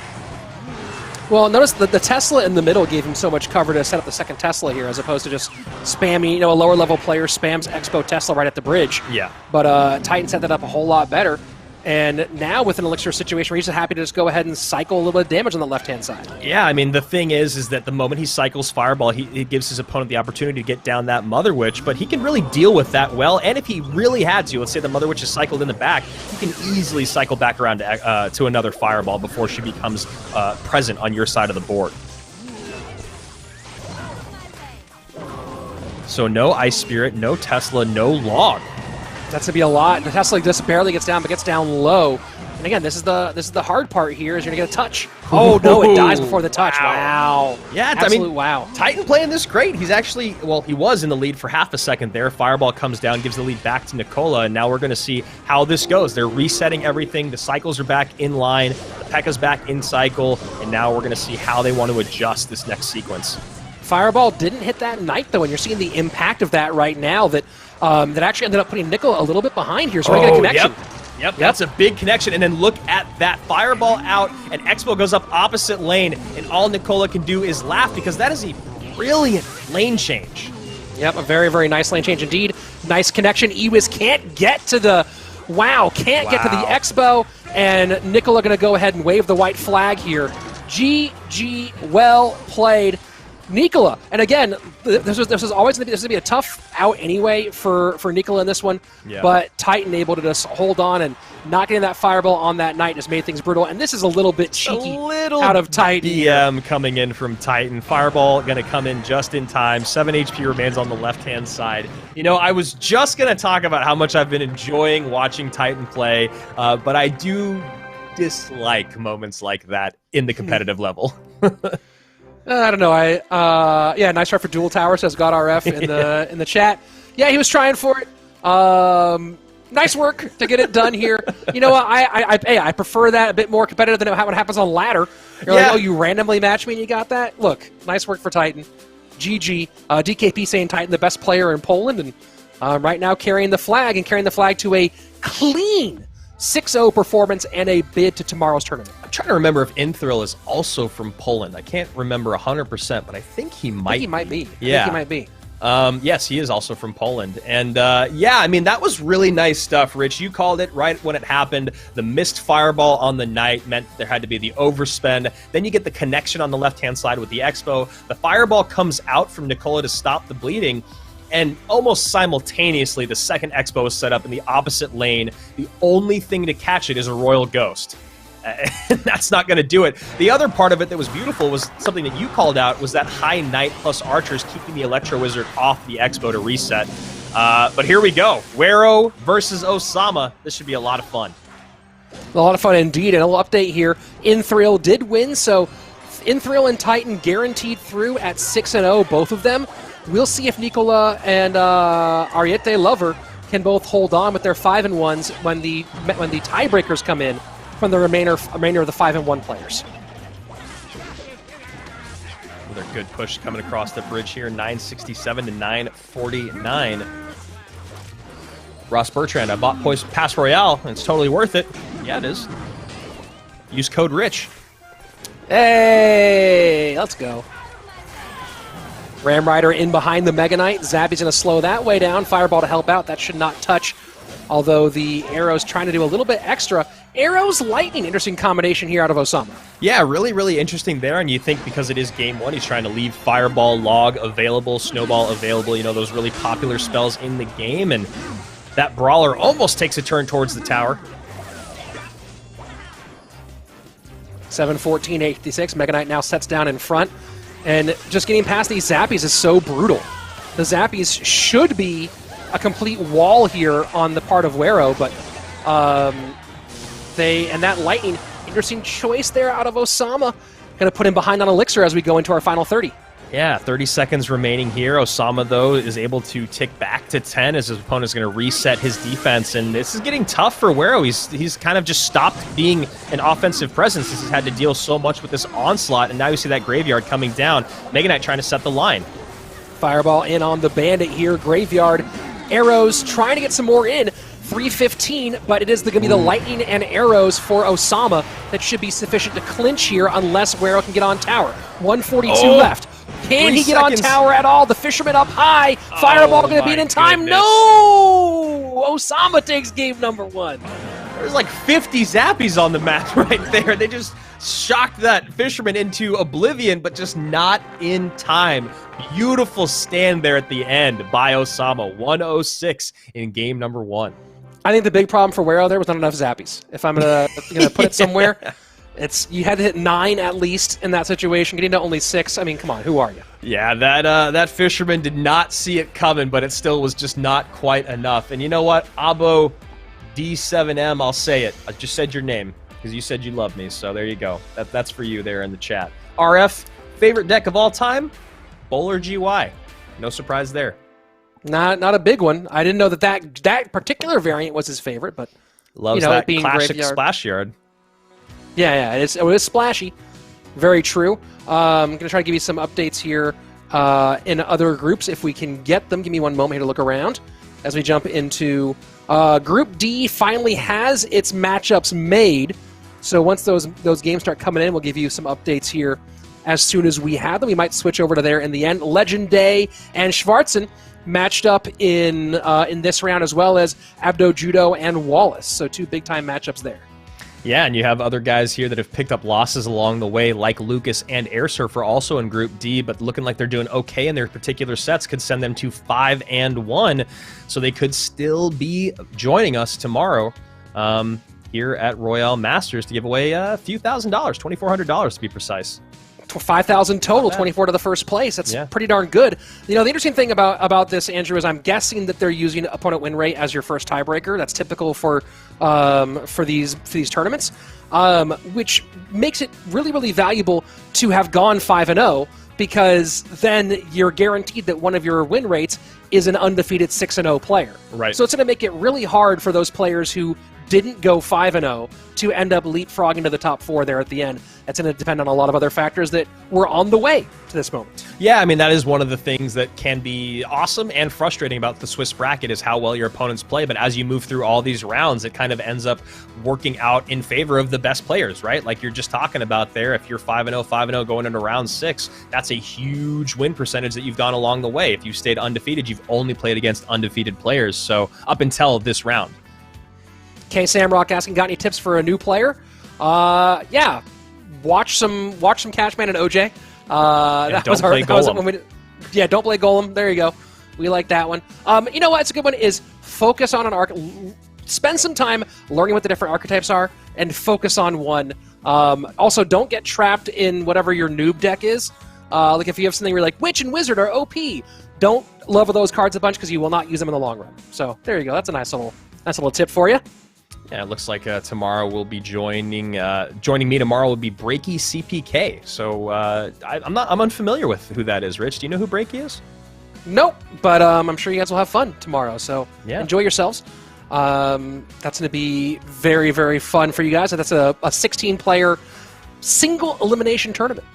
Well, notice that the Tesla in the middle gave him so much cover to set up the second Tesla here, as opposed to just spamming, a lower level player spams Expo Tesla right at the bridge. Yeah. But Titan set that up a whole lot better. And now with an Elixir situation where he's just happy to just go ahead and cycle a little bit of damage on the left-hand side. Yeah, I mean, the thing is that the moment he cycles Fireball, he gives his opponent the opportunity to get down that Mother Witch, but he can really deal with that well, and if he really had to, let's say the Mother Witch is cycled in the back, he can easily cycle back around to another Fireball before she becomes present on your side of the board. So no Ice Spirit, no Tesla, no Log. That's going to be a lot. The Tesla just barely gets down, but gets down low. And again, this is the hard part here, is you're going to get a touch. Oh, no, it dies before the touch. Wow. Yeah, Absolute wow. Titan playing this great. He's actually, well, he was in the lead for half a second there. Fireball comes down, gives the lead back to Nicola, and now we're going to see how this goes. They're resetting everything. The cycles are back in line. The P.E.K.K.A.'s back in cycle, and now we're going to see how they want to adjust this next sequence. Fireball didn't hit that Knight, though, and you're seeing the impact of that right now that actually ended up putting Nicola a little bit behind here, so we're going to get a connection. Yep, that's a big connection. And then look at that. Fireball out, and Expo goes up opposite lane, and all Nicola can do is laugh, because that is a brilliant lane change. Yep, a very, very nice lane change indeed. Nice connection. Ewiz can't get to the... Can't get to the Expo, and Nicola going to go ahead and wave the white flag here. GG, well played. Nicola, and again, this was always going to be a tough out anyway for Nicola in this one, but Titan able to just hold on, and not getting that Fireball on that Knight just made things brutal, and this is a little bit cheeky out of Titan. BM coming in from Titan. Fireball going to come in just in time. 7 HP remains on the left-hand side. I was just going to talk about how much I've been enjoying watching Titan play, but I do dislike moments like that in the competitive level. I don't know. Yeah, nice try for Dual Tower, says GodRF in the chat. Yeah, he was trying for it. Nice work to get it done here. You know what? I prefer that a bit more competitive than what happens on ladder. You're like, oh, you randomly match me and you got that? Look, nice work for Titan. GG. DKP saying Titan the best player in Poland, and right now carrying the flag to a clean 6-0 performance and a bid to tomorrow's tournament. I'm trying to remember if Inthrill is also from Poland. I can't remember 100%, but I think he might. He might be. Yeah. I think he might be. Yes, he is also from Poland. And yeah, I mean, that was really nice stuff, Rich. You called it right when it happened. The missed Fireball on the Knight meant there had to be the overspend. Then you get the connection on the left-hand side with the Expo. The Fireball comes out from Nicola to stop the bleeding. And almost simultaneously, the second Expo is set up in the opposite lane. The only thing to catch it is a Royal Ghost. And that's not going to do it. The other part of it that was beautiful was something that you called out, was that high Knight plus Archers keeping the Electro Wizard off the Expo to reset. But here we go. Wero versus Osama. This should be a lot of fun. A lot of fun indeed. And a little update here. Inthrill did win, so Inthrill and Titan guaranteed through at 6-0, both of them. We'll see if Nicola and Ariete Lover can both hold on with their 5-1s when the tiebreakers come in from the remainder of the 5-1 players. With a good push coming across the bridge here, 967 to 949. Ross Bertrand, I bought Pass Royale, and it's totally worth it. Yeah, it is. Use code RICH. Hey, let's go. Ram Rider in behind the Mega Knight. Zappy's going to slow that way down. Fireball to help out. That should not touch. Although the Arrow's trying to do a little bit extra. Arrow's Lightning. Interesting combination here out of Osama. Yeah, really, really interesting there. And you think because it is game one, he's trying to leave Fireball, Log available, Snowball available, those really popular spells in the game. And that Brawler almost takes a turn towards the tower. 7-14, 8-56. Mega Knight now sets down in front. And just getting past these Zappies is so brutal. The Zappies should be a complete wall here on the part of Wero, but and that Lightning, interesting choice there out of Osama. Going to put him behind on Elixir as we go into our final 30. Yeah, 30 seconds remaining here. Osama, though, is able to tick back to 10 as his opponent is going to reset his defense. And this is getting tough for Wero. He's kind of just stopped being an offensive presence since he's had to deal so much with this onslaught. And now you see that Graveyard coming down. Mega Knight trying to set the line. Fireball in on the Bandit here. Graveyard arrows trying to get some more in. 3:15, but it is going to be the lightning and arrows for Osama that should be sufficient to clinch here unless Wero can get on tower. 1:42 left. Can he get on tower at all? The Fisherman up high. Fireball going to be in time. Goodness. No! Osama takes game number 1. There's like 50 Zappies on the map right there. They just shocked that Fisherman into oblivion, but just not in time. Beautiful stand there at the end by Osama. 106 in game number 1. I think the big problem for Wero there was not enough Zappies. If I'm gonna put it somewhere, you had to hit 9 at least in that situation. Getting to only 6. I mean, come on, who are you? Yeah, that Fisherman did not see it coming, but it still was just not quite enough. And you know what, Abo D7M, I'll say it. I just said your name because you said you love me, so there you go. That's for you there in the chat. RF, favorite deck of all time? Bowler GY. No surprise there. Not a big one. I didn't know that particular variant was his favorite, but loves it that being classic Graveyard. splash yard. Yeah, it is splashy. Very true. I'm going to try to give you some updates here in other groups if we can get them. Give me one moment here to look around as we jump into Group D. Finally has its matchups made. So once those games start coming in, we'll give you some updates here as soon as we have them. We might switch over to there in the end. Legend Day and Schwarzen matched up in this round, as well as Abdo Judo and Wallace. So 2 big-time matchups there. Yeah, and you have other guys here that have picked up losses along the way, like Lucas and Air Surfer, also in Group D, but looking like they're doing okay in their particular sets could send them to 5-1. So they could still be joining us tomorrow here at Royale Masters to give away a few $1,000s, $2,400 to be precise. 5,000 total, 24 to the first place. That's pretty darn good. The interesting thing about this, Andrew, is I'm guessing that they're using opponent win rate as your first tiebreaker. That's typical for these tournaments, which makes it really, really valuable to have gone 5-0, because then you're guaranteed that one of your win rates is an undefeated 6-0 player. Right. So it's going to make it really hard for those players who didn't go 5-0 to end up leapfrogging to the top 4 there at the end. That's going to depend on a lot of other factors that were on the way to this moment. Yeah, I mean, that is one of the things that can be awesome and frustrating about the Swiss bracket is how well your opponents play. But as you move through all these rounds, it kind of ends up working out in favor of the best players, right? Like you're just talking about there, if you're 5-0 going into round 6, that's a huge win percentage that you've gone along the way. If you've stayed undefeated, you've only played against undefeated players. So up until this round. K Samrock asking, got any tips for a new player? Yeah, watch some Cashman and OJ. Don't play Golem. Don't play Golem. There you go. We like that one. You know what? It's a good one. Is focus on an arc. Spend some time learning what the different archetypes are and focus on one. Also, don't get trapped in whatever your noob deck is. Like if you have something where you're like Witch and Wizard are OP, don't level those cards a bunch because you will not use them in the long run. So there you go. That's a nice little tip for you. Yeah, it looks like tomorrow we'll be joining me tomorrow will be Breaky CPK. So I'm unfamiliar with who that is. Rich, do you know who Breaky is? Nope, but I'm sure you guys will have fun tomorrow. So enjoy yourselves. That's going to be very, very fun for you guys. That's a 16-player single elimination tournament.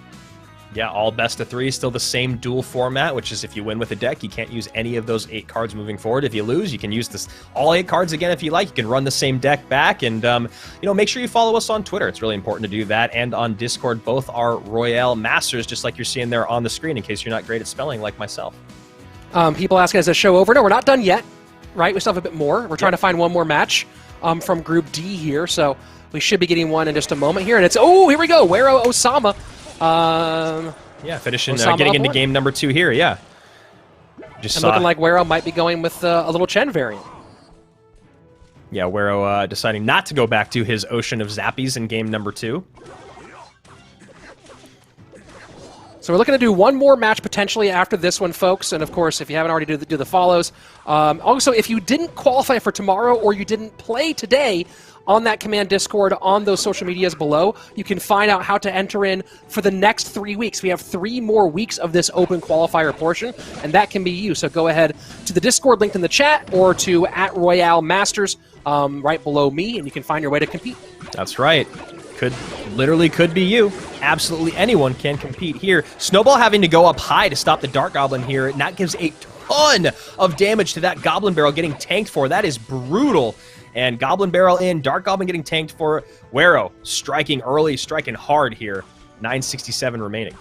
Yeah, all best of 3, still the same dual format, which is if you win with a deck, you can't use any of those 8 cards moving forward. If you lose, you can use all 8 cards again if you like. You can run the same deck back, and make sure you follow us on Twitter. It's really important to do that, and on Discord. Both are Royale Masters, just like you're seeing there on the screen, in case you're not great at spelling like myself. People asking, is the show over? No, we're not done yet, right? We still have a bit more. We're trying to find one more match from Group D here, so we should be getting one in just a moment here, and it's, here we go, Wero Osama. Finishing, getting into game number 2 here, yeah. Looking like Wero might be going with a little Chen variant. Yeah, Wero deciding not to go back to his Ocean of Zappies in game number 2. So we're looking to do one more match potentially after this one, folks. And of course, if you haven't already do the follows. Also, if you didn't qualify for tomorrow or you didn't play today on that Command Discord, on those social medias below, you can find out how to enter in for the next 3 weeks. We have 3 more weeks of this Open Qualifier portion, and that can be you. So go ahead to the Discord linked in the chat or to @RoyaleMSTRS right below me, and you can find your way to compete. That's right. Literally could be you. Absolutely anyone can compete here. Snowball having to go up high to stop the Dark Goblin here, and that gives a ton of damage to that Goblin Barrel getting tanked for. That is brutal. And Goblin Barrel in, Dark Goblin getting tanked for. Wero striking early, striking hard here. 967 remaining.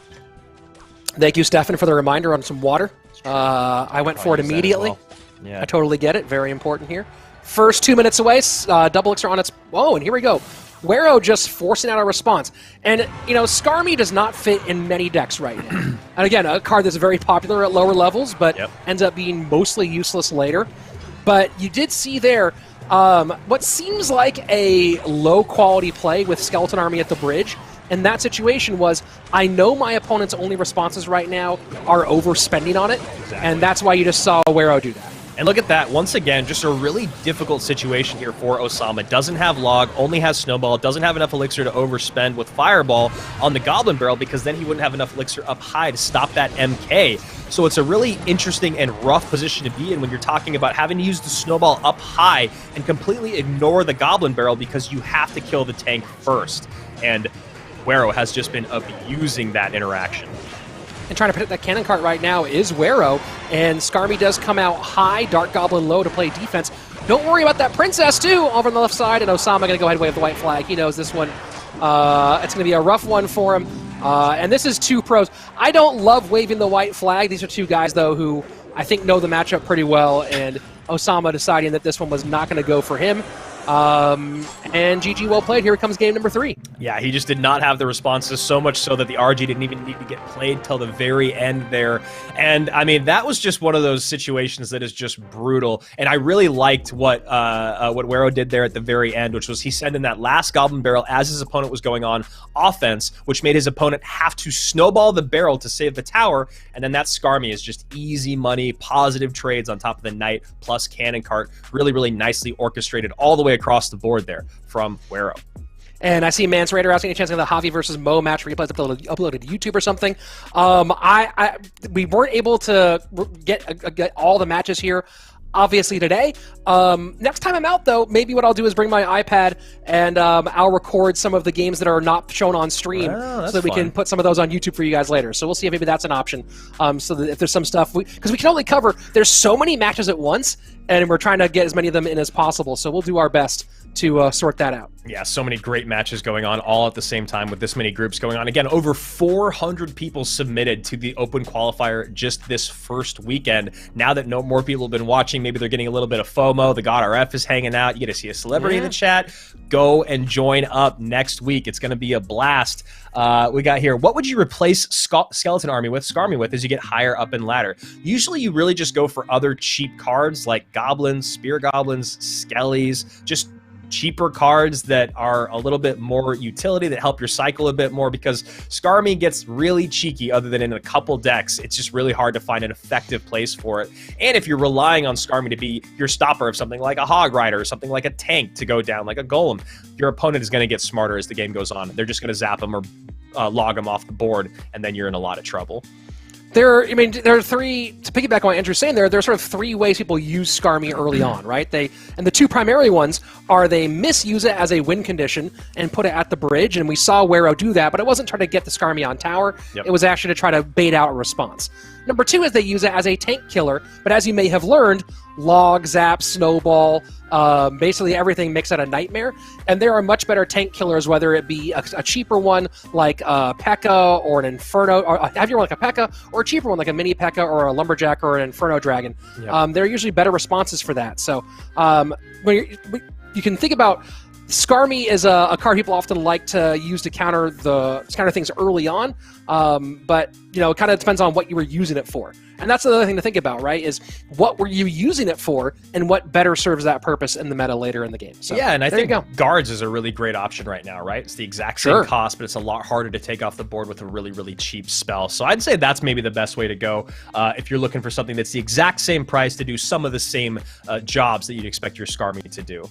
Thank you, Stefan, for the reminder on some water. I went for it immediately. Yeah. I totally get it. Very important here. First 2 minutes away. Double Elixir on its... Oh, and here we go. Wero just forcing out a response. And, you know, Skarmy does not fit in many decks right now. And again, a card that's very popular at lower levels, but ends up being mostly useless later. But you did see there what seems like a low-quality play with Skeleton Army at the bridge. And that situation was, I know my opponent's only responses right now are overspending on it, and that's why you just saw Wero do that. And look at that, once again, just a really difficult situation here for Osama. Doesn't have Log, only has Snowball, doesn't have enough Elixir to overspend with Fireball on the Goblin Barrel because then he wouldn't have enough Elixir up high to stop that MK. So it's a really interesting and rough position to be in when you're talking about having to use the Snowball up high and completely ignore the Goblin Barrel because you have to kill the tank first. And Wero has just been abusing that interaction. And trying to put that cannon cart right now is Wero, and Skarmy does come out high, Dark Goblin low to play defense. Don't worry about that Princess, too, over on the left side, and Osama going to go ahead and wave the white flag. He knows this one. It's going to be a rough one for him. And this is 2 pros. I don't love waving the white flag. These are 2 guys, though, who I think know the matchup pretty well, and Osama deciding that this one was not going to go for him. And GG, well played. Here comes game number 3. Yeah, he just did not have the responses, so much so that the RG didn't even need to get played till the very end there. And, I mean, that was just one of those situations that is just brutal. And I really liked what Wero did there at the very end, which was he sent in that last Goblin Barrel as his opponent was going on offense, which made his opponent have to snowball the barrel to save the tower. And then that Skarmy is just easy money, positive trades on top of the Knight plus Cannon Cart. Really, really nicely orchestrated all the way across the board there from Wero. And I see Mance Raider asking a chance of the Javi versus Mo match replays uploaded to YouTube or something. We weren't able to get all the matches here, obviously, today. Next time I'm out, though, maybe what I'll do is bring my iPad and I'll record some of the games that are not shown on stream so that we can put some of those on YouTube for you guys later. So we'll see if maybe that's an option. So that if there's some stuff, because we can only cover, there's so many matches at once, and we're trying to get as many of them in as possible. So we'll do our best to sort that out. Yeah, so many great matches going on all at the same time with this many groups going on. Again, over 400 people submitted to the Open Qualifier just this first weekend. Now that no more people have been watching, maybe they're getting a little bit of FOMO. The God RF is hanging out. You get to see a celebrity in the chat. Go and join up next week. It's going to be a blast. We got here, what would you replace Skeleton Army with, Skarmy with, as you get higher up in ladder? Usually you really just go for other cheap cards like Goblins, Spear Goblins, Skellies, just cheaper cards that are a little bit more utility, that help your cycle a bit more, because Skarmy gets really cheeky other than in a couple decks. It's just really hard to find an effective place for it. And if you're relying on Skarmy to be your stopper of something like a Hog Rider or something like a tank to go down, like a Golem, your opponent is going to get smarter as the game goes on. They're just going to zap them or log them off the board, and then you're in a lot of trouble. There are 3, to piggyback on what Andrew's saying there are sort of 3 ways people use Skarmy early on, right? And the 2 primary ones are they misuse it as a win condition and put it at the bridge, and we saw Wero do that, but it wasn't trying to get the Skarmy on tower. It was actually to try to bait out a response. Number 2 is they use it as a tank killer, but as you may have learned, Log, Zap, Snowball, basically everything makes it a nightmare. And there are much better tank killers, whether it be a cheaper one like P.E.K.K.A. or an Inferno, or a heavier one like a P.E.K.K.A., or a cheaper one like a mini P.E.K.K.A. or a Lumberjack or an Inferno Dragon. There are usually better responses for that. So when you can think about Skarmy is a card people often like to use to counter things early on, but it kind of depends on what you were using it for. And that's the other thing to think about, right? Is what were you using it for, and what better serves that purpose in the meta later in the game. So, yeah, and I think guards is a really great option right now, right? It's the exact same cost, but it's a lot harder to take off the board with a really, really cheap spell. So I'd say that's maybe the best way to go if you're looking for something that's the exact same price to do some of the same jobs that you'd expect your Skarmy to do.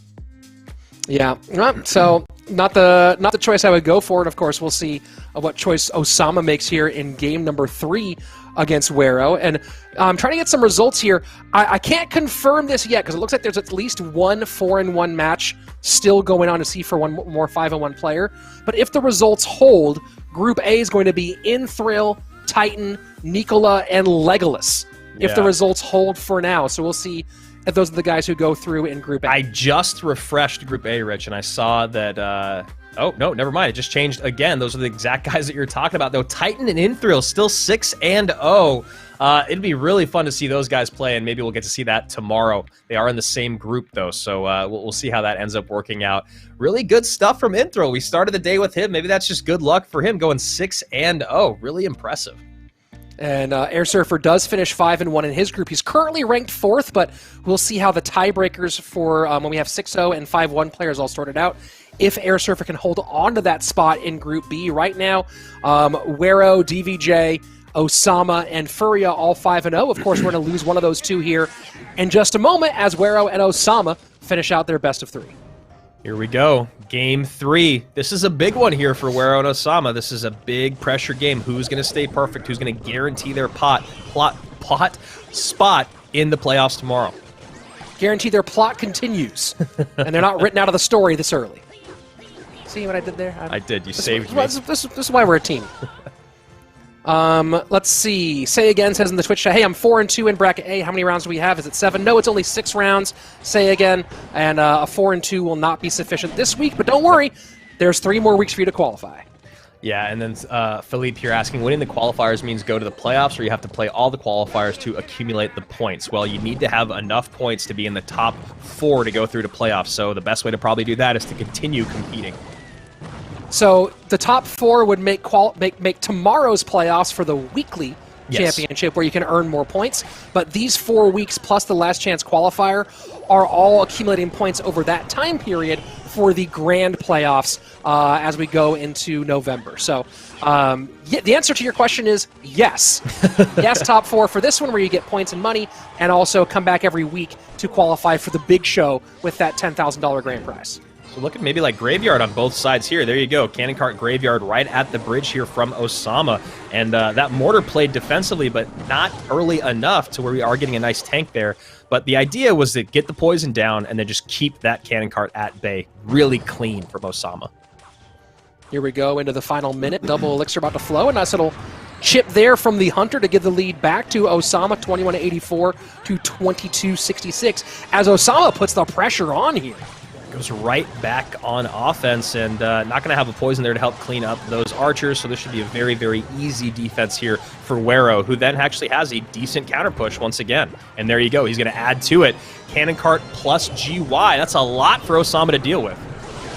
Yeah, so not the choice I would go for, and of course we'll see what choice Osama makes here in game number 3 against Wero. And I'm trying to get some results here. I can't confirm this yet because it looks like there's at least one 4-in-1 match still going on to see for one more 5-in-1 player. But if the results hold, Group A is going to be Inthrill, Titan, Nicola, and Legolas. If the results hold for now, so we'll see if those are the guys who go through in Group A. I just refreshed Group A, Rich, and I saw that... oh, no, never mind. It just changed again. Those are the exact guys that you're talking about, though. Titan and Inthrill still 6-0. It'd be really fun to see those guys play, and maybe we'll get to see that tomorrow. They are in the same group, though, so we'll see how that ends up working out. Really good stuff from Inthrill. We started the day with him. Maybe that's just good luck for him going 6-0. Really impressive. And Air Surfer does finish 5-1 in his group. He's currently ranked 4th, but we'll see how the tiebreakers for when we have 6-0 and 5-1 players all sorted out. If Air Surfer can hold on to that spot in Group B right now, Wero, DVJ, Osama, and Furia all 5-0. Of course, we're going to lose one of those two here in just a moment as Wero and Osama finish out their best of 3. Here we go. Game 3. This is a big one here for Wero and Osama. This is a big pressure game. Who's going to stay perfect? Who's going to guarantee their plot spot in the playoffs tomorrow? Guarantee their plot continues, and they're not written out of the story this early. See what I did there? I did. You saved me. This is why we're a team. Let's see. Say Again says in the Twitch chat, hey, I'm 4-2 in bracket A. How many rounds do we have? Is it 7? No, it's only 6 rounds. Say Again. And a 4-2 will not be sufficient this week, but don't worry. There's 3 more weeks for you to qualify. Yeah, and then Philippe here asking, winning the qualifiers means go to the playoffs, or you have to play all the qualifiers to accumulate the points? Well, you need to have enough points to be in the top 4 to go through to playoffs, so the best way to probably do that is to continue competing. So the top 4 would make tomorrow's playoffs for the weekly championship, where you can earn more points. But these 4 weeks plus the last chance qualifier are all accumulating points over that time period for the grand playoffs as we go into November. So the answer to your question is yes. Yes, top 4 for this one, where you get points and money, and also come back every week to qualify for the big show with that $10,000 grand prize. So look at maybe like Graveyard on both sides here. There you go. Cannon Cart Graveyard right at the bridge here from Osama. And that Mortar played defensively, but not early enough to where we are getting a nice tank there. But the idea was to get the poison down and then just keep that Cannon Cart at bay. Really clean from Osama. Here we go into the final minute. Double Elixir about to flow. A nice little chip there from the Hunter to give the lead back to Osama, 21-84 to 22-66. As Osama puts the pressure on here. Goes right back on offense, and not going to have a poison there to help clean up those archers, so this should be a very, very easy defense here for Wero, who then actually has a decent counter push once again. And there you go. He's going to add to it. Cannon Cart plus GY. That's a lot for Osama to deal with.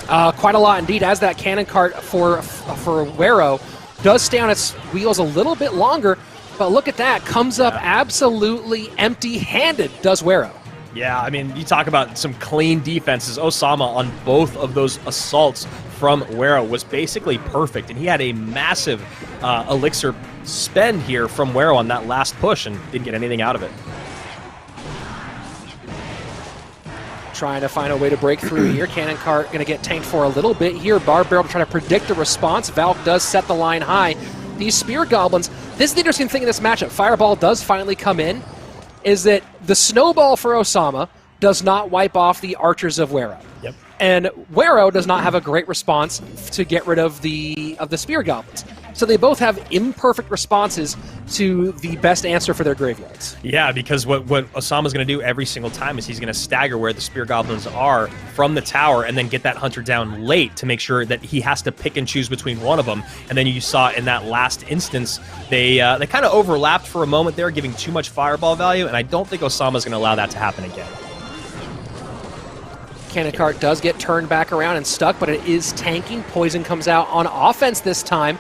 Quite a lot indeed, as that Cannon Cart for Wero does stay on its wheels a little bit longer, but look at that. Comes up absolutely empty-handed, does Wero. Yeah, I mean, you talk about some clean defenses. Osama on both of those assaults from Wero was basically perfect, and he had a massive elixir spend here from Wero on that last push and didn't get anything out of it. Trying to find a way to break through here. Cannon Cart going to get tanked for a little bit here. Barb Barrel trying to predict the response. Valk does set the line high. These Spear Goblins, this is the interesting thing in this matchup. Fireball does finally come in, is that the snowball for Osama does not wipe off the archers of Wero. Yep. And Wero does not have a great response to get rid of the Spear Goblins. So they both have imperfect responses to the best answer for their graveyards. Yeah, because what Osama's going to do every single time is he's going to stagger where the Spear Goblins are from the tower and then get that Hunter down late to make sure that he has to pick and choose between one of them. And then you saw in that last instance, they kind of overlapped for a moment there, giving too much fireball value, and I don't think Osama's going to allow that to happen again. Cannon Cart does get turned back around and stuck, but it is tanking. Poison comes out on offense this time,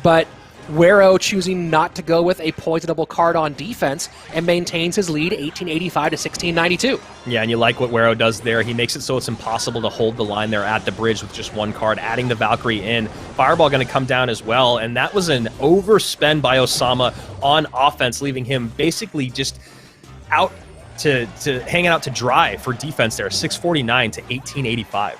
but Wero choosing not to go with a poisonable card on defense and maintains his lead 1885 to 1692. Yeah, and you like what Wero does there. He makes it so it's impossible to hold the line there at the bridge with just one card, adding the Valkyrie in. Fireball going to come down as well, and that was an overspend by Osama on offense, leaving him basically just out to hanging out to dry for defense there, 649 to 1885.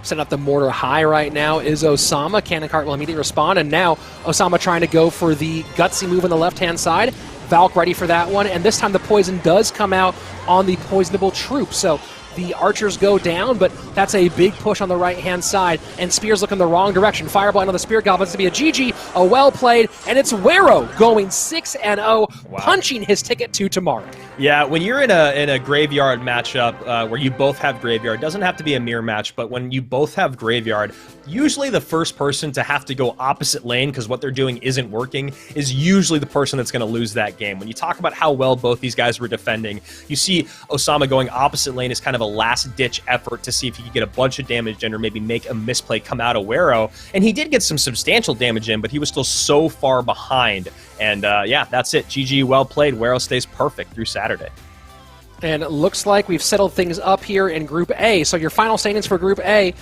Setting up the mortar high right now is Osama. Cannon Cart will immediately respond, and now Osama trying to go for the gutsy move on the left-hand side. Valk ready for that one, and this time the poison does come out on the poisonable troop, so the archers go down, but that's a big push on the right-hand side, and Spears look in the wrong direction. Fireball on the Spear Goblins to be a GG, a well-played, and it's Wero going 6-0, punching his ticket to tomorrow. Yeah, when you're in a graveyard matchup where you both have graveyard, doesn't have to be a mirror match, but when you both have graveyard, usually the first person to have to go opposite lane because what they're doing isn't working is usually the person that's going to lose that game. When you talk about how well both these guys were defending, you see Osama going opposite lane is kind of a last-ditch effort to see if he could get a bunch of damage in or maybe make a misplay come out of Wero, and he did get some substantial damage in, but he was still so far behind. And yeah, that's it. GG, well played. Wero stays perfect through Saturday. And it looks like we've settled things up here in Group A. So your final standings for Group A,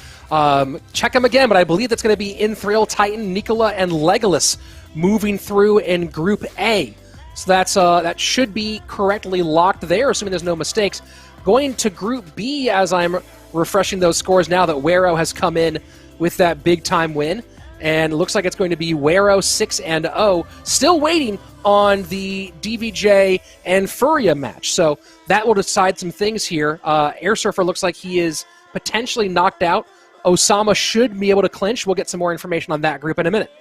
check them again, but I believe that's going to be Inthrill, Titan, Nicola, and Legolas moving through in Group A. So that should be correctly locked there, assuming there's no mistakes. Going to Group B, as I'm refreshing those scores now that Wero has come in with that big-time win. And it looks like it's going to be Wero 6-0, still waiting on the DVJ and Furia match. So that will decide some things here. Air Surfer looks like he is potentially knocked out. Osama should be able to clinch. We'll get some more information on that group in a minute.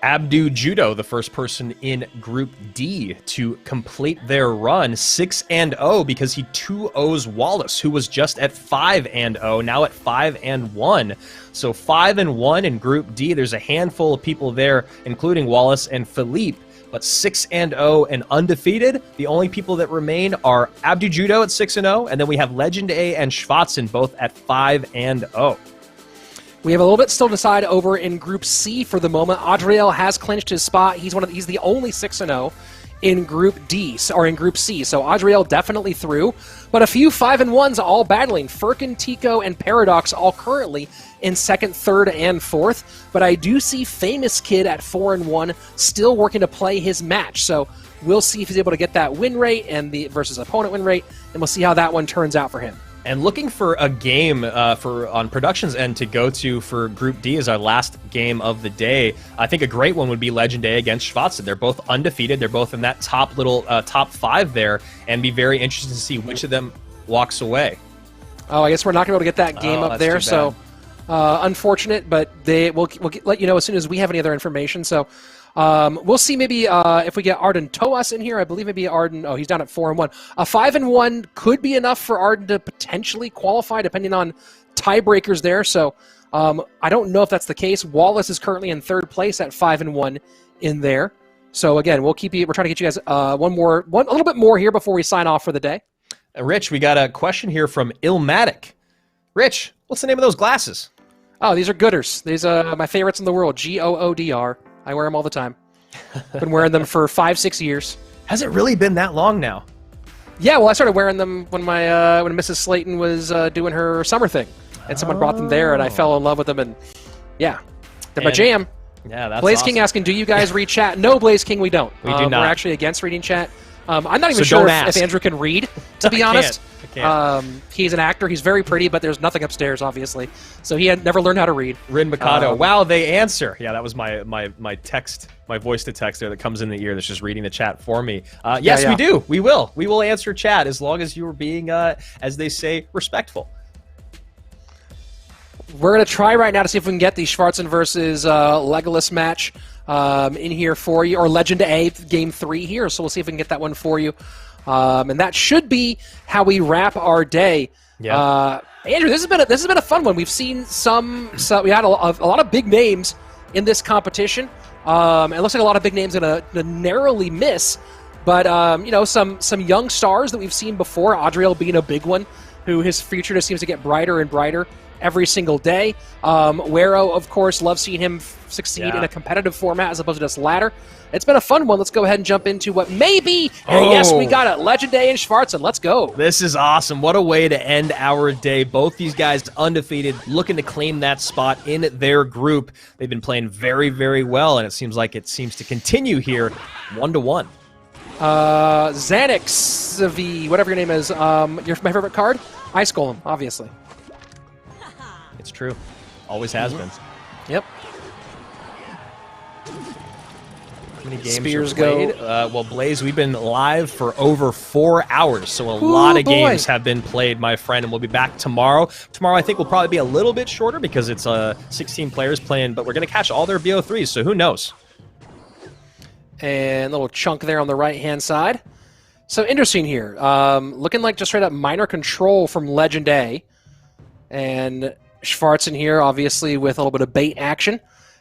Abdu Judo, the first person in Group D to complete their run, 6-0, because he 2-0s Wallace, who was just at 5-0, now at 5-1. So 5-1 in Group D. There's a handful of people there, including Wallace and Philippe, but 6-0 and undefeated. The only people that remain are Abdu Judo at 6-0, and then we have Legend A and Schwatzen both at 5-0. We have a little bit still to decide over in Group C for the moment. Adriel has clinched his spot. He's the only 6-0 in Group D, or in Group C. So Adriel definitely through. But a few 5-1s all battling. Firkin, Tico, and Paradox all currently in 2nd, 3rd, and 4th. But I do see Famous Kid at 4-1 still working to play his match. So we'll see if he's able to get that win rate and the versus opponent win rate, and we'll see how that one turns out for him. And looking for a game on Production's end to go to for Group D as our last game of the day. I think a great one would be Legend A against Schwatzen. They're both undefeated. They're both in that top 5 there, and be very interested to see which of them walks away. Oh, I guess we're not going to be able to get that game up there, so unfortunate, but we'll let you know as soon as we have any other information. So we'll see maybe if we get Arden Toas in here. I believe maybe Arden, he's down at 4-1. A 5-1 could be enough for Arden to potentially qualify depending on tiebreakers there. So I don't know if that's the case. Wallace is currently in 3rd place at 5-1 in there. So again, we're trying to get you guys a little bit more here before we sign off for the day. Rich, we got a question here from Illmatic. Rich, what's the name of those glasses? Oh, these are Gooders. These are my favorites in the world, Goodr. I wear them all the time. Been wearing them for 5-6 years. Has it really been that long now? Yeah, well, I started wearing them when when Mrs. Slayton was doing her summer thing, and someone brought them there, and I fell in love with them, and yeah, they're my jam. Yeah, that's Blaze awesome. King asking, do you guys read chat? No, Blaze King, we don't. We do not. We're actually against reading chat. I'm not even sure if Andrew can read, to be honest. I can't. He's an actor. He's very pretty, but there's nothing upstairs, obviously. So he had never learned how to read. Rin Mikado. Wow, they answer. Yeah, that was my text, my voice to text there that comes in the ear that's just reading the chat for me. Yes, we do. We will. We will answer chat as long as you are being, as they say, respectful. We're going to try right now to see if we can get the Schwarzen versus Legolas match in here for you, or Legend A Game 3 here, so we'll see if we can get that one for you. And that should be how we wrap our day. Yeah. Andrew, this has been a fun one. We've seen we had a lot of big names in this competition. It looks like a lot of big names going to narrowly miss, but some young stars that we've seen before, Adriel being a big one. who his future just seems to get brighter and brighter every single day. Wero, of course, love seeing him succeed in a competitive format as opposed to just ladder. It's been a fun one. Let's go ahead and jump into what may be. And yes, we got it. Legendary and Schwarzen. Let's go. This is awesome. What a way to end our day. Both these guys undefeated, looking to claim that spot in their group. They've been playing very, very well, and it seems like it seems to continue here 1-1. Xanax, V, whatever your name is, my favorite card? Ice Golem, obviously. It's true. Always has been. Yep. How many games Spears are played? Well, Blaze, we've been live for over 4 hours, so a lot of games have been played, my friend, and we'll be back tomorrow. Tomorrow, I think, will probably be a little bit shorter because it's 16 players playing, but we're going to catch all their BO3s, so who knows? And a little chunk there on the right-hand side. So interesting here. Looking like just straight up minor control from Legend A. And Schwarzen here, obviously, with a little bit of bait action.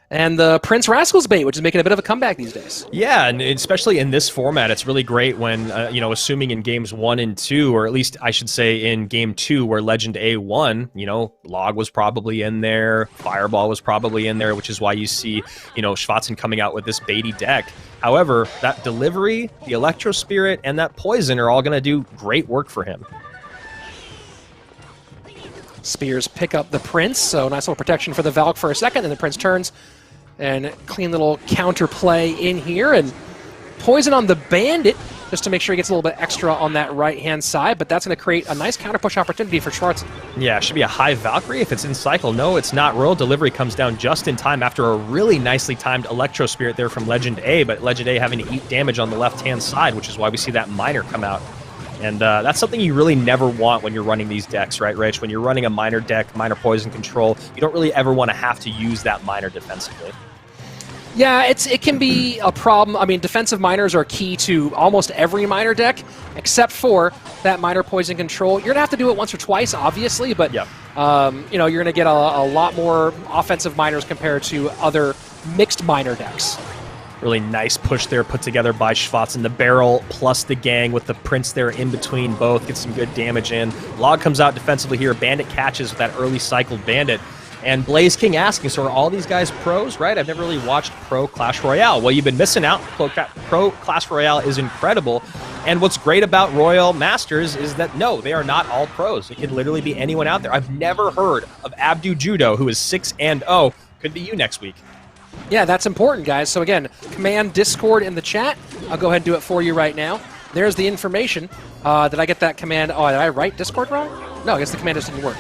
And the Prince Rascals bait, which is making a bit of a comeback these days. Yeah, and especially in this format, it's really great when, assuming in games 1 and 2, or at least I should say in game 2 where Legend A won, Log was probably in there, Fireball was probably in there, which is why you see, Schwarzen coming out with this baity deck. However, that delivery, the Electro Spirit, and that Poison are all going to do great work for him. Spears pick up the Prince, so nice little protection for the Valk for a second, and the Prince turns. And clean little counterplay in here, and Poison on the Bandit, just to make sure he gets a little bit extra on that right-hand side, but that's going to create a nice counter-push opportunity for Schwarzen. Yeah, it should be a high Valkyrie if it's in cycle. No, it's not. Royal Delivery comes down just in time after a really nicely timed Electro Spirit there from Legend A, but Legend A having to eat damage on the left-hand side, which is why we see that Miner come out. And that's something you really never want when you're running these decks, right, Rich? When you're running a Miner deck, Miner Poison control, you don't really ever want to have to use that Miner defensively. Yeah, it can be a problem. I mean, defensive miners are key to almost every miner deck, except for that Miner Poison control. You're going to have to do it once or twice, obviously, but you're going to get a lot more offensive miners compared to other mixed miner decks. Really nice push there put together by Schwarzen. The barrel plus the gang with the Prince there in between both. Gets some good damage in. Log comes out defensively here. Bandit catches with that early cycled Bandit. And Blaze King asking, so are all these guys pros, right? I've never really watched pro Clash Royale. Well, you've been missing out. Pro Clash Royale is incredible. And what's great about Royal Masters is that, no, they are not all pros. It could literally be anyone out there. I've never heard of Abdu Judo, who is 6-0. Could be you next week. Yeah, that's important, guys. So again, command Discord in the chat. I'll go ahead and do it for you right now. There's the information. Did I get that command? Oh, did I write Discord wrong? No, I guess the command just didn't work.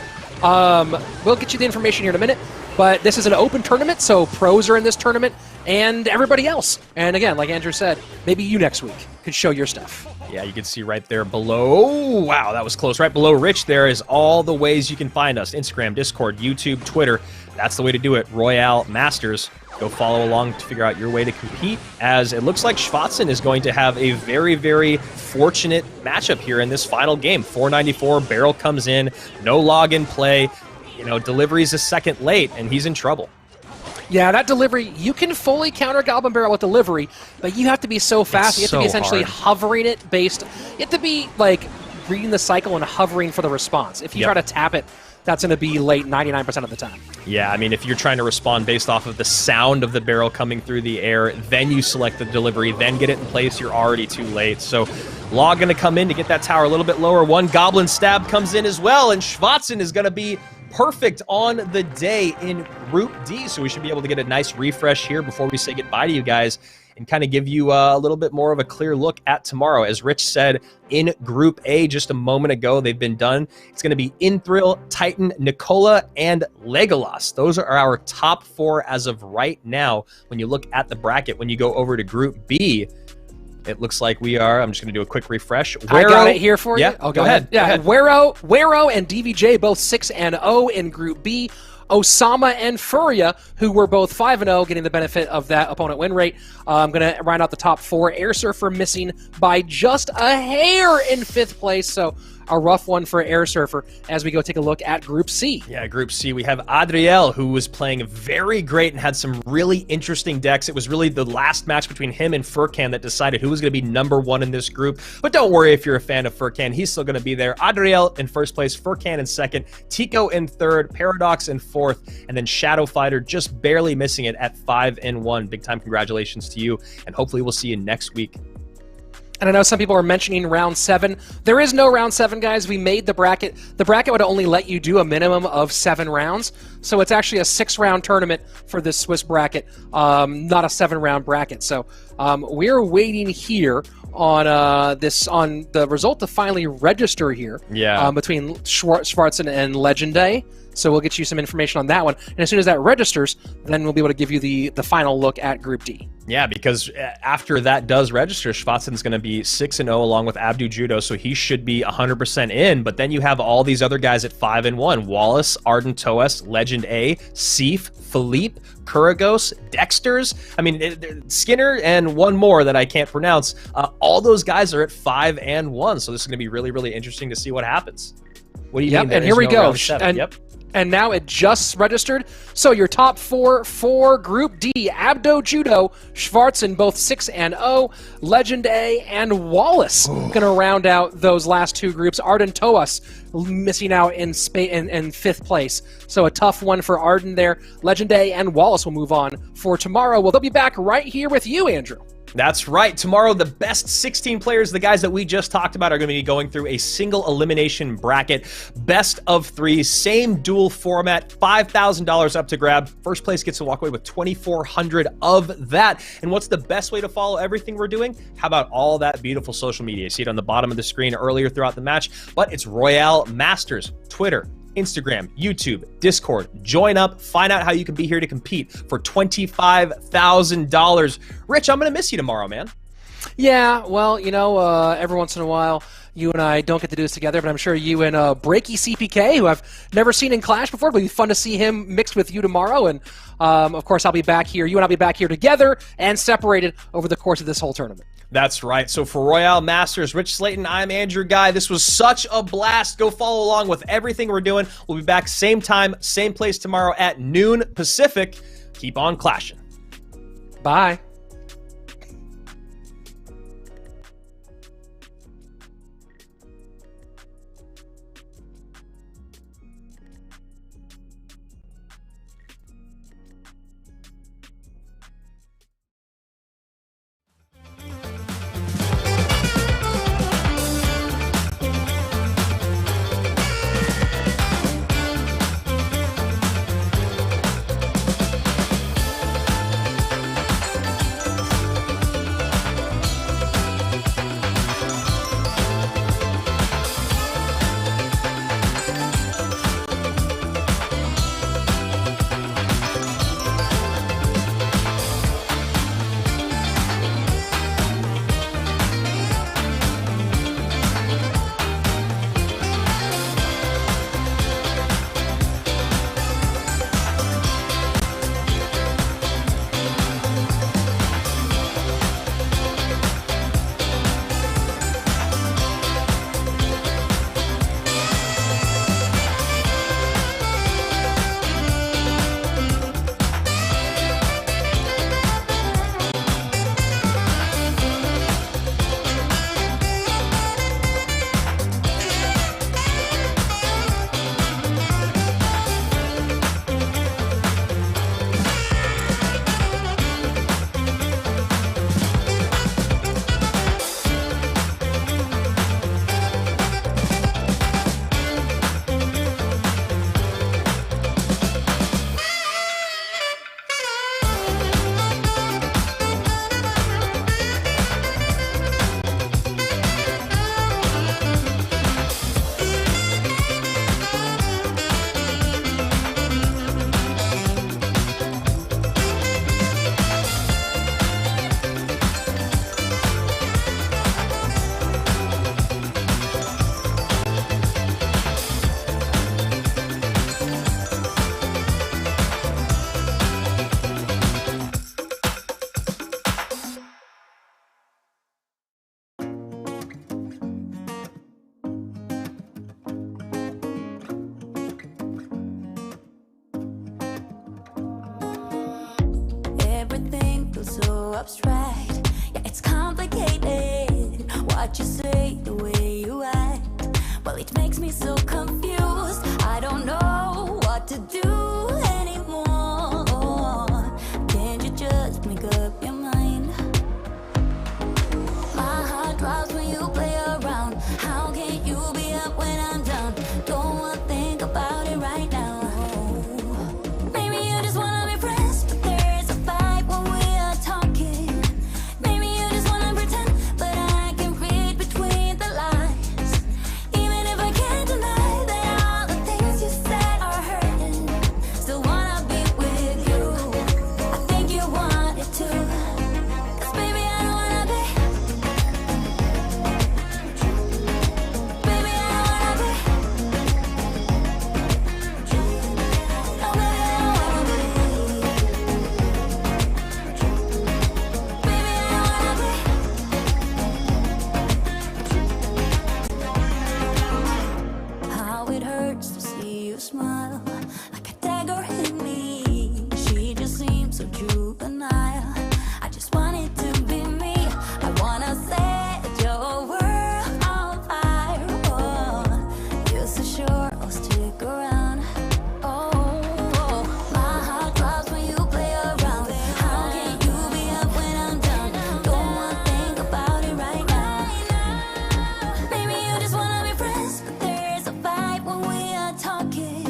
We'll get you the information here in a minute, but this is an open tournament, so pros are in this tournament, and everybody else. And again, like Andrew said, maybe you next week could show your stuff. Yeah, you can see right there below. Wow, that was close. Right below Rich there is all the ways you can find us. Instagram, Discord, YouTube, Twitter. That's the way to do it. Royale Masters. Go follow along to figure out your way to compete, as it looks like Schwarzen is going to have a very, very fortunate matchup here in this final game. 494, barrel comes in, no log in play. Delivery's a second late, and he's in trouble. Yeah, that delivery, you can fully counter Goblin Barrel with delivery, but you have to be so fast. You have to be essentially hovering it based. You have to be, like, reading the cycle and hovering for the response. If you try to tap it, that's going to be late 99% of the time. Yeah, I mean, if you're trying to respond based off of the sound of the barrel coming through the air, then you select the delivery, then get it in place, you're already too late. So Log going to come in to get that tower a little bit lower. One Goblin Stab comes in as well, and Schwarzen is going to be perfect on the day in Group D. So we should be able to get a nice refresh here before we say goodbye to you guys and kind of give you a little bit more of a clear look at tomorrow. As Rich said in Group A just a moment ago, they've been done. It's going to be Inthrill, Titan, Nicola, and Legolas. Those are our top 4 as of right now. When you look at the bracket, when you go over to Group B, it looks like we are, I'm just going to do a quick refresh. I got it here for you. Yeah, oh, go ahead. Yeah, Wero and DVJ both 6-0 in Group B. Osama and Furia, who were both 5-0, getting the benefit of that opponent win rate. I'm going to round out the top 4. Air Surfer missing by just a hair in 5th place, so a rough one for Air Surfer as we go take a look at Group C. Yeah, Group C, we have Adriel, who was playing very great and had some really interesting decks. It was really the last match between him and Furkan that decided who was going to be number one in this group. But don't worry if you're a fan of Furkan, he's still going to be there. Adriel in first place, Furkan in second, Tico in third, Paradox in fourth, and then Shadow Fighter just barely missing it at 5-1. Big time congratulations to you, and hopefully we'll see you next week. And I know some people are mentioning round 7. There is no round 7, guys. We made the bracket. The bracket would only let you do a minimum of 7 rounds. So it's actually a 6-round tournament for this Swiss bracket, not a 7-round bracket. So we're waiting here on on the result to finally register here. Yeah. Between Schwarzen and Legenday. So we'll get you some information on that one. And as soon as that registers, then we'll be able to give you the final look at Group D. Yeah, because after that does register, Schwarzen's going to be 6-0 along with Abdu Judo, so he should be 100% in. But then you have all these other guys at 5-1. Wallace, Arden Toas, Legend A, Seif, Philippe, Kuragos, Dexters. I mean, Skinner and one more that I can't pronounce. All those guys are at 5-1. So this is going to be really, really interesting to see what happens. What do you mean? And here we go. Yep. And now it just registered. So your top 4 for Group D, Abdo Judo, Schwarzen, both 6-0, Legend A, and Wallace going to round out those last 2 groups. Arden Toas missing out in 5th place. So a tough one for Arden there. Legend A and Wallace will move on for tomorrow. Well, they'll be back right here with you, Andrew. That's right. Tomorrow, the best 16 players, the guys that we just talked about, are going to be going through a single elimination bracket. Best of 3, same dual format, $5,000 up to grab. First place gets to walk away with $2,400 of that. And what's the best way to follow everything we're doing? How about all that beautiful social media? You see it on the bottom of the screen earlier throughout the match, but it's RoyaleMSTRS, Twitter, Instagram, YouTube, Discord. Join up, find out how you can be here to compete for $25,000. Rich, I'm going to miss you tomorrow, man. Yeah, well, you know, every once in a while, you and I don't get to do this together, but I'm sure you and Breaky CPK, who I've never seen in Clash before, it'll be fun to see him mixed with you tomorrow. And, of course, I'll be back here. You and I'll be back here together and separated over the course of this whole tournament. That's right. So for RoyaleMSTRS, Rich Slayton, I'm Andrew Guy. This was such a blast. Go follow along with everything we're doing. We'll be back same time, same place tomorrow at noon Pacific. Keep on clashing. Bye. so abstract. Yeah, it's complicated. What you say, the way you act. Well, it makes me so confused. I don't know what to do anymore. Can't you just make up your mind? My heart drops when you play around. How can you be up when I'm down? Don't wanna think about it right now. Maybe you just wanna be friends, but there's a fight when we are talking. Maybe you just wanna pretend, but I can read between the lines. Even if I can't deny that all the things you said are hurting, still wanna be with you. I think you want it too. 'Cause baby, I don't wanna be. Baby, I don't wanna be. No, baby, I don't wanna be. Baby, I don't wanna be. How it hurts to see you smile, like a dagger hit me. She just seems so juvenile. I just want it to be me. I wanna set your world on fire. Oh, you're so sure I'll stick around. Oh, my heart drops when you play around. How can you be up when I'm down? Don't wanna think about it right now. Maybe you just wanna be friends, but there's a fight when we are talking.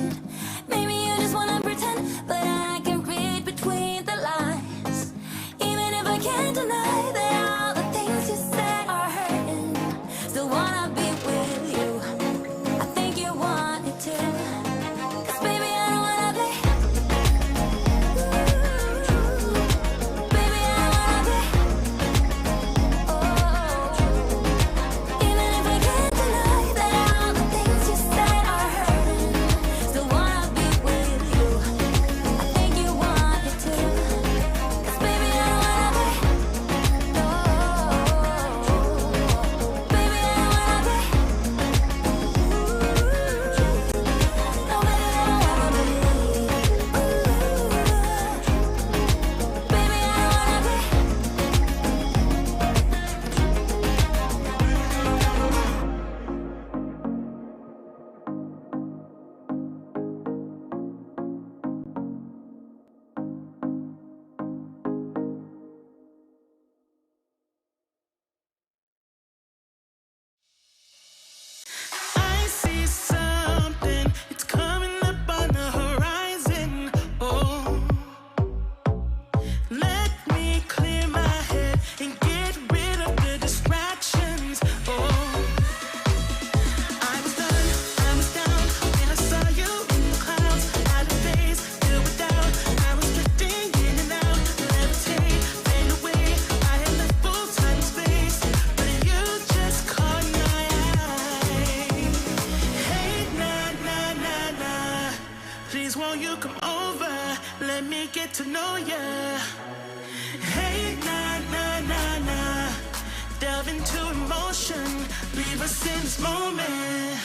Maybe you just wanna pretend, but I can read between the lines. Even if I can't deny that all the things you said are hurting, still wanna be with you. I think you want it too. 'Cause baby, I don't wanna be. Baby, I don't wanna be. Oh, even if I can't deny that all the things you said are hurting, still wanna be with you. I think you want it too. 'Cause baby, I don't wanna be. No, baby, I don't wanna be. No, baby, I don't wanna be. Baby, I don't wanna be. I see something, it's coming up on the horizon. Oh, let me clear my head and get rid of the distractions. Oh, I was down when I saw you in the clouds. Out of phase, filled with doubt. I was drifting in and out, levitate, fade away. I had left full time and space, but you just caught my eye. Hey, nah, please won't you come over? Let me get to know ya. Hey, nah, delve into emotion, leave us in this moment.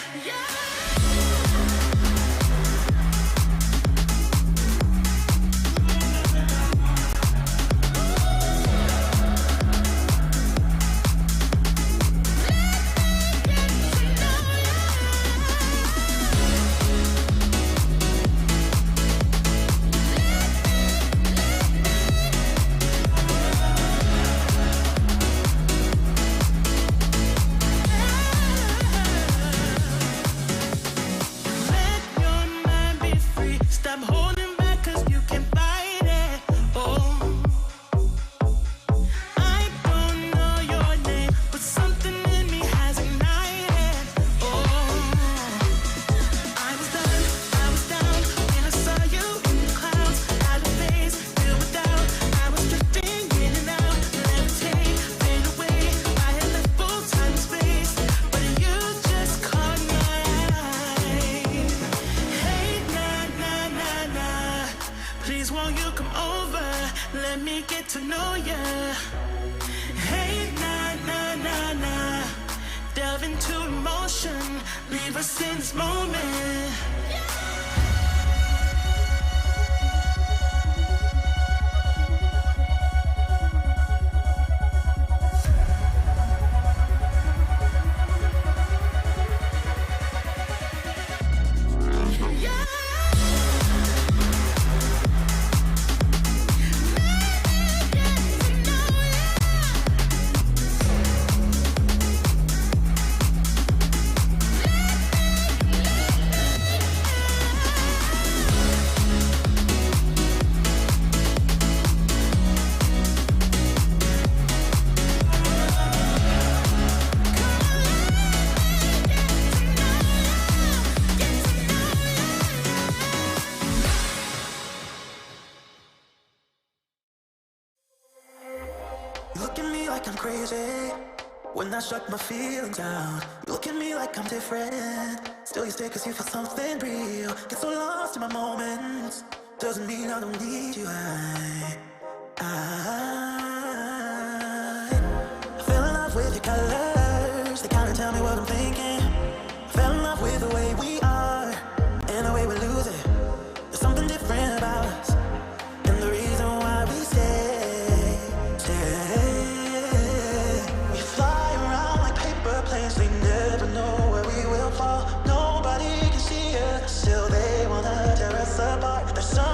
Let your mind be free. Stop holding back, 'cause you can fight it. Oh, I don't know your name, but something in me has ignited. Oh, I was down when I saw you in the clouds. Out of phase, filled with doubt. I was drifting in and out, levitate, fade away. I had left full time and space, but you just caught my eye. Hey, nah, please won't you come over? Let me get to know ya. Hey, nah, delve into emotion, leave us in this moment. Look at me like I'm crazy. When I shut my feelings down, you look at me like I'm different. Still you stay cause you feel something real. Get so lost in my moments. Doesn't mean I don't need you. I fell in love with your colors. They kinda tell me what I'm thinking. I fell in love with the way we are and the way we lose it. There's something different about us, and the reason why we stay. We fly around like paper planes. We never know where we will fall. Nobody can see us, still they wanna tear us apart. There's some